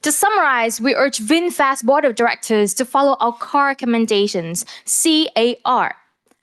To summarize, we urge VinFast Board of Directors to follow our CAR recommendations, CAR.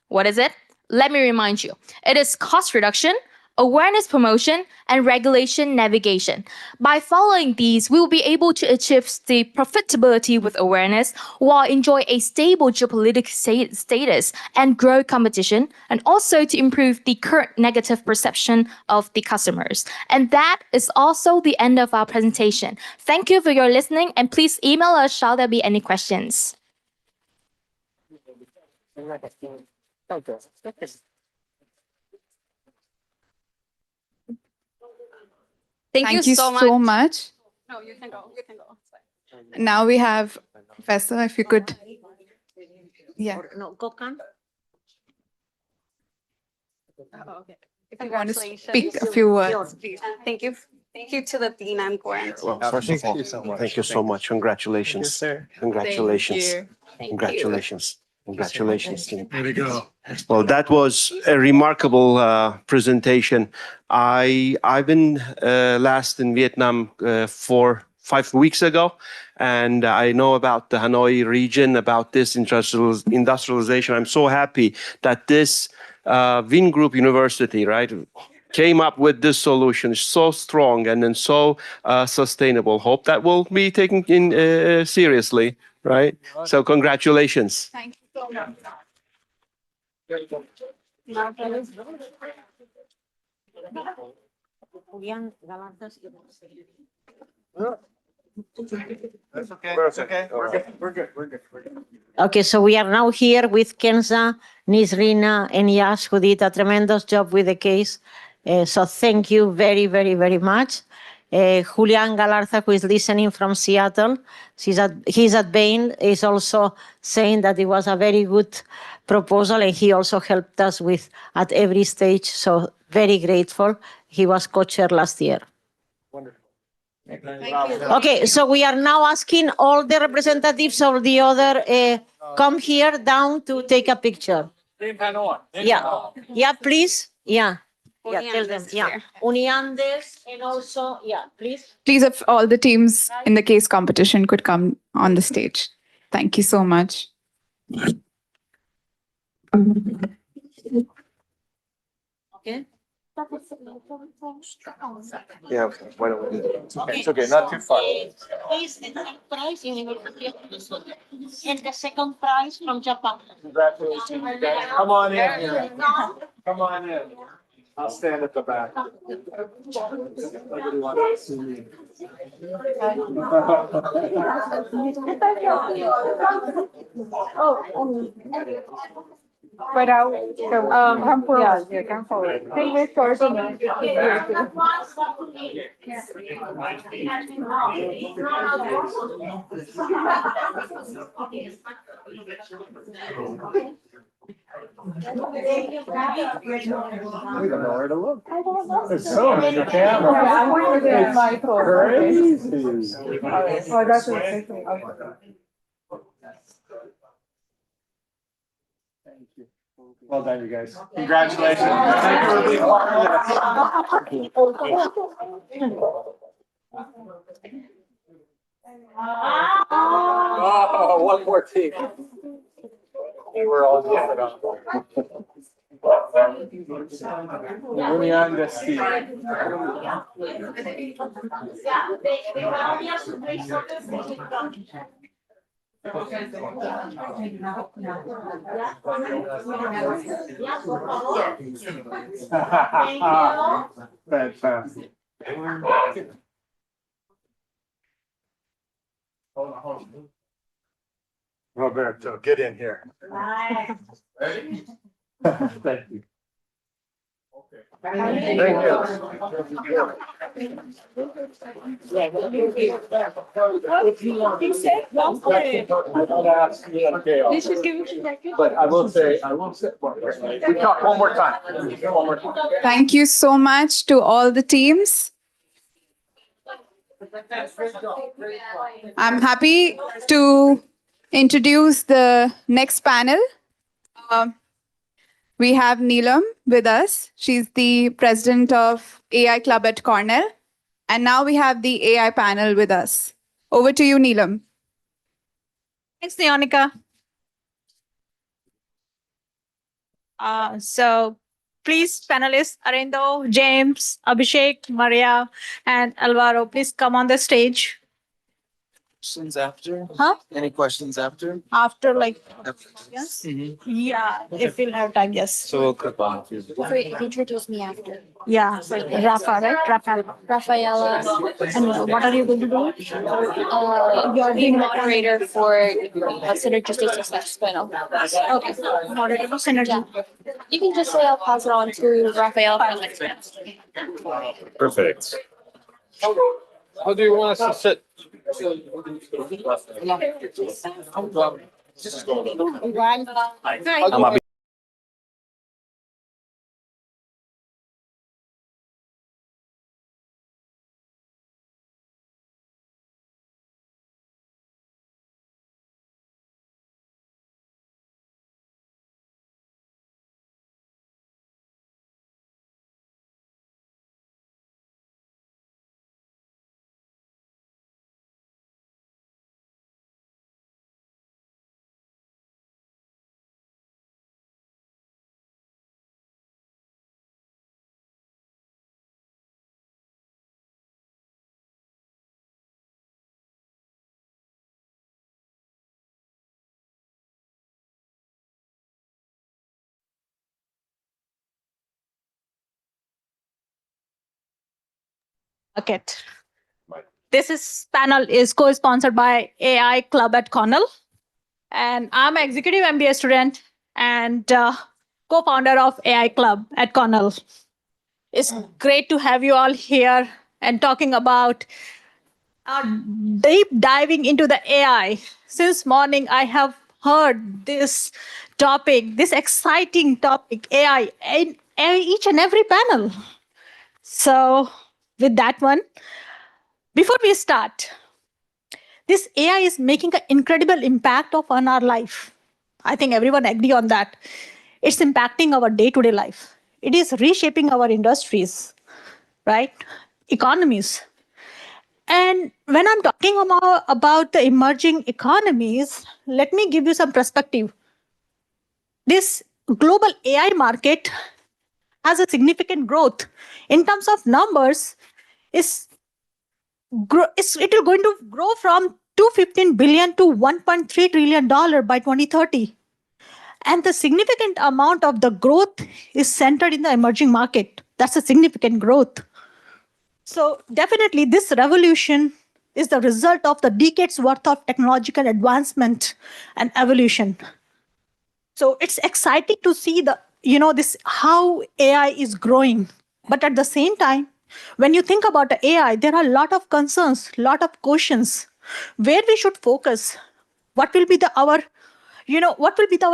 What is it? Let me remind you. It is cost reduction, awareness promotion, and regulation navigation. By following these, we will be able to achieve the profitability with awareness while enjoy a stable geopolitical status and grow competition, and also to improve the current negative perception of the customers. And that is also the end of our presentation. Thank you for your listening, and please email us shall there be any questions. Thank you so much. No, you can go. You can go. Now we have Professor, if you could. Yeah. No, Gokan. Okay. If you want to speak a few words. Thank you. Thank you to the Dean and Corin. Well, first of all, thank you so much. Congratulations. Congratulations. Congratulations. Congratulations, team. There we go. Well, that was a remarkable presentation. I've been last in Vietnam 5 weeks ago, and I know about the Hanoi region, about this industrialization. I'm so happy that this Vingroup University, right, came up with this solution. It's so strong and then so sustainable. Hope that will be taken in seriously, right? So congratulations. Thank you so much. That's okay. That's okay. We're good. We're good. We're good. We're good. Okay, so we are now here with Kenza, Nisrina, and Yash, who did a tremendous job with the case. So thank you very, very, very much. Julian Galarza, who is listening from Seattle, he's at Bain, is also saying that it was a very good proposal, and he also helped us with at every stage. So very grateful. He was co-chair last year. Wonderful. Okay, so we are now asking all the representatives of the other come here down to take a picture. Yeah, please. Yeah. Yeah, tell them. Yeah. Uniandes and also, yeah, please. Please, if all the teams in the case competition could come on the stage. Thank you so much. Okay. Yeah, okay. Why don't we do that? It's okay. It's okay. Not too far. Is the third prize University of Minnesota and the second prize from Japan. Congratulations, guys. Come on in here. Come on in. I'll stand at the back. Nobody wants to see me. But come forward. Yeah, come forward. Take this person. We don't know where to look. There's so many cameras. It's crazy. Oh, that's okay. Thank you. Well done, you guys. Congratulations. Thank you for being part of this. Oh, one more team. We're all getting on. Uniandes team. Fantastic. Roberto, get in here. Thank you. Thank you. But I will say, we talk one more time. One more time. Thank you so much to all the teams. I'm happy to introduce the next panel. We have Neelam with us. She's the president of AI Club at Cornell. And now we have the AI panel with us. Over to you, Neelam. Thanks, Neonica. So please, panelists, Arindo, James, Abhishek, Maria, and Alvaro, please come on the stage. Questions after? Huh? Any questions after? After yes? Mhm. Yeah, if we'll have time, yes. So we'll clip on. Introduce me after. Yeah, Rafa, right? Rafaela. And what are you going to do? You're the moderator for Synergistic Success Panel. Okay, moderator for Synergy. You can just say I'll pass it on to Rafael for the next panel. Perfect. How do you want us to sit? Okay. This panel is co-sponsored by AI Club at Cornell. And I'm an executive MBA student and co-founder of AI Club at Cornell. It's great to have you all here and talking about deep diving into the AI. Since morning, I have heard this topic, this exciting topic, AI, in each and every panel. So with that one, before we start, this AI is making an incredible impact on our life. I think everyone agree on that. It's impacting our day-to-day life. It is reshaping our industries, right? Economies. And when I'm talking about the emerging economies, let me give you some perspective. This global AI market has a significant growth. In terms of numbers, it will going to grow from $215 billion to $1.3 trillion by 2030. And the significant amount of the growth is centered in the emerging market. That's a significant growth. So definitely this revolution is the result of the decades worth of technological advancement and evolution. So it's exciting to see this how AI is growing. But at the same time, when you think about the AI, there are a lot of concerns, a lot of questions where we should focus. What will be our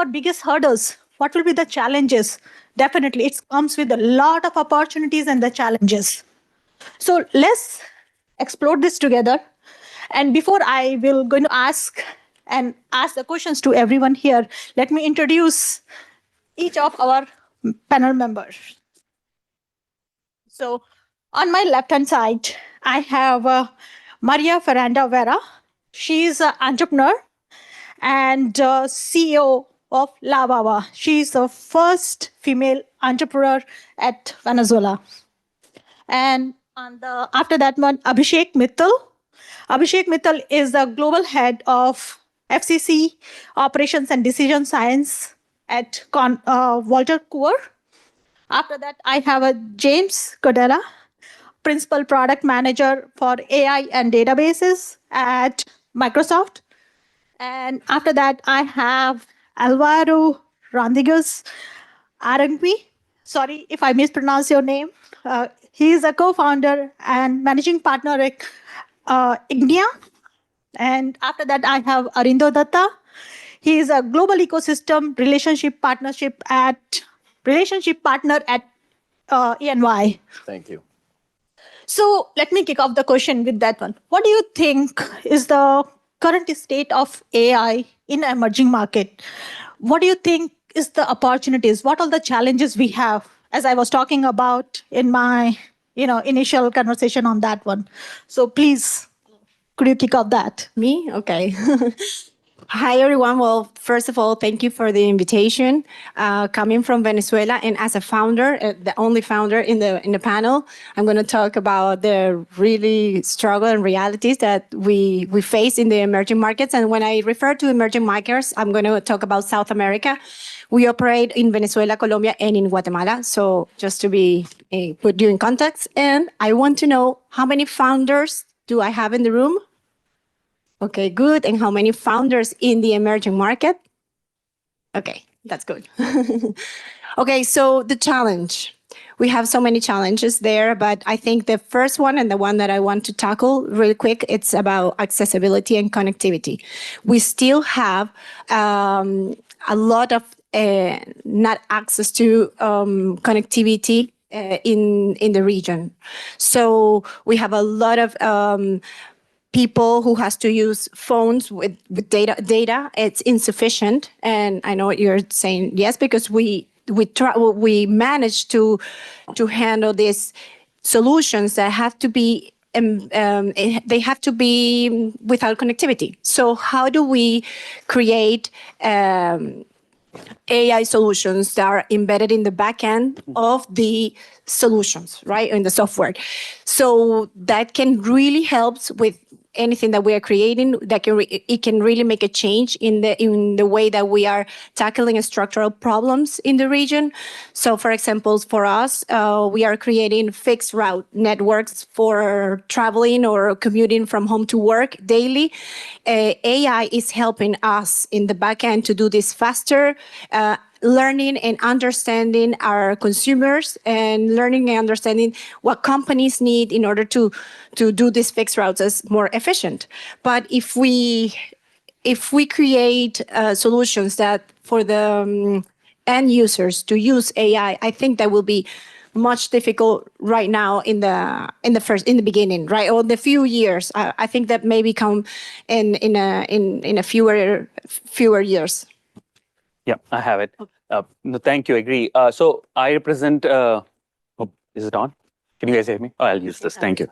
biggest hurdles? What will be the challenges? Definitely, it comes with a lot of opportunities and the challenges. So let's explore this together. And before I will going to ask the questions to everyone here, let me introduce each of our panel members. So on my left-hand side, I have Maria Fernanda Vera. She's an entrepreneur and CEO of La Baba. She's the first female entrepreneur at Venezuela. And after that one, Abhishek Mittal. Abhishek Mittal is the global head of FCC, Operations and Decision Science at Walter Coor. After that, I have a James Godella, Principal Product Manager for AI and Databases at Microsoft. And after that, I have Alvaro Rodriguez Arangui. Sorry if I mispronounce your name. He is a co-founder and managing partner at Ignia. And after that, I have Arindo Datta. He is a global ecosystem relationship partner at ENY. Thank you. So let me kick off the question with that one. What do you think is the current state of AI in the emerging market? What do you think is the opportunities? What are the challenges we have? As I was talking about in my initial conversation on that one. So please, could you kick off that? Me? Okay. Hi, everyone. Well, first of all, thank you for the invitation. Coming from Venezuela, and as a founder, the only founder in the panel, I'm going to talk about the really struggle and realities that we face in the emerging markets. And when I refer to emerging markets, I'm going to talk about South America. We operate in Venezuela, Colombia, and in Guatemala. So just to put you in context, and I want to know how many founders do I have in the room? Okay, good. And how many founders in the emerging market? Okay, that's good. Okay, so the challenge. We have so many challenges there, but I think the first one and the one that I want to tackle really quick, it's about accessibility and connectivity. We still have a lot of not access to connectivity in the region. So we have a lot of people who has to use phones with data. It's insufficient, and I know what you're saying. Yes, because we manage to handle these solutions that have to be they have to be without connectivity. So how do we create AI solutions that are embedded in the back end of the solutions, right, in the software? So that can really help with anything that we are creating. It can really make a change in the way that we are tackling structural problems in the region. So, for example, for us, we are creating fixed route networks for traveling or commuting from home to work daily. AI is helping us in the back end to do this faster. Learning and understanding our consumers and learning and understanding what companies need in order to do these fixed routes as more efficient. But if we create solutions that for the end users to use AI, I think that will be much difficult right now in the beginning, right? Or the few years. I think that maybe come in a fewer years. Yeah, I have it. No, thank you. I agree. So I represent. Is it on? Can you guys hear me? Oh, I'll use this. Thank you.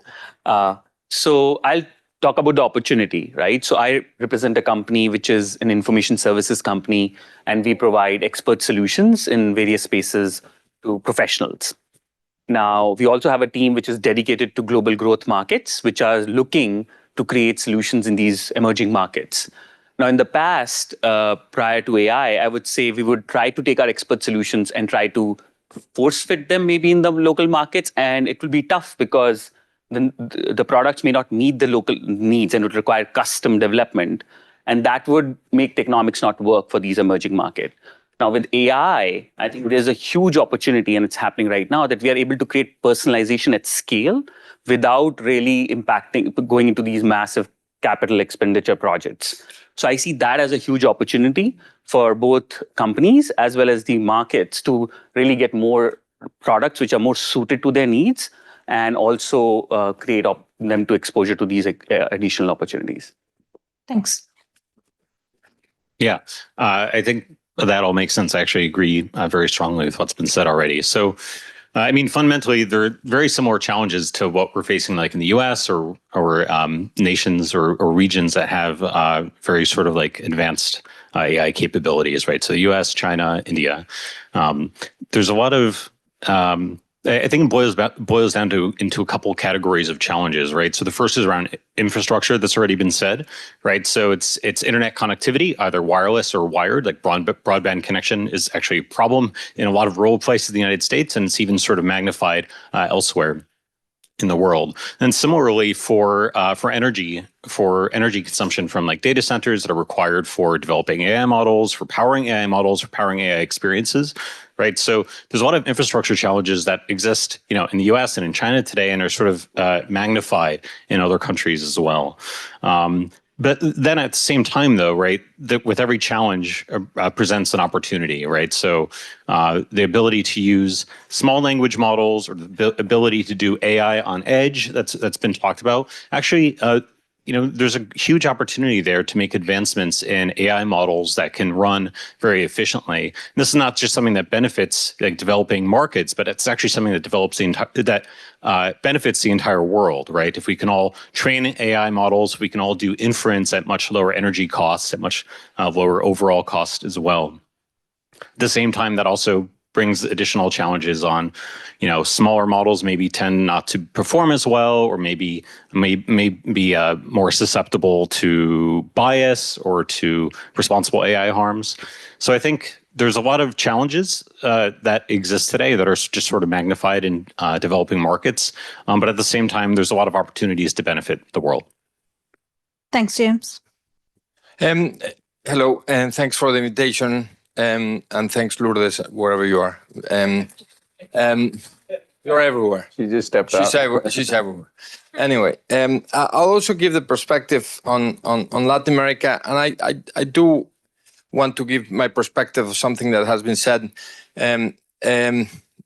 So I'll talk about the opportunity, right? So I represent a company which is an information services company, and we provide expert solutions in various spaces to professionals. Now, we also have a team which is dedicated to global growth markets, which are looking to create solutions in these emerging markets. Now, in the past, prior to AI, I would say we would try to take our expert solutions and try to force fit them maybe in the local markets. And it will be tough because the products may not meet the local needs and would require custom development. And that would make the economics not work for these emerging markets. Now, with AI, I think there's a huge opportunity, and it's happening right now, that we are able to create personalization at scale without really going into these massive capital expenditure projects. So I see that as a huge opportunity for both companies as well as the markets to really get more products which are more suited to their needs and also create them to exposure to these additional opportunities. Thanks. Yeah, I think that all makes sense. I actually agree very strongly with what's been said already. So, I mean, fundamentally, there are very similar challenges to what we're facing like in the US or nations or regions that have very sort of like advanced AI capabilities, right? So the US, China, India. There's a lot of I think it boils down into a couple categories of challenges, right? So the first is around infrastructure. That's already been said, right? So it's internet connectivity, either wireless or wired. Like broadband connection is actually a problem in a lot of rural places in the United States, and it's even sort of magnified elsewhere in the world. And similarly for energy consumption from like data centers that are required for developing AI models, for powering AI models, for powering AI experiences, right? So there's a lot of infrastructure challenges that exist, you know, in the US and in China today, and are sort of magnified in other countries as well. But then at the same time, though, right, with every challenge presents an opportunity, right? So the ability to use small language models, or the ability to do AI on edge, that's been talked about. Actually, you know, there's a huge opportunity there to make advancements in AI models that can run very efficiently. And this is not just something that benefits like developing markets, but it's actually something that benefits the entire world, right? If we can all train AI models, we can all do inference at much lower energy costs, at much lower overall cost as well. At the same time, that also brings additional challenges on, you know, smaller models maybe tend not to perform as well, or may be more susceptible to bias or to responsible AI harms. So I think there's a lot of challenges that exist today that are just sort of magnified in developing markets. But at the same time, there's a lot of opportunities to benefit the world. Thanks, James. Hello, and thanks for the invitation. And thanks, Lourdes, wherever you are. You're everywhere. She just stepped out. She's everywhere. Anyway, I'll also give the perspective on Latin America, and I do want to give my perspective of something that has been said,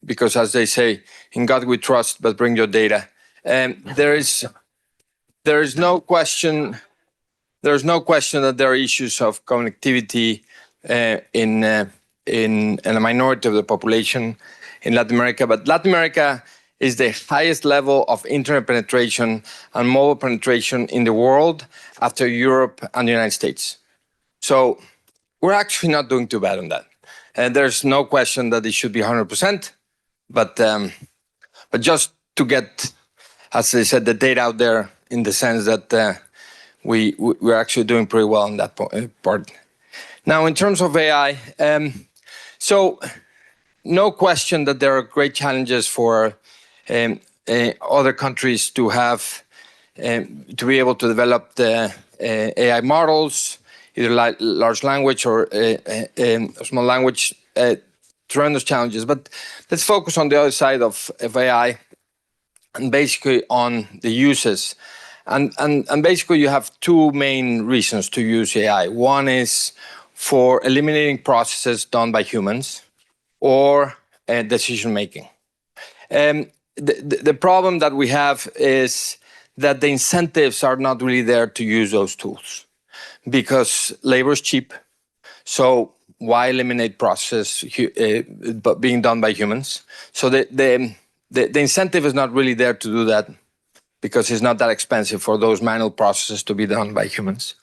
because as they say, in God we trust, but bring your data. There is no question. There's no question that there are issues of connectivity in a minority of the population in Latin America, but Latin America is the highest level of internet penetration and mobile penetration in the world after Europe and the United States. So we're actually not doing too bad on that. And there's no question that it should be 100%, but just to get, as I said, the data out there in the sense that we're actually doing pretty well on that part. Now, in terms of AI, so no question that there are great challenges for other countries to have, to be able to develop the AI models, either large language or small language, tremendous challenges. But let's focus on the other side of AI and basically on the uses. And basically you have two main reasons to use AI. One is for eliminating processes done by humans or decision making. The problem that we have is that the incentives are not really there to use those tools because labor is cheap. So why eliminate process but being done by humans? So the incentive is not really there to do that because it's not that expensive for those manual processes to be done by humans.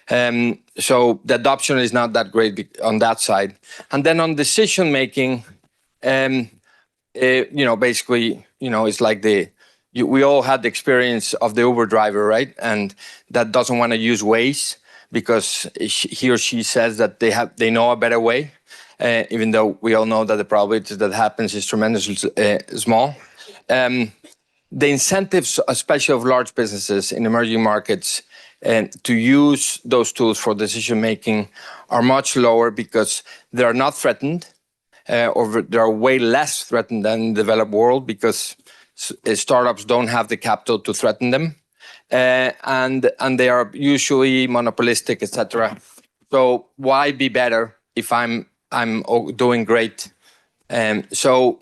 So the adoption is not that great on that side. And then on decision making, basically, it's like we all had the experience of the Uber driver, right? And that doesn't want to use Waze because he or she says that they know a better way, even though we all know that the probability that happens is tremendously small. The incentives, especially of large businesses in emerging markets, to use those tools for decision making are much lower because they are not threatened, or they are way less threatened than in the developed world because startups don't have the capital to threaten them, and they are usually monopolistic, etc. So why be better if I'm doing great? So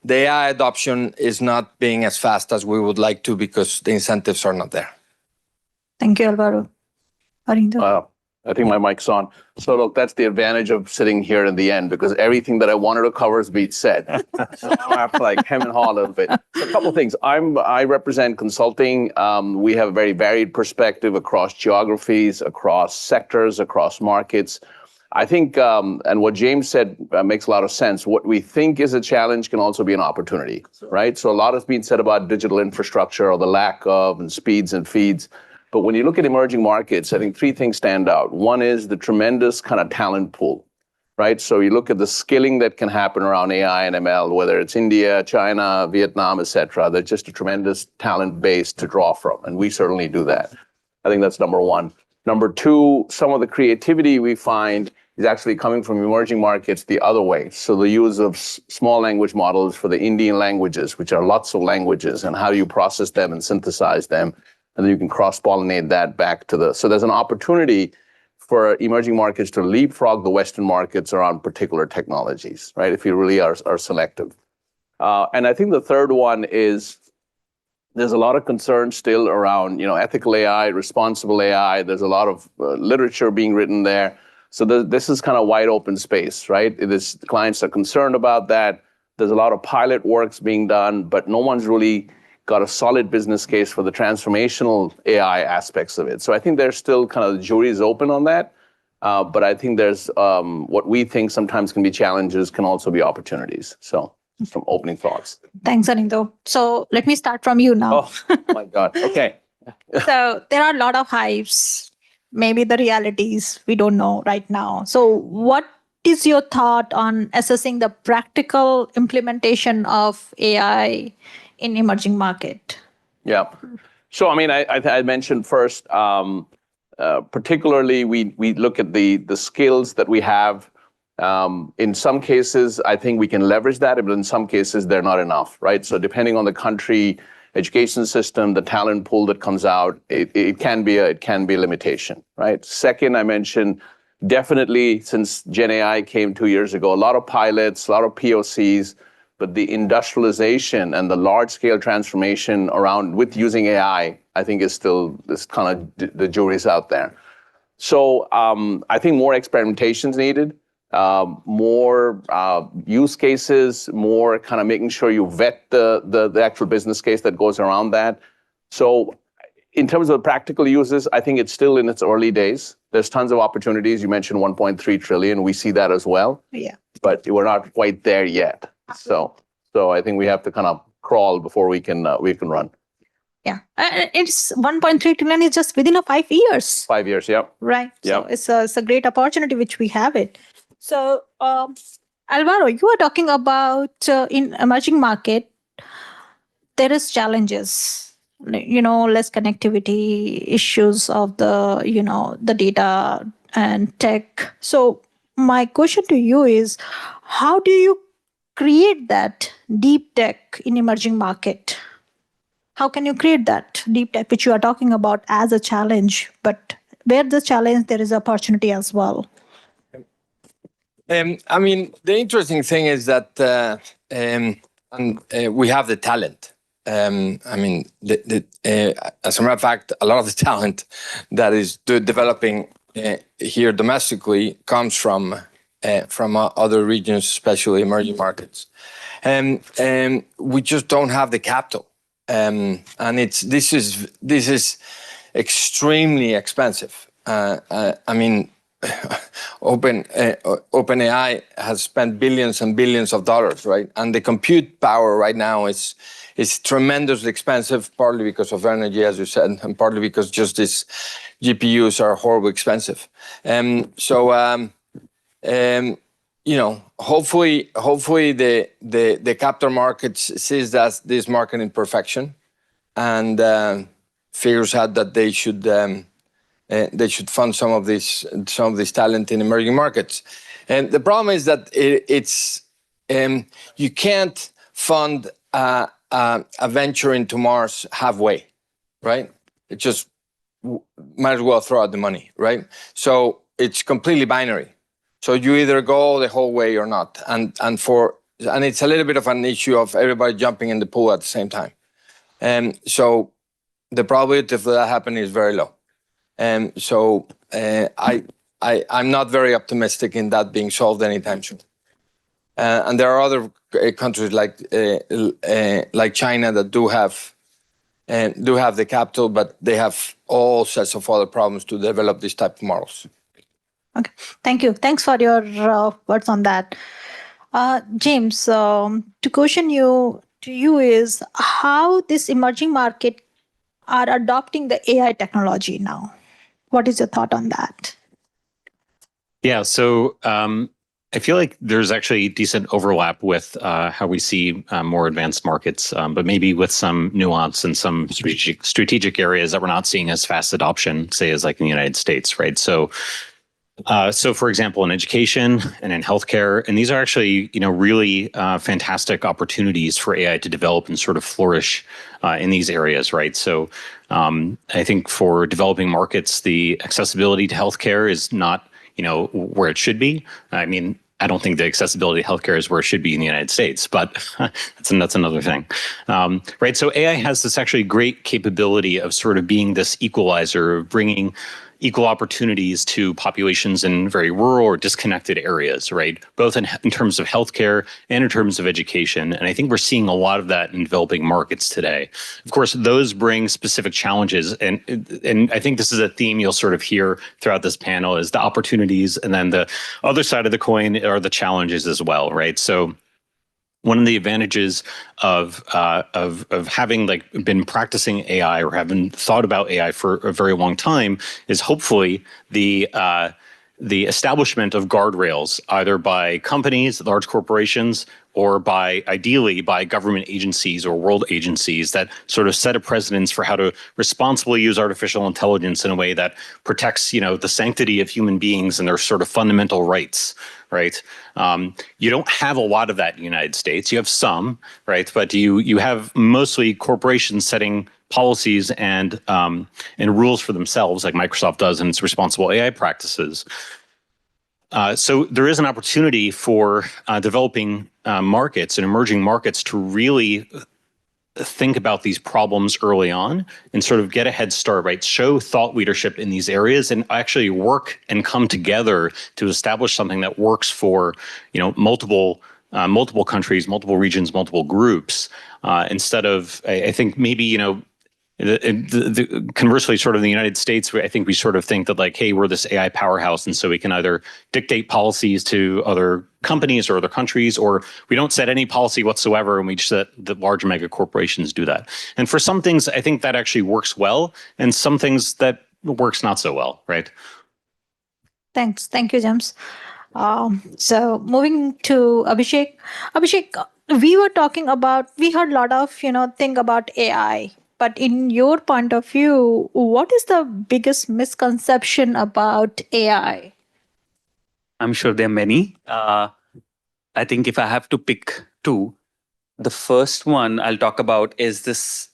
the AI adoption is not being as fast as we would like to because the incentives are not there. Thank you, Alvaro. Arindo. I think my mic's on. So look, that's the advantage of sitting here in the end because everything that I wanted to cover has been said. So now I have to like hem and haw a little bit. So a couple of things. I represent consulting. We have a very varied perspective across geographies, across sectors, across markets. I think, and what James said makes a lot of sense. What we think is a challenge can also be an opportunity, right? So a lot has been said about digital infrastructure or the lack of, and speeds and feeds. But when you look at emerging markets, I think three things stand out. One is the tremendous kind of talent pool, right? So you look at the skilling that can happen around AI and ML, whether it's India, China, Vietnam, et cetera. There's just a tremendous talent base to draw from, and we certainly do that. I think that's number one. Number two, some of the creativity we find is actually coming from emerging markets the other way. So the use of small language models for the Indian languages, which are lots of languages, and how you process them and synthesize them, and then you can cross-pollinate that back to the... So there's an opportunity for emerging markets to leapfrog the Western markets around particular technologies, right? If you really are selective. And I think the third one is there's a lot of concern still around, ethical AI, responsible AI. There's a lot of literature being written there. So this is kind of wide open space, right? Clients are concerned about that. There's a lot of pilot works being done, but no one's really got a solid business case for the transformational AI aspects of it. So I think there's still kind of the jury's open on that. But I think there's what we think sometimes can be challenges can also be opportunities. So some opening thoughts. Thanks, Anindo. So let me start from you now. Oh my God. Okay. So there are a lot of hypes. Maybe the realities we don't know right now. So what is your thought on assessing the practical implementation of AI in emerging market? Yeah. So, I mean, I mentioned first, particularly we look at the skills that we have. In some cases, I think we can leverage that, but in some cases, they're not enough, right? So depending on the country, education system, the talent pool that comes out, it can be a limitation, right? Second, I mentioned definitely since Gen AI came 2 years ago, a lot of pilots, a lot of POCs, but the industrialization and the large scale transformation around with using AI, I think is still this kind of the jury's out there. So I think more experimentation's needed. More use cases, more kind of making sure you vet the actual business case that goes around that. So in terms of practical uses, I think it's still in its early days. There's tons of opportunities. You mentioned 1.3 trillion. We see that as well. Yeah. But we're not quite there yet. So I think we have to kind of crawl before we can run. Yeah. It's 1.3 trillion is just within 5 years. 5 years, yeah. Right. Yeah. So it's a great opportunity which we have it. So, Alvaro, you are talking about in emerging market, there is challenges, less connectivity, issues of the data and tech. So my question to you is, how do you create that deep tech in emerging market? How can you create that deep tech, which you are talking about as a challenge, but where the challenge, there is opportunity as well? I mean, the interesting thing is that we have the talent. I mean, as a matter of fact, a lot of the talent that is developing here domestically comes from other regions, especially emerging markets. And we just don't have the capital. And this is extremely expensive. I mean, OpenAI has spent billions and billions of dollars, right? And the compute power right now is tremendously expensive, partly because of energy, as you said, and partly because just these GPUs are horribly expensive. Hopefully the capital markets sees that this market imperfection and figures out that they should fund some of this talent in emerging markets. And the problem is that you can't fund a venture into Mars halfway, right? It just might as well throw out the money, right? So it's completely binary. So you either go the whole way or not. And it's a little bit of an issue of everybody jumping in the pool at the same time. So the probability of that happening is very low. So I'm not very optimistic in that being solved anytime soon. And there are other countries like China that do have the capital, but they have all sorts of other problems to develop this type of models. Okay, thank you. Thanks for your words on that. James, to question you to you is how this emerging market are adopting the AI technology now. What is your thought on that? Yeah, so I feel like there's actually decent overlap with how we see more advanced markets, but maybe with some nuance and some strategic areas that we're not seeing as fast adoption, say, as like in the United States, right? So for example, in education and in healthcare, and these are actually, really fantastic opportunities for AI to develop and sort of flourish in these areas, right? So I think for developing markets, the accessibility to healthcare is not, where it should be. I mean, I don't think the accessibility to healthcare is where it should be in the United States, but that's another thing, right? So AI has this actually great capability of sort of being this equalizer, of bringing equal opportunities to populations in very rural or disconnected areas, right? Both in terms of healthcare and in terms of education. And I think we're seeing a lot of that in developing markets today. Of course, those bring specific challenges. And I think this is a theme you'll sort of hear throughout this panel is the opportunities. And then the other side of the coin are the challenges as well, right? So one of the advantages of having been practicing AI or having thought about AI for a very long time is hopefully the establishment of guardrails, either by companies, large corporations, or ideally by government agencies or world agencies that sort of set a precedence for how to responsibly use artificial intelligence in a way that protects, the sanctity of human beings and their sort of fundamental rights, right? You don't have a lot of that in the United States. You have some, right? But you have mostly corporations setting policies and rules for themselves, like Microsoft does in its responsible AI practices. So there is an opportunity for developing markets and emerging markets to really think about these problems early on and sort of get a head start, right? Show thought leadership in these areas and actually work and come together to establish something that works for, multiple countries, multiple regions, multiple groups, instead of, I think maybe, conversely, sort of in the United States, I think we sort of think that like, hey, we're this AI powerhouse, and so we can either dictate policies to other companies or other countries, or we don't set any policy whatsoever, and we just let the large mega corporations do that. And for some things, I think that actually works well, and some things that works not so well, right? Thanks. Thank you, James. So moving to Abhishek. Abhishek, we heard a lot of, thing about AI. But in your point of view, what is the biggest misconception about AI? I'm sure there are many. I think if I have to pick two, the first one I'll talk about is this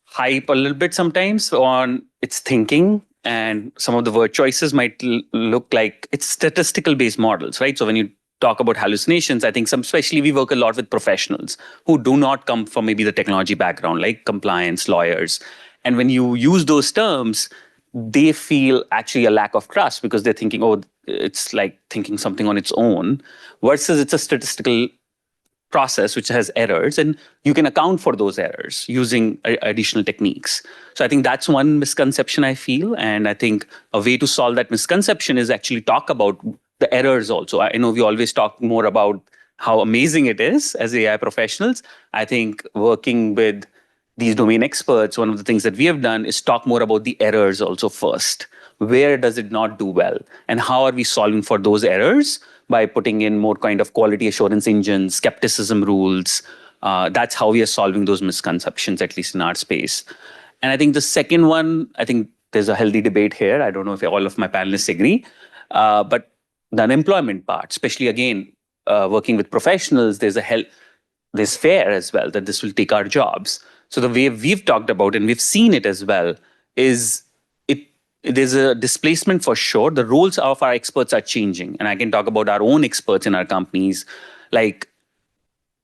hype a little bit sometimes on its thinking, and some of the word choices might look like it's statistical based models, right? So when you talk about hallucinations, I think especially we work a lot with professionals who do not come from maybe the technology background, like compliance, lawyers. And when you use those terms, they feel actually a lack of trust because they're thinking, oh, it's like thinking something on its own, versus it's a statistical process which has errors, and you can account for those errors using additional techniques. So I think that's one misconception I feel. And I think a way to solve that misconception is actually talk about the errors also. I know we always talk more about how amazing it is as AI professionals. I think working with these domain experts, one of the things that we have done is talk more about the errors also first. Where does it not do well? And how are we solving for those errors by putting in more kind of quality assurance engines, skepticism rules? That's how we are solving those misconceptions, at least in our space. And I think the second one, I think there's a healthy debate here. I don't know if all of my panelists agree, but the unemployment part, especially again, working with professionals, there's fear as well that this will take our jobs. So the way we've talked about, and we've seen it as well, is there's a displacement for sure. The roles of our experts are changing. And I can talk about our own experts in our companies, like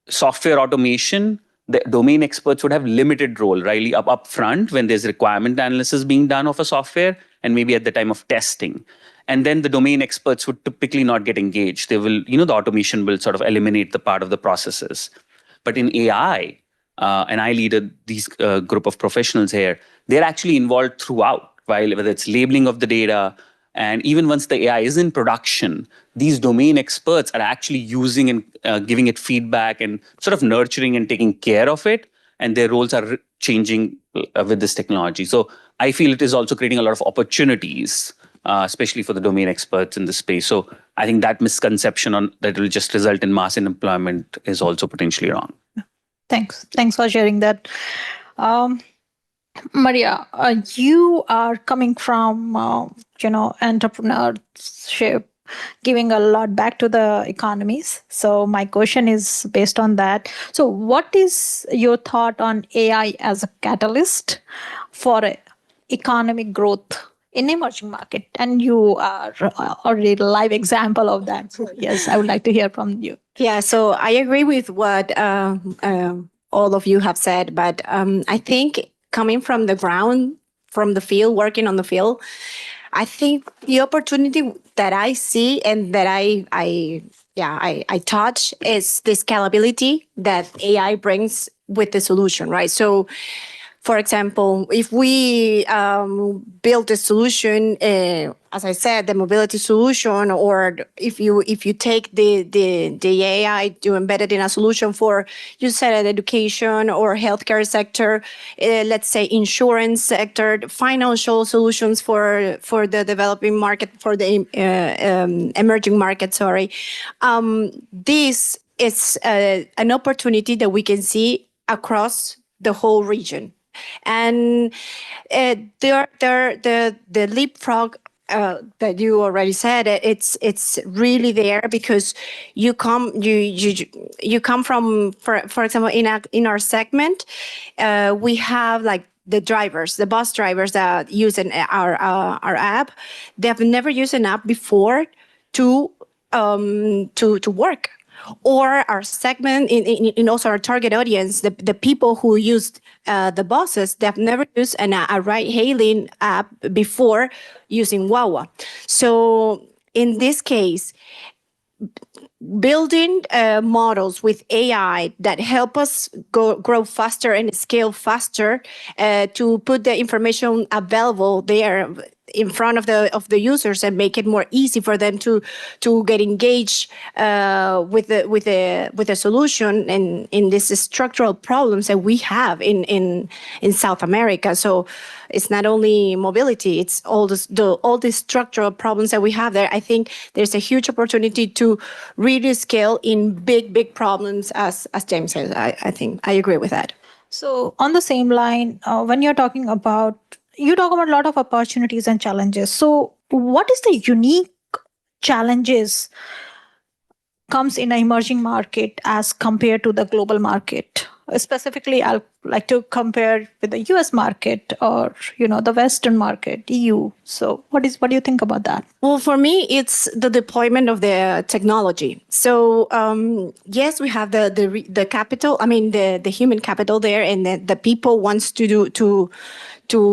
software automation. The domain experts would have limited role, really, up front when there's requirement analysis being done of a software, and maybe at the time of testing. And then the domain experts would typically not get engaged. They will, the automation will sort of eliminate the part of the processes. But in AI, and I lead these group of professionals here, they're actually involved throughout, whether it's labeling of the data, And even once the AI is in production, these domain experts are actually using and giving it feedback and sort of nurturing and taking care of it. And their roles are changing with this technology. So I feel it is also creating a lot of opportunities, especially for the domain experts in this space. So I think that misconception on that will just result in mass unemployment is also potentially wrong. Thanks for sharing that. Maria, you are coming from, entrepreneurship, giving a lot back to the economies. So my question is based on that. So what is your thought on AI as a catalyst for economic growth in emerging market? And you are already a live example of that. So yes, I would like to hear from you. Yeah, so I agree with what all of you have said, but I think coming from the ground, from the field, working on the field, I think the opportunity that I see and that I touch is the scalability that AI brings with the solution, right? So, for example, if we build a solution, as I said, the mobility solution, or if you take the AI to embed it in a solution for, you said, education or healthcare sector, let's say insurance sector, financial solutions for the developing market, for the emerging market. Sorry, this is an opportunity that we can see across the whole region. And the leapfrog that you already said, it's really there because you come from, for example, in our segment, we have like the bus drivers that use our app. They have never used an app before to work. Or our segment, in also our target audience, the people who used the buses, they've never used a ride-hailing app before using Wawa. So in this case, building models with AI that help us grow faster and scale faster, to put the information available there in front of the users and make it more easy for them to get engaged with the solution and in these structural problems that we have in South America. So it's not only mobility; it's all the structural problems that we have there. I think there's a huge opportunity to really scale in big problems, as James says. I think I agree with that. So on the same line, when you talk about a lot of opportunities and challenges. So what is the unique challenges comes in an emerging market as compared to the global market? Specifically, I'd like to compare with the US market or, the Western market, EU. So what do you think about that? Well, for me, it's the deployment of the technology. So yes, we have the capital, the human capital there, and the people wants to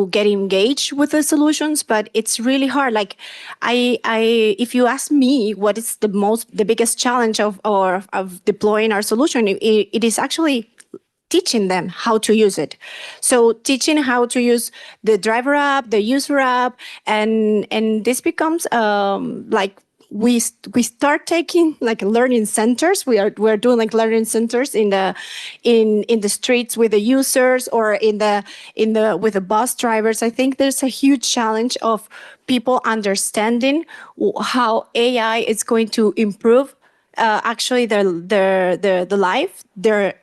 get engaged with the solutions, but it's really hard. Like if you ask me what is the biggest challenge of deploying our solution, it is actually teaching them how to use it. So teaching how to use the driver app, the user app, and this becomes like we start taking like learning centers. We're doing like learning centers in the streets with the users or with the bus drivers. I think there's a huge challenge of people understanding how AI is going to improve actually their life, they're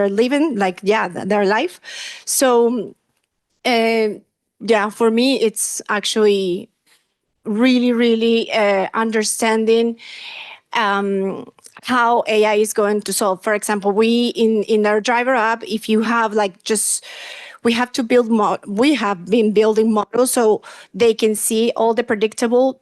living their life. So for me, it's actually really understanding how AI is going to solve. For example, we in our driver app, if you have we have to build we have been building models so they can see all the predictable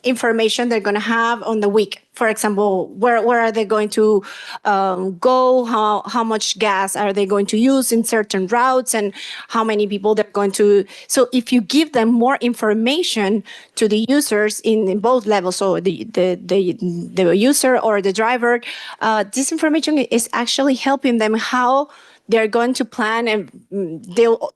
information they're going to have on the week. For example, where are they going to go? How much gas are they going to use in certain routes, and how many people they're going to? So if you give them more information to the users in both levels, so the user or the driver, this information is actually helping them how they're going to plan, and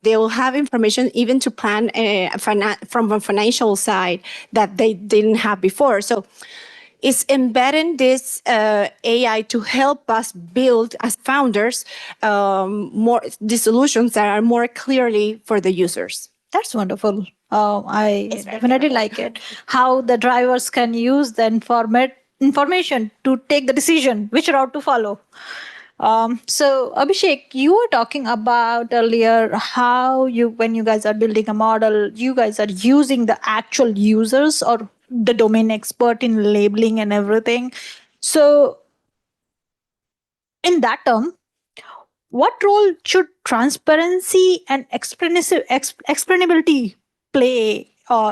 they'll have information even to plan from a financial side that they didn't have before. So it's embedding this AI to help us build, as founders, more the solutions that are more clearly for the users. That's wonderful. I definitely like it. How the drivers can use the information to take the decision which route to follow. So Abhishek, you were talking about earlier how when you guys are building a model, you guys are using the actual users or the domain expert in labeling and everything. So in that term, what role should transparency and explainability play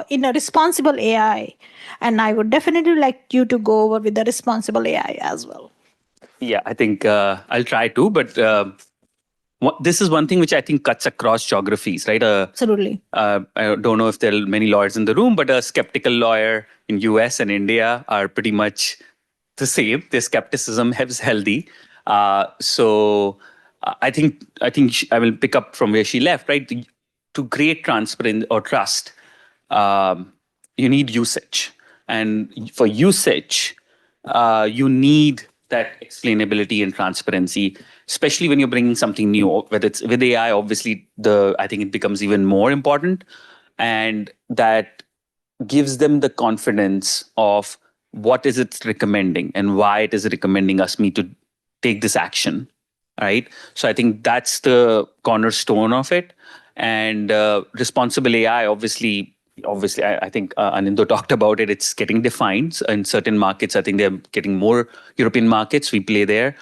in a responsible AI? And I would definitely like you to go over with the responsible AI as well. Yeah, I think I'll try to, but this is one thing which I think cuts across geographies, right? Absolutely. I don't know if there are many lawyers in the room, but a skeptical lawyer in US and India are pretty much the same. Their skepticism is healthy. So I think I will pick up from where she left, right? To create transparency or trust, you need usage. And for usage, you need that explainability and transparency, especially when you're bringing something new, whether it's with AI, obviously, I think it becomes even more important. And that gives them the confidence of what is it recommending and why it is recommending me to take this action, right? So I think that's the cornerstone of it. And responsible AI, obviously, I think Anindo talked about it. It's getting defined in certain markets. I think they're getting more European markets. We play there.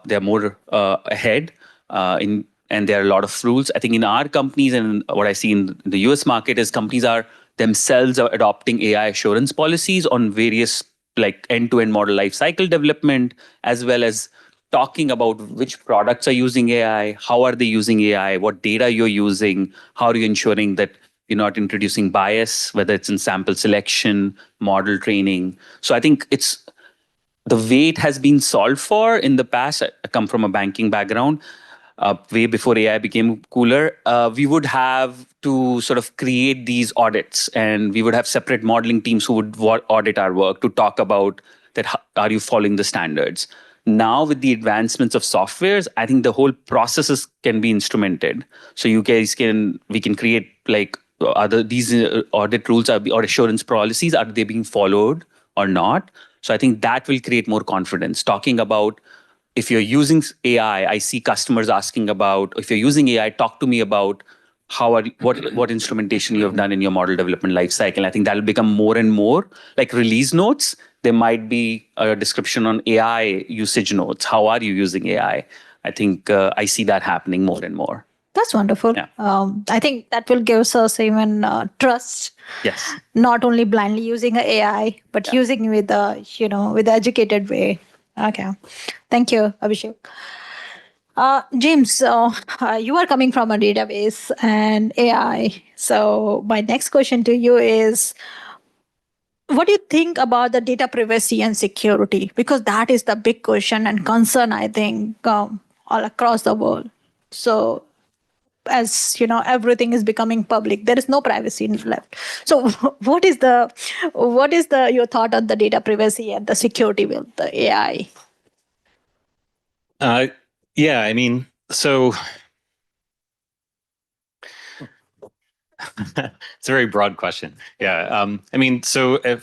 They're more ahead and there are a lot of rules. I think in our companies and what I see in the US market is companies are themselves adopting AI assurance policies on various like end-to-end model lifecycle development, as well as talking about which products are using AI, how are they using AI, what data you're using, how are you ensuring that you're not introducing bias, whether it's in sample selection, model training. So I think it's the way it has been solved for in the past. I come from a banking background. Way before AI became cooler, we would have to sort of create these audits, and we would have separate modeling teams who would audit our work to talk about that. Are you following the standards? Now with the advancements of softwares, I think the whole processes can be instrumented. So we can create like these audit rules or assurance policies, are they being followed or not? So I think that will create more confidence. Talking about if you're using AI, I see customers asking about, if you're using AI, talk to me about what instrumentation you have done in your model development lifecycle. I think that'll become more and more like release notes. There might be a description on AI usage notes. How are you using AI? I think I see that happening more and more. That's wonderful. Yeah. I think that will give us even trust. Yes. Not only blindly using AI, but using with the educated way. Okay. Thank you, Abhishek. James, you are coming from a database and AI. So my next question to you is, what do you think about the data privacy and security? Because that is the big question and concern, I think, all across the world. So as you know, everything is becoming public. There is no privacy left. So what is your thought on the data privacy and the security with the AI? Yeah, I mean, so it's a very broad question. Yeah, I mean, I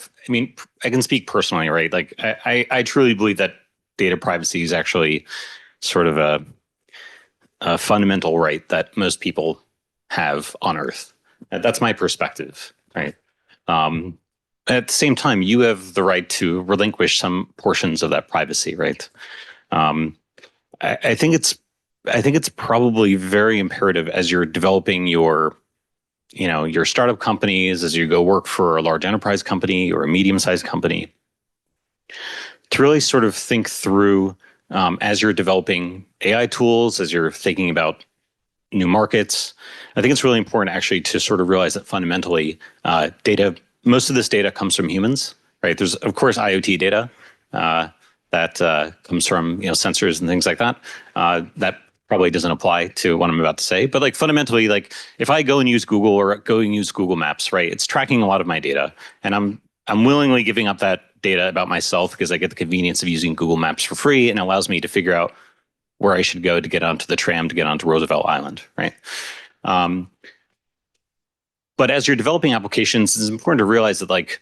can speak personally, right? Like, I truly believe that data privacy is actually sort of a fundamental right that most people have on Earth. That's my perspective, right? At the same time, you have the right to relinquish some portions of that privacy, right? I think it's probably very imperative as you're developing your startup companies, as you go work for a large enterprise company or a medium-sized company, to really sort of think through as you're developing AI tools, as you're thinking about new markets. I think it's really important actually to sort of realize that fundamentally most of this data comes from humans, right? There's of course IoT data that comes from sensors and things like that. That probably doesn't apply to what I'm about to say, but like fundamentally, like if I go and use Google or go and use Google Maps, right, it's tracking a lot of my data, and I'm willingly giving up that data about myself because I get the convenience of using Google Maps for free, and it allows me to figure out where I should go to get onto the tram to get onto Roosevelt Island, right? But as you're developing applications, it's important to realize that like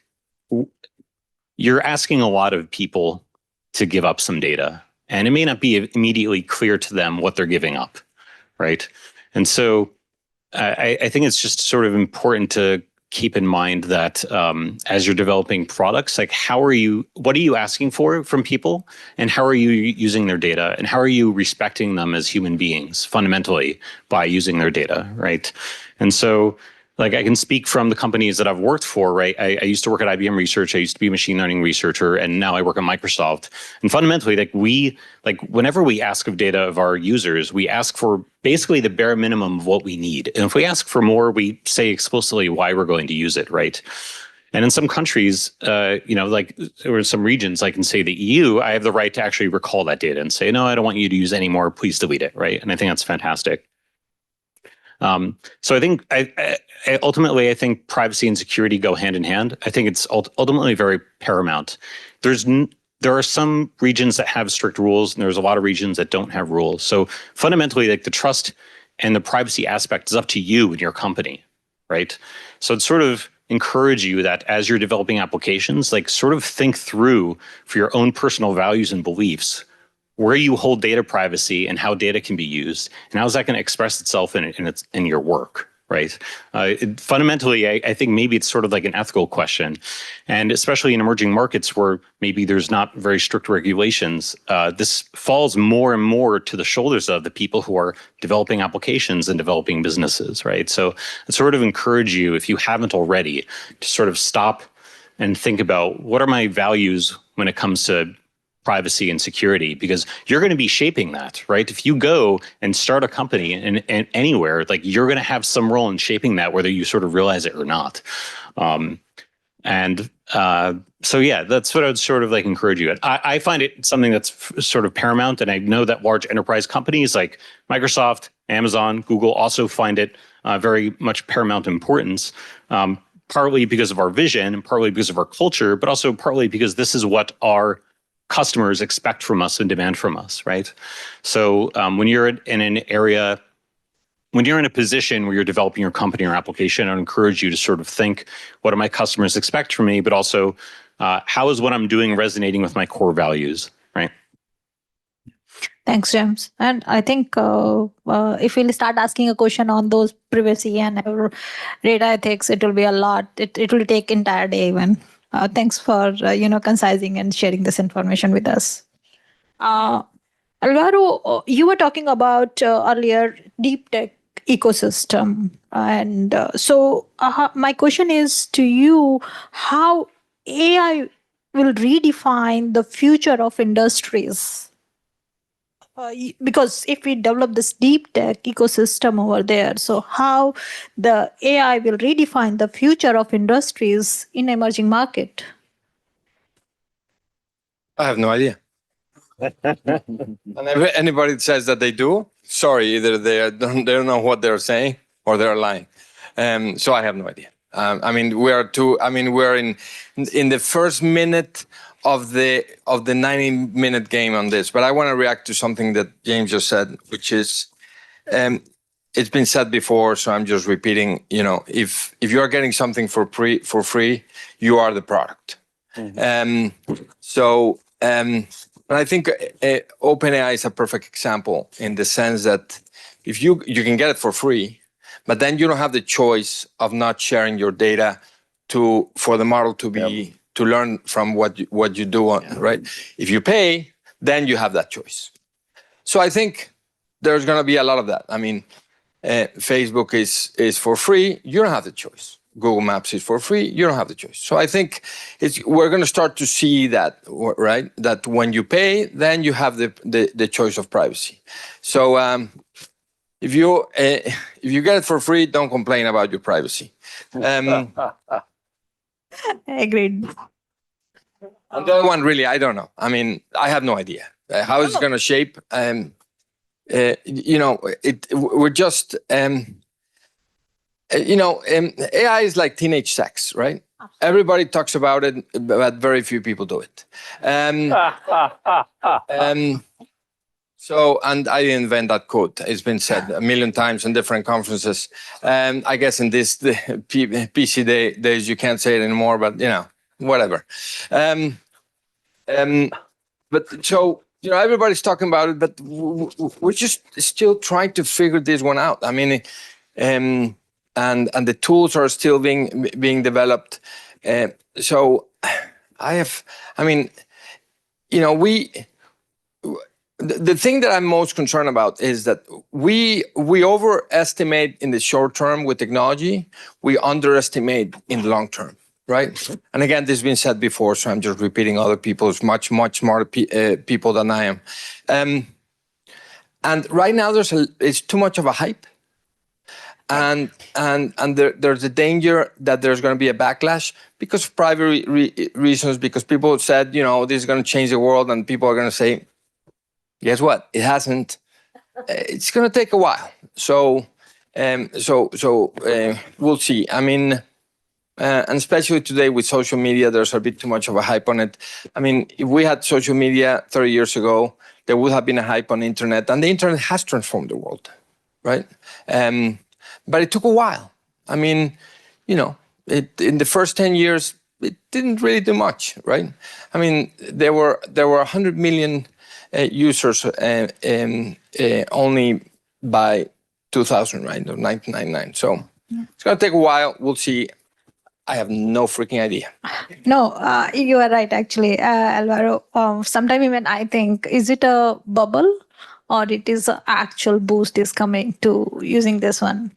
you're asking a lot of people to give up some data, and it may not be immediately clear to them what they're giving up, right? And so I think it's just sort of important to keep in mind that as you're developing products, like what are you asking for from people, and how are you using their data, and how are you respecting them as human beings fundamentally by using their data, right? And so like I can speak from the companies that I've worked for, right? I used to work at IBM Research. I used to be a machine learning researcher, and now I work at Microsoft. And fundamentally, whenever we ask of data of our users, we ask for basically the bare minimum of what we need. And if we ask for more, we say explicitly why we're going to use it, right? And in some countries, or in some regions, like in say the EU, I have the right to actually recall that data and say, no, I don't want you to use any more. Please delete it, right? And I think that's fantastic. So I think ultimately, I think privacy and security go hand in hand. I think it's ultimately very paramount. There are some regions that have strict rules, and there's a lot of regions that don't have rules. So fundamentally, like the trust and the privacy aspect is up to you and your company, right? So it's sort of encourage you that as you're developing applications, like sort of think through for your own personal values and beliefs where you hold data privacy and how data can be used, and how is that going to express itself in your work, right? Fundamentally, I think maybe it's sort of like an ethical question, and especially in emerging markets where maybe there's not very strict regulations, this falls more and more to the shoulders of the people who are developing applications and developing businesses, right? So I sort of encourage you, if you haven't already, to sort of stop and think about what are my values when it comes to privacy and security, because you're going to be shaping that, right? If you go and start a company and anywhere, like you're going to have some role in shaping that, whether you sort of realize it or not. So yeah, that's what I would sort of like encourage you at. I find it something that's sort of paramount, and I know that large enterprise companies like Microsoft, Amazon, Google also find it very much paramount importance. Partly because of our vision, and partly because of our culture, but also partly because this is what our customers expect from us and demand from us, right? So when you're in an area, when you're in a position where you're developing your company or application, I encourage you to sort of think, what do my customers expect from me? But also, how is what I'm doing resonating with my core values, right? Thanks, James. And I think if we'll start asking a question on those privacy and data ethics, it will be a lot. It will take entire day even. Thanks for concising and sharing this information with us. Alvaro, you were talking about earlier deep tech ecosystem, and so my question is to you: how AI will redefine the future of industries? Because if we develop this deep tech ecosystem over there, so how the AI will redefine the future of industries in emerging market? I have no idea. And anybody that says that they do, sorry, either they don't know what they're saying or they're lying. So I have no idea. We're in the first minute of the 90-minute game on this, but I want to react to something that James just said, which is, it's been said before, so I'm just repeating. If you are getting something for free, you are the product. And I think OpenAI is a perfect example in the sense that if you can get it for free, but then you don't have the choice of not sharing your data for the model to learn from what you do right? If you pay, then you have that choice. So I think there's going to be a lot of that. I mean, Facebook is for free. You don't have the choice. Google Maps is for free. You don't have the choice. So I think we're going to start to see that, right? That when you pay, then you have the choice of privacy. So if you get it for free, don't complain about your privacy. Agreed. And the other one, really, I don't know. I mean, I have no idea how it's going to shape. we're just, AI is like teenage sex, right? Everybody talks about it, but very few people do it. And I didn't invent that quote. It's been said a million times in different conferences. I guess in this the PC days you can't say it anymore, but whatever. Everybody's talking about it, but we're just still trying to figure this one out. I mean, and the tools are still being developed. The thing that I'm most concerned about is that we overestimate in the short term with technology, we underestimate in the long term, right? And again, this has been said before, so I'm just repeating other people's much smarter people than I am. And right now, it's too much of a hype. And there's a danger that there's going to be a backlash because of private reasons, because people said, this is going to change the world, and people are going to say, guess what? It hasn't. It's going to take a while. So we'll see. I mean, and especially today with social media, there's a bit too much of a hype on it. I mean, if we had social media 30 years ago, there would have been a hype on the internet, and the internet has transformed the world, right? But it took a while. I mean, in the first 10 years, it didn't really do much, right? I mean, there were 100 million users only by 2000, right? Or 1999. So it's going to take a while. We'll see. I have no freaking idea. No, you are right, actually, Alvaro. Sometimes even I think, is it a bubble or it is an actual boost is coming to using this one?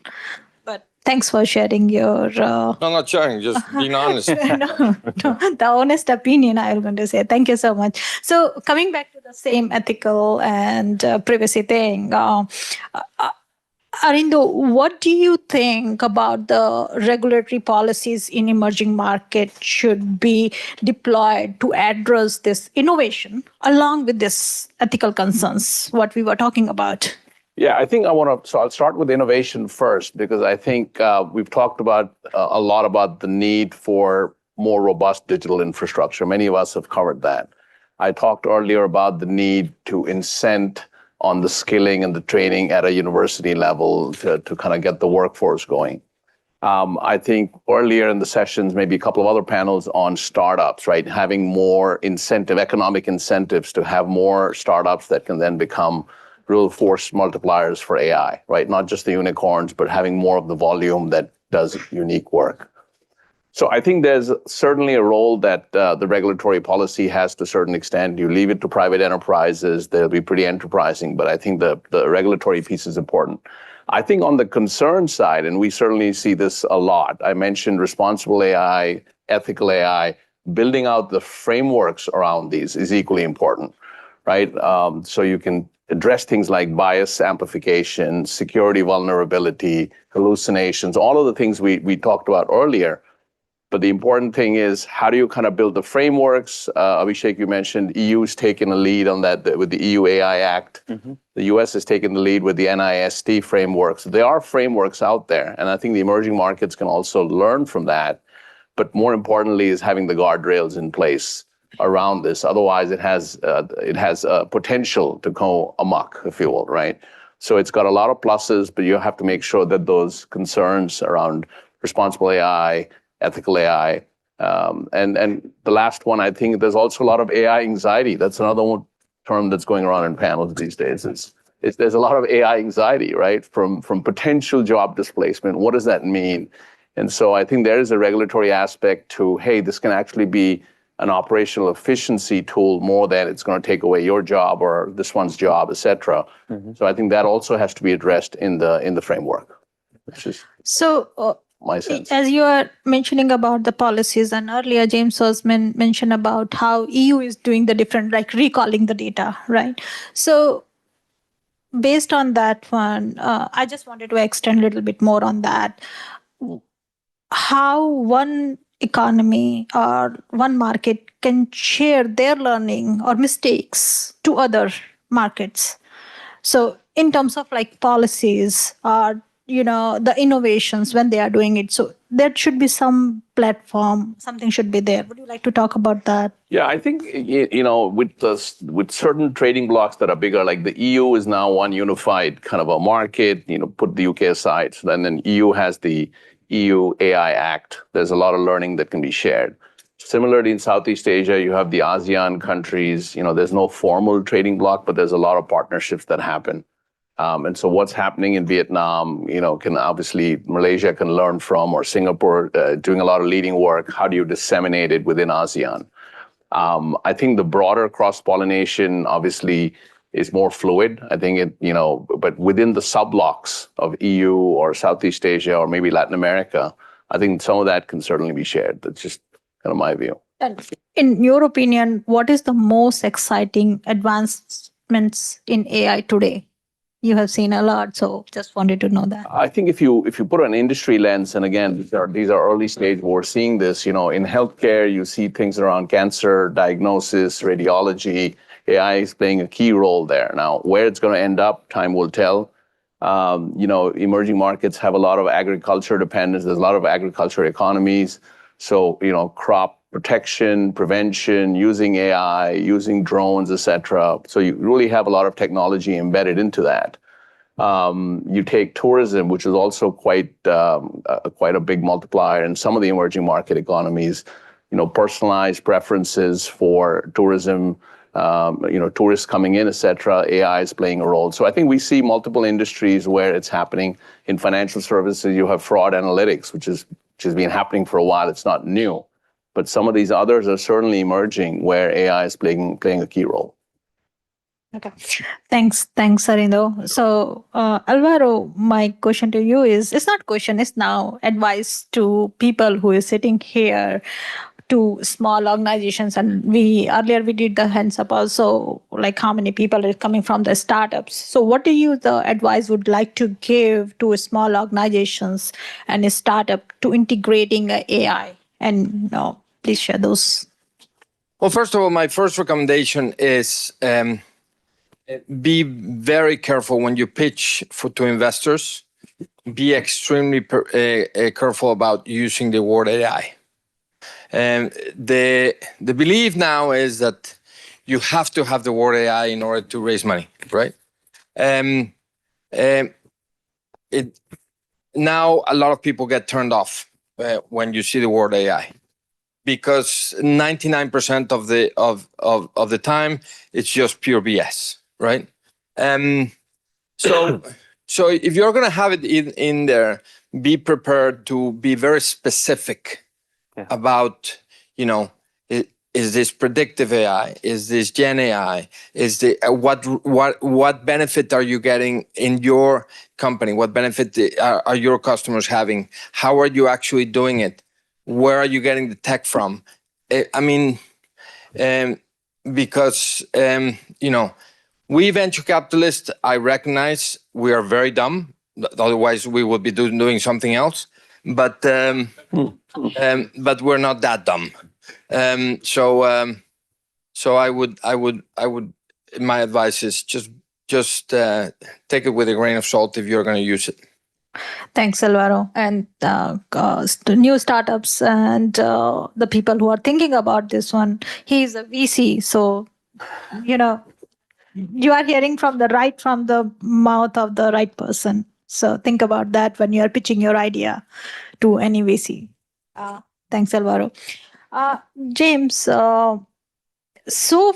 But thanks for sharing your... No, not sharing, just being honest. no, the honest opinion, I was going to say. Thank you so much. So coming back to the same ethical and privacy thing, Arindo, what do you think about the regulatory policies in emerging markets should be deployed to address this innovation along with this ethical concerns, what we were talking about? Yeah, I think so I'll start with innovation first, because I think we've talked about a lot about the need for more robust digital infrastructure. Many of us have covered that. I talked earlier about the need to incent on the skilling and the training at a university level to kind of get the workforce going. I think earlier in the sessions, maybe a couple of other panels on startups, right? Having more economic incentives to have more startups that can then become real force multipliers for AI, right? Not just the unicorns, but having more of the volume that does unique work. So I think there's certainly a role that the regulatory policy has to a certain extent. You leave it to private enterprises, they'll be pretty enterprising, but I think the regulatory piece is important. I think on the concern side, and we certainly see this a lot, I mentioned responsible AI, ethical AI, building out the frameworks around these is equally important, right? So you can address things like bias amplification, security vulnerability, hallucinations, all of the things we talked about earlier. But the important thing is, how do you kind of build the frameworks? Abhishek, you mentioned EU's taken a lead on that with the EU AI Act. Mm-hmm. The US has taken the lead with the NIST frameworks. There are frameworks out there, and I think the emerging markets can also learn from that. But more importantly is having the guardrails in place around this. Otherwise, it has potential to go amok, if you will, right? So it's got a lot of pluses, but you have to make sure that those concerns around responsible AI, ethical AI. And the last one, I think there's also a lot of AI anxiety. That's another one term that's going around in panels these days. There's a lot of AI anxiety, right? From potential job displacement. What does that mean? And so I think there is a regulatory aspect to, hey, this can actually be an operational efficiency tool more than it's going to take away your job or this one's job, et cetera. Mm-hmm. So I think that also has to be addressed in the framework, which is my sense. As you are mentioning about the policies, and earlier James was mentioned about how EU is doing the different, like recalling the data, right? So based on that one, I just wanted to extend a little bit more on that. How one economy or one market can share their learning or mistakes to other markets. So in terms of like policies or the innovations when they are doing it. So there should be some platform, something should be there. Would you like to talk about that? Yeah, I think with certain trading blocks that are bigger, like the EU is now one unified kind of a market. Put the UK aside. So then EU has the EU AI Act. There's a lot of learning that can be shared. Similarly, in Southeast Asia, you have the ASEAN countries. There's no formal trading block, but there's a lot of partnerships that happen. And so what's happening in Vietnam, can obviously Malaysia can learn from, or Singapore doing a lot of leading work. How do you disseminate it within ASEAN? I think the broader cross-pollination obviously is more fluid. I think but within the sub-blocks of EU or Southeast Asia or maybe Latin America, I think some of that can certainly be shared. That's just kind of my view. And in your opinion, what is the most exciting advancements in AI today? You have seen a lot, so just wanted to know that. I think if you put an industry lens, and again, these are early stage, we're seeing this, in healthcare, you see things around cancer, diagnosis, radiology. AI is playing a key role there. Now, where it's going to end up, time will tell. Emerging markets have a lot of agriculture dependence. There's a lot of agriculture economies. So, crop protection, prevention, using AI, using drones, etc. So you really have a lot of technology embedded into that. You take tourism, which is also quite a big multiplier in some of the emerging market economies. Personalized preferences for tourism, tourists coming in, etc. AI is playing a role. So I think we see multiple industries where it's happening. In financial services, you have fraud analytics, which has been happening for a while. It's not new. But some of these others are certainly emerging where AI is playing a key role. Okay. Thanks, Arindo. So, Alvaro, my question to you is, it's not question, it's now advice to people who is sitting here, to small organizations. And earlier we did the hands up also, like how many people are coming from the startups. So what do you, the advice would like to give to small organizations and a startup to integrating AI? And please share those. Well, first of all, my first recommendation is be very careful when you pitch to investors. Be extremely careful about using the word AI. The belief now is that you have to have the word AI in order to raise money, right? Now a lot of people get turned off when you see the word AI, because 99% of the time it's just pure BS, right? So if you're going to have it in there, be prepared to be very specific about, is this predictive AI? Is this Gen AI? Is the what benefit are you getting in your company? What benefit are your customers having? How are you actually doing it? Where are you getting the tech from? Because we venture capitalists, I recognize we are very dumb. Otherwise, we would be doing something else. But we're not that dumb. So I would. My advice is just take it with a grain of salt if you're going to use it. Thanks, Alvaro. And the new startups and the people who are thinking about this one, he's a VC. So, you are hearing from the mouth of the right person. So think about that when you are pitching your idea to any VC. Thanks, Alvaro. James, so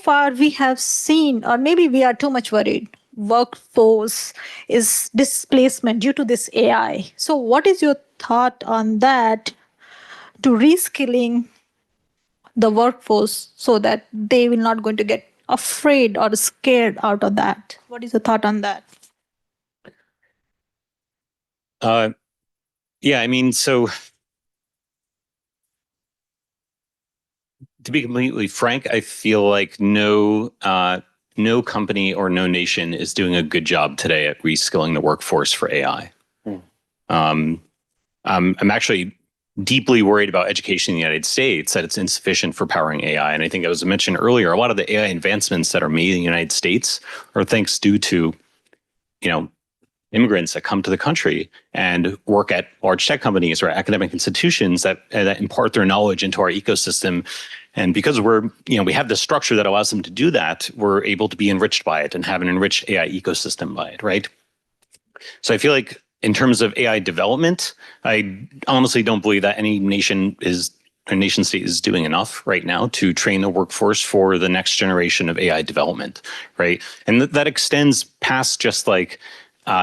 far we have seen, or maybe we are too much worried, workforce is displacement due to this AI. So what is your thought on that, to reskilling the workforce so that they will not going to get afraid or scared out of that? What is your thought on that? So to be completely frank, I feel like no company or no nation is doing a good job today at reskilling the workforce for AI. I'm actually deeply worried about education in the United States, that it's insufficient for powering AI. And I think, as I mentioned earlier, a lot of the AI advancements that are made in the United States are due to immigrants that come to the country and work at large tech companies or academic institutions that impart their knowledge into our ecosystem. And because we have the structure that allows them to do that, we're able to be enriched by it and have an enriched AI ecosystem by it, right? So I feel like in terms of AI development, I honestly don't believe that any nation state is doing enough right now to train the workforce for the next generation of AI development, right? And that extends past just like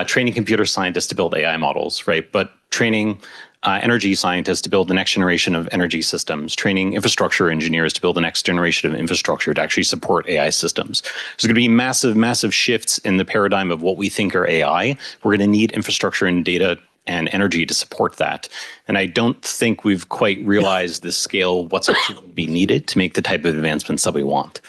training computer scientists to build AI models, right? But training energy scientists to build the next generation of energy systems, training infrastructure engineers to build the next generation of infrastructure to actually support AI systems. There's going to be massive, massive shifts in the paradigm of what we think are AI. We're going to need infrastructure and data and energy to support that. And I don't think we've quite realized the scale of what's actually going to be needed to make the type of advancements that we want.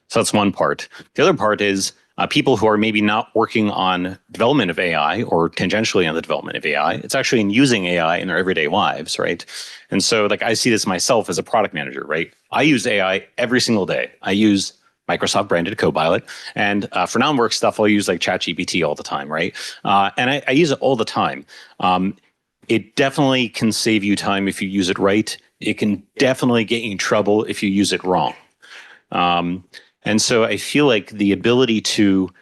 So that's one part. The other part is people who are maybe not working on development of AI or tangentially on the development of AI. It's actually in using AI in their everyday lives, right? And so like I see this myself as a product manager, right? I use AI every single day. I use Microsoft branded Copilot. And for non-work stuff, I'll use like ChatGPT all the time, right? And I use it all the time. It definitely can save you time if you use it right. It can definitely get you in trouble if you use it wrong. And so I feel like the ability to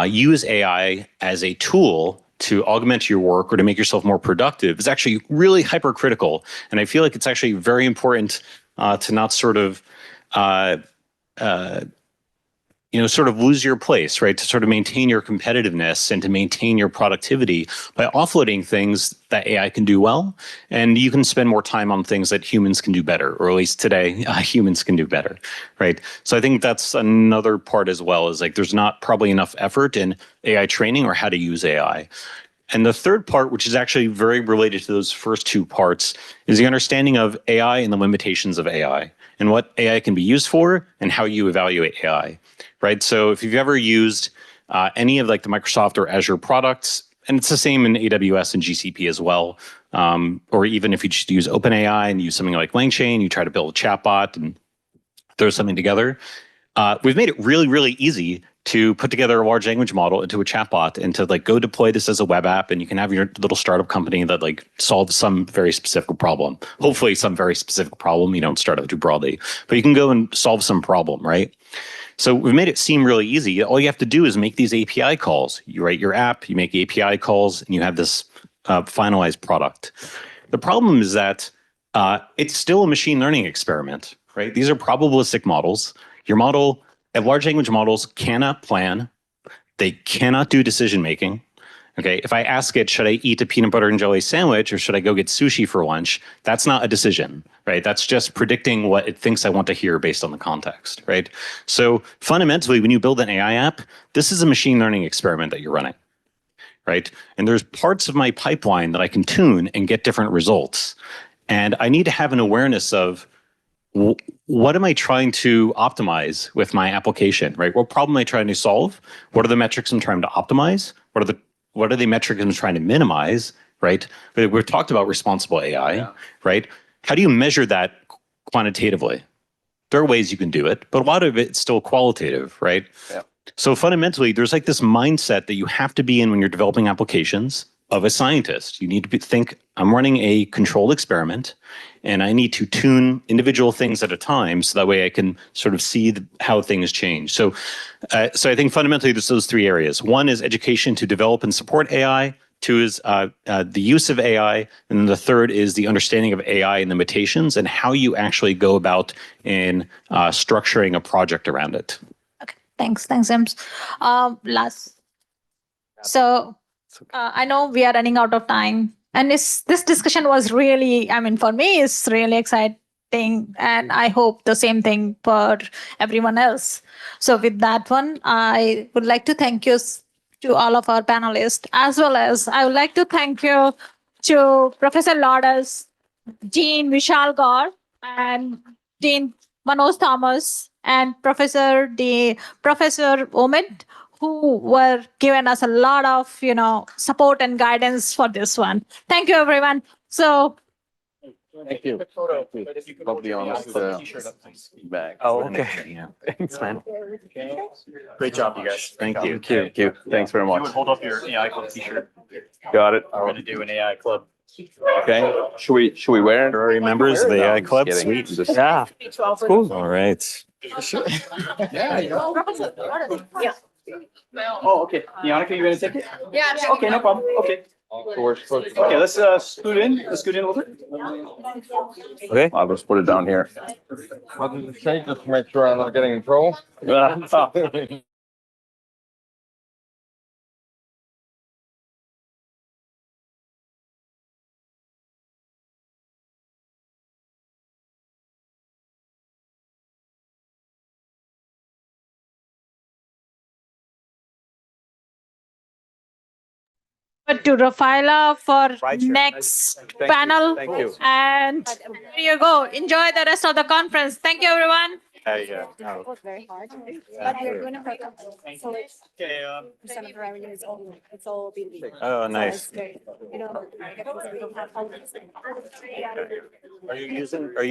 use AI as a tool to augment your work or to make yourself more productive is actually really hypercritical. And I feel like it's actually very important to not sort of sort of lose your place, right? To sort of maintain your competitiveness and to maintain your productivity by offloading things that AI can do well. And you can spend more time on things that humans can do better, or at least today, humans can do better, right? So I think that's another part as well, is like there's not probably enough effort in AI training or how to use AI. And the third part, which is actually very related to those first two parts, is the understanding of AI and the limitations of AI and what AI can be used for and how you evaluate AI. Right. So if you've ever used any of like the Microsoft or Azure products, and it's the same in AWS and GCP as well, or even if you just use OpenAI and use something like LangChain, you try to build a chatbot and throw something together. We've made it really, really easy to put together a large language model into a chatbot and to like go deploy this as a web app, and you can have your little startup company that like solves some very specific problem. Hopefully some very specific problem. You don't start out too broadly, but you can go and solve some problem, right? So we've made it seem really easy. All you have to do is make these API calls. You write your app, you make API calls, and you have this finalized product. The problem is that it's still a machine learning experiment, right? These are probabilistic models. Your model, large language models cannot plan. They cannot do decision making. Okay, if I ask it, should I eat a peanut butter and jelly sandwich or should I go get sushi for lunch? That's not a decision, right? That's just predicting what it thinks I want to hear based on the context, right? So fundamentally, when you build an AI app, this is a machine learning experiment that you're running, right? And there's parts of my pipeline that I can tune and get different results. And I need to have an awareness of what am I trying to optimize with my application, right? What problem am I trying to solve? What are the metrics I'm trying to optimize? What are the metrics I'm trying to minimize, right? We've talked about responsible AI, right? How do you measure that quantitatively? There are ways you can do it, but a lot of it's still qualitative, right? Yeah. So fundamentally, there's like this mindset that you have to be in when you're developing applications of a scientist. You need to think, I'm running a controlled experiment and I need to tune individual things at a time so that way I can sort of see how things change. So I think fundamentally there's those three areas. One is education to develop and support AI. Two is the use of AI. And then the third is the understanding of AI and limitations and how you actually go about in structuring a project around it. Okay, thanks, James. I know we are running out of time, and this discussion was really, for me, it's really exciting, and I hope the same thing for everyone else. So with that one, I would like to thank you to all of our panelists, as well as I would like to thank you to Professor Lourdes, Dean Vishal Gaur, and Dean Manoj Thomas, and Professor Omid, who were giving us a lot of, support and guidance for this one. Thank you, everyone. So Thank you. Love the honest feedback. Oh, okay. Thanks, man. Great job, you guys. Thank you. Thank you. Thanks very much. Hold up your AI club t-shirt. Got it. We're gonna do an AI club. Okay. Should we wear it? Already members of the No, AI I'm just Club? kidding. Sweet. Just- Yeah. Cool. All right. Oh, okay. Yannicka, you gonna take it? Yeah. Okay, no problem. Okay. Okay, let's scoot in. Let's scoot in a little bit. Okay. I'll just put it down here. Just make sure I'm not getting in trouble. To Rafaela for next panel. Thank you. And here you go. Enjoy the rest of the conference. Thank you, everyone. Yeah. It was very hard, but we're doing it. So it's percent of the revenue is all B2B. Oh, So nice. it's great. We don't have funds. Are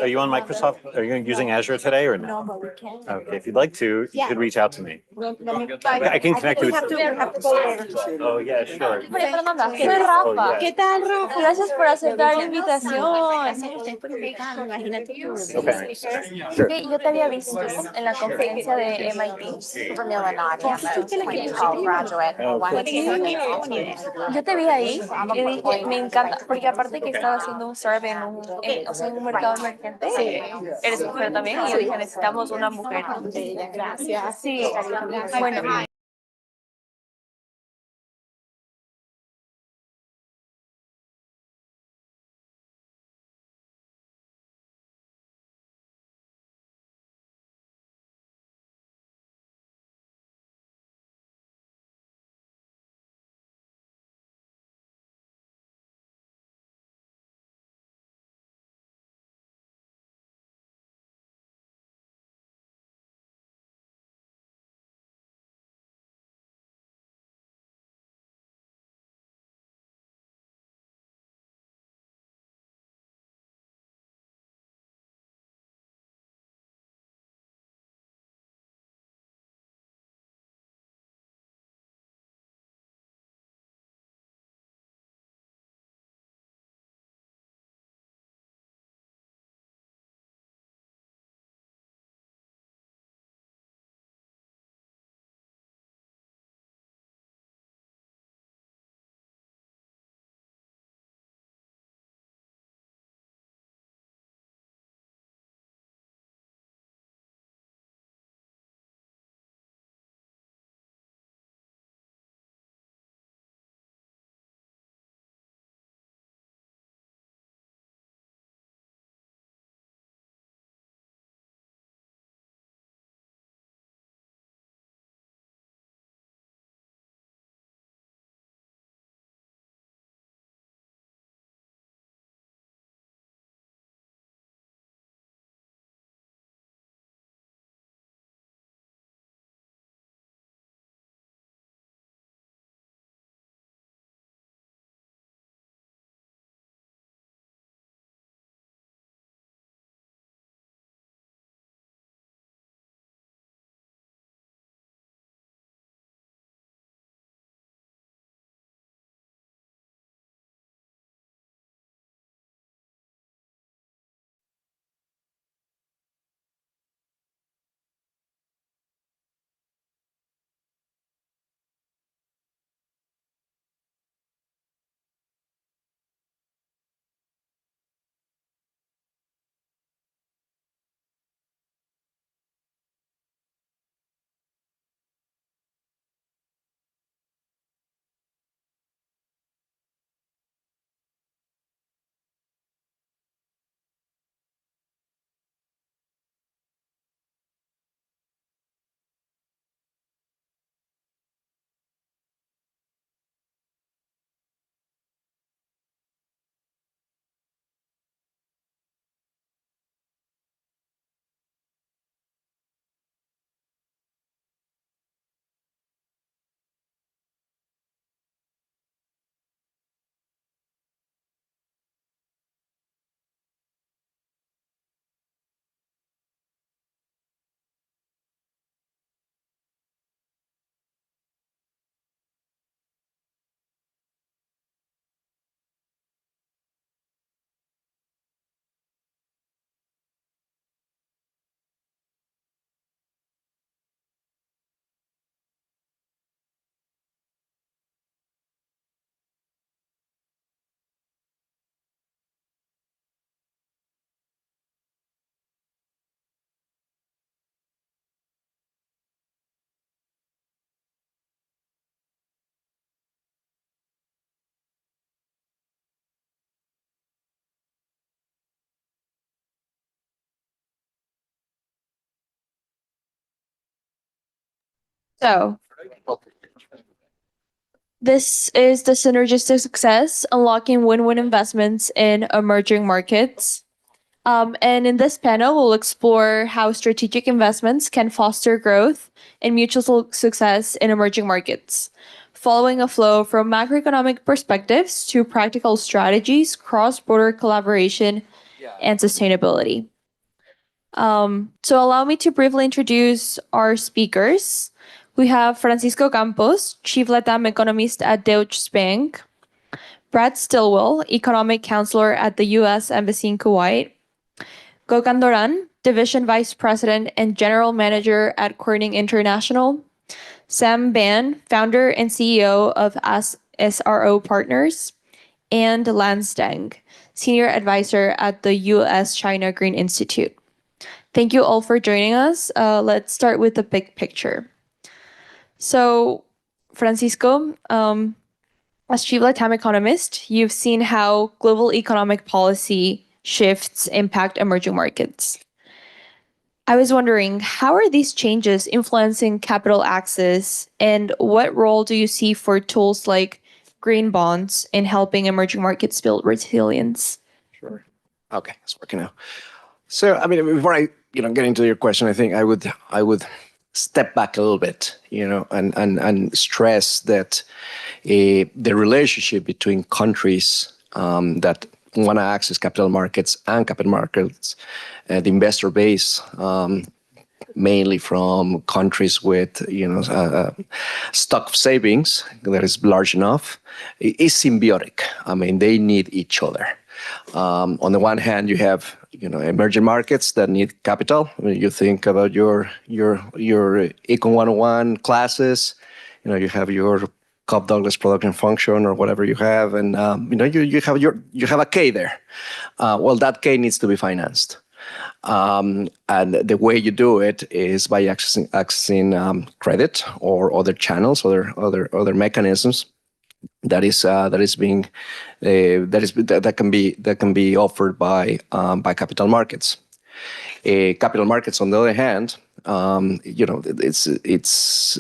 you on Microsoft? Are you using Azure today or No, no? but we can. Okay, if you'd like to, you Yeah. could reach out to me. I can connect you we with- have to go there. Oh, yeah, sure. María Fernanda, soy ¿Qué Rafa. ¿Qué tal, Rafa? Gracias por aceptar la invitación. Imagínate tú. Ok, yo te había visto en la conferencia de MIT. Yo te vi ahí y dije, me encanta, porque aparte que estaba haciendo un survey o sea, en un mercado emergente, eres mujer también, y yo dije, necesitamos una mujer. Gracias. Sí, bueno. So this is the synergistic success, unlocking win-win investments in emerging markets. And in this panel, we'll explore how strategic investments can foster growth and mutual success in emerging markets, following a flow from macroeconomic perspectives to practical strategies, cross-border collaboration, and sustainability. So allow me to briefly introduce our speakers. We have Francisco Campos, Chief Latam Economist at Deutsche Bank, Brad Stillwell, Economic Counselor at the U.S. Embassy in Kuwait, Gökhan Doran, Division Vice President and General Manager at Corning International, Sam Ban, Founder and CEO of SRO Partners, and Lance Deng, Senior Advisor at the U.S.-China Green Institute. Thank you all for joining us. Let's start with the big picture. So, Francisco, as Chief Latam Economist, you've seen how global economic policy shifts impact emerging markets. I was wondering, how are these changes influencing capital access, and what role do you see for tools like green bonds in helping emerging markets build resilience? Sure. Okay, it's working now. So, I mean, before I get into your question, I think I would step back a little bit, and stress that the relationship between countries that want to access capital markets and capital markets, the investor base, mainly from countries with stock of savings that is large enough, is symbiotic. I mean, they need each other. On the one hand, you have emerging markets that need capital. When you think about your Econ 101 classes, you have your Cobb Douglas production function or whatever you have, and you have a K there. Well, that K needs to be financed, and the way you do it is by accessing credit or other channels, other mechanisms that can be offered by capital markets. Capital markets, on the other hand, it's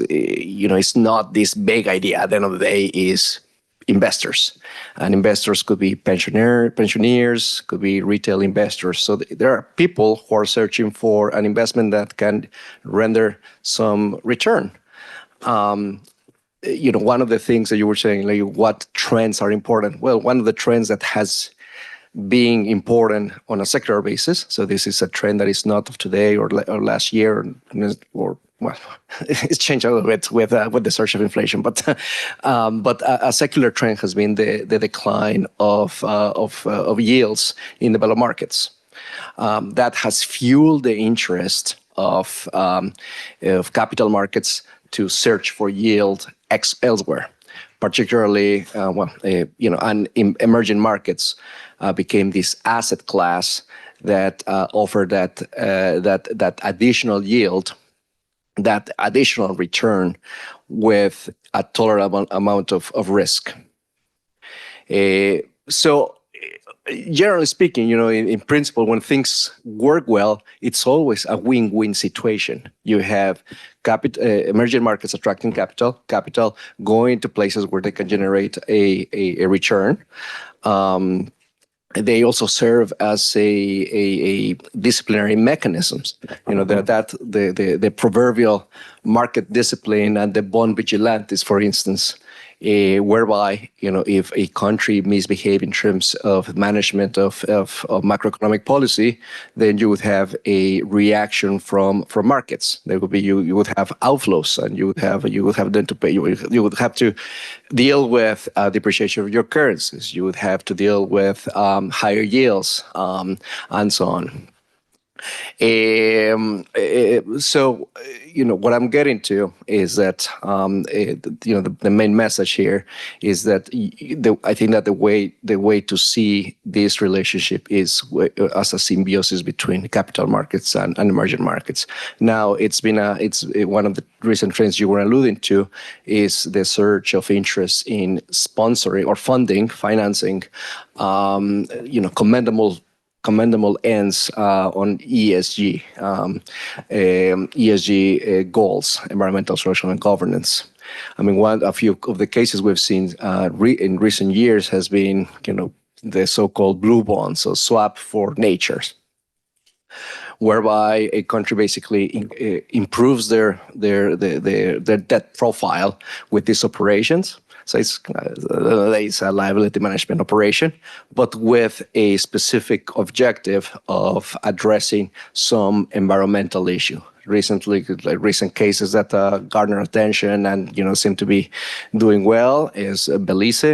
not this big idea. At the end of the day, is investors, and investors could be pensioners, could be retail investors. So there are people who are searching for an investment that can render some return. One of the things that you were saying, like, what trends are important? Well, one of the trends that has been important on a secular basis, so this is a trend that is not of today or last year, or well, it's changed a little bit with the surge of inflation, but a secular trend has been the decline of yields in developed markets. That has fueled the interest of capital markets to search for yield elsewhere, particularly and in emerging markets became this asset class that offered that additional yield, that additional return with a tolerable amount of risk. So generally speaking, in principle, when things work well, it's always a win-win situation. You have emerging markets attracting capital going to places where they can generate a return. They also serve as a disciplinary mechanisms. The proverbial market discipline and the bond vigilantes, for instance, whereby if a country misbehaves in terms of management of macroeconomic policy, then you would have a reaction from markets. There would be you would have outflows, and you would have then to pay. You would have to deal with depreciation of your currencies. You would have to deal with higher yields, and so on. So, what I'm getting to is that, the main message here is that I think that the way to see this relationship is as a symbiosis between capital markets and emerging markets. Now, it's one of the recent trends you were alluding to is the surge of interest in sponsoring or financing, commendable commendable ends on ESG, ESG goals, environmental, social, and governance. I mean, a few of the cases we've seen in recent years has been, the so-called blue bonds, so swap for natures, whereby a country basically improves their debt profile with these operations. So it's a liability management operation, but with a specific objective of addressing some environmental issue. Recent cases that garner attention and seem to be doing well is Belize,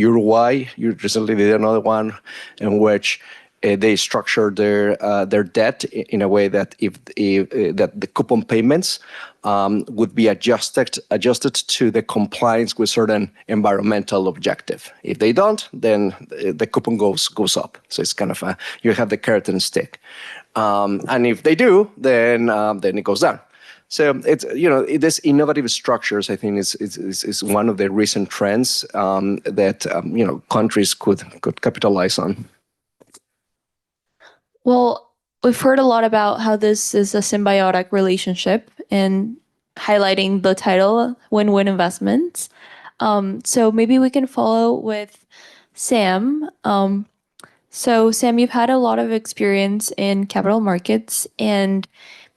Uruguay. You recently did another one in which they structure their debt in a way that that the coupon payments would be adjusted to the compliance with certain environmental objective. If they don't, then the coupon goes up. So it's kind of you have the carrot and stick. And if they do, then it goes down. So it's this innovative structures, I think, is one of the recent trends that countries could capitalize on. Well, we've heard a lot about how this is a symbiotic relationship and highlighting the title win-win investments. So maybe we can follow with Sam. So Sam, you've had a lot of experience in capital markets, and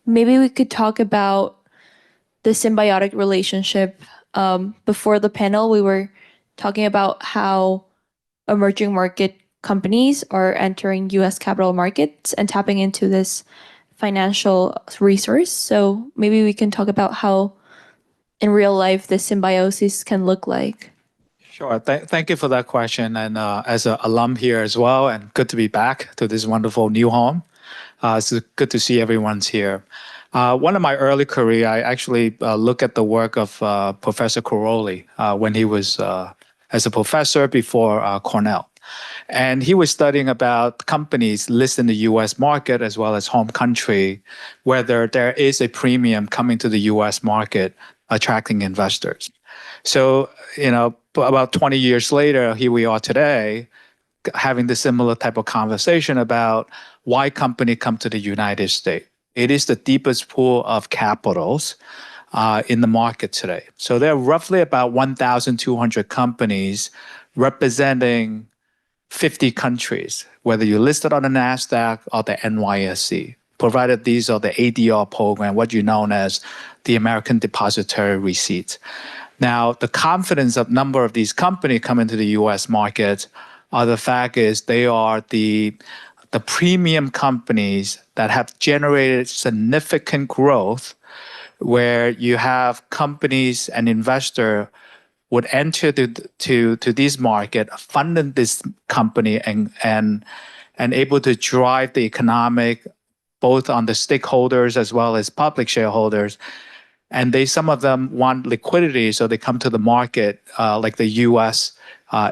maybe we could talk about the symbiotic relationship. Before the panel, we were talking about how emerging market companies are entering US capital markets and tapping into this financial resource. So maybe we can talk about how in real life this symbiosis can look like. Sure. Thank you for that question. And as an alum here as well, and good to be back to this wonderful new home. It's good to see everyone's here. One of my early career, I actually look at the work of Professor Corolli when he was as a professor before Cornell. And he was studying about companies listed in the US market as well as home country, whether there is a premium coming to the US market attracting investors. So, about 20 years later, here we are today, having the similar type of conversation about why companies come to the United States. It is the deepest pool of capitals in the market today. So there are roughly about 1,200 companies representing 50 countries, whether you're listed on the NASDAQ or the NYSE, provided these are the ADR program, what you know as the American Depository Receipts. Now, the confidence of number of these companies coming to the US market are the fact is they are the premium companies that have generated significant growth, where you have companies and investor would enter to this market, funding this company and able to drive the economic, both on the stakeholders as well as public shareholders. And some of them want liquidity, so they come to the market like the US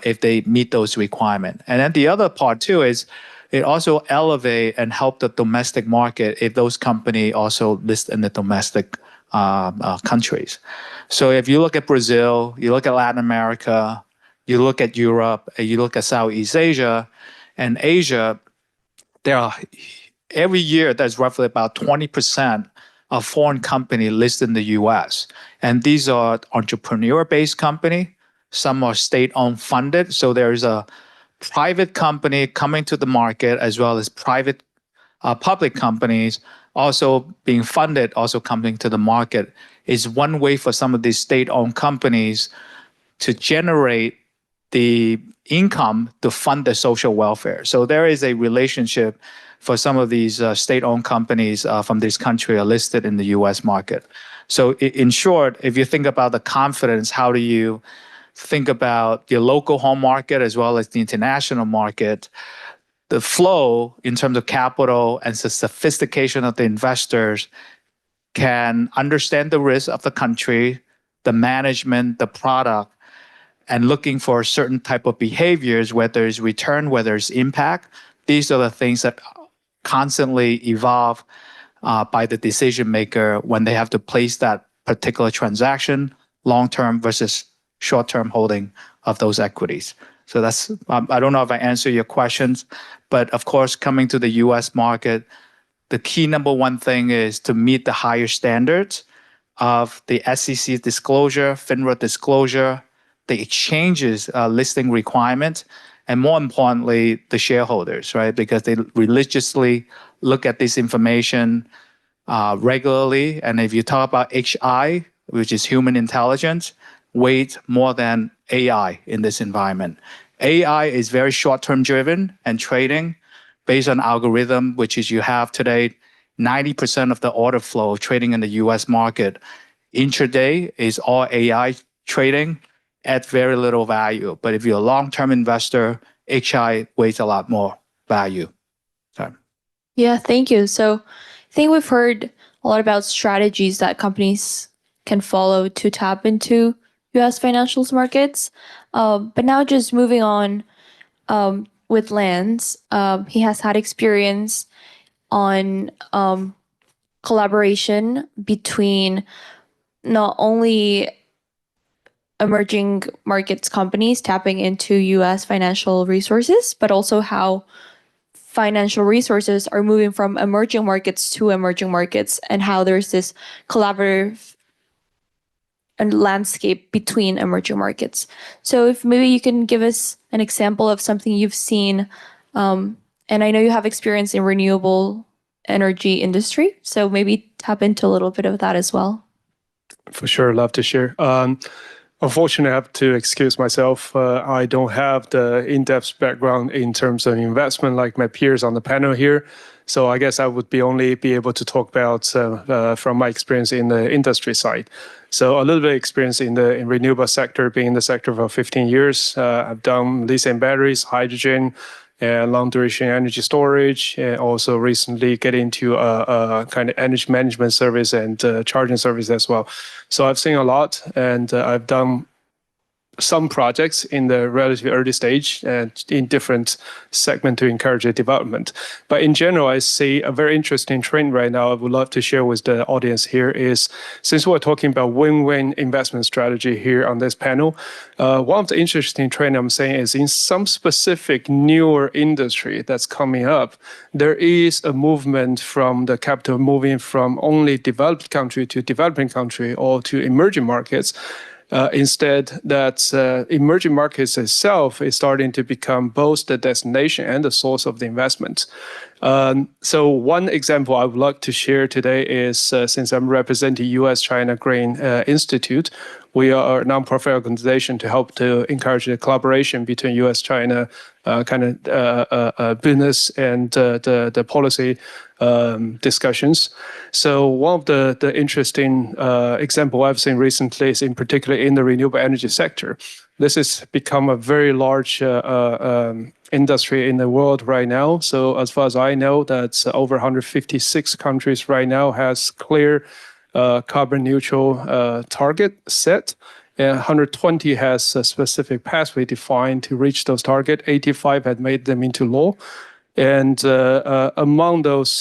if they meet those requirements. And then the other part too is it also elevate and help the domestic market if those companies also list in the domestic countries. So if you look at Brazil, you look at Latin America, you look at Europe, and you look at Southeast Asia, and Asia, every year there's roughly about 20% of foreign companies listed in the US. And these are entrepreneur-based companies. Some are state-owned funded. So there's a private company coming to the market as well as private public companies also being funded, also coming to the market, is one way for some of these state-owned companies to generate the income to fund the social welfare. So there is a relationship for some of these state-owned companies from this country are listed in the US market. So in short, if you think about the confidence, how do you think about your local home market as well as the international market? The flow in terms of capital and the sophistication of the investors can understand the risk of the country, the management, the product, and looking for certain type of behaviors, whether it's return, whether it's impact. These are the things that constantly evolve by the decision maker when they have to place that particular transaction, long-term versus short-term holding of those equities. So that's, I don't know if I answer your questions, but of course, coming to the US market, the key number one thing is to meet the higher standards of the SEC disclosure, FINRA disclosure, the exchanges listing requirement, and more importantly, the shareholders, right? Because they religiously look at this information regularly. And if you talk about HI, which is human intelligence, weight more than AI in this environment. AI is very short-term driven and trading based on algorithm, which is you have today 90% of the order flow of trading in the US market. Intraday is all AI trading at very little value. But if you're a long-term investor, HI weighs a lot more value. Sorry. Yeah, thank you. So I think we've heard a lot about strategies that companies can follow to tap into US financials markets. But now just moving on with Lance, he has had experience on collaboration between not only emerging markets companies tapping into US financial resources, but also how financial resources are moving from emerging markets to emerging markets and how there's this collaborative landscape between emerging markets. So if maybe you can give us an example of something you've seen, and I know you have experience in renewable energy industry, so maybe tap into a little bit of that as well. For sure, love to share. Unfortunately, I have to excuse myself. I don't have the in-depth background in terms of investment like my peers on the panel here. So I guess I would only be able to talk about from my experience in the industry side. So a little bit of experience in the renewable sector, being in the sector for 15 years. I've done lithium batteries, hydrogen, long duration energy storage, and also recently get into a kind of energy management service and charging service as well. So I've seen a lot, and I've done some projects in the relatively early stage and in different segments to encourage the development. But in general, I see a very interesting trend right now I would love to share with the audience here is, since we're talking about win-win investment strategy here on this panel, one of the interesting trends I'm saying is in some specific newer industry that's coming up, there is a movement from the capital moving from only developed country to developing country or to emerging markets. Instead, that emerging markets itself is starting to become both the destination and the source of the investment. So one example I would like to share today is, since I'm representing US-China Green Institute, we are a nonprofit organization to help to encourage the collaboration between US-China business and the policy discussions. So one of the interesting example I've seen recently is in particular in the renewable energy sector. This has become a very large industry in the world right now. So as far as I know, that's over 156 countries right now has clear carbon neutral target set. 120 has a specific pathway defined to reach those targets. 85 had made them into law. And among those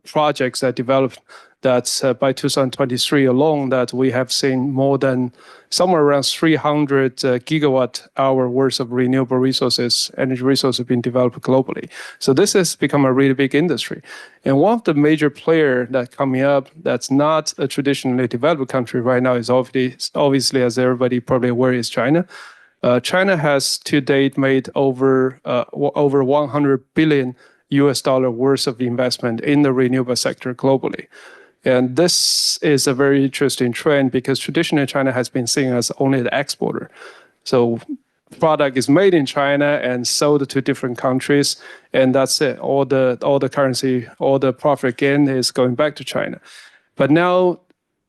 projects that developed, that's by 2023 alone, that we have seen more than somewhere around 300 gigawatt hour worth of renewable resources, energy resources being developed globally. So this has become a really big industry. And one of the major players that's coming up that's not a traditionally developed country right now is obviously, as everybody probably aware, is China. China has to date made over 100 billion US dollar worth of investment in the renewable sector globally. And this is a very interesting trend because traditionally China has been seen as only the exporter. So product is made in China and sold to different countries, and that's it. All the currency, all the profit gain is going back to China. But now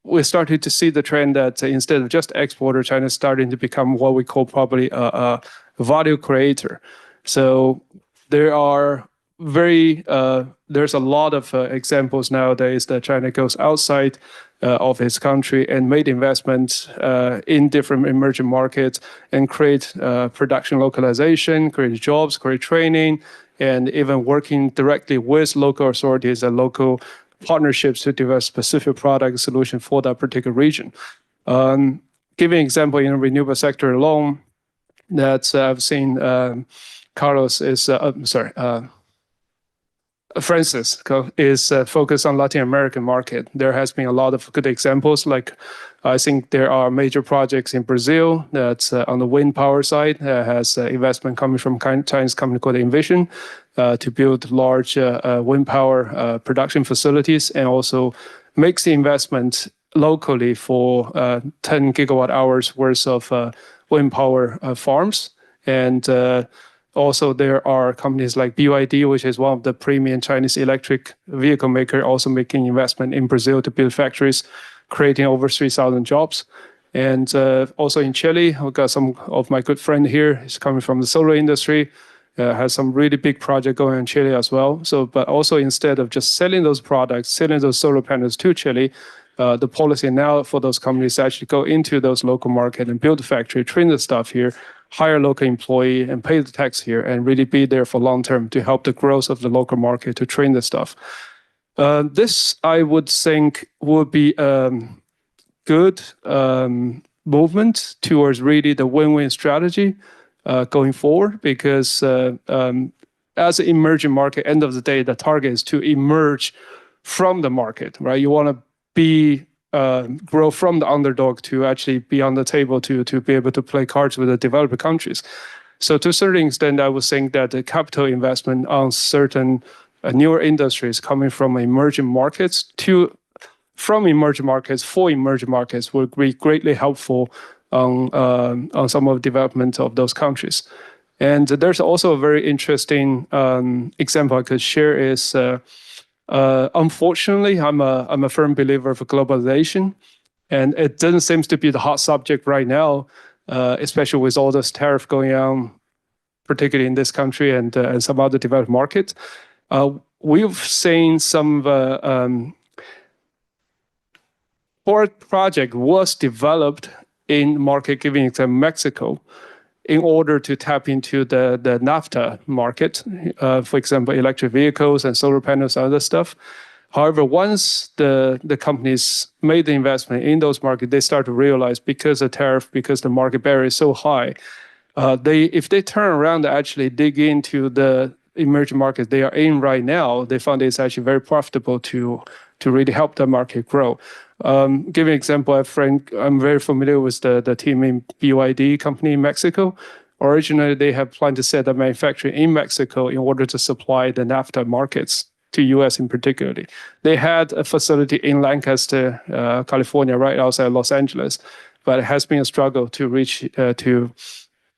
we're starting to see the trend that instead of just exporter, China is starting to become what we call probably a value creator. So there are there's a lot of examples nowadays that China goes outside of its country and made investments in different emerging markets and create production localization, create jobs, create training, and even working directly with local authorities and local partnerships to develop specific product solution for that particular region. Giving an example in the renewable sector alone, that I've seen Francis is focused on Latin American market. There has been a lot of good examples. Like I think there are major projects in Brazil that's on the wind power side has investment coming from Chinese company called Envision to build large wind power production facilities, and also makes the investment locally for 10 gigawatt hours worth of wind power farms. And also, there are companies like BYD, which is one of the premium Chinese electric vehicle maker, also making investment in Brazil to build factories, creating over 3,000 jobs. And also in Chile, I've got some of my good friend here. He's coming from the solar industry, has some really big project going on in Chile as well. So, but also instead of just selling those products, selling those solar panels to Chile, the policy now for those companies to actually go into those local market and build a factory, train the staff here, hire local employee and pay the tax here, and really be there for long term to help the growth of the local market to train the staff. This, I would think, would be good movement towards really the win-win strategy going forward, because as an emerging market, end of the day, the target is to emerge from the market, right? You want to be grow from the underdog to actually be on the table to be able to play cards with the developed countries. So to a certain extent, I would think that the capital investment on certain newer industries coming from emerging markets from emerging markets for emerging markets will be greatly helpful on some of the development of those countries. And there's also a very interesting example I could share is, unfortunately, I'm a firm believer of globalization, and it doesn't seem to be the hot subject right now, especially with all this tariff going on, particularly in this country and some other developed markets. We've seen some project was developed in market, giving example Mexico, in order to tap into the NAFTA market, for example, electric vehicles and solar panels and other stuff. However, once the companies made the investment in those markets, they start to realize because of tariff, because the market barrier is so high, if they turn around to actually dig into the emerging markets they are in right now, they found it's actually very profitable to really help the market grow. Give an example, I'm very familiar with the team in BYD company in Mexico. Originally, they have planned to set up manufacturing in Mexico in order to supply the NAFTA markets to US in particular. They had a facility in Lancaster, California, right outside Los Angeles, but it has been a struggle to reach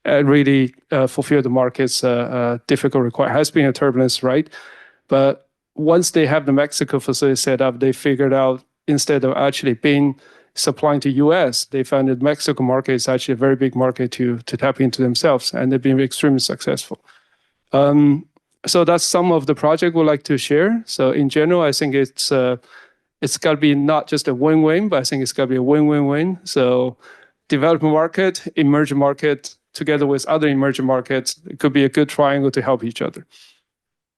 really fulfill the market's difficult requirement. It has been a turbulence, right? But once they have the Mexico facility set up, they figured out instead of actually supplying to US, they found that Mexico market is actually a very big market to tap into themselves, and they've been extremely successful. So that's some of the project we'd like to share. So in general, I think it's got to be not just a win-win, but I think it's got to be a win-win-win. So developing market, emerging market, together with other emerging markets, it could be a good triangle to help each other.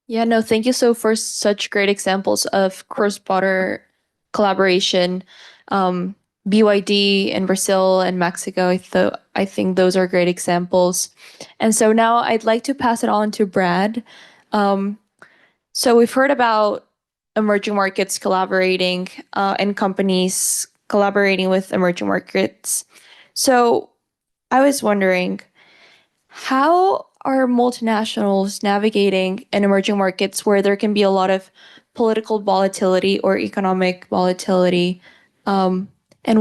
Yeah, no, thank you so for such great examples of cross-border collaboration. BYD in Brazil and Mexico, I think those are great examples. And so now I'd like to pass it on to Brad. So we've heard about emerging markets collaborating and companies collaborating with emerging markets. So I was wondering, how are multinationals navigating in emerging markets where there can be a lot of political volatility or economic volatility? And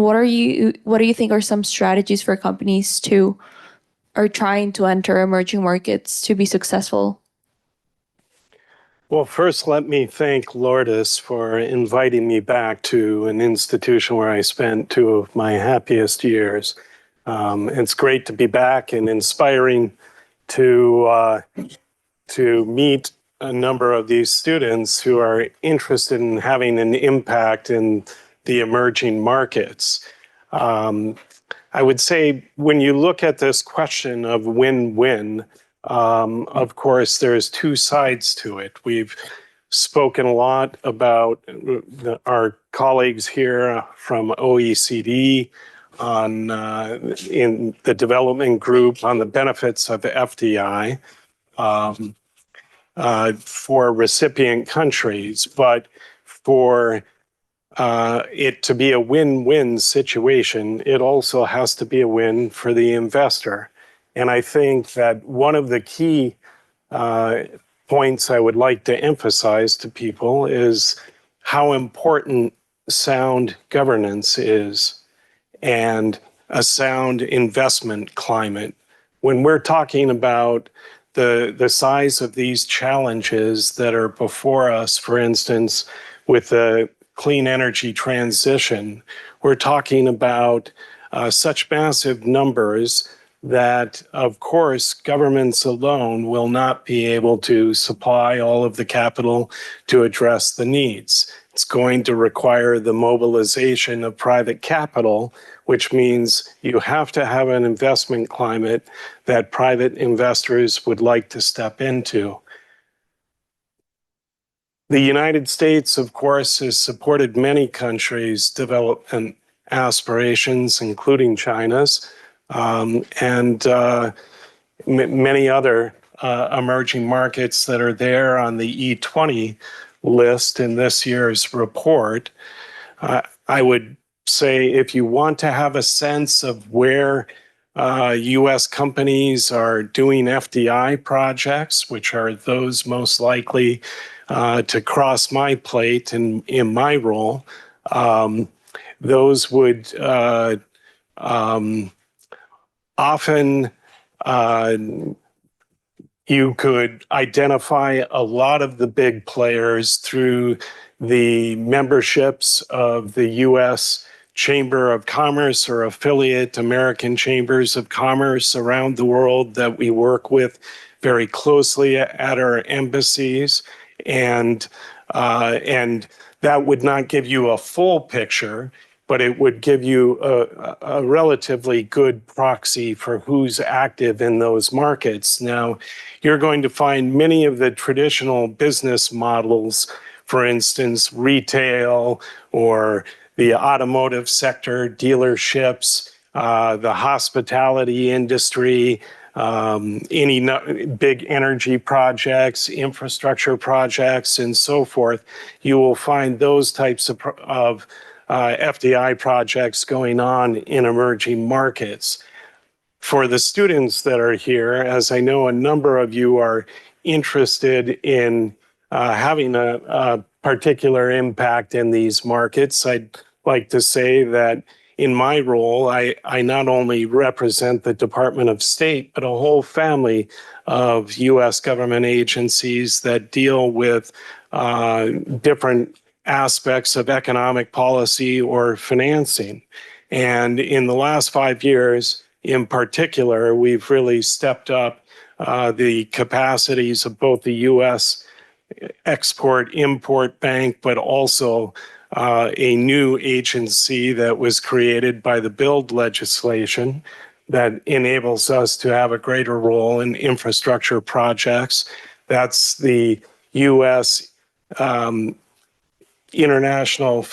what do you think are some strategies for companies who are trying to enter emerging markets to be successful? Well, first, let me thank Lourdes for inviting me back to an institution where I spent 2 of my happiest years. It's great to be back and inspiring to meet a number of these students who are interested in having an impact in the emerging markets. I would say when you look at this question of win-win, of course, there's 2 sides to it. We've spoken a lot about our colleagues here from OECD in the development group on the benefits of FDI for recipient countries, but for it to be a win-win situation, it also has to be a win for the investor. And I think that one of the key points I would like to emphasize to people is how important sound governance is and a sound investment climate. When we're talking about the size of these challenges that are before us, for instance, with the clean energy transition, we're talking about such massive numbers that, of course, governments alone will not be able to supply all of the capital to address the needs. It's going to require the mobilization of private capital, which means you have to have an investment climate that private investors would like to step into. The United States, of course, has supported many countries' development aspirations, including China's, and many other emerging markets that are there on the E20 list in this year's report. I would say if you want to have a sense of where U.S. companies are doing FDI projects, which are those most likely to cross my plate in my role, those would often you could identify a lot of the big players through the memberships of the U.S. Chamber of Commerce or affiliate American chambers of commerce around the world that we work with very closely at our embassies. And that would not give you a full picture, but it would give you a relatively good proxy for who's active in those markets. Now, you're going to find many of the traditional business models, for instance, retail or the automotive sector, dealerships, the hospitality industry, any big energy projects, infrastructure projects, and so forth. You will find those types of FDI projects going on in emerging markets. For the students that are here, as I know a number of you are interested in having a particular impact in these markets, I'd like to say that in my role, I not only represent the Department of State, but a whole family of U.S. government agencies that deal with different aspects of economic policy or financing. And in the last 5 years, in particular, we've really stepped up the capacities of both the U.S. Export-Import Bank, but also a new agency that was created by the BUILD legislation that enables us to have a greater role in infrastructure projects. That's the U.S. International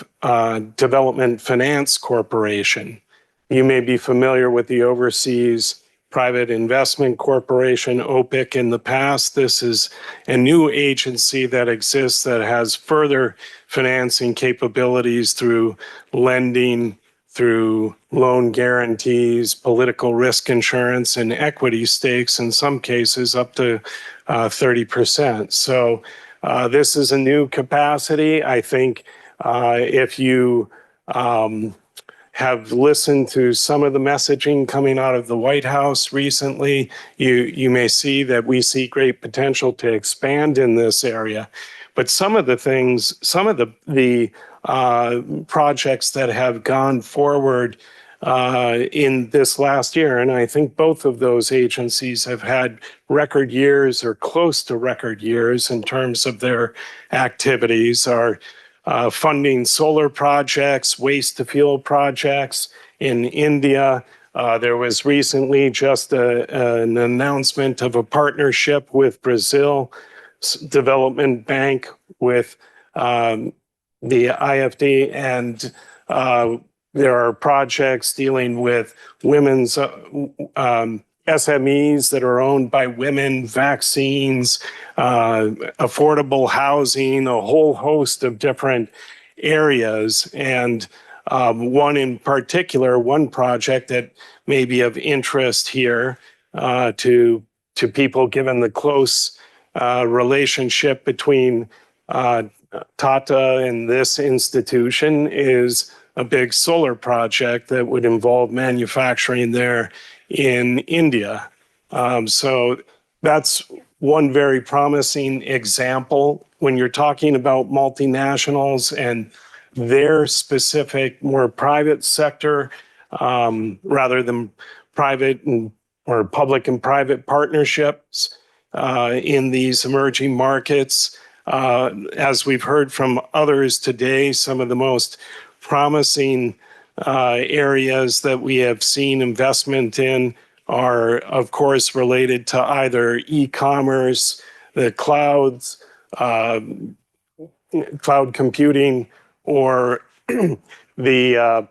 Development Finance Corporation. You may be familiar with the Overseas Private Investment Corporation, OPIC, in the past. This is a new agency that exists that has further financing capabilities through lending, through loan guarantees, political risk insurance, and equity stakes, in some cases up to 30%. So this is a new capacity. I think if you have listened to some of the messaging coming out of the White House recently, you may see that we see great potential to expand in this area. But some of the things, some of the projects that have gone forward in this last year, and I think both of those agencies have had record years or close to record years in terms of their activities, are funding solar projects, waste to fuel projects in India. There was recently just an announcement of a partnership with Brazil Development Bank with the IFD and there are projects dealing with women's SMEs that are owned by women, vaccines, affordable housing, a whole host of different areas. And one in particular, one project that may be of interest here to people, given the close relationship between Tata and this institution, is a big solar project that would involve manufacturing there in India. So that's one very promising example. When you're talking about multinationals and their specific, more private sector, rather than private or public and private partnerships in these emerging markets. As we've heard from others today, some of the most promising areas that we have seen investment in are, of course, related to either e-commerce, the clouds, cloud computing, or the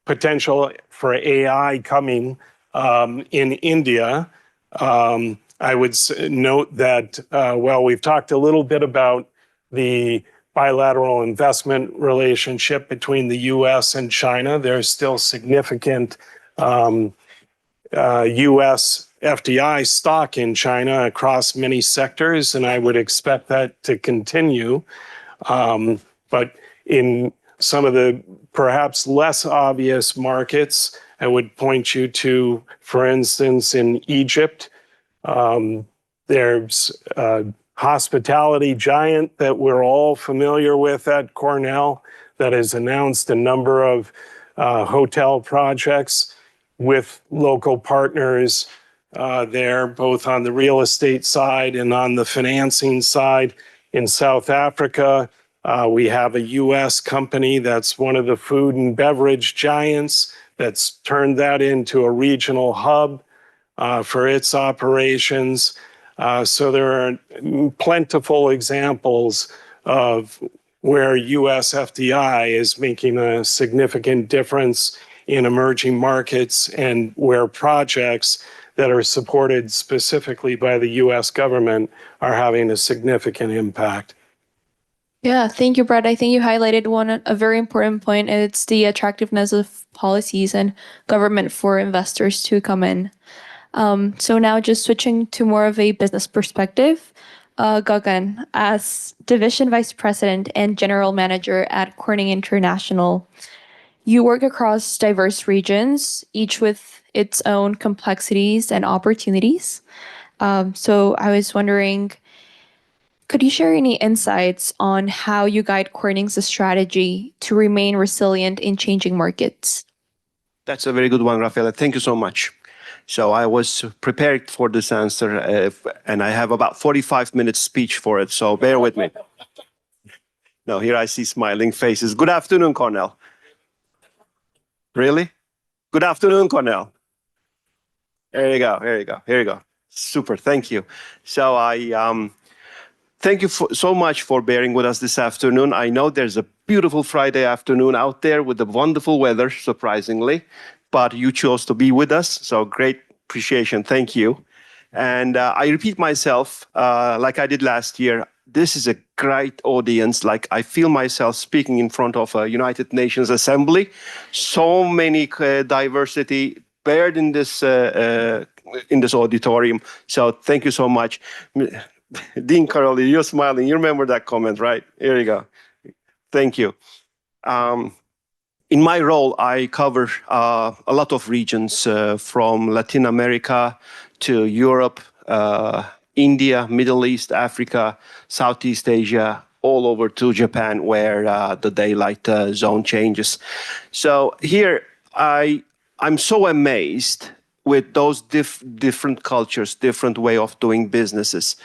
potential for AI coming in India. I would note that while we've talked a little bit about the bilateral investment relationship between the US and China, there's still significant US FDI stock in China across many sectors, and I would expect that to continue. But in some of the perhaps less obvious markets, I would point you to, for instance, in Egypt, there's a hospitality giant that we're all familiar with at Cornell that has announced a number of hotel projects with local partners there, both on the real estate side and on the financing side. In South Africa, we have a US company that's one of the food and beverage giants that's turned that into a regional hub for its operations. So there are plentiful examples of where US FDI is making a significant difference in emerging markets and where projects that are supported specifically by the US government are having a significant impact. Yeah, thank you, Brett. I think you highlighted a very important point. It's the attractiveness of policies and government for investors to come in. So now just switching to more of a business perspective, Gagan, as Division Vice President and General Manager at Corning International, you work across diverse regions, each with its own complexities and opportunities. So I was wondering, could you share any insights on how you guide Corning's strategy to remain resilient in changing markets? That's a very good one, Rafaela. Thank you so much. So I was prepared for this answer, and I have about 45 minutes speech for it, so bear with me. No, here I see smiling faces. Good afternoon, Cornell. Really? Good afternoon, Cornell. There you go, here you go, here you go. Super, thank you. So thank you so much for bearing with us this afternoon. I know there's a beautiful Friday afternoon out there with the wonderful weather, surprisingly, but you chose to be with us, so great appreciation, thank you. And I repeat myself, like I did last year, this is a great audience. Like I feel myself speaking in front of a United Nations Assembly. So many diversity bared in this auditorium. So thank you so much. Dean Caroli, you're smiling. You remember that comment, right? Here you go. Thank you. In my role, I cover a lot of regions from Latin America to Europe, India, Middle East, Africa, Southeast Asia, all over to Japan, where the daylight zone changes. So here, I'm so amazed with those different cultures, different way of doing businesses.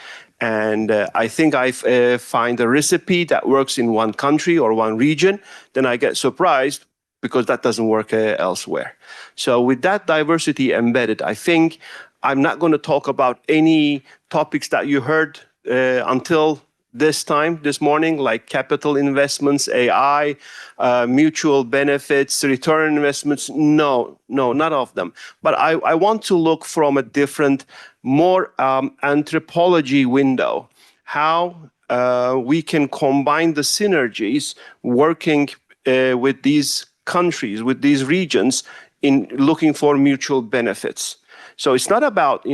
And I think I find a recipe that works in one country or one region, then I get surprised because that doesn't work elsewhere. So with that diversity embedded, I think I'm not going to talk about any topics that you heard until this morning, like capital investments, AI, mutual benefits, return on investments. No, not of them. But I want to look from a different, more anthropology window, how we can combine the synergies working with these countries, with these regions, in looking for mutual benefits. So it's not about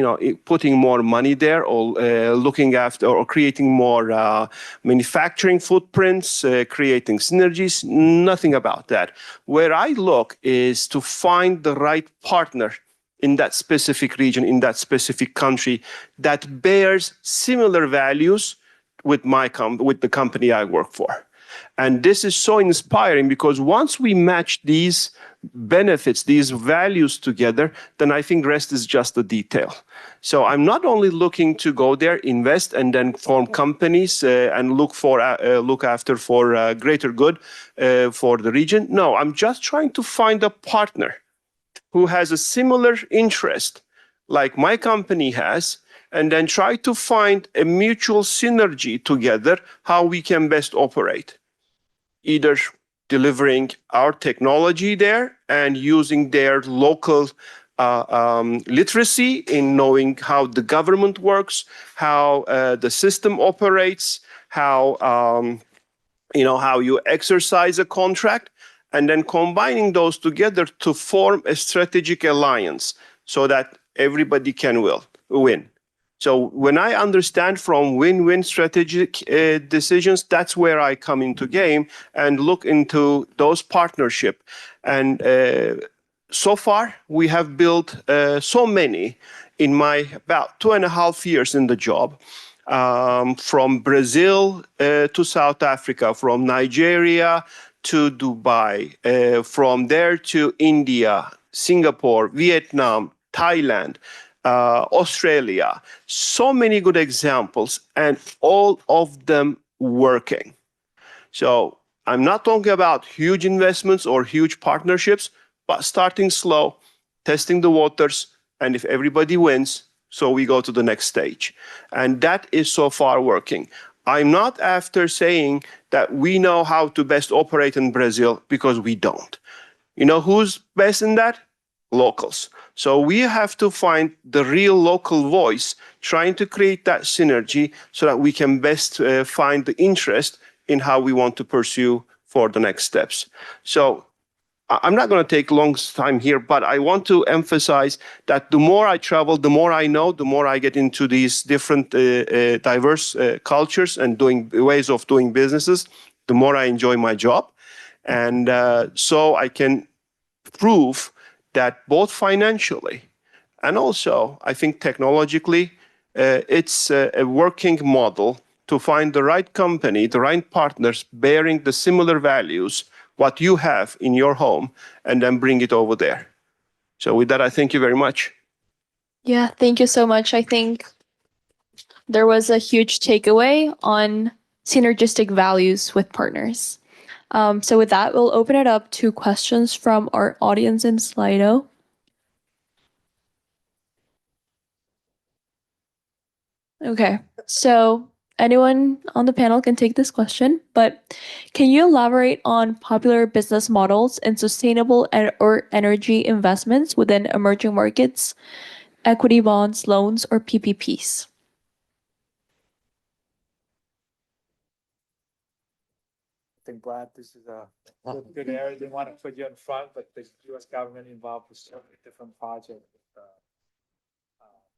putting more money there or looking after or creating more manufacturing footprints, creating synergies. Nothing about that. Where I look is to find the right partner in that specific region, in that specific country, that bears similar values with with the company I work for. And this is so inspiring because once we match these benefits, these values together, then I think the rest is just the detail. So I'm not only looking to go there, invest, and then form companies and look after for greater good for the region. No, I'm just trying to find a partner who has a similar interest like my company has, and then try to find a mutual synergy together, how we can best operate. Either delivering our technology there and using their local literacy in knowing how the government works, how the system operates, how how you exercise a contract, and then combining those together to form a strategic alliance so that everybody can win. So when I understand from win-win strategic decisions, that's where I come into game and look into those partnership. And so far, we have built so many in my about 2.5 years in the job, from Brazil to South Africa, from Nigeria to Dubai, from there to India, Singapore, Vietnam, Thailand, Australia. So many good examples, and all of them working. So I'm not talking about huge investments or huge partnerships, but starting slow, testing the waters, and if everybody wins, so we go to the next stage. And that is so far working. I'm not after saying that we know how to best operate in Brazil, because we don't. You know who's best in that? Locals. So we have to find the real local voice, trying to create that synergy so that we can best find the interest in how we want to pursue for the next steps. So I'm not going to take a long time here, but I want to emphasize that the more I travel, the more I know, the more I get into these different diverse cultures and ways of doing businesses, the more I enjoy my job. And so I can prove that both financially and also, I think technologically, it's a working model to find the right company, the right partners bearing the similar values, what you have in your home, and then bring it over there. So with that, I thank you very much. Yeah, thank you so much. I think there was a huge takeaway on synergistic values with partners. So with that, we'll open it up to questions from our audience in Slido. Okay, so anyone on the panel can take this question, but can you elaborate on popular business models and sustainable or energy investments within emerging markets, equity bonds, loans, or PPPs? I think, Brad, this is a good area. They want to put you in front, but the U.S. government involved with so many different projects,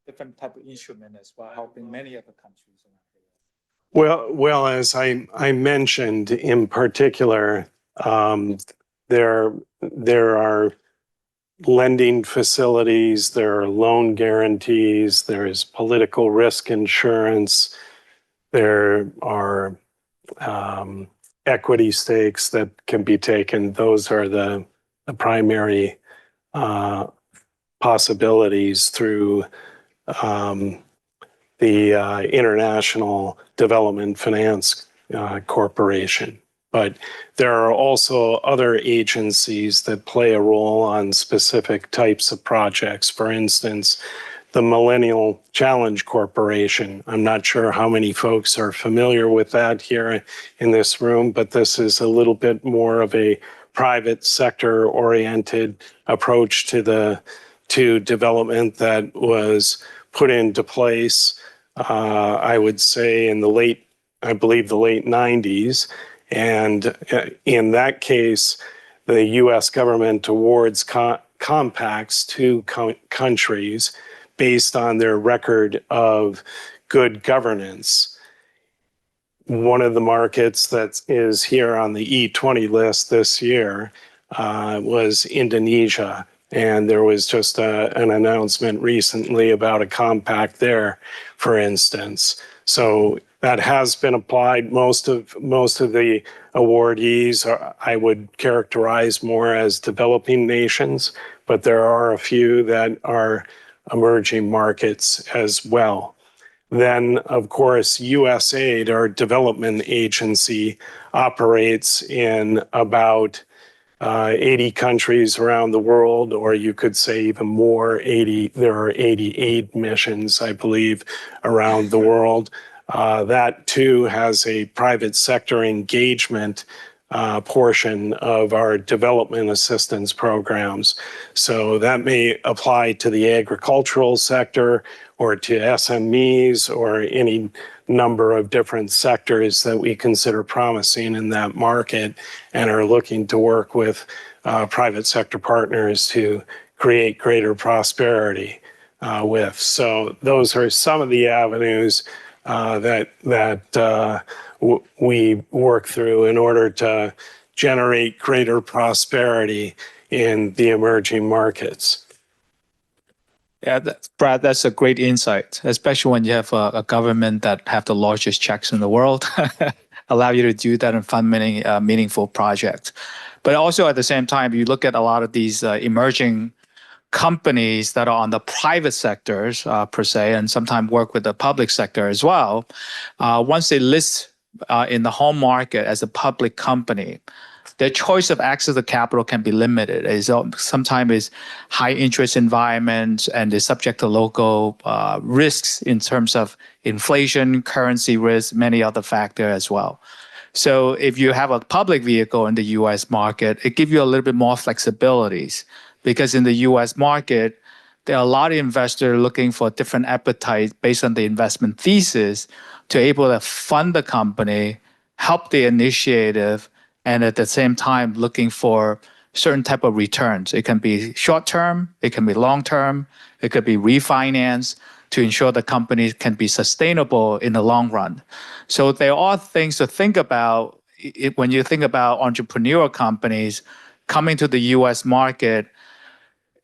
different type of instrument as well, helping many other countries. Well, as I mentioned in particular, there are lending facilities, there are loan guarantees, there is political risk insurance, there are equity stakes that can be taken. Those are the primary possibilities through the International Development Finance Corporation. But there are also other agencies that play a role on specific types of projects. For instance, the Millennial Challenge Corporation. I'm not sure how many folks are familiar with that here in this room, but this is a little bit more of a private sector oriented approach to development that was put into place, I would say in the late 90s. And in that case, the US government awards compacts to countries based on their record of good governance. One of the markets that is here on the E20 list this year was Indonesia. And there was just an announcement recently about a compact there, for instance. So that has been applied. Most of the awardees I would characterize more as developing nations, but there are a few that are emerging markets as well. Then, of course, USAID, our development agency, operates in about 80 countries around the world, or you could say even more, there are 88 missions, I believe, around the world. That too has a private sector engagement portion of our development assistance programs. So that may apply to the agricultural sector or to SMEs or any number of different sectors that we consider promising in that market and are looking to work with private sector partners to create greater prosperity with. So those are some of the avenues that we work through in order to generate greater prosperity in the emerging markets. Yeah, Brad, that's a great insight, especially when you have a government that have the largest checks in the world, allow you to do that and fund many meaningful projects. But also at the same time, you look at a lot of these emerging companies that are on the private sectors per se, and sometimes work with the public sector as well. Once they list in the home market as a public company, their choice of access to capital can be limited. Sometimes it's high interest environments and they're subject to local risks in terms of inflation, currency risk, many other factors as well. So if you have a public vehicle in the US market, it gives you a little bit more flexibilities, because in the US market, there are a lot of investors looking for different appetite based on the investment thesis to able to fund the company, help the initiative, and at the same time looking for certain type of returns. It can be short-term, it can be long-term, it could be refinance to ensure the company can be sustainable in the long run. So there are things to think about when you think about entrepreneurial companies coming to the US market,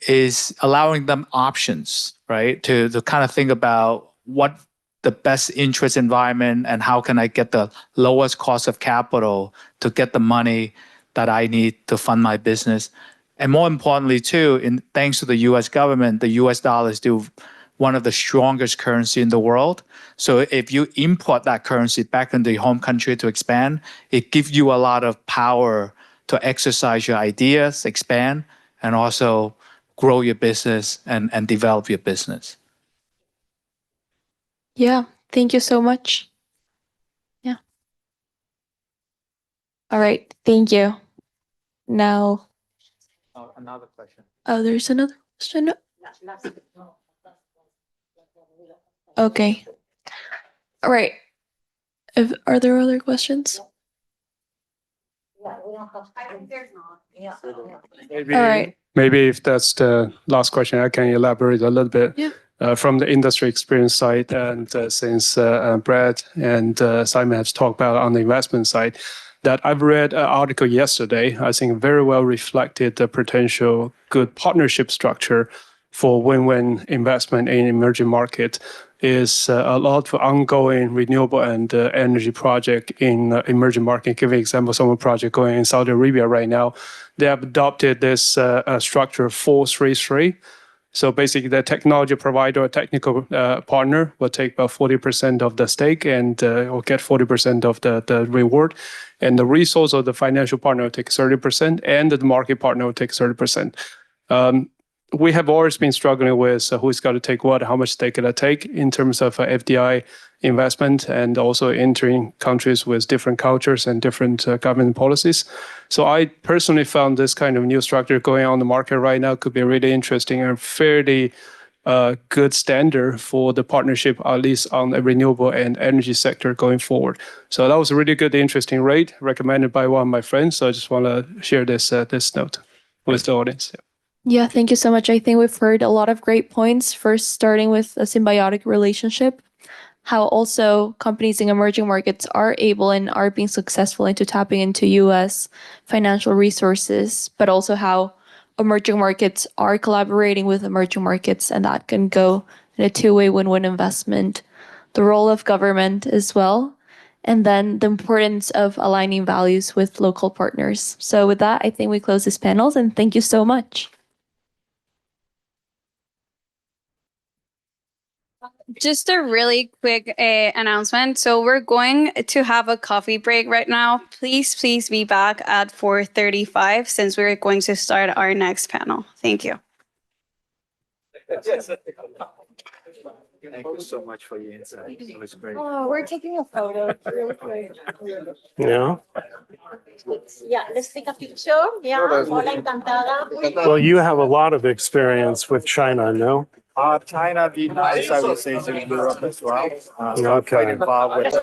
is allowing them options, right? To kind of think about what the best interest environment and how can I get the lowest cost of capital to get the money that I need to fund my business. And more importantly too, thanks to the US government, the US dollar is still one of the strongest currency in the world. So if you import that currency back into your home country to expand, it gives you a lot of power to exercise your ideas, expand, and also grow your business and develop your business. Yeah, thank you so much. Yeah. All right, thank you. Now, Another question. oh, there's another question. Okay. All right. Are there other questions? Maybe, All right. maybe if that's the last question, I can elaborate a little bit. Yeah. From the industry experience side, and since Brad and Simon have talked about on the investment side, that I've read an article yesterday, I think very well reflected the potential good partnership structure for win-win investment in emerging market is a lot for ongoing renewable and energy project in emerging market. Give an example, some project going in Saudi Arabia right now, they have adopted this structure 4-3-3. So basically, the technology provider or technical partner will take about 40% of the stake and will get 40% of the reward. And the resource of the financial partner will take 30%, and the market partner will take 30%. we have always been struggling with who's got to take what, how much they gonna take in terms of FDI investment, and also entering countries with different cultures and different government policies. So I personally found this kind of new structure going on the market right now could be really interesting and fairly good standard for the partnership, at least on the renewable and energy sector going forward. So that was a really good, interesting rate recommended by one of my friends. So I just want to share this note with the audience. Yeah, thank you so much. I think we've heard a lot of great points. First, starting with a symbiotic relationship, how also companies in emerging markets are able and are being successful into tapping into US financial resources, but also how emerging markets are collaborating with emerging markets, and that can go in a two-way win-win investment. The role of government as well, and then the importance of aligning values with local partners. So with that, I think we close this panel, and thank you so much. Just a really quick announcement. So we're going to have a coffee break right now. Please be back at 4:35 since we're going to start our next panel. Thank you. Thank you so much for your insight. It was great. Oh, we're taking a photo really quick. Yeah. Yeah, let's take a picture. Yeah, hola, encantada. Well, you have a lot of experience with China, no? China, the United States, I would say, to Europe as well. Okay. Quite involved with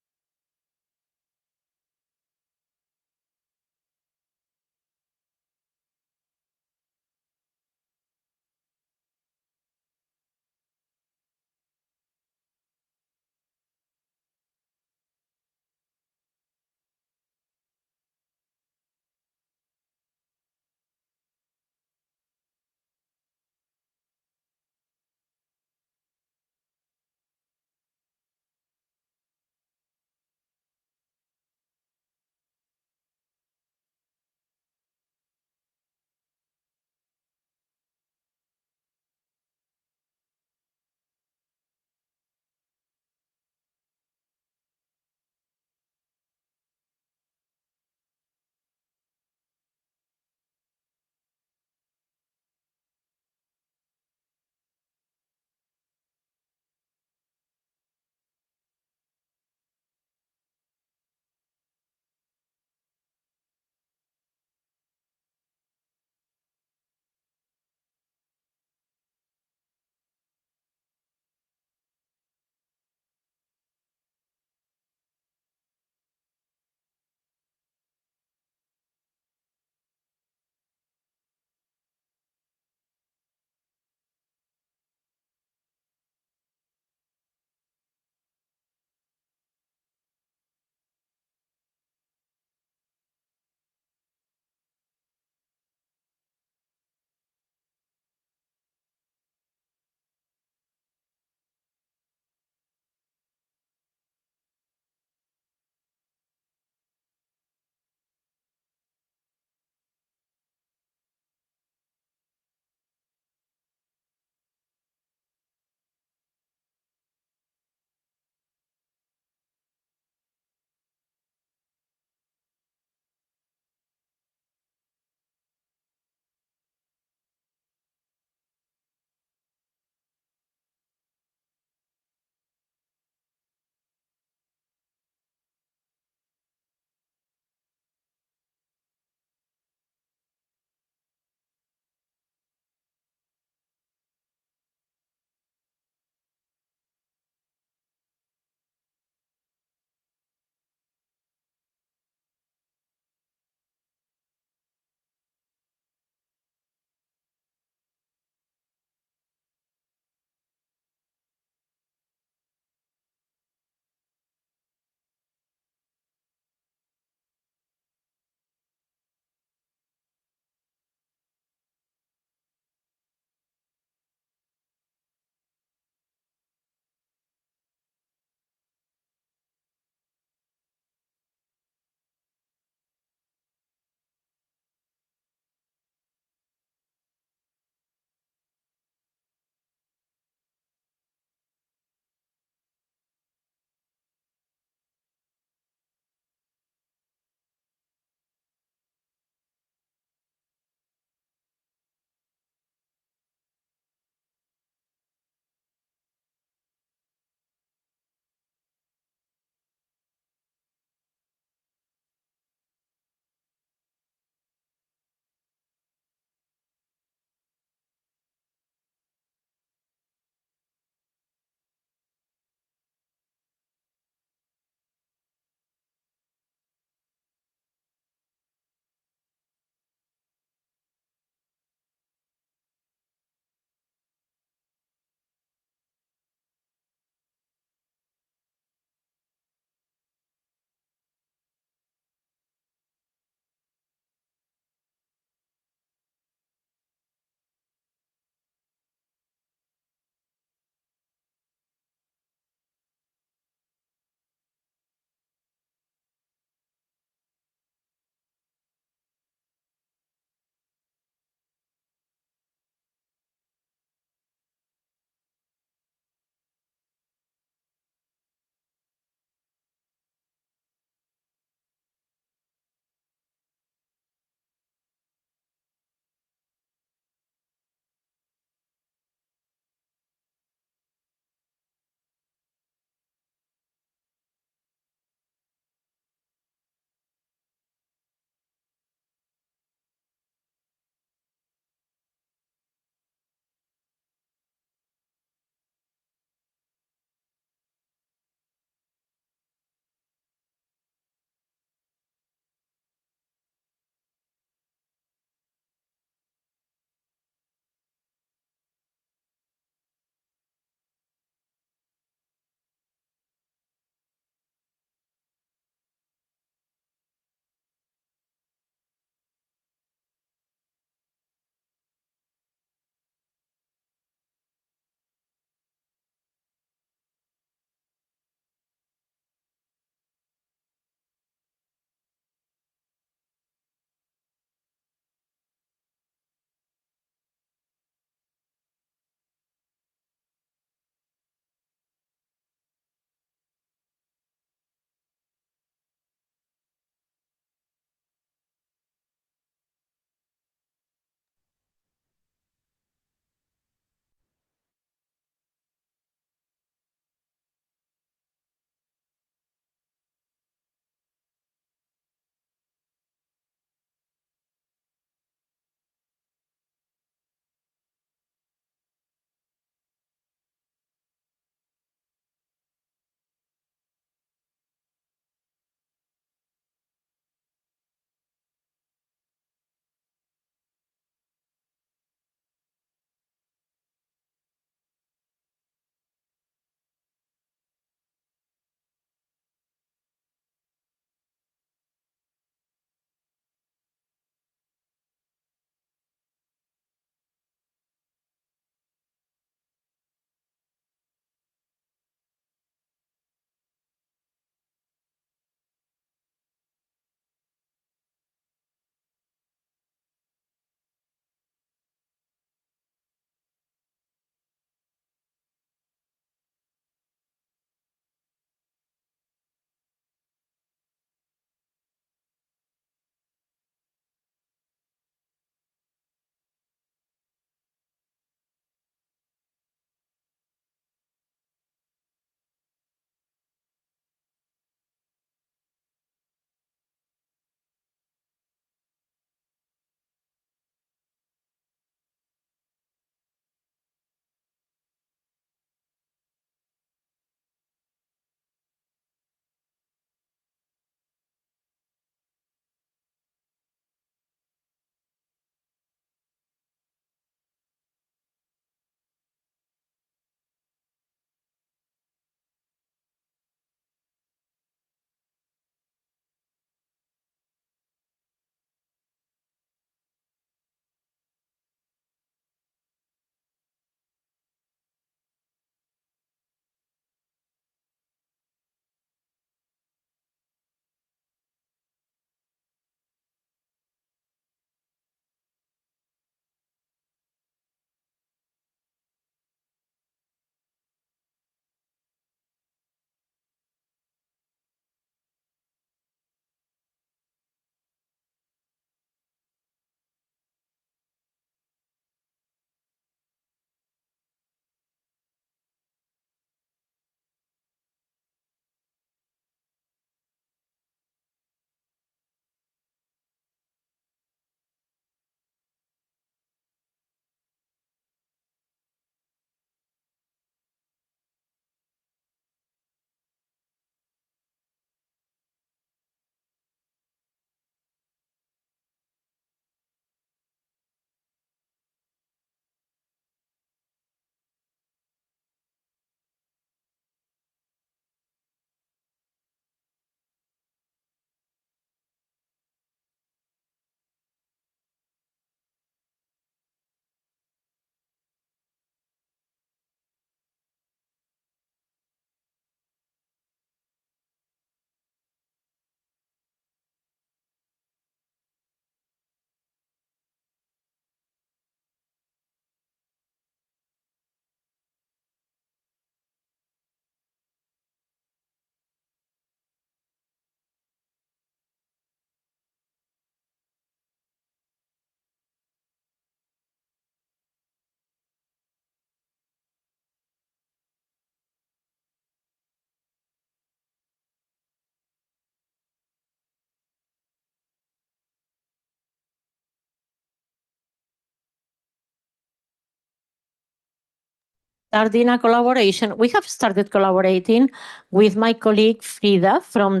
starting a collaboration. We have started collaborating with my colleague Frida from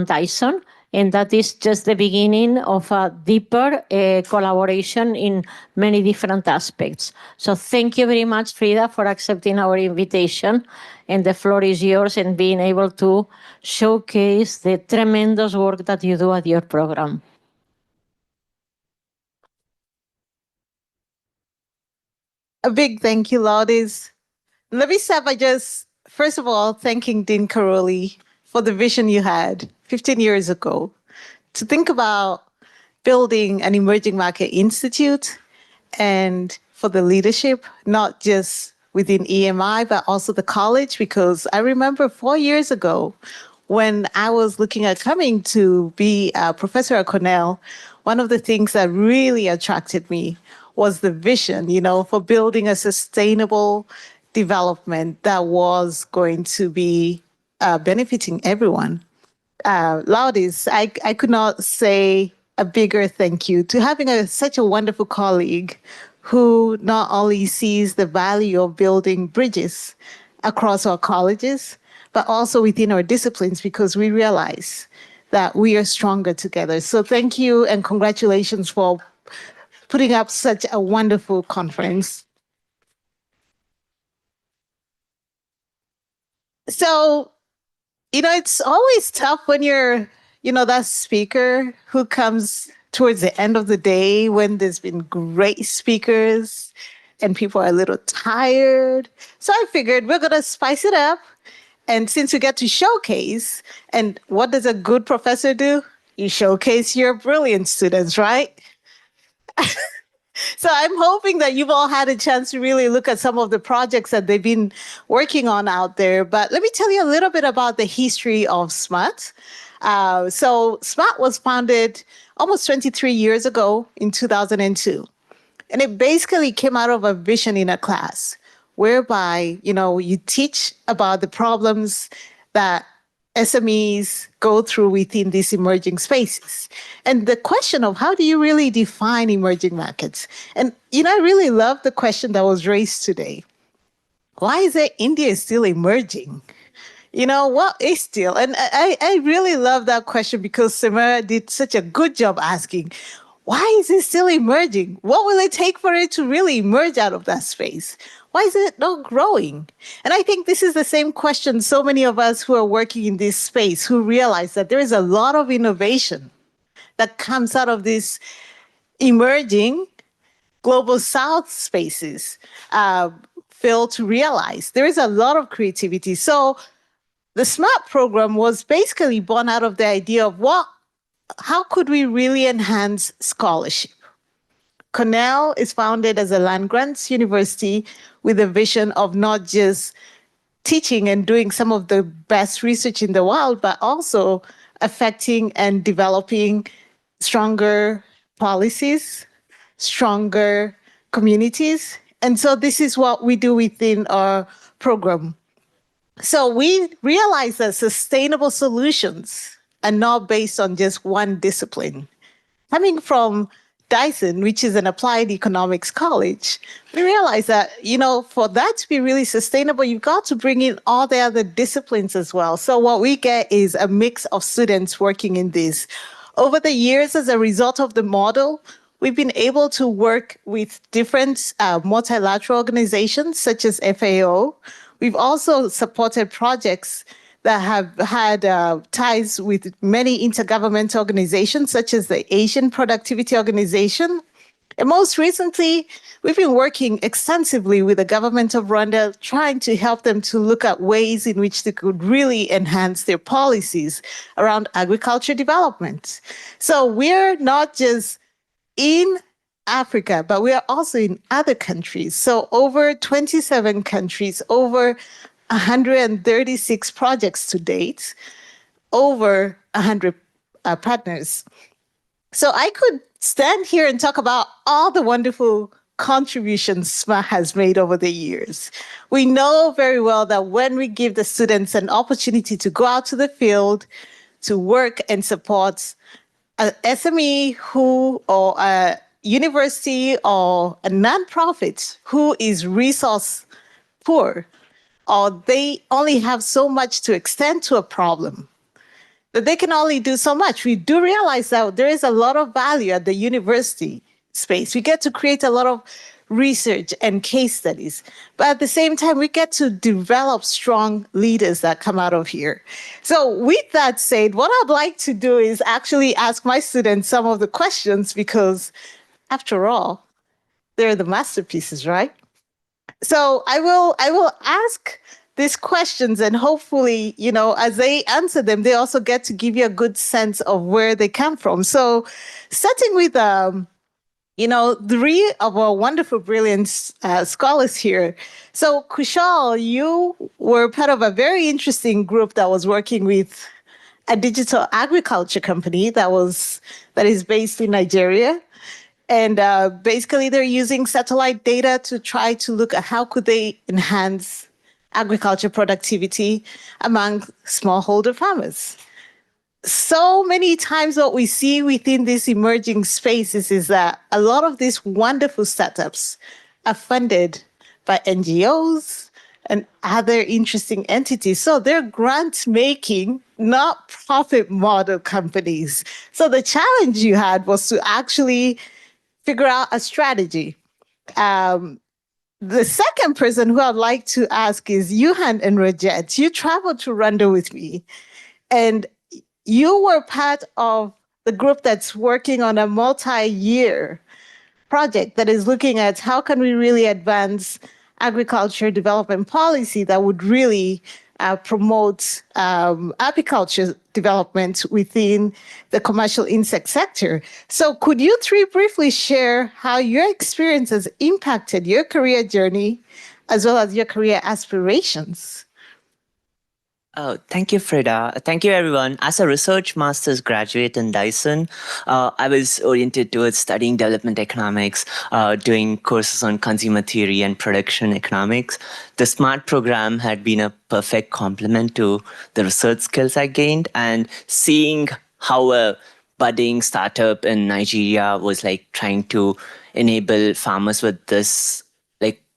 Tyson, and that is just the beginning of a deeper collaboration in many different aspects. So thank you very much, Frida, for accepting our invitation, and the floor is yours and being able to showcase the tremendous work that you do at your program. A big thank you, Lourdes. Let me start by just, first of all, thanking Dean Caroli for the vision you had 15 years ago to think about building an emerging market institute, and for the leadership, not just within EMI, but also the college, because I remember 4 years ago when I was looking at coming to be a professor at Cornell, one of the things that really attracted me was the vision, for building a sustainable development that was going to be benefiting everyone. Lourdes, I could not say a bigger thank you to having such a wonderful colleague who not only sees the value of building bridges across our colleges, but also within our disciplines, because we realize that we are stronger together. So thank you and congratulations for putting up such a wonderful conference. So, it's always tough when you're, that speaker who comes towards the end of the day when there's been great speakers and people are a little tired. So I figured we're going to spice it up. And since we get to showcase, and what does a good professor do? You showcase your brilliant students, right? So I'm hoping that you've all had a chance to really look at some of the projects that they've been working on out there. But let me tell you a little bit about the history of SMART. So SMART was founded almost 23 years ago in 2002. And it basically came out of a vision in a class whereby, you teach about the problems that SMEs go through within these emerging spaces. And the question of how do you really define emerging markets? And, I really love the question that was raised today. Why is it India is still emerging? What is still? And I really love that question because Samara did such a good job asking, why is it still emerging? What will it take for it to really emerge out of that space? Why is it not growing? And I think this is the same question so many of us who are working in this space who realize that there is a lot of innovation that comes out of these emerging global south spaces fail to realize. There is a lot of creativity. So the SMART program was basically born out of the idea of how could we really enhance scholarship? Cornell is founded as a land-grants university with a vision of not just teaching and doing some of the best research in the world, but also affecting and developing stronger policies, stronger communities. And so this is what we do within our program. So we realize that sustainable solutions are not based on just one discipline. Coming from Dyson, which is an applied economics college, we realize that, for that to be really sustainable, you've got to bring in all the other disciplines as well. So what we get is a mix of students working in this. Over the years, as a result of the model, we've been able to work with different multilateral organizations such as FAO. We've also supported projects that have had ties with many intergovernmental organizations, such as the Asian Productivity Organization. And most recently, we've been working extensively with the government of Rwanda, trying to help them to look at ways in which they could really enhance their policies around agriculture development. So we're not just in Africa, but we are also in other countries. So over 27 countries, over 136 projects to date, over 100 partners. So I could stand here and talk about all the wonderful contributions SMART has made over the years. We know very well that when we give the students an opportunity to go out to the field, to work and support an SME or a university or a nonprofit who is resource poor, or they only have so much to extend to a problem, that they can only do so much. We do realize that there is a lot of value at the university space. We get to create a lot of research and case studies, but at the same time, we get to develop strong leaders that come out of here. So with that said, what I'd like to do is actually ask my students some of the questions, because after all, they're the masterpieces, right? So I will ask these questions, and hopefully, as they answer them, they also get to give you a good sense of where they come from. So starting with, three of our wonderful, brilliant scholars here. So Kushal, you were part of a very interesting group that was working with a digital agriculture company that is based in Nigeria. And basically, they're using satellite data to try to look at how could they enhance agriculture productivity among smallholder farmers. So many times what we see within these emerging spaces is that a lot of these wonderful startups are funded by NGOs and other interesting entities. So they're grant-making, not profit model companies. So the challenge you had was to actually figure out a strategy. The second person who I'd like to ask is Yuhan and Rajet. You traveled to Rwanda with me, and you were part of the group that's working on a multi-year project that is looking at how can we really advance agriculture development policy that would really promote apiculture development within the commercial insect sector. So could you three briefly share how your experience has impacted your career journey as well as your career aspirations? Oh, thank you, Frida. Thank you, everyone. As a research master's graduate in Dyson, I was oriented towards studying development economics, doing courses on consumer theory and production economics. The SMART program had been a perfect complement to the research skills I gained, and seeing how a budding startup in Nigeria was like trying to enable farmers with this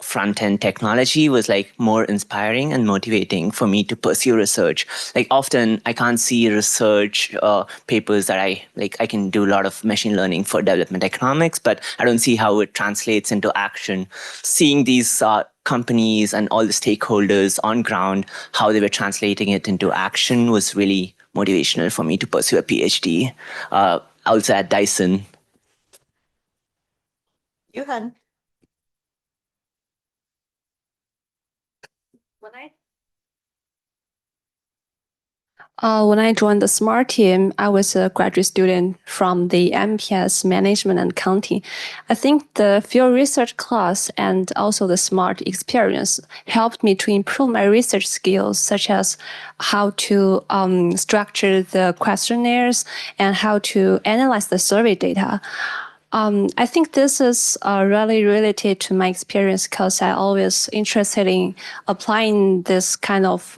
front-end technology was like more inspiring and motivating for me to pursue research. Like often I can't see research papers that I can do a lot of machine learning for development economics, but I don't see how it translates into action. Seeing these companies and all the stakeholders on ground, how they were translating it into action was really motivational for me to pursue a PhD. Also at Dyson. Yuhan. When I joined the SMART team, I was a graduate student from the MPS Management and Accounting. I think the field research class and also the SMART experience helped me to improve my research skills, such as how to structure the questionnaires and how to analyze the survey data. I think this is really related to my experience because I always interested in applying this kind of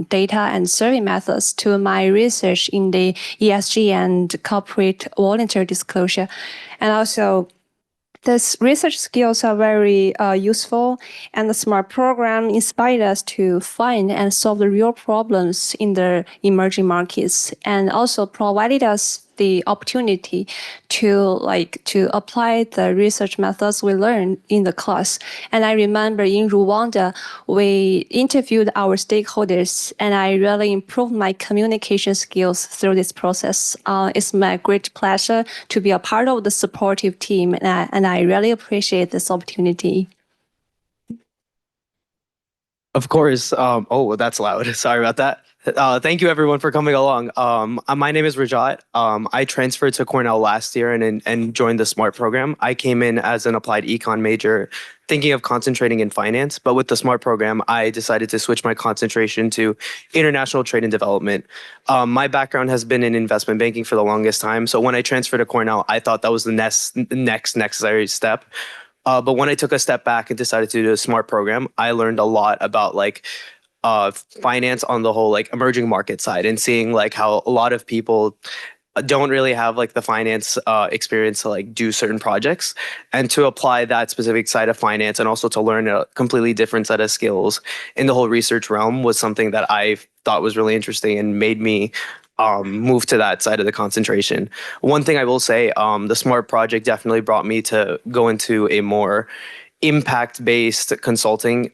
data and survey methods to my research in the ESG and corporate voluntary disclosure. And also, these research skills are very useful, and the SMART program inspired us to find and solve the real problems in the emerging markets, and also provided us the opportunity to apply the research methods we learned in the class. And I remember in Rwanda, we interviewed our stakeholders, and I really improved my communication skills through this process. It's my great pleasure to be a part of the supportive team, and I really appreciate this opportunity. Of course. Oh, that's loud. Sorry about that. Thank you, everyone, for coming along. My name is Rajat. I transferred to Cornell last year and joined the SMART program. I came in as an applied econ major, thinking of concentrating in finance. But with the SMART program, I decided to switch my concentration to international trade and development. My background has been in investment banking for the longest time. So when I transferred to Cornell, I thought that was the next necessary step. But when I took a step back and decided to do a SMART program, I learned a lot about finance on the whole emerging market side, and seeing how a lot of people don't really have like the finance experience to like do certain projects, and to apply that specific side of finance and also to learn a completely different set of skills in the whole research realm was something that I thought was really interesting and made me move to that side of the concentration. One thing I will say, the SMART project definitely brought me to go into a more impact-based consulting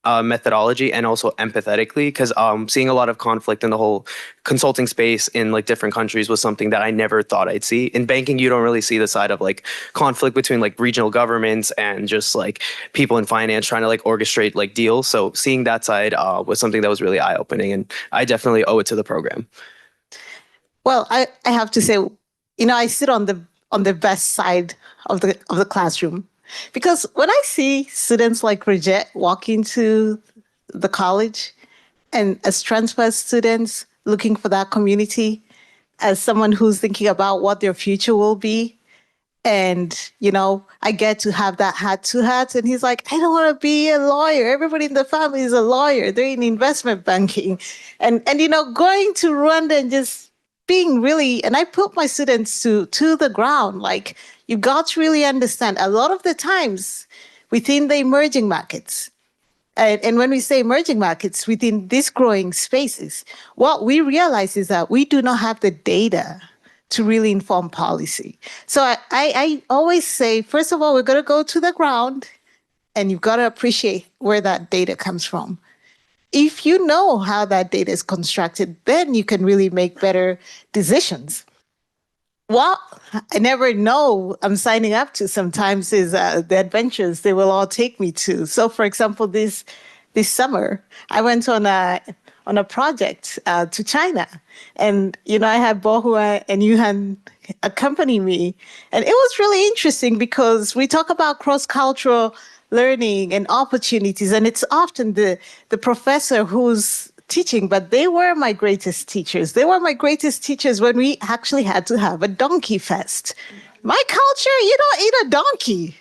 methodology, and also empathetically, because seeing a lot of conflict in the whole consulting space in like different countries was something that I never thought I'd see. In banking, you don't really see the side of like conflict between like regional governments and just like people in finance trying to like orchestrate like deals. So seeing that side was something that was really eye-opening, and I definitely owe it to the program. Well, I have to say, I sit on the best side of the classroom, because when I see students like Bridget walk into the college, and as transfer students looking for that community, as someone who's thinking about what their future will be, and I get to have that hat to hats, and he's like, I don't want to be a lawyer. Everybody in the family is a lawyer. They're in investment banking, and going to Rwanda and just being really, and I put my students to the ground. Like, you got to really understand a lot of the times within the emerging markets. And when we say emerging markets, within these growing spaces, what we realize is that we do not have the data to really inform policy. So I always say, first of all, we're going to go to the ground, and you've got to appreciate where that data comes from. If you know how that data is constructed, then you can really make better decisions. What I never know I'm signing up to sometimes is the adventures they will all take me to. So, for example, this summer, I went on a project to China, and I had Bohua and Yuhan accompany me, and it was really interesting because we talk about cross-cultural learning and opportunities, and it's often the professor who's teaching, but they were my greatest teachers. They were my greatest teachers when we actually had to have a donkey fest. My culture, you don't eat a donkey.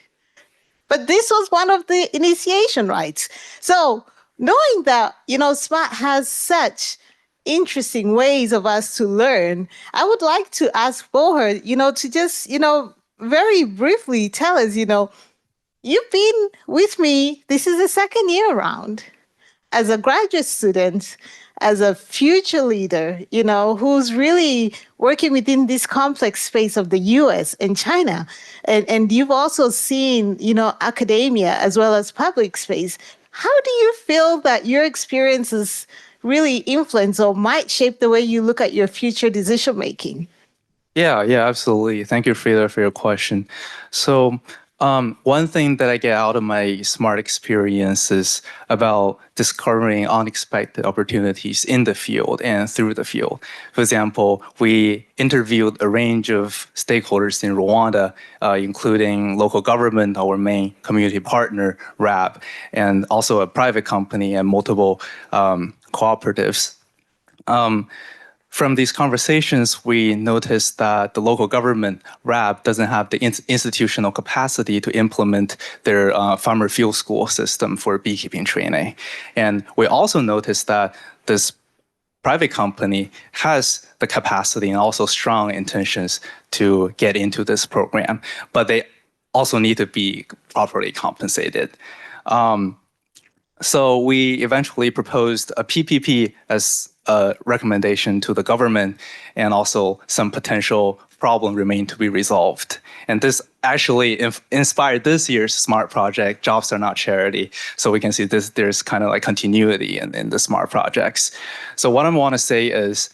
But this was one of the initiation rites. So knowing that, SMART has such interesting ways of us to learn, I would like to ask Boher, to just, very briefly tell us, you've been with me, this is the second year around, as a graduate student, as a future leader, who's really working within this complex space of the US and China. And you've also seen, academia as well as public space. How do you feel that your experiences really influence or might shape the way you look at your future decision making? Yeah, absolutely. Thank you, Frida, for your question. So one thing that I get out of my SMART experience is about discovering unexpected opportunities in the field and through the field. For example, we interviewed a range of stakeholders in Rwanda, including local government, our main community partner, RAB, and also a private company and multiple cooperatives. From these conversations, we noticed that the local government, RAB, doesn't have the institutional capacity to implement their farmer field school system for beekeeping training. And we also noticed that this private company has the capacity and also strong intentions to get into this program, but they also need to be properly compensated. So we eventually proposed a PPP as a recommendation to the government, and also some potential problem remain to be resolved. And this actually inspired this year's SMART project, Jobs Are Not Charity. So we can see there's kind of like continuity in the SMART projects. So what I want to say is,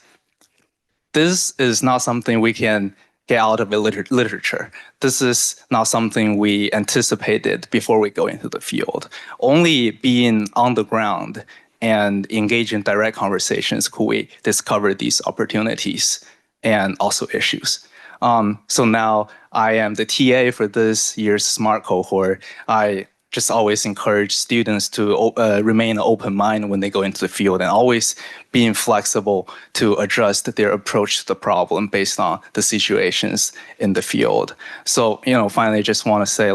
this is not something we can get out of the literature. This is not something we anticipated before we go into the field. Only being on the ground and engage in direct conversations could we discover these opportunities and also issues. So now I am the TA for this year's SMART cohort. I just always encourage students to remain open mind when they go into the field, and always being flexible to adjust their approach to the problem based on the situations in the field. So, finally, I just want to say,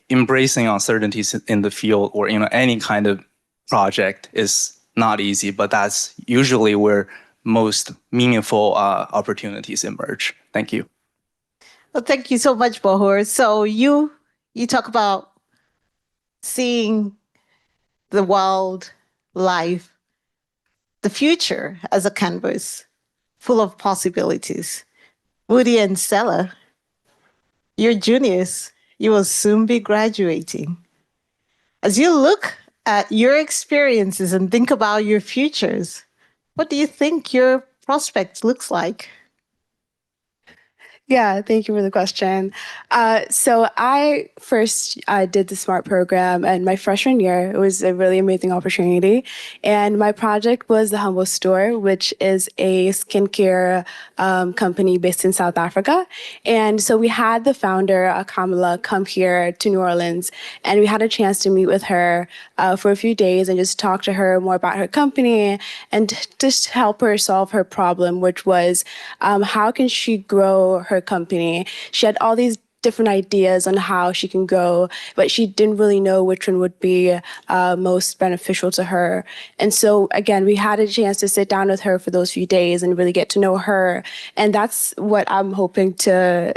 embracing uncertainties in the field or, any kind of project is not easy, but that's usually where most meaningful opportunities emerge. Thank you. Well, thank you so much, Bohor. So you talk about seeing the world, life, the future as a canvas full of possibilities. Woody and Stella, you're juniors. You will soon be graduating. As you look at your experiences and think about your futures, what do you think your prospect looks like? Yeah, thank you for the question. So I first did the SMART program in my freshman year. It was a really amazing opportunity. And my project was the Humble Store, which is a skincare company based in South Africa. And so we had the founder, Kamala, come here to New Orleans, and we had a chance to meet with her for a few days and just talk to her more about her company and just help her solve her problem, which was how can she grow her company. She had all these different ideas on how she can go, but she didn't really know which one would be most beneficial to her. And so, again, we had a chance to sit down with her for those few days and really get to know her. And that's what I'm hoping to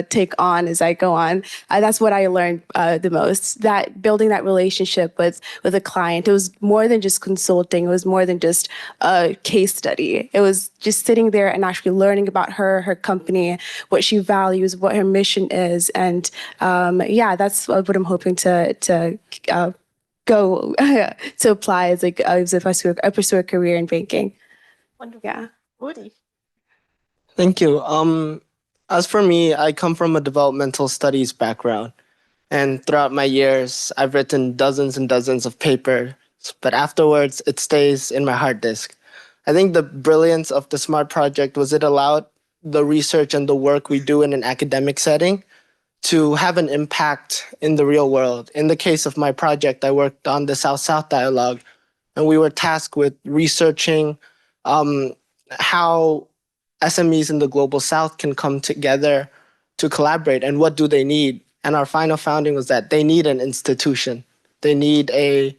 take on as I go on. That's what I learned the most, that building that relationship with a client. It was more than just consulting. It was more than just a case study. It was just sitting there and actually learning about her company, what she values, what her mission is. And yeah, that's what I'm hoping to go to apply as if I pursue a career in banking. Wonderful. Yeah. Woody. Thank you. As for me, I come from a developmental studies background. And throughout my years, I've written dozens and dozens of papers, but afterwards, it stays in my hard disk. I think the brilliance of the SMART project was it allowed the research and the work we do in an academic setting to have an impact in the real world. In the case of my project, I worked on the South-South dialogue, and we were tasked with researching how SMEs in the Global South can come together to collaborate, and what do they need? And our final finding was that they need an institution. They need a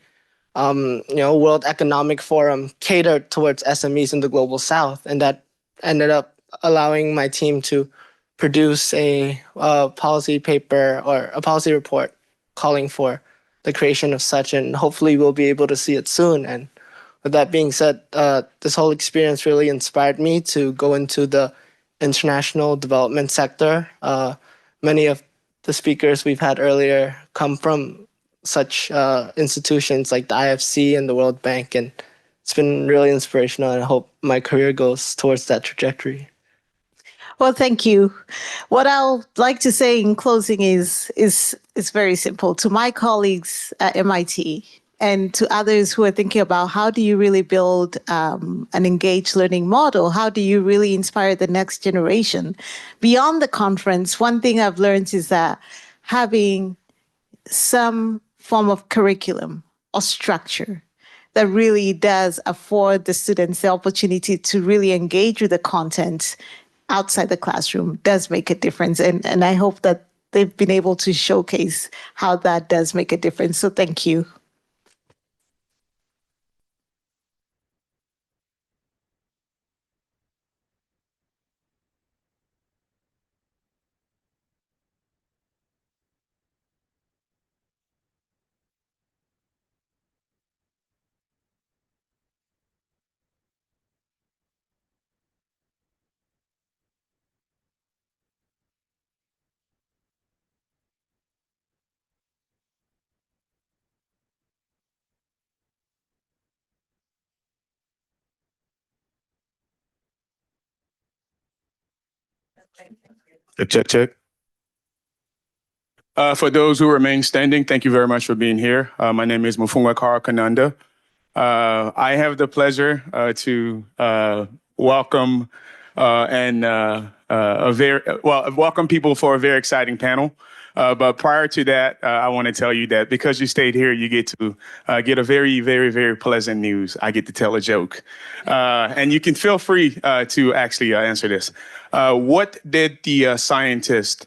World Economic Forum catered towards SMEs in the Global South, and that ended up allowing my team to produce a policy paper or a policy report calling for the creation of such, and hopefully we'll be able to see it soon. And with that being said, this whole experience really inspired me to go into the international development sector. Many of the speakers we've had earlier come from such institutions like the IFC and the World Bank, and it's been really inspirational, and I hope my career goes towards that trajectory. Well, thank you. What I'll like to say in closing is very simple. To my colleagues at MIT and to others who are thinking about how do you really build an engaged learning model? How do you really inspire the next generation? Beyond the conference, one thing I've learned is that having some form of curriculum or structure that really does afford the students the opportunity to really engage with the content outside the classroom does make a difference. And I hope that they've been able to showcase how that does make a difference. So thank you. Check. For those who remain standing, thank you very much for being here. My name is Mufunga Karakananda. I have the pleasure to welcome welcome people for a very exciting panel. But prior to that, I want to tell you that because you stayed here, you get to get a very, very, very pleasant news. I get to tell a joke. And you can feel free to actually answer this. What did the scientist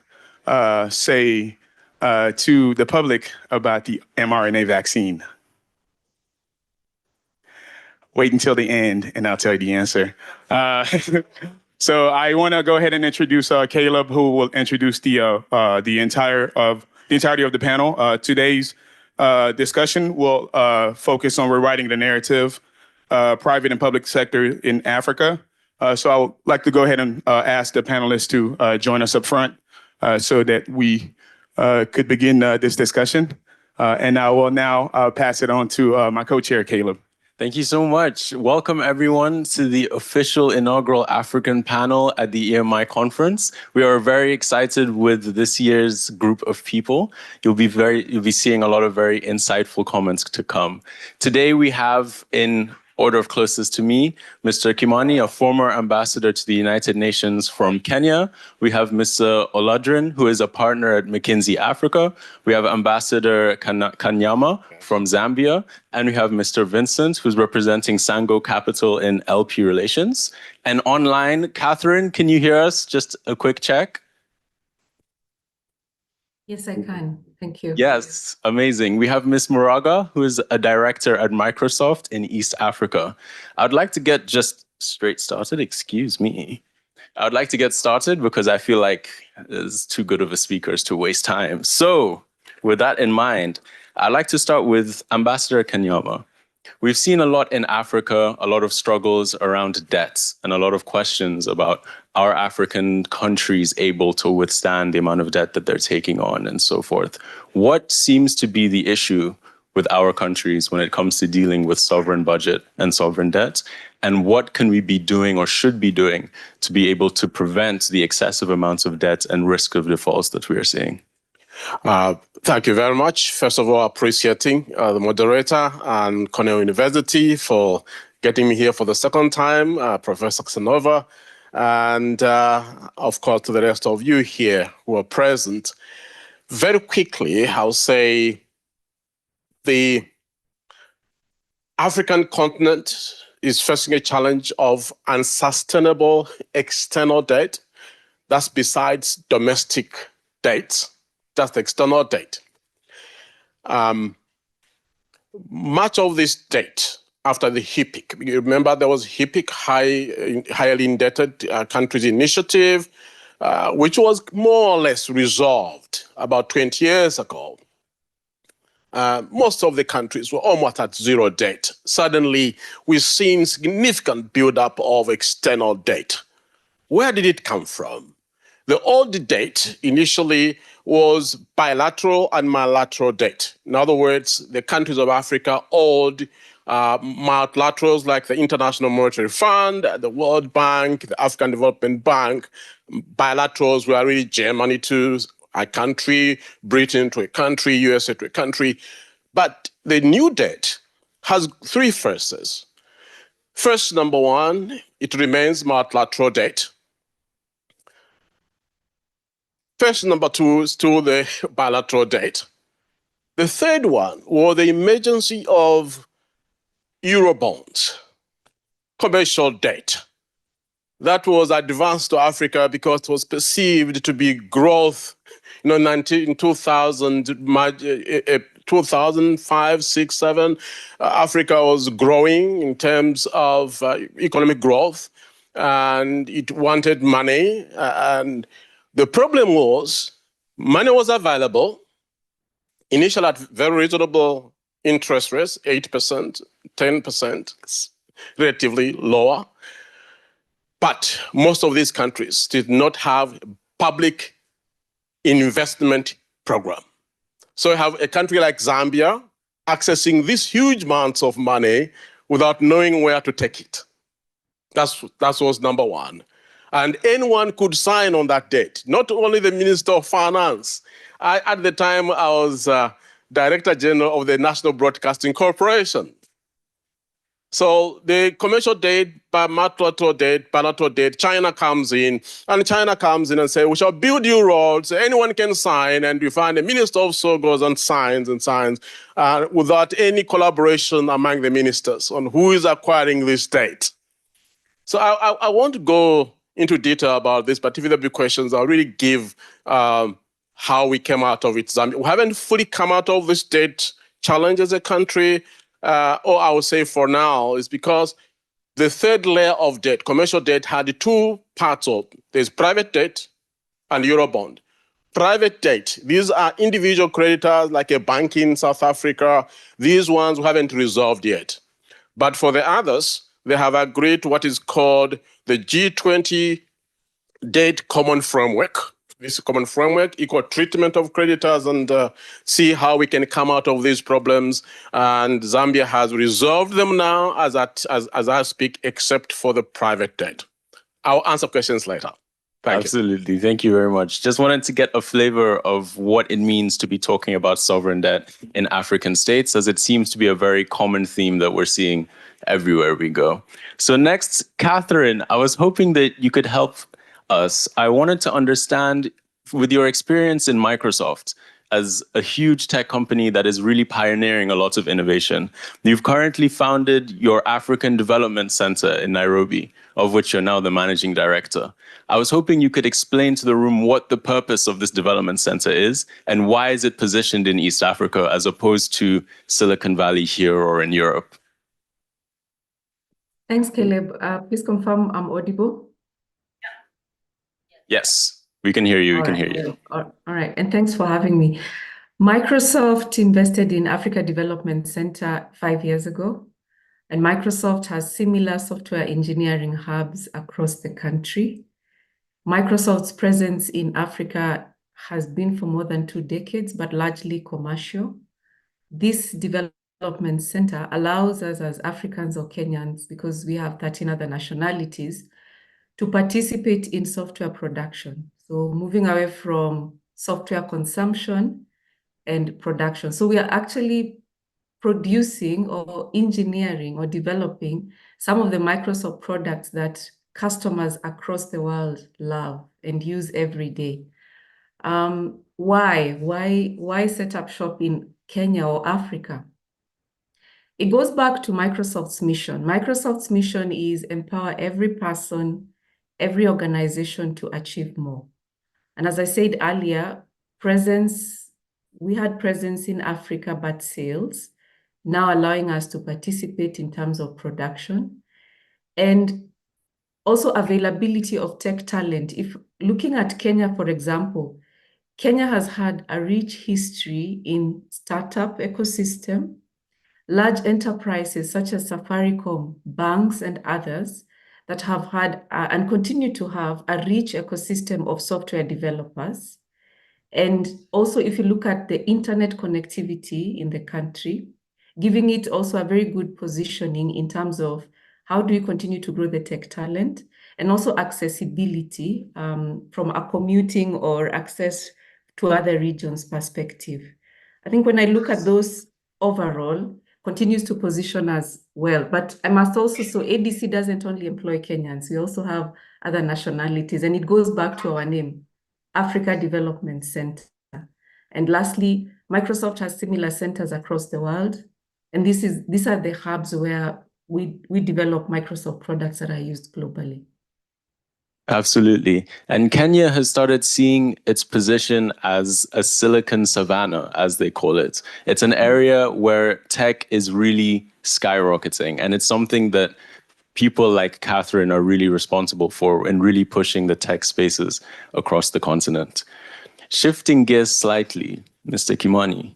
say to the public about the mRNA vaccine? wait until the end and I'll tell you the answer. So I want to go ahead and introduce Caleb, who will introduce the entirety of the panel. Today's discussion will focus on rewriting the narrative, private and public sector in Africa. So I would like to go ahead and ask the panelists to join us up front so that we could begin this discussion. And I will now pass it on to my co-chair, Caleb. Thank you so much. Welcome everyone to the official inaugural African panel at the EMI conference. We are very excited with this year's group of people. You'll be seeing a lot of very insightful comments to come. Today we have, in order of closest to me, Mr. Kimani, a former ambassador to the United Nations from Kenya. We have Mr. Oladrin, who is a partner at McKinsey Africa. We have Ambassador Kanyama from Zambia. And we have Mr. Vincent, who's representing Sango Capital in LP Relations. And online, Catherine, can you hear us? Just a quick check. Yes, I can. Thank you. Yes, amazing. We have Ms. Moraga, who is a director at Microsoft in East Africa. I'd like to get just straight started. Excuse me. I'd like to get started because I feel like there's too good of a speakers to waste time. So with that in mind, I'd like to start with Ambassador Kanyama. We've seen a lot in Africa, a lot of struggles around debts and a lot of questions about are African countries able to withstand the amount of debt that they're taking on and so forth. What seems to be the issue with our countries when it comes to dealing with sovereign budget and sovereign debt? And what can we be doing or should be doing to be able to prevent the excessive amounts of debt and risk of defaults that we are seeing? Thank you very much. First of all, appreciating the moderator and Cornell University for getting me here for the second time, Professor Xenova, and of course to the rest of you here who are present. Very quickly, I'll say the African continent is facing a challenge of unsustainable external debt. That's besides domestic debt. That's the external debt. Much of this debt after the HIPIC, you remember there was HIPIC, highly indebted countries initiative, which was more or less resolved about 20 years ago. Most of the countries were almost at zero debt. Suddenly, we've seen significant buildup of external debt. Where did it come from? The old debt initially was bilateral and multilateral debt. In other words, the countries of Africa owed multilaterals like the International Monetary Fund, the World Bank, the African Development Bank. Bilaterals were really Germany to a country, Britain to a country, USA to a country. But the new debt has three phases. First, number one, it remains multilateral debt. First, number two is still the bilateral debt. The third one was the emergence of Eurobonds, commercial debt. That was advanced to Africa because it was perceived to be growth. You know, in 2000, 2005, 6, 7, Africa was growing in terms of economic growth, and it wanted money. And the problem was money was available, initially at very reasonable interest rates, 8%, 10%, relatively lower. But most of these countries did not have public investment program. So you have a country like Zambia accessing these huge amounts of money without knowing where to take it. That was number one. And anyone could sign on that debt, not only the Minister of Finance. At the time, I was Director General of the National Broadcasting Corporation. So the commercial debt, bilateral debt, China comes in, and says, we shall build you roads, anyone can sign, and you find the minister also goes and signs without any collaboration among the ministers on who is acquiring this debt. So I want to go into detail about this, but if there be questions, I'll really give how we came out of it. We haven't fully come out of this debt challenge as a country. or I would say for now, is because the third layer of debt, commercial debt, had the two parts of there's private debt and Eurobond. Private debt, these are individual creditors like a bank in South Africa. These ones we haven't resolved yet. But for the others, they have agreed to what is called the G20 Debt Common Framework. This common framework, equal treatment of creditors, and see how we can come out of these problems. And Zambia has resolved them now as I speak, except for the private debt. I'll answer questions later. Absolutely. Thank you very much. Just wanted to get a flavor of what it means to be talking about sovereign debt in African states, as it seems to be a very common theme that we're seeing everywhere we go. So next, Catherine, I was hoping that you could help us. I wanted to understand, with your experience in Microsoft, as a huge tech company that is really pioneering a lot of innovation, you've currently founded your African Development Center in Nairobi, of which you're now the managing director. I was hoping you could explain to the room what the purpose of this development center is and why is it positioned in East Africa as opposed to Silicon Valley here or in Europe. Thanks, Caleb. Please confirm I'm audible. Yes, we can hear you. We can hear you. All right, and thanks for having me. Microsoft invested in Africa Development Center 5 years ago, and Microsoft has similar software engineering hubs across the country. Microsoft's presence in Africa has been for more than 2 decades, but largely commercial. This development center allows us as Africans or Kenyans, because we have 13 other nationalities, to participate in software production. So moving away from software consumption and production. So we are actually producing or engineering or developing some of the Microsoft products that customers across the world love and use every day. Why set up shop in Kenya or Africa? It goes back to Microsoft's mission. Microsoft's mission is empower every person, every organization to achieve more. And as I said earlier, we had presence in Africa, but sales, now allowing us to participate in terms of production and also availability of tech talent. If looking at Kenya, for example, Kenya has had a rich history in startup ecosystem, large enterprises such as Safaricom, banks, and others that have had and continue to have a rich ecosystem of software developers. And also, if you look at the internet connectivity in the country, giving it also a very good positioning in terms of how do we continue to grow the tech talent and also accessibility from a commuting or access to other regions perspective. I think when I look at those overall, continues to position us well. But I must also, so ADC doesn't only employ Kenyans, we also have other nationalities, and it goes back to our name, Africa Development Center. And lastly, Microsoft has similar centers across the world. And these are the hubs where we develop Microsoft products that are used globally. Absolutely. And Kenya has started seeing its position as a silicon savannah, as they call it. It's an area where tech is really skyrocketing. And it's something that people like Catherine are really responsible for and really pushing the tech spaces across the continent. Shifting gears slightly, Mr. Kimani,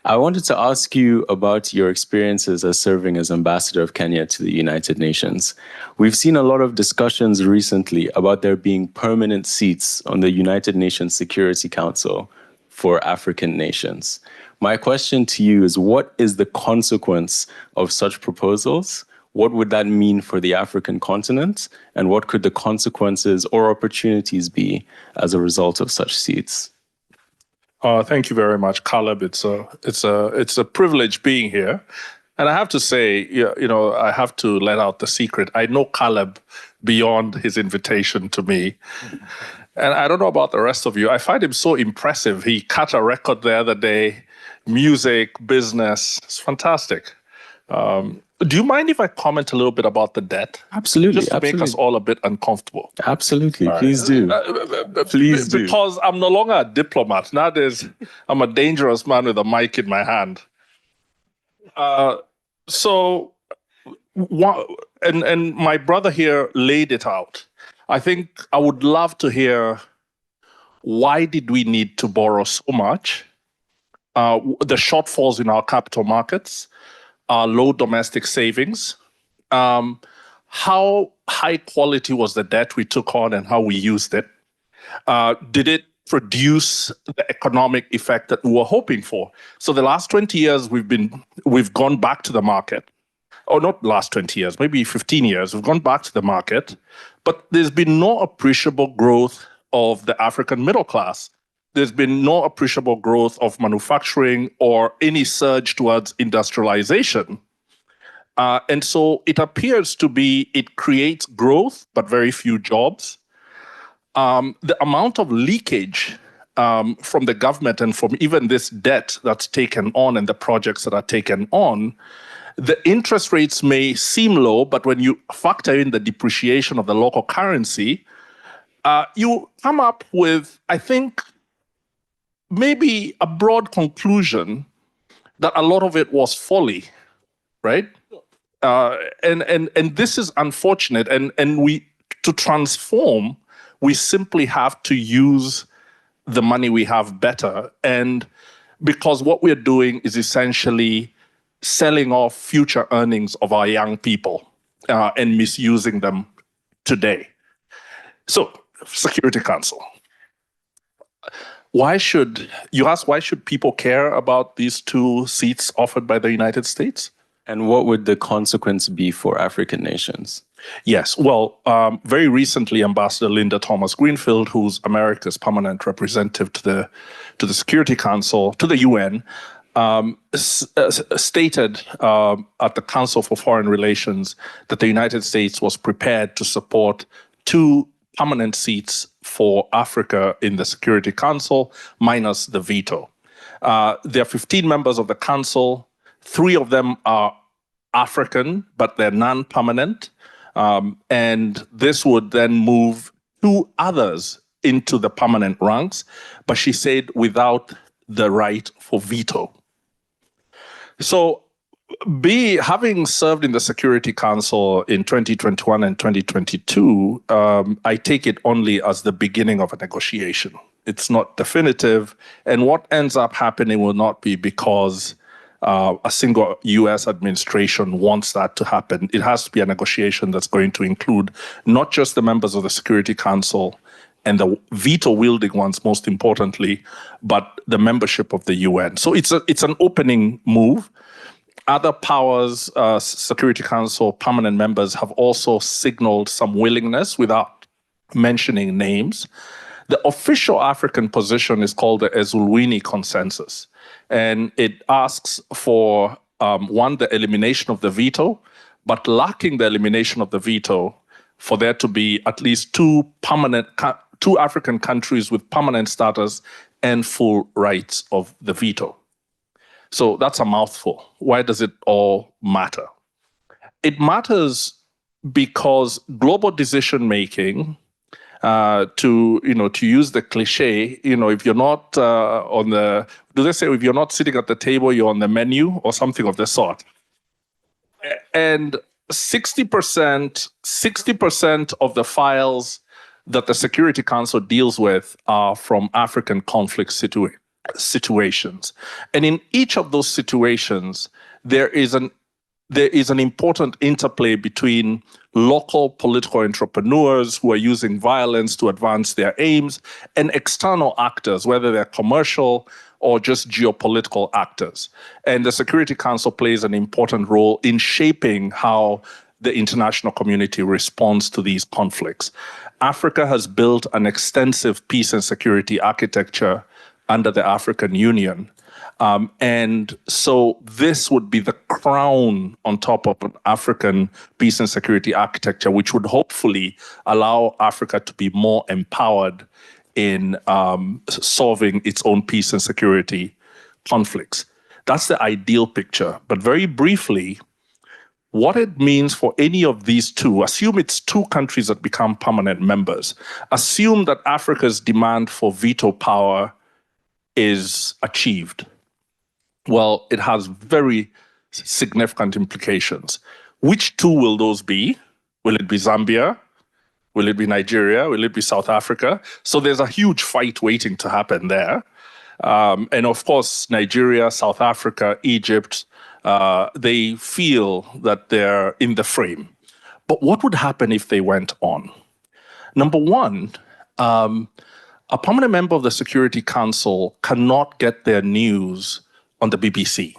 I wanted to ask you about your experiences as serving as ambassador of Kenya to the United Nations. We've seen a lot of discussions recently about there being permanent seats on the United Nations Security Council for African nations. My question to you is, what is the consequence of such proposals? What would that mean for the African continent? And what could the consequences or opportunities be as a result of such seats? Thank you very much, Caleb. It's a privilege being here, and I have to say, I have to let out the secret. I know Caleb beyond his invitation to me, and I don't know about the rest of you. I find him so impressive. He cut a record the other day, music, business. It's fantastic. Do you mind if I comment a little bit about the debt? Absolutely. Just to make us all a bit uncomfortable. Absolutely. Right. Please do. Please do. Because I'm no longer a diplomat. Nowadays, I'm a dangerous man with a mic in my hand. So, and my brother here laid it out. I think I would love to hear, why did we need to borrow so much? The shortfalls in our capital markets, our low domestic savings, how high quality was the debt we took on and how we used it? Did it produce the economic effect that we were hoping for? So the last 20 years, we've gone back to the market. Or not last 20 years, maybe 15 years, we've gone back to the market, but there's been no appreciable growth of the African middle class. There's been no appreciable growth of manufacturing or any surge towards industrialization. And so it appears to be, it creates growth, but very few jobs. The amount of leakage from the government and from even this debt that's taken on and the projects that are taken on, the interest rates may seem low, but when you factor in the depreciation of the local currency, you come up with, I think, maybe a broad conclusion that a lot of it was folly, right? And this is unfortunate. And we, to transform, we simply have to use the money we have better. And because what we're doing is essentially selling off future earnings of our young people and misusing them today. So, Security Council. Why should people care about these 2 seats offered by the United States? And what would the consequence be for African nations? Yes, well, very recently, Ambassador Linda Thomas-Greenfield, who's America's permanent representative to the Security Council, to the UN, stated at the Council for Foreign Relations that the United States was prepared to support 2 permanent seats for Africa in the Security Council, minus the veto. There are 15 members of the Council. 3 of them are African, but they're non-permanent. And this would then move 2 others into the permanent ranks, but she said without the right for veto. So, having served in the Security Council in 2021 and 2022, I take it only as the beginning of a negotiation. It's not definitive, and what ends up happening will not be because a single US administration wants that to happen. It has to be a negotiation that's going to include not just the members of the Security Council and the veto-wielding ones, most importantly, but the membership of the UN. So it's an opening move. Other powers, Security Council permanent members, have also signaled some willingness without mentioning names. The official African position is called the Ezulwini Consensus, and it asks for, one, the elimination of the veto, but lacking the elimination of the veto, for there to be at least 2 African countries with permanent status and full rights of the veto. So that's a mouthful. Why does it all matter? It matters because global decision making, to use the cliche, if you're not if you're not sitting at the table, you're on the menu or something of the sort. And 60% of the files that the Security Council deals with are from African conflict situations. And in each of those situations, there is an important interplay between local political entrepreneurs who are using violence to advance their aims and external actors, whether they're commercial or just geopolitical actors. And the Security Council plays an important role in shaping how the international community responds to these conflicts. Africa has built an extensive peace and security architecture under the African Union. And so this would be the crown on top of an African peace and security architecture, which would hopefully allow Africa to be more empowered in solving its own peace and security conflicts. That's the ideal picture. But very briefly, what it means for any of these 2, assume it's 2 countries that become permanent members, assume that Africa's demand for veto power is achieved. Well, it has very significant implications. Which two will those be? Will it be Zambia? Will it be Nigeria? Will it be South Africa? So there's a huge fight waiting to happen there. And of course, Nigeria, South Africa, Egypt, they feel that they're in the frame. But what would happen if they went on? Number one, a permanent member of the Security Council cannot get their news on the BBC.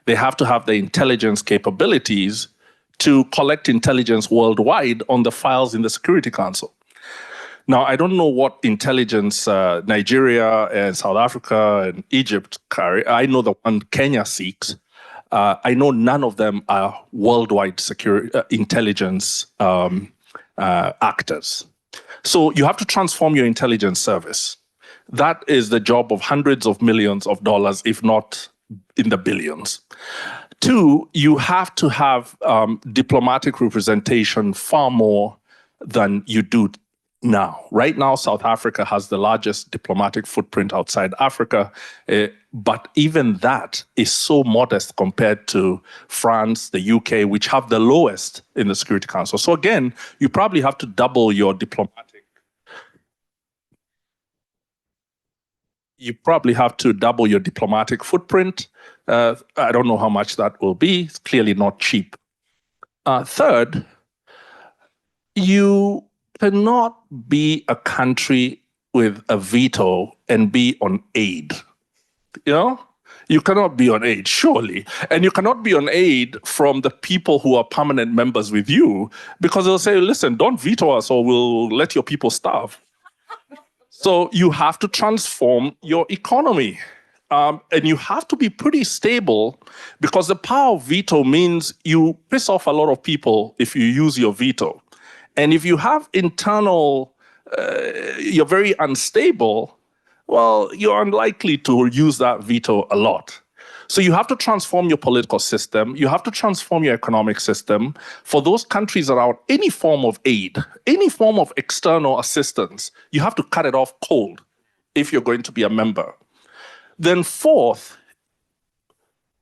They have to have the intelligence capabilities to collect intelligence worldwide on the files in the Security Council. Now, I don't know what intelligence Nigeria and South Africa and Egypt carry. I know the one Kenya seeks. I know none of them are worldwide security intelligence actors. So you have to transform your intelligence service. That is the job of hundreds of millions of dollars, if not in the billions. Two, you have to have diplomatic representation far more than you do now. Right now, South Africa has the largest diplomatic footprint outside Africa, but even that is so modest compared to France, the UK, which have the lowest in the Security Council. So again, you probably have to double your diplomatic. You probably have to double your diplomatic footprint. I don't know how much that will be. It's clearly not cheap. Third, you cannot be a country with a veto and be on aid. You know? You cannot be on aid, surely. And you cannot be on aid from the people who are permanent members with you, because they'll say, listen, don't veto us or we'll let your people starve. So you have to transform your economy. And you have to be pretty stable, because the power of veto means you piss off a lot of people if you use your veto. And if you have internal, you're very unstable, well, you're unlikely to use that veto a lot. So you have to transform your political system. You have to transform your economic system. For those countries around any form of aid, any form of external assistance, you have to cut it off cold if you're going to be a member. Then fourth,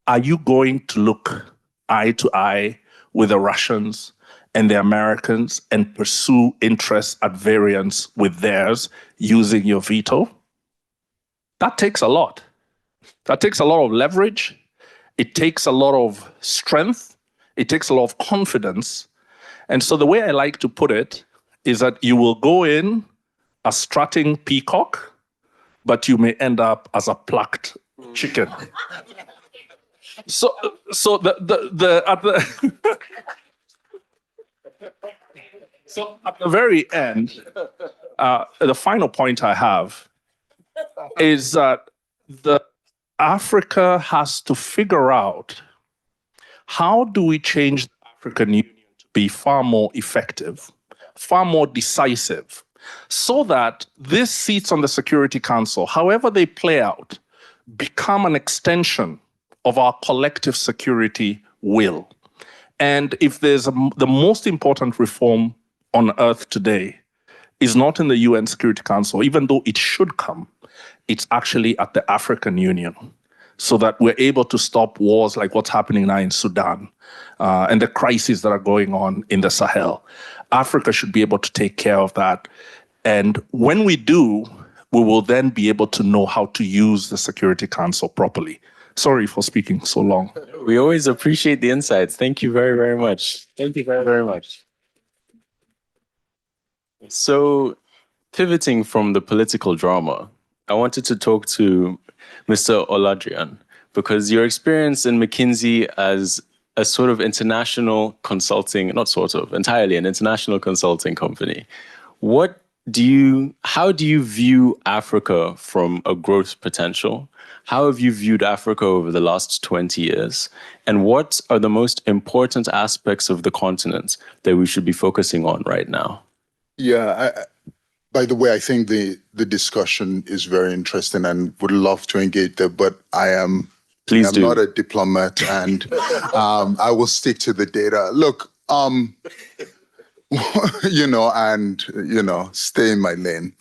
are you going to look eye to eye with the Russians and the Americans and pursue interests at variance with theirs using your veto? That takes a lot. That takes a lot of leverage. It takes a lot of strength. It takes a lot of confidence. And so the way I like to put it is that you will go in a strutting peacock, but you may end up as a plucked chicken. So at the very end, the final point I have is that Africa has to figure out, how do we change the African Union to be far more effective, far more decisive, so that these seats on the Security Council, however they play out, become an extension of our collective security will. And if there's the most important reform on earth today is not in the UN Security Council, even though it should come, it's actually at the African Union, so that we're able to stop wars like what's happening now in Sudan and the crises that are going on in the Sahel. Africa should be able to take care of that. And when we do, we will then be able to know how to use the Security Council properly. Sorry for speaking so long. We always appreciate the insights. Thank you very, very much. Thank you very, very much. So, pivoting from the political drama, I wanted to talk to Mr. Oladrian, because your experience in McKinsey as a sort of international consulting, not sort of, entirely an international consulting company. How do you view Africa from a growth potential? How have you viewed Africa over the last 20 years? And what are the most important aspects of the continent that we should be focusing on right now? Yeah, by the way, I think the discussion is very interesting and would love to engage there, but I'm not a diplomat, and I will stick to the data. Look, stay in my lane.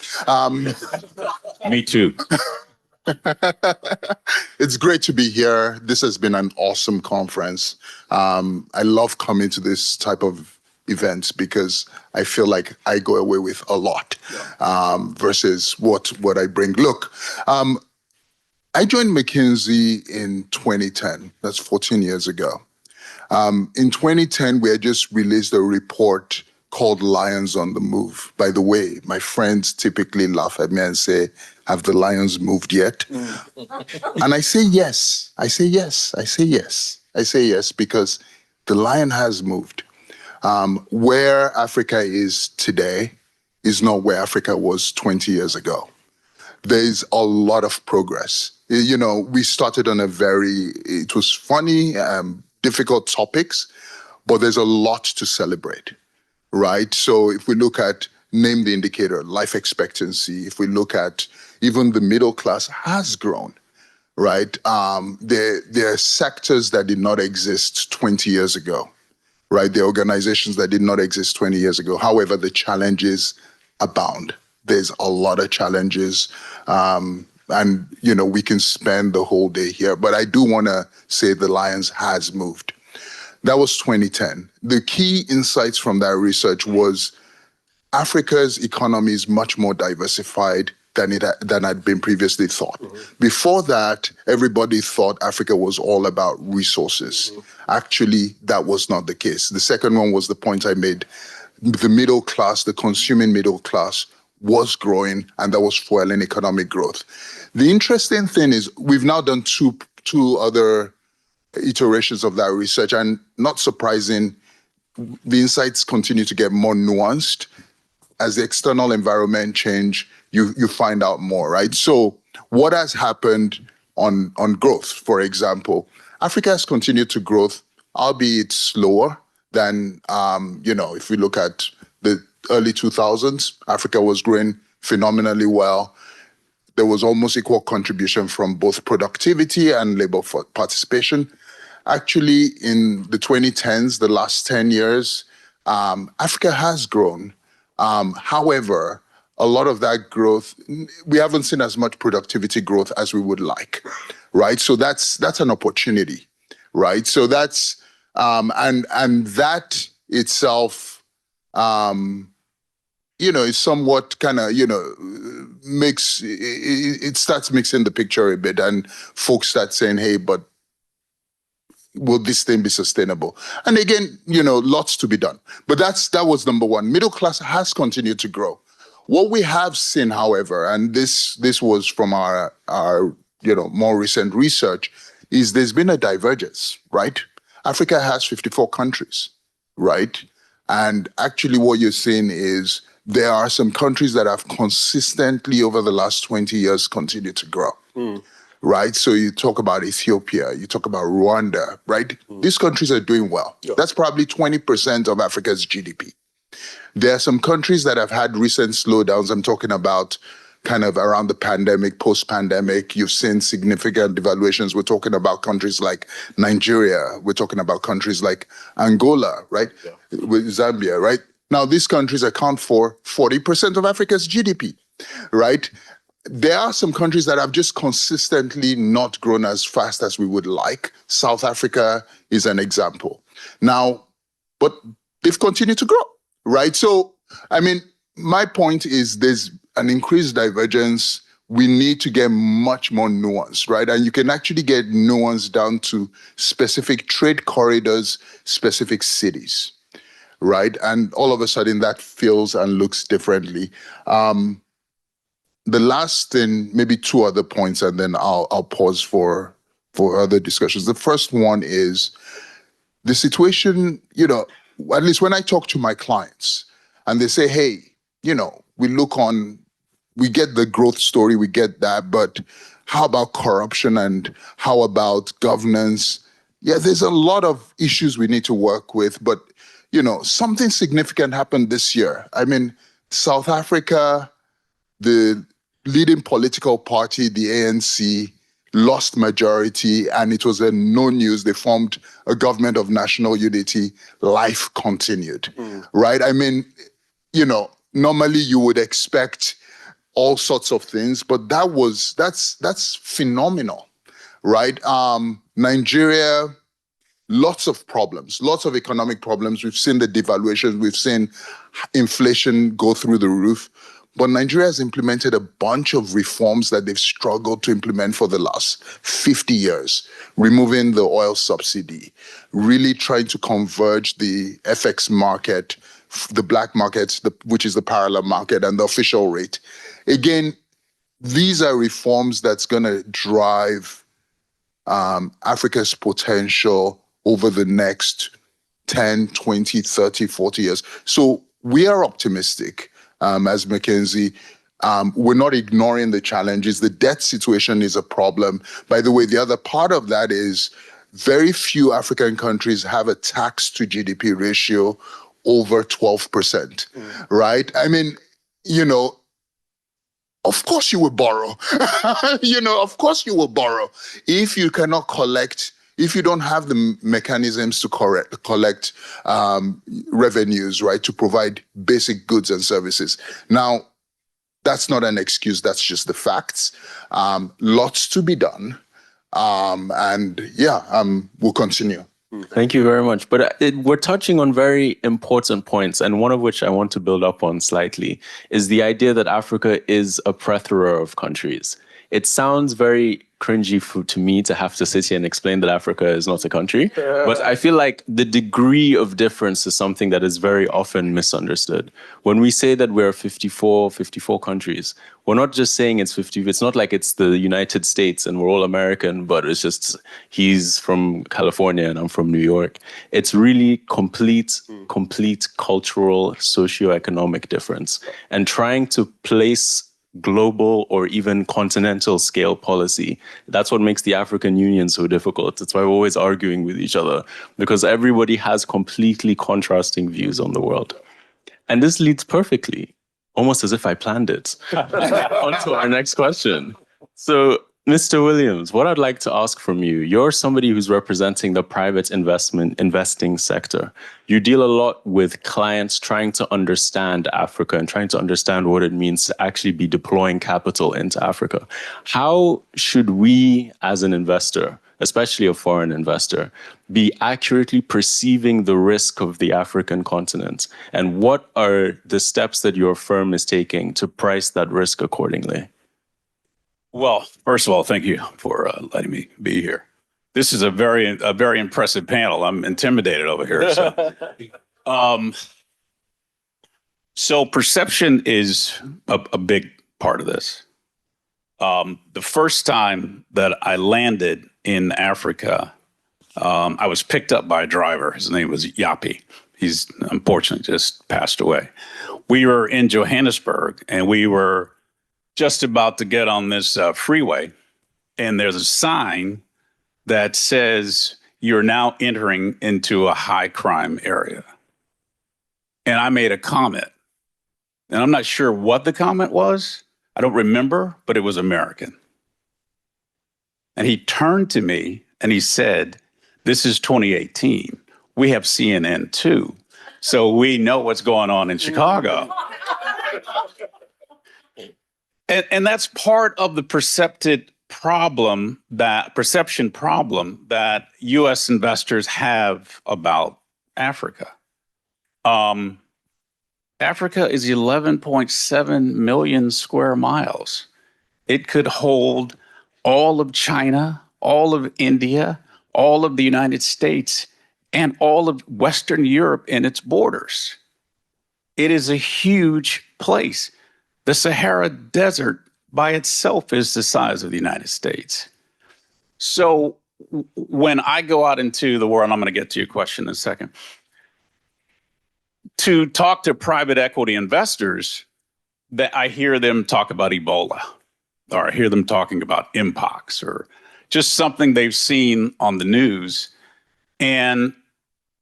Me too. It's great to be here. This has been an awesome conference. I love coming to this type of events because I feel like I go away with a lot versus what I bring. Look, I joined McKinsey in 2010. That's 14 years ago. In 2010, we had just released a report called Lions on the Move. By the way, my friends typically laugh at me and say, have the lions moved yet? And I say yes. I say yes. I say yes. I say yes because the lion has moved. Where Africa is today is not where Africa was 20 years ago. There's a lot of progress. You know, we started on it was funny, difficult topics, but there's a lot to celebrate, right? So if we look at, name the indicator, life expectancy, if we look at even the middle class has grown, right? There are sectors that did not exist 20 years ago, right? There are organizations that did not exist 20 years ago. However, the challenges abound. There's a lot of challenges. And, you know, we can spend the whole day here, but I do want to say the Lions has moved. That was 2010. The key insights from that research was Africa's economy is much more diversified than had been previously thought. Before that, everybody thought Africa was all about resources. Actually, that was not the case. The second one was the point I made. The middle class, the consuming middle class, was growing, and that was fueling economic growth. The interesting thing is we've now done two other iterations of that research, and not surprising, the insights continue to get more nuanced. As the external environment change, you find out more, right? So what has happened on growth, for example? Africa has continued to grow, albeit slower than, if we look at the early 2000s, Africa was growing phenomenally well. There was almost equal contribution from both productivity and labor participation. Actually, in the 2010s, the last 10 years, Africa has grown. However, a lot of that growth, we haven't seen as much productivity growth as we would like, right? So that's an opportunity, right? So that's, and that itself, is somewhat kind of, it starts mixing the picture a bit, and folks start saying, hey, but will this thing be sustainable? And again, lots to be done. But that was number one. Middle class has continued to grow. What we have seen, however, and this was from our more recent research, is there's been a divergence, right? Africa has 54 countries, right? And actually what you're seeing is there are some countries that have consistently over the last 20 years continued to grow, right? So you talk about Ethiopia, you talk about Rwanda, right? These countries are doing well. That's probably 20% of Africa's GDP. There are some countries that have had recent slowdowns. I'm talking about kind of around the pandemic, post-pandemic. You've seen significant devaluations. We're talking about countries like Nigeria. We're talking about countries like Angola, right? With Zambia, right? Now, these countries account for 40% of Africa's GDP, right? There are some countries that have just consistently not grown as fast as we would like. South Africa is an example. Now, but they've continued to grow, right? So, I mean, my point is there's an increased divergence. We need to get much more nuance, right? And you can actually get nuance down to specific trade corridors, specific cities, right? And all of a sudden that feels and looks differently. The last thing, maybe two other points, and then I'll pause for other discussions. The first one is the situation, at least when I talk to my clients and they say, hey, we get the growth story, we get that, but how about corruption and how about governance? Yeah, there's a lot of issues we need to work with, but, something significant happened this year. I mean, South Africa, the leading political party, the ANC, lost majority, and it was no news. They formed a government of national unity. Life continued, right? I mean, normally you would expect all sorts of things, but that's phenomenal, right? Nigeria, lots of problems, lots of economic problems. We've seen the devaluation, we've seen inflation go through the roof. But Nigeria has implemented a bunch of reforms that they've struggled to implement for the last 50 years, removing the oil subsidy, really trying to converge the FX market, the black market, which is the parallel market, and the official rate. Again, these are reforms that's going to drive Africa's potential over the next 10, 20, 30, 40 years. So we are optimistic. As McKinsey, we're not ignoring the challenges. The debt situation is a problem. By the way, the other part of that is very few African countries have a tax to GDP ratio over 12%, right? I mean, of course you will borrow. Of course you will borrow. If you cannot collect, if you don't have the mechanisms to collect revenues, right, to provide basic goods and services. Now, that's not an excuse, that's just the facts. Lots to be done. We'll continue. Thank you very much. But we're touching on very important points, and one of which I want to build up on slightly is the idea that Africa is a plethora of countries. It sounds very cringy to me to have to sit here and explain that Africa is not a country, but I feel like the degree of difference is something that is very often misunderstood. When we say that we're 54 countries, we're not just saying it's 50. It's not like it's the United States and we're all American, but it's just he's from California and I'm from New York. It's really complete cultural, socioeconomic difference. And trying to place global or even continental scale policy. That's what makes the African Union so difficult. That's why we're always arguing with each other, because everybody has completely contrasting views on the world. And this leads perfectly, almost as if I planned it, onto our next question. So, Mr. Williams, what I'd like to ask from you, you're somebody who's representing the private investing sector. You deal a lot with clients trying to understand Africa and trying to understand what it means to actually be deploying capital into Africa. How should we, as an investor, especially a foreign investor, be accurately perceiving the risk of the African continent? And what are the steps that your firm is taking to price that risk accordingly? Well, first of all, thank you for letting me be here. This is a very impressive panel. I'm intimidated over here. So perception is a big part of this. The first time that I landed in Africa, I was picked up by a driver. His name was Yapi. He's unfortunately just passed away. We were in Johannesburg and we were just about to get on this freeway, and there's a sign that says you're now entering into a high crime area. And I made a comment, and I'm not sure what the comment was. I don't remember, but it was American. And he turned to me and he said, "This is 2018. We have CNN too, so we know what's going on in Chicago." And that's part of the perception problem that U.S. investors have about Africa. Africa is 11.7 million square miles. It could hold all of China, all of India, all of the United States, and all of Western Europe in its borders. It is a huge place. The Sahara Desert by itself is the size of the United States. So when I go out into the world, and I'm going to get to your question in a second, to talk to private equity investors, that I hear them talk about Ebola, or I hear them talking about Mpox, or just something they've seen on the news. And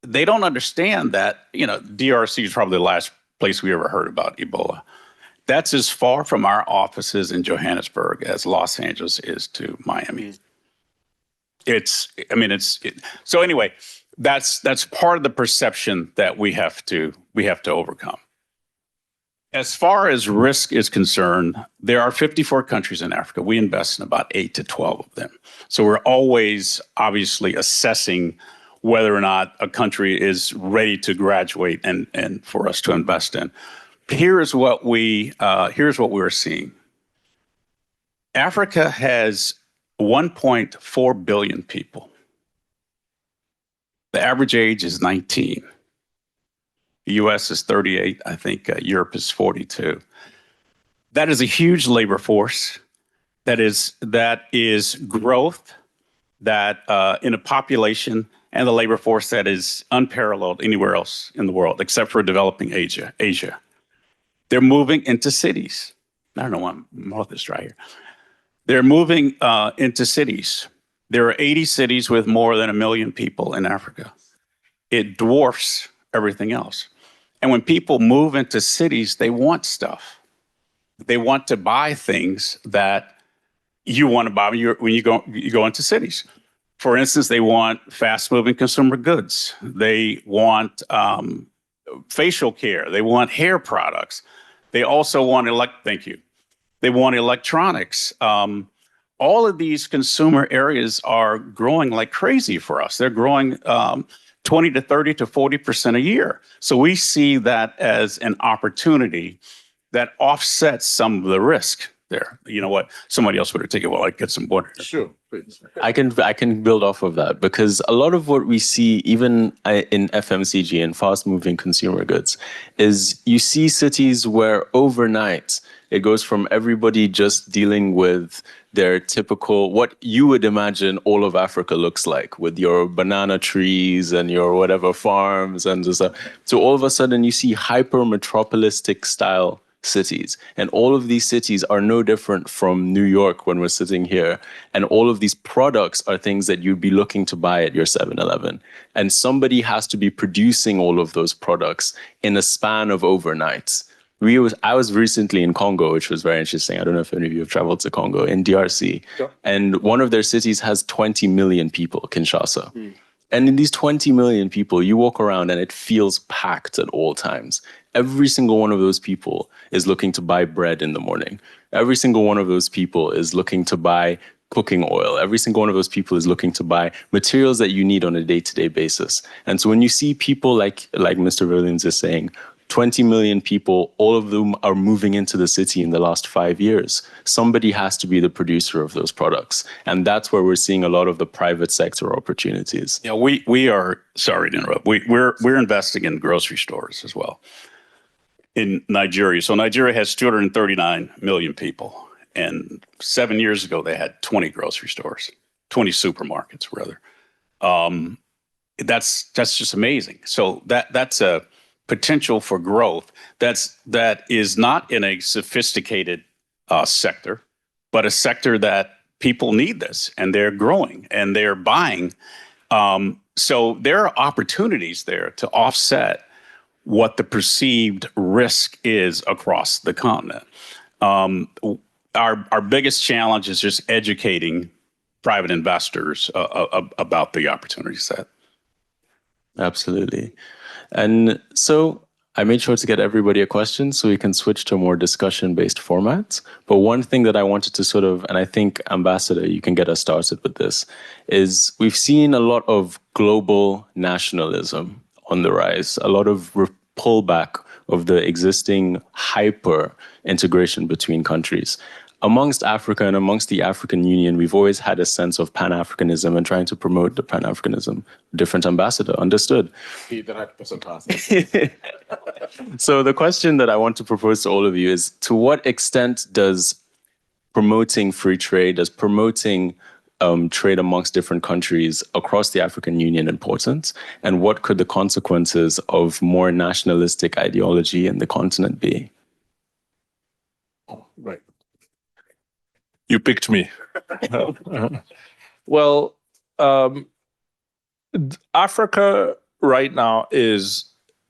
they don't understand that, DRC is probably the last place we ever heard about Ebola. That's as far from our offices in Johannesburg as Los Angeles is to Miami. So anyway, that's part of the perception that we have to overcome. As far as risk is concerned, there are 54 countries in Africa. We invest in about 8 to 12 of them. So we're always obviously assessing whether or not a country is ready to graduate and for us to invest in. Here's what we're seeing. Africa has 1.4 billion people. The average age is 19. The US is 38. I think Europe is 42. That is a huge labor force. That is growth that in a population and the labor force that is unparalleled anywhere else in the world, except for developing Asia. They're moving into cities. I don't know why my mouth is dry here. They're moving into cities. There are 80 cities with more than 1 million people in Africa. It dwarfs everything else. And when people move into cities, they want stuff. They want to buy things that you want to buy when you go into cities. For instance, they want fast-moving consumer goods. They want facial care. They want hair products. They also want They want electronics. All of these consumer areas are growing like crazy for us. They're growing 20 to 30 to 40% a year. So we see that as an opportunity that offsets some of the risk there. You know what? Somebody else would take it while I get some water. Sure, please. I can build off of that, because a lot of what we see even in FMCG and fast-moving consumer goods is you see cities where overnight it goes from everybody just dealing with their typical, what you would imagine all of Africa looks like, with your banana trees and your whatever farms and stuff. So all of a sudden you see hyper-metropolistic style cities. And all of these cities are no different from New York when we're sitting here. And all of these products are things that you'd be looking to buy at your 7-Eleven. And somebody has to be producing all of those products in a span of overnights. I was recently in Congo, which was very interesting. I don't know if any of you have traveled to Congo, in DRC. Sure. And one of their cities has 20 million people, Kinshasa. And in these 20 million people, you walk around and it feels packed at all times. Every single one of those people is looking to buy bread in the morning. Every single one of those people is looking to buy cooking oil. Every single one of those people is looking to buy materials that you need on a day-to-day basis. And so when you see people like Mr. Williams is saying, 20 million people, all of them are moving into the city in the last 5 years. Somebody has to be the producer of those products. And that's where we're seeing a lot of the private sector opportunities. Yeah, we are, sorry to interrupt, we're investing in grocery stores as well in Nigeria. So Nigeria has 239 million people. And 7 years ago, they had 20 grocery stores, 20 supermarkets, rather. That's just amazing. So that's a potential for growth that is not in a sophisticated sector, but a sector that people need this, and they're growing and they're buying. So there are opportunities there to offset what the perceived risk is across the continent. Our biggest challenge is just educating private investors about the opportunity set. Absolutely. And so I made sure to get everybody a question so we can switch to a more discussion-based format. But one thing that I wanted to and I think, Ambassador, you can get us started with this, is we've seen a lot of global nationalism on the rise, a lot of pullback of the existing hyper integration between countries. Amongst Africa and amongst the African Union, we've always had a sense of Pan-Africanism and trying to promote the Pan-Africanism. Different ambassador, understood. So the question that I want to propose to all of you is, to what extent does promoting free trade, does promoting trade amongst different countries across the African Union important? And what could the consequences of more nationalistic ideology in the continent be? Right. You picked me. Well, Africa right now is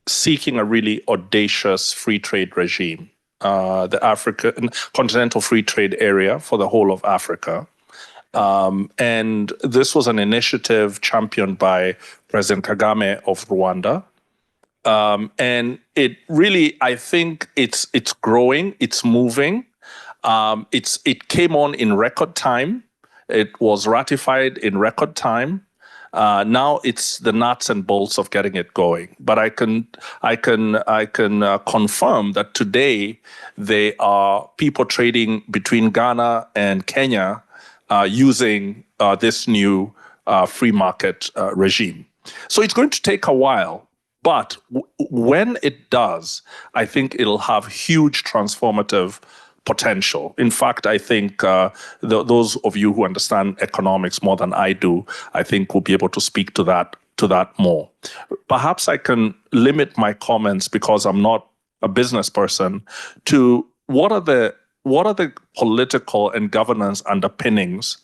seeking a really audacious free trade regime, the African continental free trade area for the whole of Africa. And this was an initiative championed by President Kagame of Rwanda. And it really, I think it's growing, it's moving. It came on in record time. It was ratified in record time. Now it's the nuts and bolts of getting it going. But I can confirm that today there are people trading between Ghana and Kenya using this new free market regime. So it's going to take a while, but when it does, I think it'll have huge transformative potential. In fact, I think those of you who understand economics more than I do, I think will be able to speak to that more. Perhaps I can limit my comments, because I'm not a business person, to what are the political and governance underpinnings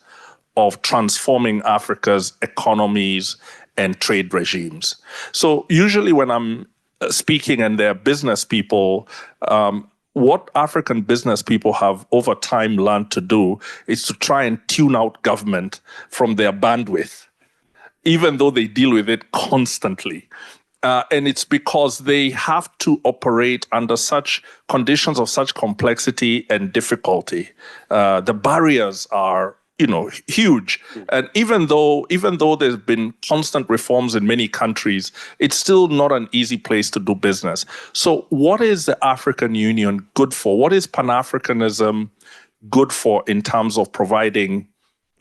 of transforming Africa's economies and trade regimes. So usually when I'm speaking and they're business people, what African business people have over time learned to do is to try and tune out government from their bandwidth, even though they deal with it constantly. And it's because they have to operate under such conditions of such complexity and difficulty. The barriers are huge. And even though there's been constant reforms in many countries, it's still not an easy place to do business. So what is the African Union good for? What is Pan-Africanism good for in terms of providing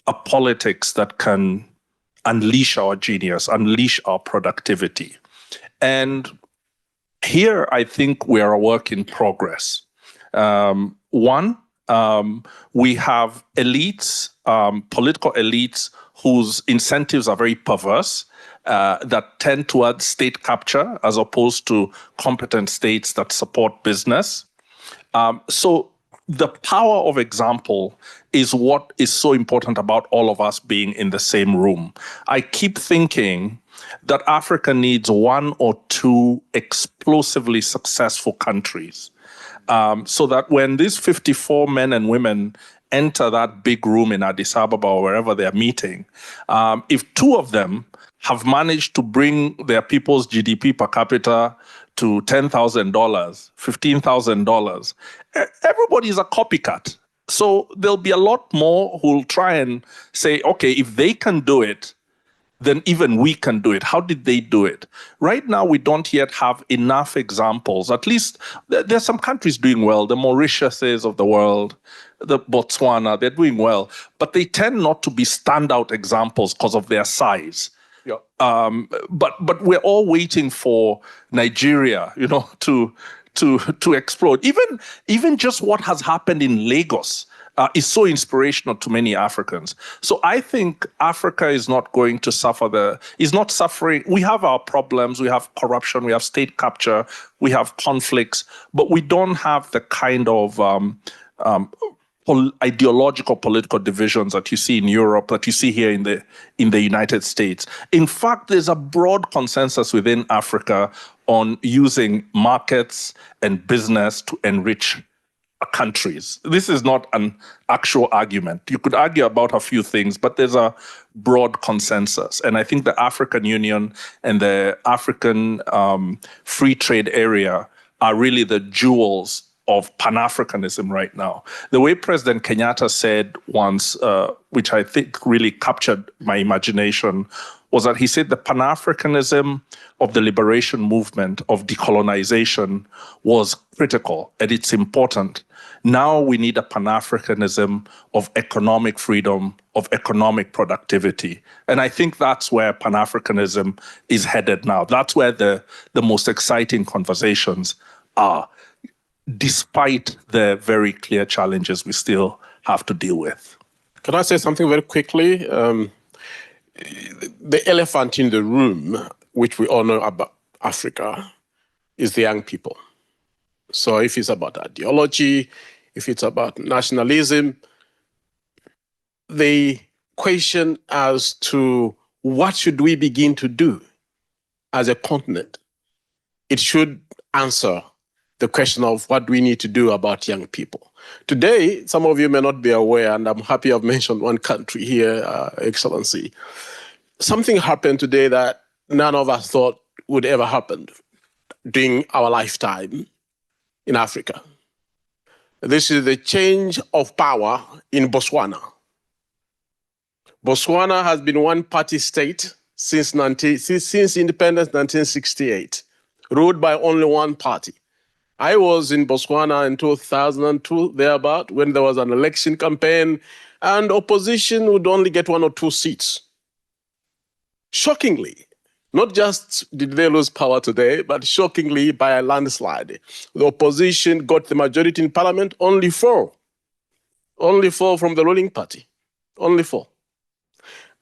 a politics that can unleash our genius, unleash our productivity? And here I think we are a work in progress. One, we have elites, political elites whose incentives are very perverse, that tend towards state capture as opposed to competent states that support business. So the power of example is what is so important about all of us being in the same room. I keep thinking that Africa needs one or two explosively successful countries, so that when these 54 men and women enter that big room in Addis Ababa or wherever they're meeting, if two of them have managed to bring their people's GDP per capita to $10,000, $15,000, everybody's a copycat. So there'll be a lot more who'll try and say, okay, if they can do it, then even we can do it. How did they do it? Right now, we don't yet have enough examples. At least there's some countries doing well. The Mauritiuses of the world, the Botswana, they're doing well. But they tend not to be standout examples because of their size. Yeah. But we're all waiting for Nigeria, to explode. Even just what has happened in Lagos is so inspirational to many Africans. So I think Africa is not going to suffer is not suffering. We have our problems. We have corruption. We have state capture. We have conflicts, but we don't have the kind of ideological political divisions that you see in Europe, that you see here in the United States. In fact, there's a broad consensus within Africa on using markets and business to enrich countries. This is not an actual argument. You could argue about a few things, but there's a broad consensus. And I think the African Union and the African free trade area are really the jewels of Pan-Africanism right now. The way President Kenyatta said once, which I think really captured my imagination, was that he said the Pan-Africanism of the liberation movement of decolonization was critical and it's important. Now we need a Pan-Africanism of economic freedom, of economic productivity. And I think that's where Pan-Africanism is headed now. That's where the most exciting conversations are, despite the very clear challenges we still have to deal with. Can I say something very quickly? The elephant in the room, which we all know about Africa, is the young people. So if it's about ideology, if it's about nationalism, the question as to what should we begin to do as a continent, it should answer the question of what we need to do about young people. Today, some of you may not be aware, and I'm happy I've mentioned one country here, Excellency. Something happened today that none of us thought would ever happen. during our lifetime in Africa. This is the change of power in Botswana. Botswana has been one-party state since independence 1968, ruled by only one party. I was in Botswana in 2002, thereabout, when there was an election campaign, and opposition would only get 1 or 2 seats. Shockingly, not just did they lose power today, but shockingly by a landslide. The opposition got the majority in parliament, only 4. Only 4 from the ruling party, only 4.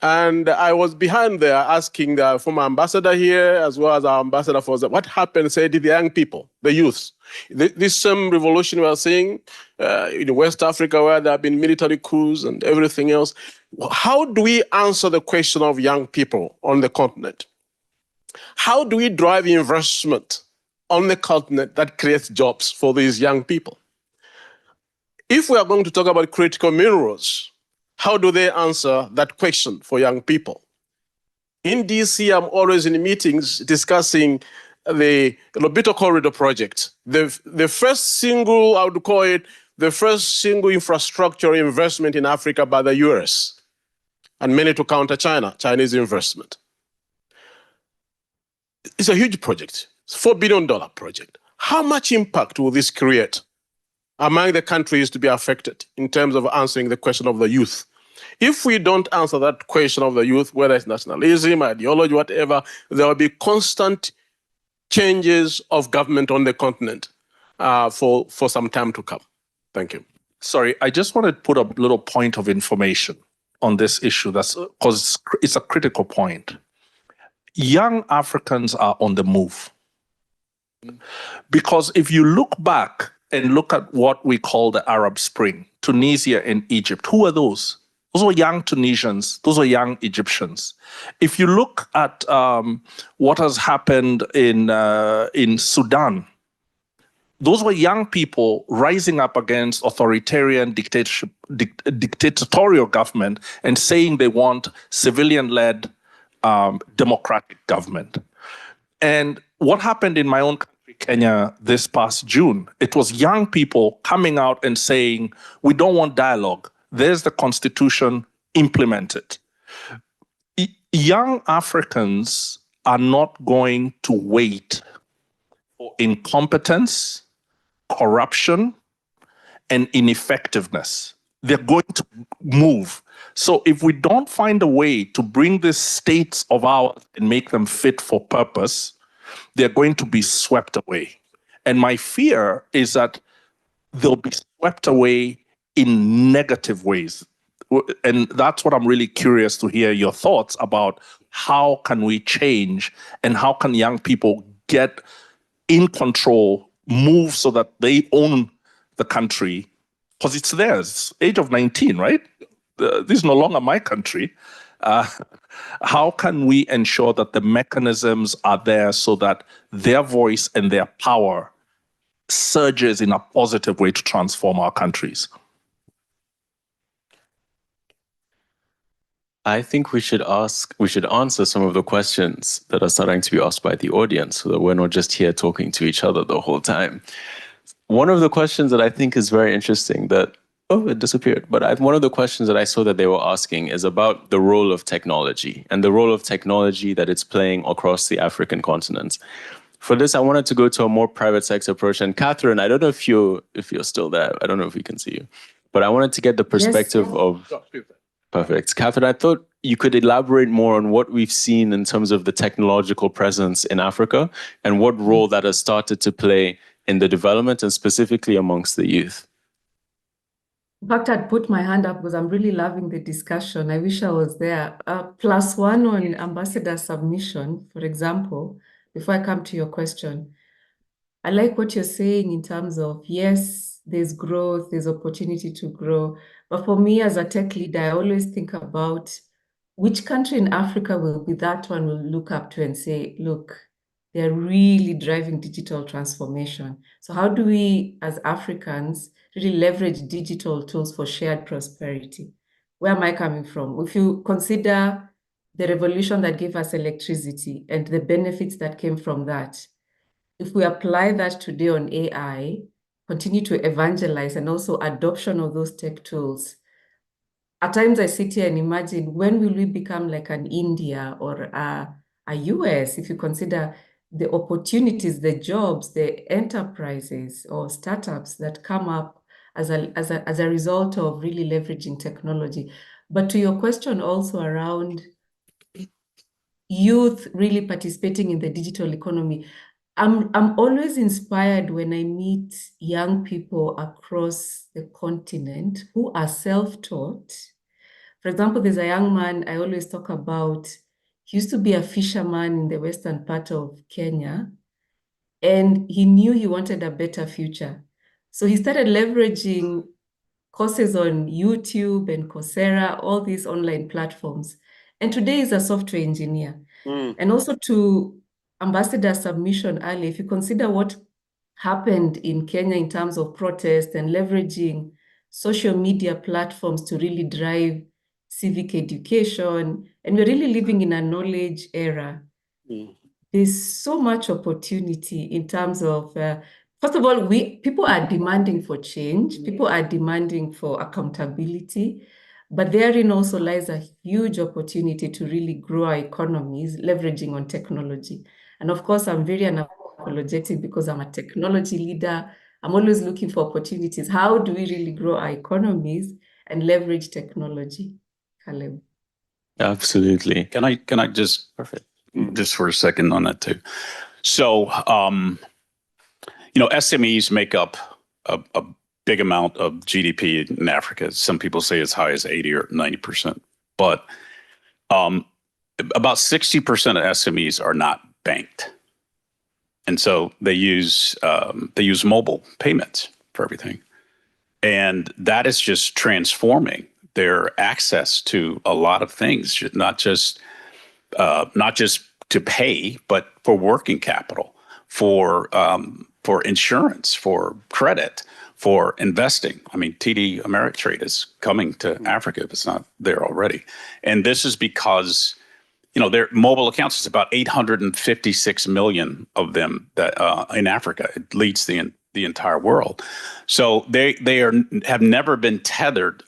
And I was behind there asking the former ambassador here, as well as our ambassador for what happened, say, to the young people, the youths. This same revolution we are seeing in West Africa, where there have been military coups and everything else. How do we answer the question of young people on the continent? How do we drive investment on the continent that creates jobs for these young people? If we are going to talk about critical minerals, how do they answer that question for young people? In DC, I'm always in meetings discussing the Lobito Corridor project. The first single, I would call it, the first single infrastructure investment in Africa by the US, and many to counter China, Chinese investment. It's a huge project. It's a $4 billion project. How much impact will this create among the countries to be affected in terms of answering the question of the youth? If we don't answer that question of the youth, whether it's nationalism, ideology, whatever, there will be constant changes of government on the continent for some time to come. Thank you. Sorry, I just want to put a little point of information on this issue, because it's a critical point. Young Africans are on the move. Because if you look back and look at what we call the Arab Spring, Tunisia and Egypt, who are those? Those were young Tunisians. Those were young Egyptians. If you look at what has happened in Sudan, those were young people rising up against authoritarian dictatorial government and saying they want civilian-led democratic government. And what happened in my own country, Kenya, this past June, it was young people coming out and saying, we don't want dialogue. There's the constitution, implement it. Young Africans are not going to wait for incompetence, corruption, and ineffectiveness. They're going to move. So if we don't find a way to bring these states of ours and make them fit for purpose, they're going to be swept away. And my fear is that they'll be swept away in negative ways. And that's what I'm really curious to hear your thoughts about. How can we change, and how can young people get in control, move so that they own the country? Because it's theirs, age of 19, right? This is no longer my country. How can we ensure that the mechanisms are there so that their voice and their power surges in a positive way to transform our countries? I think we should answer some of the questions that are starting to be asked by the audience, so that we're not just here talking to each other the whole time. One of the questions that I think is very interesting it disappeared. But one of the questions that I saw that they were asking is about the role of technology and the role of technology that it's playing across the African continent. For this, I wanted to go to a more private sector approach. And Catherine, I don't know if you're still there. I don't know if we can see you. But I wanted to get the perspective of... Perfect. Catherine, I thought you could elaborate more on what we've seen in terms of the technological presence in Africa and what role that has started to play in the development and specifically amongst the youth. In fact, I'd put my hand up because I'm really loving the discussion. I wish I was there. +1 on ambassador submission, for example, before I come to your question. I like what you're saying in terms of, yes, there's growth, there's opportunity to grow. But for me as a tech leader, I always think about which country in Africa will be that one we'll look up to and say, look, they're really driving digital transformation. So how do we as Africans really leverage digital tools for shared prosperity? Where am I coming from? If you consider the revolution that gave us electricity and the benefits that came from that, if we apply that today on AI, continue to evangelize and also adoption of those tech tools, at times I sit here and imagine, when will we become like an India or a US, if you consider the opportunities, the jobs, the enterprises or startups that come up as a result of really leveraging technology. But to your question also around youth really participating in the digital economy, I'm always inspired when I meet young people across the continent who are self-taught. For example, there's a young man I always talk about. He used to be a fisherman in the western part of Kenya, and he knew he wanted a better future. So he started leveraging courses on YouTube and Coursera, all these online platforms. And today he's a software engineer. And also to Ambassador submission earlier, if you consider what happened in Kenya in terms of protest and leveraging social media platforms to really drive civic education, and we're really living in a knowledge era. There's so much opportunity in terms of, first of all, people are demanding for change, people are demanding for accountability, but therein also lies a huge opportunity to really grow our economies, leveraging on technology. And of course, I'm very unapologetic because I'm a technology leader. I'm always looking for opportunities. How do we really grow our economies and leverage technology? Caleb. Absolutely. Can I just just for a second on that too? So, SMEs make up a big amount of GDP in Africa. Some people say as high as 80 or 90%. But about 60% of SMEs are not banked. And so they use mobile payments for everything. And that is just transforming their access to a lot of things, not just to pay, but for working capital, for insurance, for credit, for investing. I mean, TD Ameritrade is coming to Africa if it's not there already. And this is because, their mobile accounts is about 856 million of them that in Africa. It leads the entire world. So they have never been tethered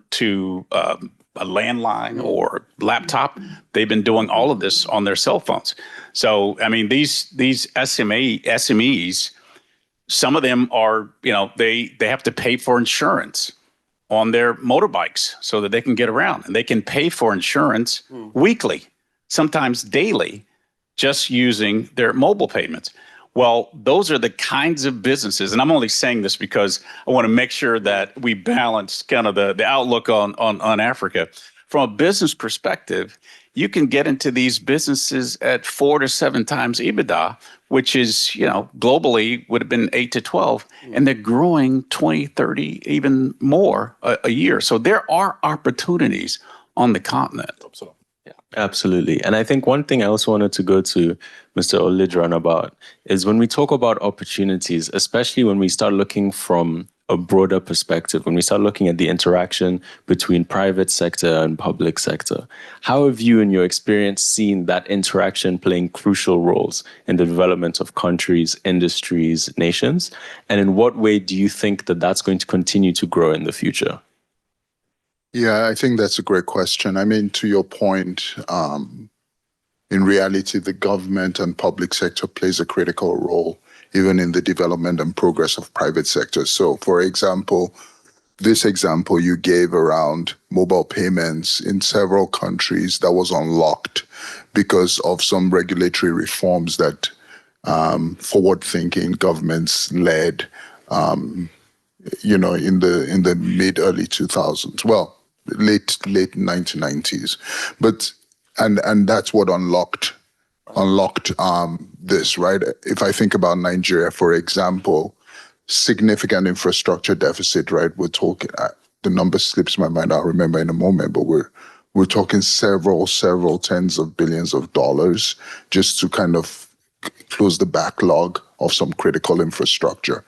to a landline or laptop. They've been doing all of this on their cell phones. So, I mean, these SMEs, some of them are, they have to pay for insurance on their motorbikes so that they can get around, and they can pay for insurance weekly, sometimes daily, just using their mobile payments. Well, those are the kinds of businesses, and I'm only saying this because I want to make sure that we balance kind of the outlook on Africa. From a business perspective, you can get into these businesses at 4 to 7 times EBITDA, which is, globally would have been 8 to 12, and they're growing 20, 30, even more a year. So there are opportunities on the continent. Absolutely. And I think one thing I also wanted to go to Mr. Olidran about is when we talk about opportunities, especially when we start looking from a broader perspective, when we start looking at the interaction between private sector and public sector, how have you, in your experience, seen that interaction playing crucial roles in the development of countries, industries, nations? And in what way do you think that that's going to continue to grow in the future? Yeah, I think that's a great question. I mean, to your point, in reality, the government and public sector plays a critical role, even in the development and progress of private sectors. So, for example, this example you gave around mobile payments in several countries that was unlocked because of some regulatory reforms that forward-thinking governments led, in the mid-early 2000s. Well, late 1990s, but and that's what unlocked this, right? If I think about Nigeria, for example, significant infrastructure deficit, right? We're talking, the number slips my mind, I'll remember in a moment, but we're talking several tens of billions of dollars just to kind of close the backlog of some critical infrastructure.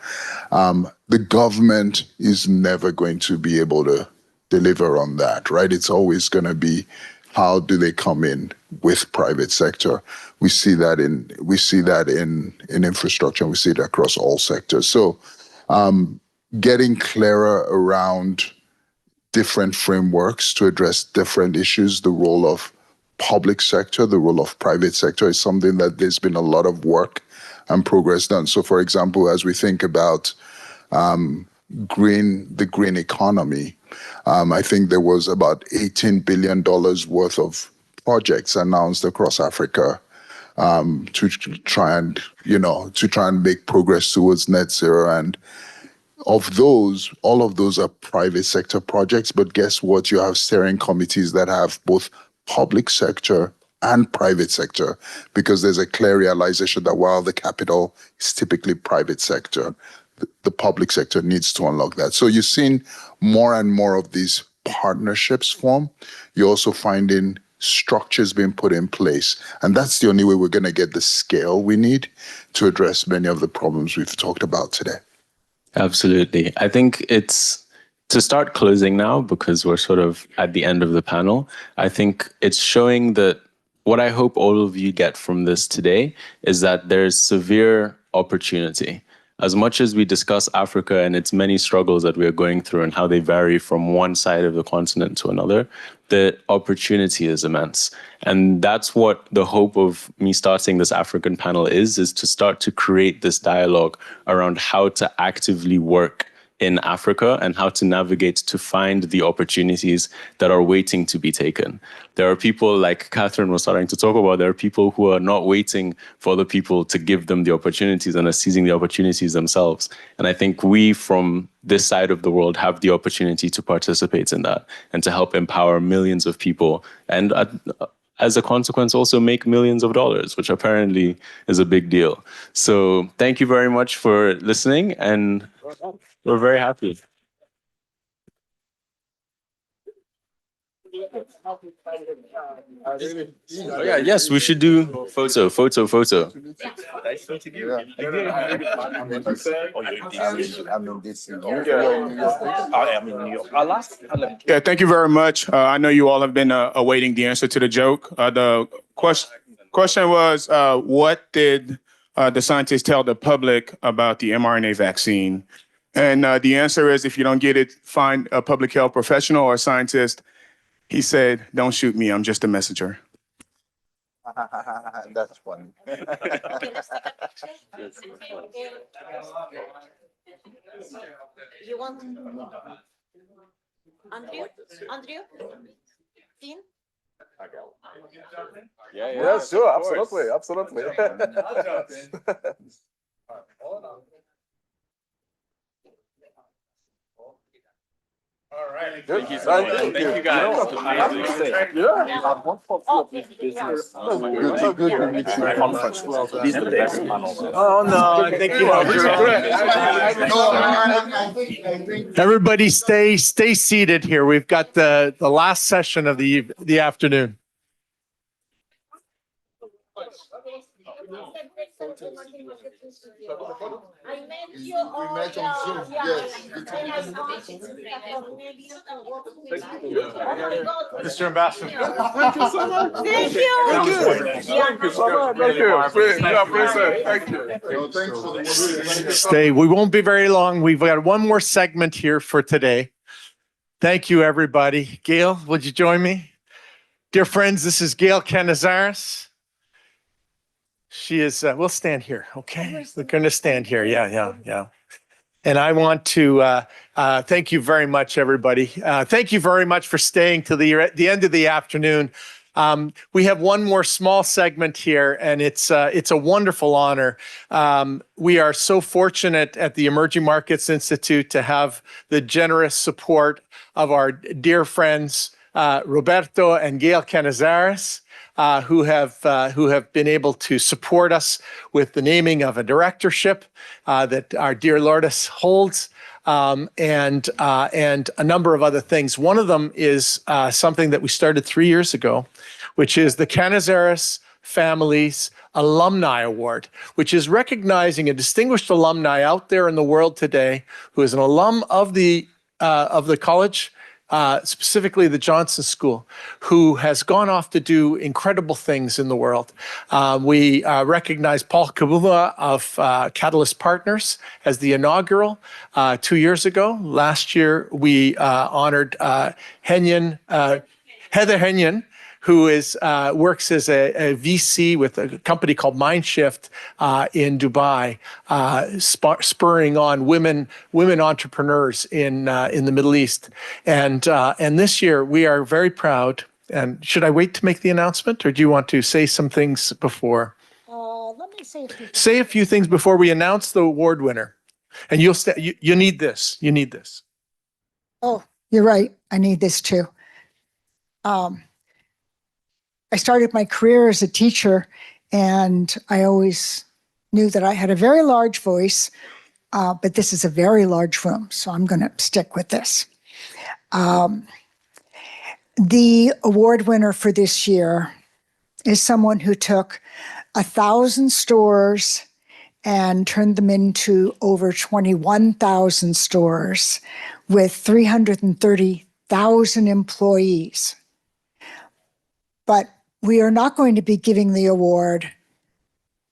The government is never going to be able to deliver on that, right? It's always going to be how do they come in with private sector? We see that in infrastructure, and we see it across all sectors. So getting clearer around different frameworks to address different issues, the role of public sector, the role of private sector is something that there's been a lot of work and progress done. So for example, as we think about the green economy, I think there was about $18 billion worth of projects announced across Africa to try and make progress towards net zero. And of those, all of those are private sector projects, but guess what? You have steering committees that have both public sector and private sector, because there's a clear realization that while the capital is typically private sector, the public sector needs to unlock that. So you're seeing more and more of these partnerships form. You're also finding structures being put in place. And that's the only way we're going to get the scale we need to address many of the problems we've talked about today. Absolutely. I think it's to start closing now, because we're sort of at the end of the panel. I think it's showing that what I hope all of you get from this today is that there's severe opportunity. As much as we discuss Africa and its many struggles that we are going through and how they vary from one side of the continent to another, the opportunity is immense. And that's what the hope of me starting this African panel is to start to create this dialogue around how to actively work in Africa and how to navigate to find the opportunities that are waiting to be taken. There are people, like Catherine was starting to talk about, there are people who are not waiting for other people to give them the opportunities and are seizing the opportunities themselves. And I think we from this side of the world have the opportunity to participate in that and to help empower millions of people and as a consequence also make millions of dollars, which apparently is a big deal. So thank you very much for listening, and we're very happy. Oh yeah, yes, we should do photo. Yeah, thank you very much. I know you all have been awaiting the answer to the joke. The question was, what did the scientists tell the public about the mRNA vaccine? And the answer is, if you don't get it, find a public health professional or a scientist. He said, "Don't shoot me, I'm just a messenger." That's funny. You want Andrew? Dean? Yeah, sure, absolutely. All right. Thank you guys. Oh no, I think Everybody stay seated here. We've got the last session of the afternoon. I met you all. Mr. Ambassador. Thank you so much. Thank you. Thank you so much. Thank you. Stay. We won't be very long. We've got one more segment here for today. Thank you, everybody. Gail, would you join me? Dear friends, this is Gail Cañizares. She is, we'll stand here, okay? We're going to stand here. Yeah. And I want to thank you very much, everybody. Thank you very much for staying to the end of the afternoon. We have one more small segment here, and it's a wonderful honor. We are so fortunate at the Emerging Markets Institute to have the generous support of our dear friends, Roberto and Gail Cañizares, who have been able to support us with the naming of a directorship that our dear Lourdes holds, and a number of other things. One of them is something that we started 3 years ago, which is the Cañizares Family's Alumni Award, which is recognizing a distinguished alumni out there in the world today who is an alum of the college, specifically the Johnson School, who has gone off to do incredible things in the world. We recognize Paul Kabuma of Catalyst Partners as the inaugural 2 years ago. Last year, we honored Heather Henyon, who works as a VC with a company called Mindshift in Dubai, spurring on women entrepreneurs in the Middle East. And this year we are very proud. And should I wait to make the announcement, or do you want to say some things before? Let me say a few things. Say a few things before we announce the award winner. And you need this. You need this. Oh, you're right. I need this too. I started my career as a teacher, and I always knew that I had a very large voice, but this is a very large room, so I'm going to stick with this. The award winner for this year is someone who took 1,000 stores and turned them into over 21,000 stores with 330,000 employees. But we are not going to be giving the award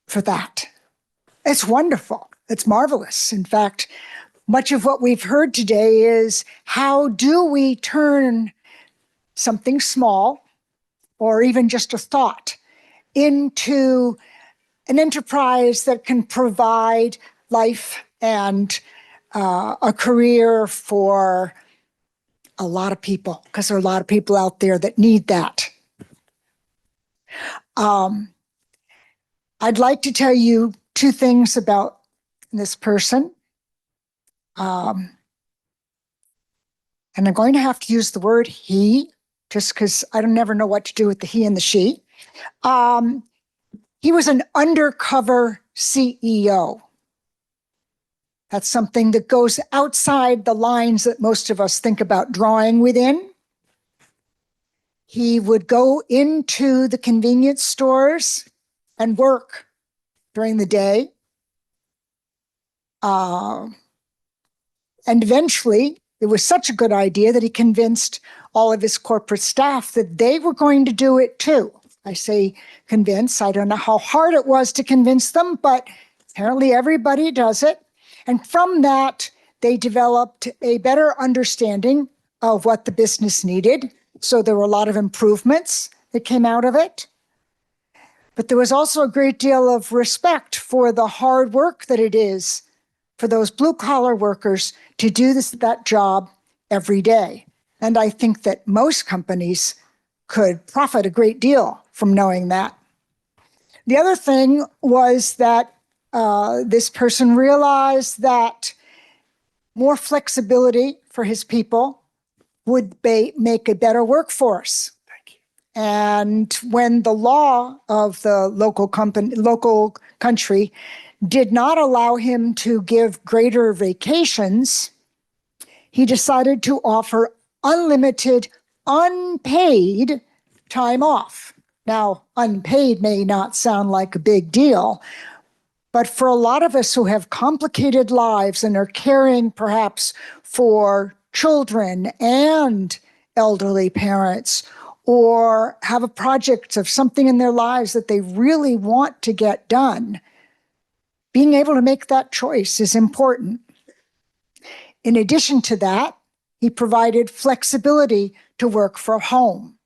for that. It's wonderful. It's marvelous. In fact, much of what we've heard today is how do we turn something small or even just a thought into an enterprise that can provide life and a career for a lot of people, because there are a lot of people out there that need that. I'd like to tell you two things about this person. And I'm going to have to use the word he, just because I don't never know what to do with the he and the she. He was an undercover CEO. That's something that goes outside the lines that most of us think about drawing within. He would go into the convenience stores and work during the day. And eventually, it was such a good idea that he convinced all of his corporate staff that they were going to do it too. I say convince. I don't know how hard it was to convince them, but apparently everybody does it. And from that, they developed a better understanding of what the business needed. So there were a lot of improvements that came out of it. But there was also a great deal of respect for the hard work that it is for those blue-collar workers to do that job every day. And I think that most companies could profit a great deal from knowing that. The other thing was that this person realized that more flexibility for his people would make a better workforce. Thank you. And when the law of the local country did not allow him to give greater vacations, he decided to offer unlimited, unpaid time off. Now, unpaid may not sound like a big deal, but for a lot of us who have complicated lives and are caring perhaps for children and elderly parents, or have a project of something in their lives that they really want to get done, being able to make that choice is important. In addition to that, he provided flexibility to work from home.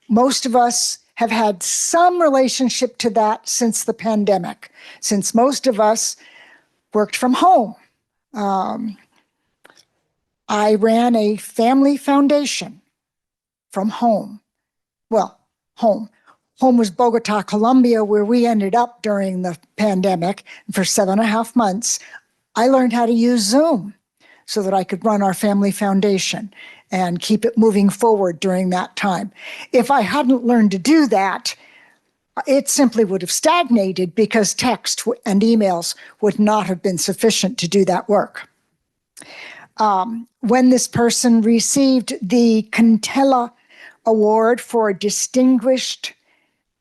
Most of us have had some relationship to that since the pandemic, since most of us worked from home. I ran a family foundation from home. Well, home. Home was Bogota, Colombia, where we ended up during the pandemic. For 7.5 months, I learned how to use Zoom so that I could run our family foundation and keep it moving forward during that time. If I hadn't learned to do that, it simply would have stagnated because text and emails would not have been sufficient to do that work. When this person received the Quintela Award for Distinguished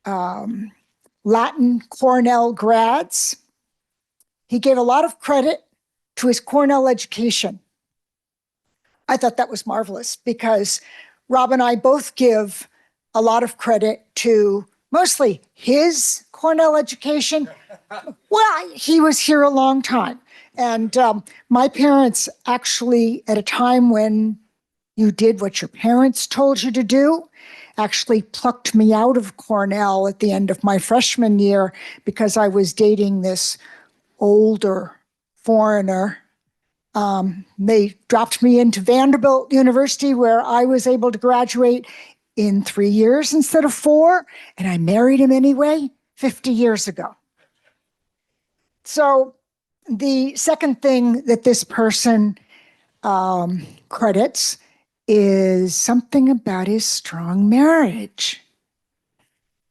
Latin Cornell grads, he gave a lot of credit to his Cornell education. I thought that was marvelous because Rob and I both give a lot of credit to mostly his Cornell education. Well, he was here a long time. And my parents actually, at a time when you did what your parents told you to do, actually plucked me out of Cornell at the end of my freshman year because I was dating this older foreigner. They dropped me into Vanderbilt University, where I was able to graduate in 3 years instead of 4, and I married him anyway 50 years ago. So the second thing that this person credits is something about his strong marriage.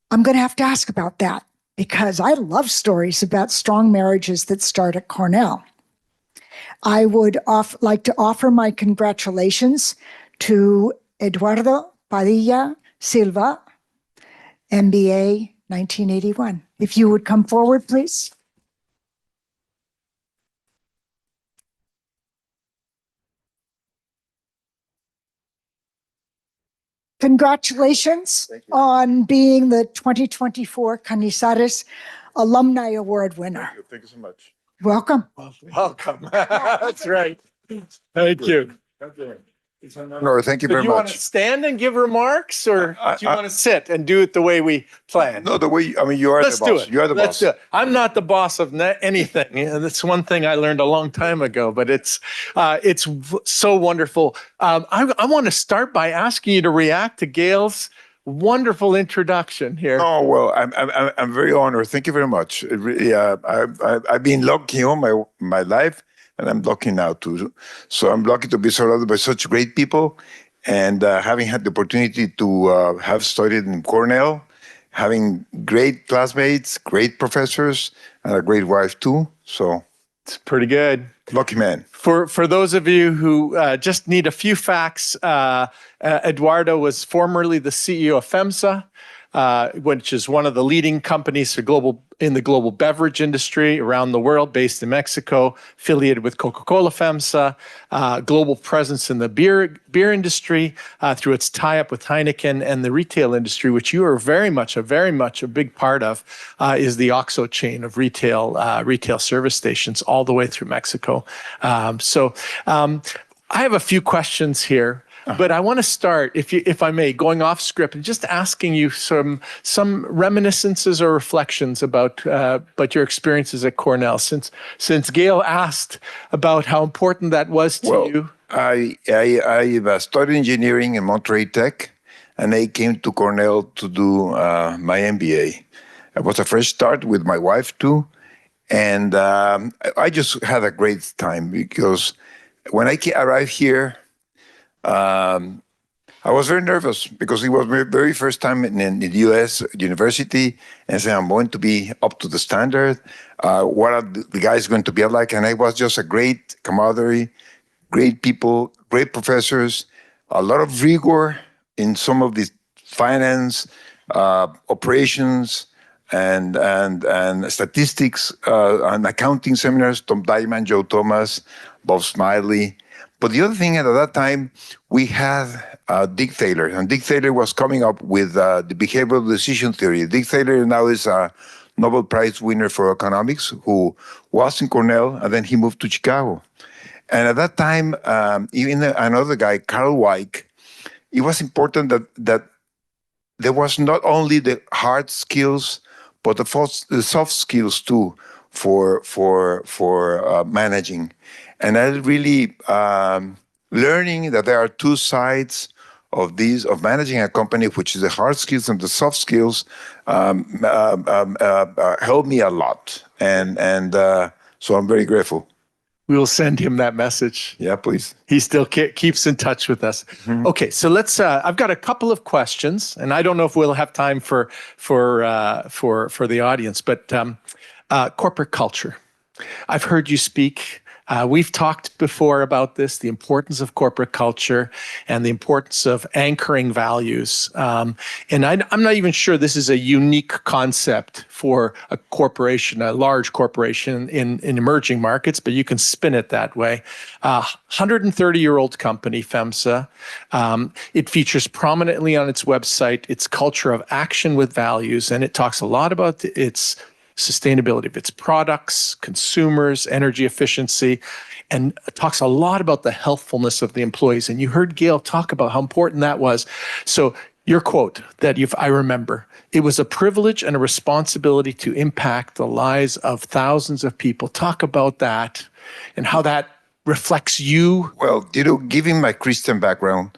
I'm going to have to ask about that because I love stories about strong marriages that start at Cornell. I would like to offer my congratulations to Eduardo Padilla Silva, MBA 1981. If you would come forward, please. Congratulations on being the 2024 Cañizares Alumni Award winner. Thank you so much. Welcome. Welcome. That's right. Thank you. It's an honor. Thank you very Do you want to much. stand and give remarks, or do you want to sit and do it the way we planned? No, the way, I mean, you are Let's the do boss. it. You are the Let's boss. do it. I'm not the boss of anything. That's one thing I learned a long time ago, but it's so wonderful. I want to start by asking you to react to Gail's wonderful introduction here. Oh, well, I'm very honored. Thank you very much. It really, I've been lucky all my life, and I'm lucky now too. So I'm lucky to be surrounded by such great people, and having had the opportunity to have studied in Cornell, having great classmates, great professors, and a great wife too. So it's pretty good. Lucky man. For those of you who just need a few facts, Eduardo was formerly the CEO of FEMSA, which is one of the leading companies in the global beverage industry around the world, based in Mexico, affiliated with Coca-Cola FEMSA, global presence in the beer industry through its tie-up with Heineken, and the retail industry, which you are very much a big part of, is the OXXO chain of retail service stations all the way through Mexico. I have a few questions here. But I want to start, if I may, going off script and just asking you some reminiscences or reflections about your experiences at Cornell. Since Gail asked about how important that was to you. I studied engineering in Monterey Tech, and I came to Cornell to do my MBA. It was a fresh start with my wife too, and I just had a great time because when I arrived here, I was very nervous because it was my very first time in the U.S. university, and saying I'm going to be up to the standard. What are the guys going to be like? And it was just a great camaraderie, great people, great professors, a lot of rigor in some of the finance, operations, and statistics, and accounting seminars. Tom Diamond, Joe Thomas, Bob Smiley. But the other thing at that time, we had Dick Taylor, and Dick Taylor was coming up with the behavioral decision theory. Dick Taylor now is a Nobel Prize winner for economics, who was in Cornell, and then he moved to Chicago. And at that time, even another guy, Carl Weick, it was important that there was not only the hard skills, but the soft skills too for managing. And I really learning that there are two sides of managing a company, which is the hard skills and the soft skills, helped me a lot. And so I'm very grateful. We will send him that message. Yeah, please. He still keeps in touch with us. Mm-hmm. Okay, so let's. I've got a couple of questions, and I don't know if we'll have time for the audience, but corporate culture. I've heard you speak We've talked before about this, the importance of corporate culture and the importance of anchoring values. And I'm not even sure this is a unique concept for a corporation, a large corporation in emerging markets, but you can spin it that way. 130-year-old company, FEMSA. It features prominently on its website its culture of action with values, and it talks a lot about its sustainability of its products, consumers, energy efficiency, and talks a lot about the healthfulness of the employees. And you heard Gail talk about how important that was. So your quote that I remember, it was a privilege and a responsibility to impact the lives of thousands of people. Talk about that and how that reflects you. Well, given my Christian background,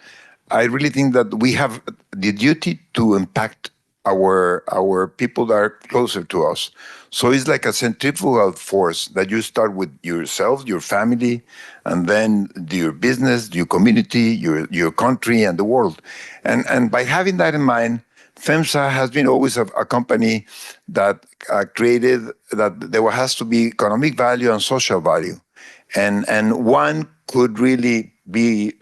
I really think that we have the duty to impact our people that are closer to us. So it's like a centrifugal force that you start with yourself, your family, and then your business, your community, your country, and the world. And by having that in mind, FEMSA has been always a company that created that there has to be economic value and social value. And one could really be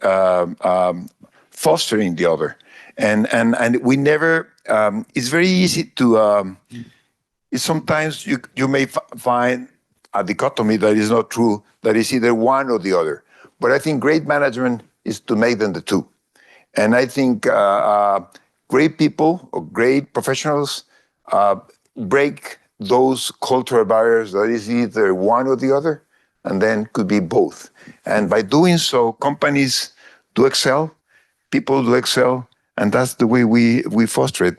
fostering the other. And we never, it's very easy to, sometimes you may find a dichotomy that is not true, that is either one or the other. But I think great management is to make them the two. And I think great people or great professionals break those cultural barriers that is either one or the other, and then could be both. And by doing so, companies do excel, people do excel, and that's the way we foster it.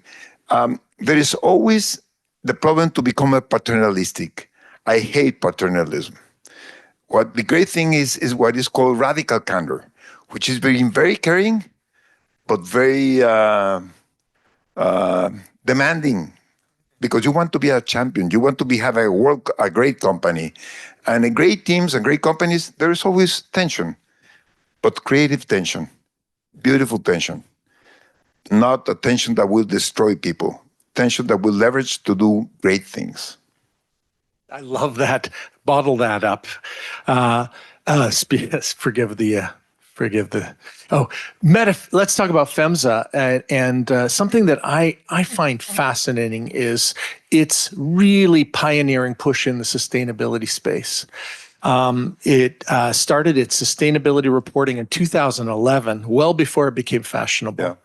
There is always the problem to become a paternalistic. I hate paternalism. What the great thing is what is called radical candor, which is very caring, but very demanding, because you want to be a champion. You want to have a great company. And in great teams and great companies, there is always tension, but creative tension, beautiful tension. Not a tension that will destroy people, tension that will leverage to do great things. I love that. Bottle that up. Forgive the. Let's talk about FEMSA. And something that I find fascinating is its really pioneering push in the sustainability space. It started its sustainability reporting in 2011, well before it became fashionable.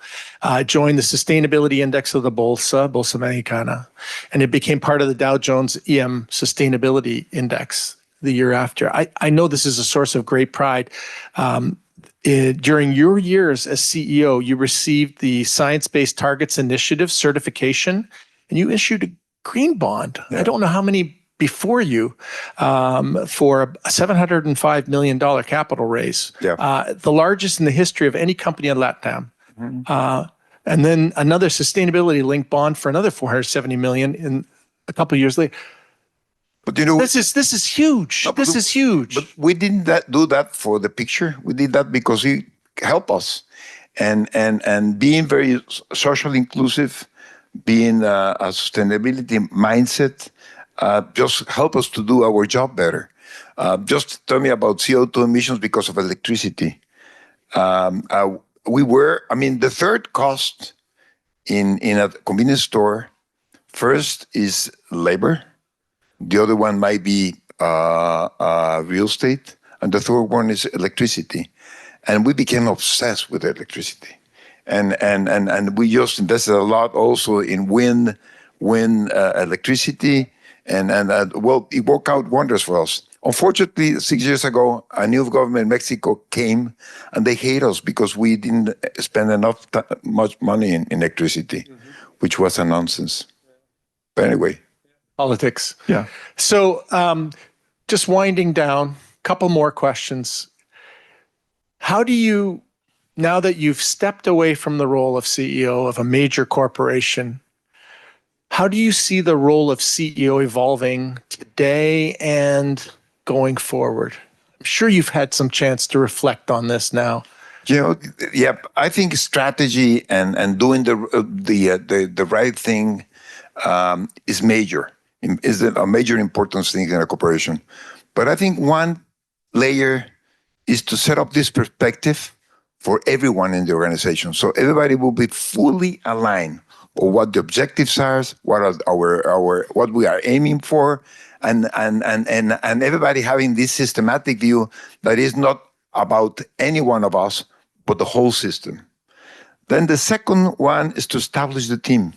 Joined the sustainability index of the Bolsa Mexicana, and it became part of the Dow Jones EM Sustainability Index the year after. I know this is a source of great pride. During your years as CEO, you received the Science Based Targets Initiative certification, and you issued a green bond. I don't know how many before you for a $705 million capital raise, the largest in the history of any company in LATAM. And then another sustainability-linked bond for another $470 million in a couple of years later. But this is huge. This is huge. But we didn't do that for the picture. We did that because it helped us, and being very socially inclusive, being a sustainability mindset. Just help us to do our job better. Just tell me about CO2 emissions because of electricity. The third cost in a convenience store, first is labor. The other one might be real estate. And the third one is electricity. And we became obsessed with electricity. And we just invested a lot also in wind electricity. And it worked out wonders for us. Unfortunately, 6 years ago, a new government in Mexico came, and they hate us because we didn't spend much money in electricity, which was a nonsense. But anyway. Politics. Yeah. So just winding down, a couple more questions. How do you, now that you've stepped away from the role of CEO of a major corporation, how do you see the role of CEO evolving today and going forward? I'm sure you've had some chance to reflect on this now. I think strategy and doing the right thing is a major importance thing in a corporation. But I think one layer is to set up this perspective for everyone in the organization. So everybody will be fully aligned on what the objectives are, what are what we are aiming for, and everybody having this systematic view that is not about any one of us, but the whole system. Then the second one is to establish the team.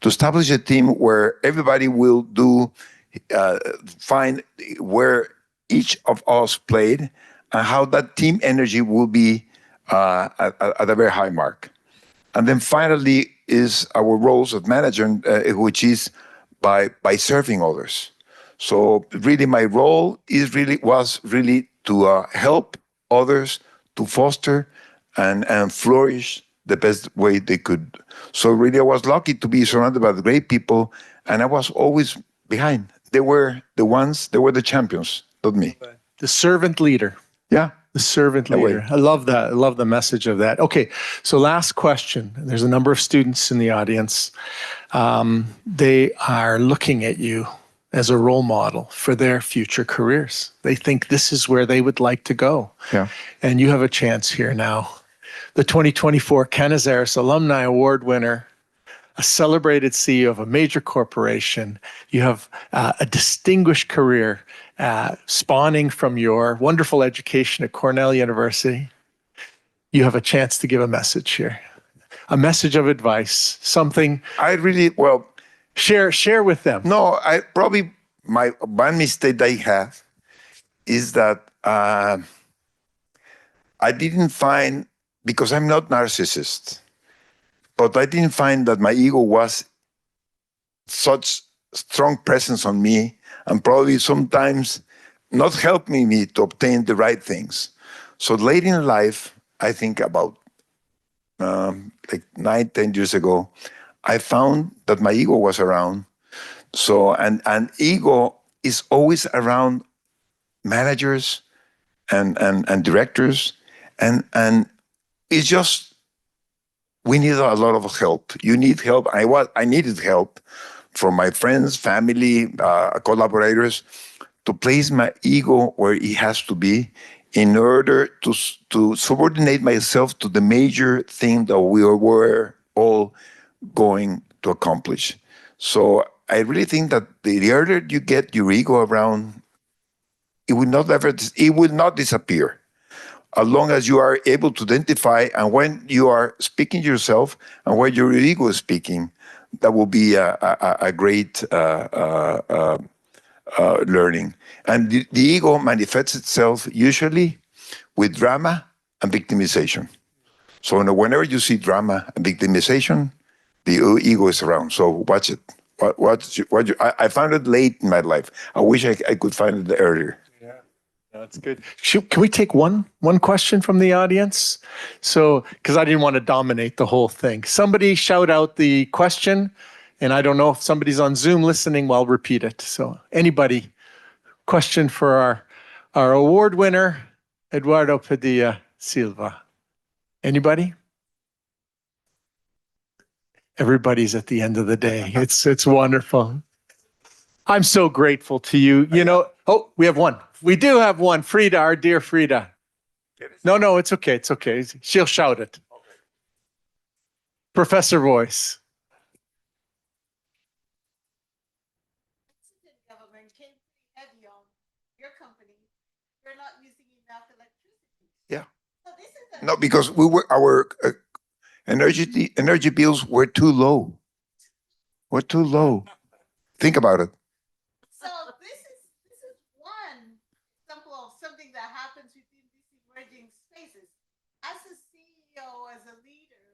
To establish a team where everybody will find where each of us played and how that team energy will be at a very high mark. And then finally is our roles of manager, which is by serving others. So really my role was really to help others to foster and flourish the best way they could. So really I was lucky to be surrounded by the great people, and I was always behind. They were the champions, not me. The servant leader. Yeah. The servant leader. I love that. I love the message of that. Okay, so last question. There's a number of students in the audience. They are looking at you as a role model for their future careers. They think this is where they would like to go. Yeah. And you have a chance here now. The 2024 Cañizares Alumni Award winner, a celebrated CEO of a major corporation. You have a distinguished career spawning from your wonderful education at Cornell University. You have a chance to give a message here, a message of advice, something. I really, well, share with them. No, I probably, my one mistake I have is that I didn't find, because I'm not narcissist, but I didn't find that my ego was such strong presence on me, and probably sometimes not helping me to obtain the right things. So late in life, I think about like 9-10 years ago, I found that my ego was around. So, and ego is always around managers and directors, and it's just, we need a lot of help. You need help. I needed help from my friends, family, collaborators, to place my ego where it has to be in order to subordinate myself to the major thing that we will all going to accomplish. So I really think that the earlier you get your ego around, it will not disappear. As long as you are able to identify, and when you are speaking yourself and when your ego is speaking, that will be a great learning. And the ego manifests itself usually with drama and victimization. So whenever you see drama and victimization, the ego is around. So watch it. I found it late in my life. I wish I could find it earlier. That's good. Can we take one question from the audience? So, because I didn't want to dominate the whole thing. Somebody shout out the question, and I don't know if somebody's on Zoom listening, well, I'll repeat it. So anybody, question for our award winner, Eduardo Padilla Silva. Anybody? Everybody's at the end of the day. It's wonderful. I'm so grateful to you. You know, oh, we have one. We do have one. Frida, our dear Frida. No, it's okay. It's okay. She'll shout it. Okay. Professor Voice. Government came heavy on your company. You're not using enough electricity. Yeah. So this is No, because our energy bills were too low. We're too low. Think about it. So this is one example of something that happens within these emerging spaces. As a CEO, as a leader,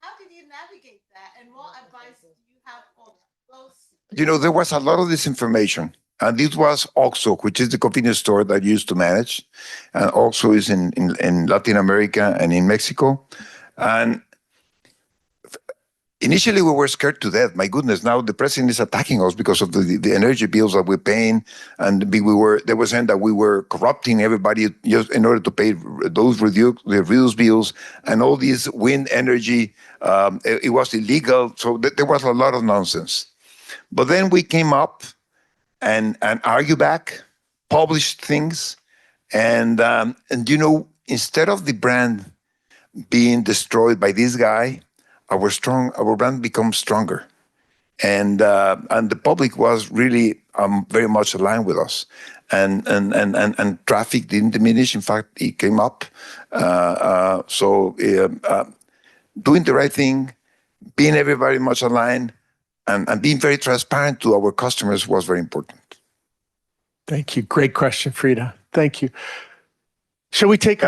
how did you navigate that? And what advice do you have for those? You know, there was a lot of disinformation. And this was OXXO, which is the convenience store that I used to manage. And OXXO is in Latin America and in Mexico. And initially, we were scared to death. My goodness, now the president is attacking us because of the energy bills that we're paying. And they were saying that we were corrupting everybody just in order to pay those reduced bills. And all these wind energy, it was illegal. So there was a lot of nonsense. But then we came up and argued back, published things, And you know, instead of the brand being destroyed by this guy, our brand becomes stronger. And the public was really very much aligned with us. And traffic didn't diminish. In fact, it came up. So doing the right thing, being everybody much aligned, and being very transparent to our customers was very important. Thank you. Great question, Frida. Thank you. Shall we take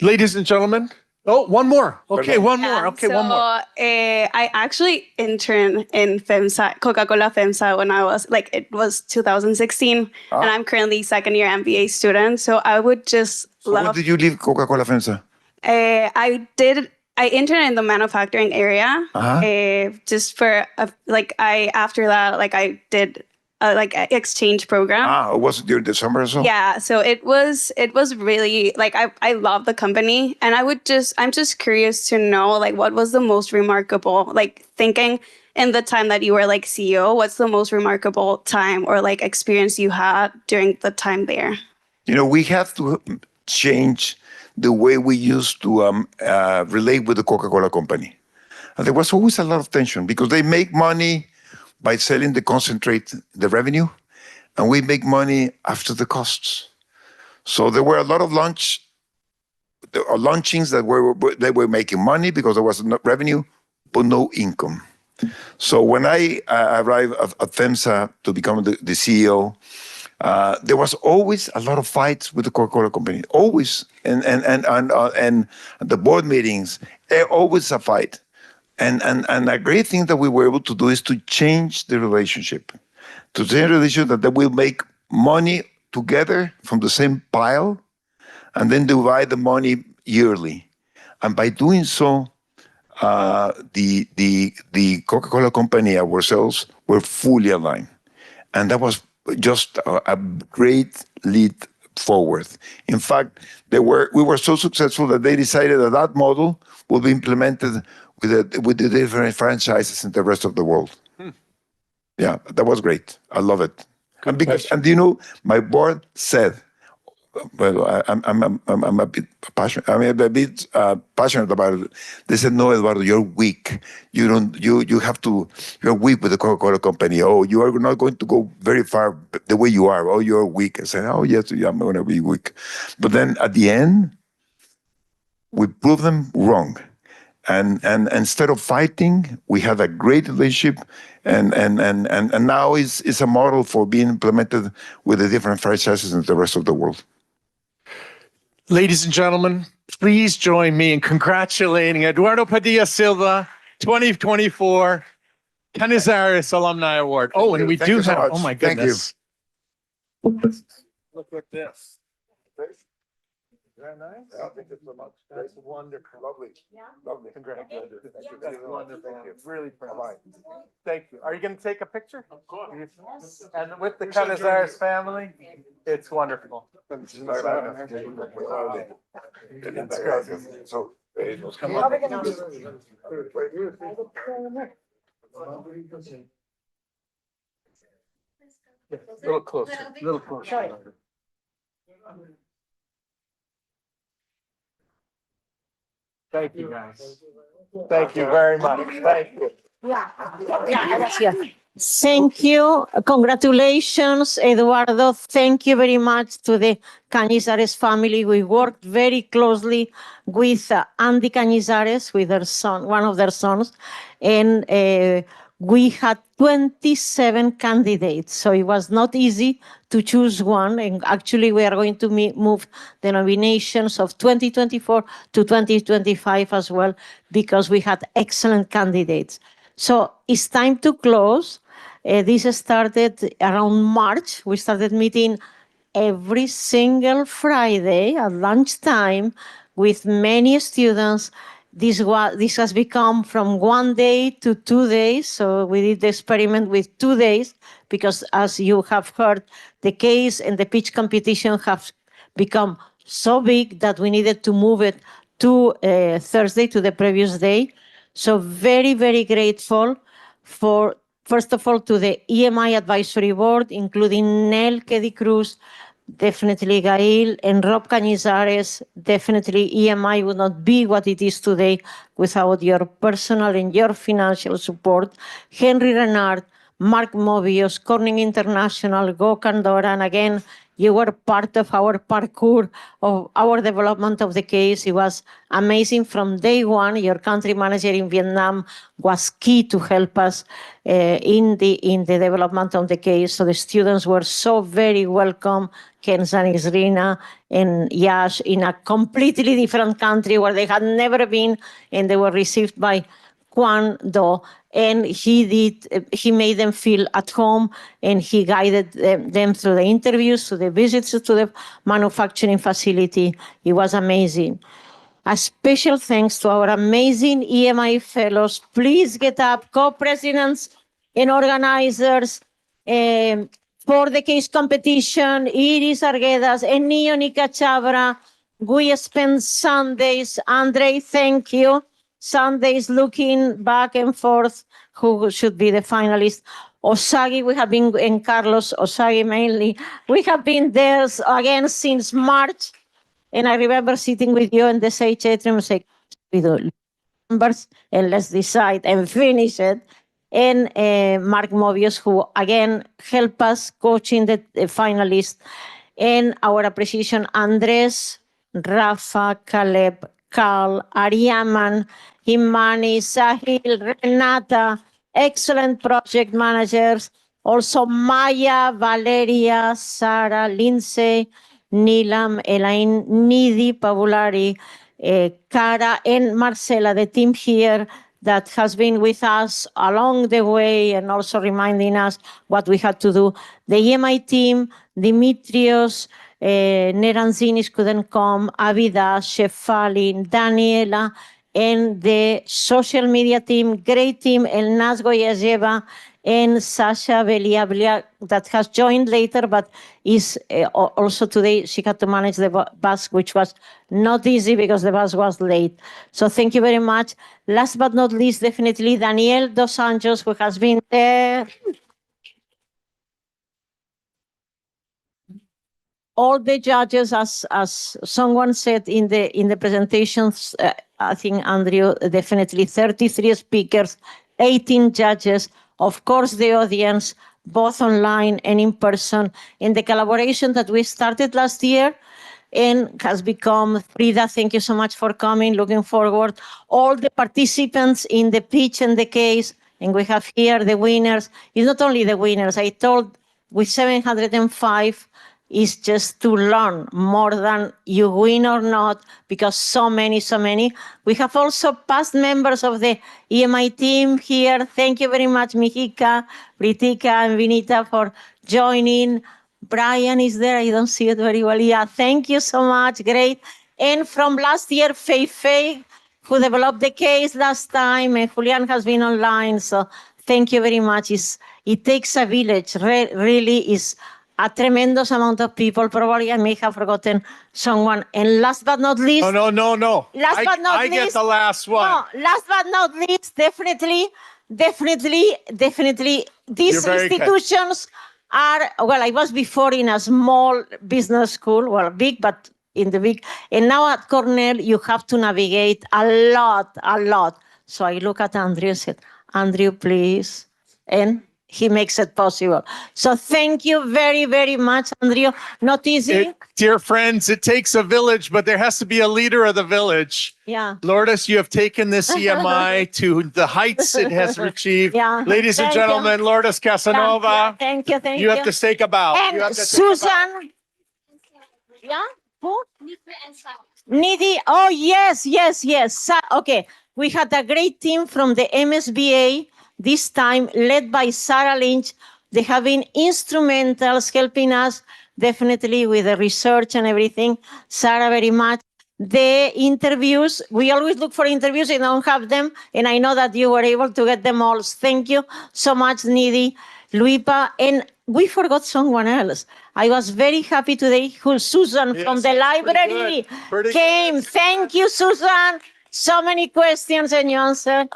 ladies and gentlemen? Oh, one more. Okay, one more. Okay, one more. I actually interned in FEMSA, Coca-Cola FEMSA, when I was it was 2016, and I'm currently second year MBA student. So I would just love. When did you leave Coca-Cola FEMSA? I interned in the manufacturing area. Just for after that, I did an exchange program. Was it during the summer or so? Yeah, so it was really I love the company, and I'm just curious to know what was the most remarkable thinking in the time that you were CEO. What's the most remarkable time or experience you had during the time there? You know, we have to change the way we used to relate with the Coca-Cola company. And there was always a lot of tension because they make money by selling the concentrate, the revenue, and we make money after the costs. So there were a lot of launchings that they were making money because there was no revenue, but no income. So when I arrived at FEMSA to become the CEO, there was always a lot of fights with the Coca-Cola company, always, and the board meetings, always a fight. And a great thing that we were able to do is to change the relationship, that they will make money together from the same pile, and then divide the money yearly. And by doing so, the Coca-Cola company, ourselves, were fully aligned, and that was just a great lead forward. In fact, we were so successful that they decided that model will be implemented with the different franchises in the rest of the world. Yeah, that was great. I love it. And you know, my board said, well, I'm a bit passionate. Passionate about it. They said, "No, Eduardo, you're weak. You're weak with the Coca-Cola company. Oh, you are not going to go very far the way you are. Oh, you're weak." I said, "Oh, yes, I'm going to be weak." But then at the end, we proved them wrong. And instead of fighting, we had a great relationship, and now it's a model for being implemented with the different franchises in the rest of the world. Ladies and gentlemen, please join me in congratulating Eduardo Padilla Silva, 2024 Cañizares Alumni Award. Oh, and we do have, oh my goodness. Thank you. Look at this. Very nice. Yeah, thank you so much. That's wonderful. Lovely. Yeah. Lovely. Congratulations. Thank you. That's wonderful. Thank you. Really proud. Thank you. Are you going to take a picture? Of course. Yes. And with the Cañizares family, it's wonderful. It's great. So, come on. A little closer. A little closer. Thank you, guys. Thank you very much. Thank you. Thank you. Congratulations, Eduardo. Thank you very much to the Cañizares family. We worked very closely with Andy Cañizares, with their son, one of their sons, and we had 27 candidates, so it was not easy to choose one. And actually, we are going to move the nominations of 2024 to 2025 as well, because we had excellent candidates. So it's time to close. This started around March. We started meeting every single Friday at lunchtime with many students. This has become from 1 day to 2 days. So we did the experiment with 2 days because, as you have heard, the case and the pitch competition have become so big that we needed to move it to Thursday, to the previous day. So very, very grateful for, first of all, to the EMI Advisory Board, including Nel Keddy Cruz, definitely Gail and Rob Cañizares. Definitely EMI would not be what it is today without your personal and your financial support. Henry Renard, Mark Mobius, Corning International, Go Candora, and again, you were part of our parkour of our development of the case. It was amazing from day one. Your country manager in Vietnam was key to help us in the development of the case. So the students were so very welcome. Kenza and Isrina and Yash in a completely different country where they had never been, and they were received by Quan Do, and he made them feel at home, and he guided them through the interviews, through the visits to the manufacturing facility. It was amazing. A special thanks to our amazing EMI fellows. Please get up, co-presidents and organizers for the case competition, Iris Arguedas and Nika Chabra. We spend Sundays, Andre, thank you. Sundays looking back and forth who should be the finalist. Osagi, we have been, and Carlos Osagi mainly, we have been there again since March. And I remember sitting with you in the Sage Atrium and saying, we do numbers and let's decide and finish it. And Mark Mobius, who again helped us coaching the finalists. And our appreciation, Andres, Rafa, Caleb, Carl, Ariaman, Himani, Sahil, Renata, excellent project managers. Also Maya, Valeria, Sarah, Lindsay, Nilam, Elaine, Nidhi, Pavulari, Cara, and Marcela, the team here that has been with us along the way and also reminding us what we had to do. The EMI team, Dimitrios, Neranzinis couldn't come, Avida, Shefali, Daniela, and the social media team, great team, Elnaz Goyazeva, and Sasha Beliablia that has joined later, but is also today, she had to manage the bus, which was not easy because the bus was late. So thank you very much. Last but not least, definitely Daniel Dos Anjos, who has been there. All the judges, as someone said in the presentations, I think Andrew, definitely 33 speakers, 18 judges, of course the audience, both online and in person, in the collaboration that we started last year and has become, Frida, thank you so much for coming, looking forward. All the participants in the pitch and the case, and we have here the winners. It's not only the winners, I told with 705, is just to learn more than you win or not, because so many. We have also past members of the EMI team here. Thank you very much, Mihika, Pritika, and Vinita for joining. Brian is there, I don't see it very well. Yeah, thank you so much, great. And from last year, Fei, who developed the case last time, and Julian has been online, so thank you very much. It takes a village, really is a tremendous amount of people. Probably I may have forgotten someone. And last but not least. No. I get the last one. No, last but not least, definitely, these institutions are, well, I was before in a small business school, well, big, but in the big. And now at Cornell, you have to navigate a lot. So I look at Andrew and said, Andrew, please. And he makes it possible. So thank you very, very much, Andrea. Not easy. Dear friends, it takes a village, but there has to be a leader of the village. Yeah. Lourdes, you have taken this EMI to the heights it has achieved. Yeah. Ladies and gentlemen, Lourdes Casanova. Thank you. You have to take a bow. And Susan. Yeah? Who? Nidhi. Oh, yes. Okay. We had a great team from the MSBA, this time led by Sarah Lynch. They have been instrumentals helping us definitely with the research and everything. Sarah, very much. The interviews, we always look for interviews and don't have them. And I know that you were able to get them all. Thank you so much, Nidhi, Luipa. And we forgot someone else. I was very happy today who Susan from the library came. Good. Thank you, Susan. So many questions and you answered.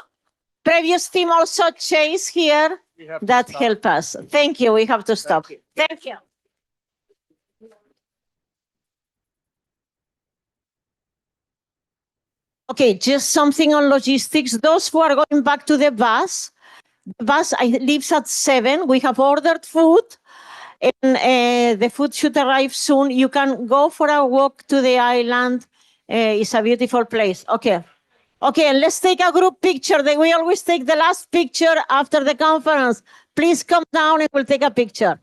Previous team also Chase here that help us. Thank you. We have to stop. Thank you. Okay, just something on logistics. Those who are going back to the bus leaves at 7. We have ordered food, and the food should arrive soon. You can go for a walk to the island. It's a beautiful place. Okay. Okay, and let's take a group picture. We always take the last picture after the conference. Please come down and we'll take a picture.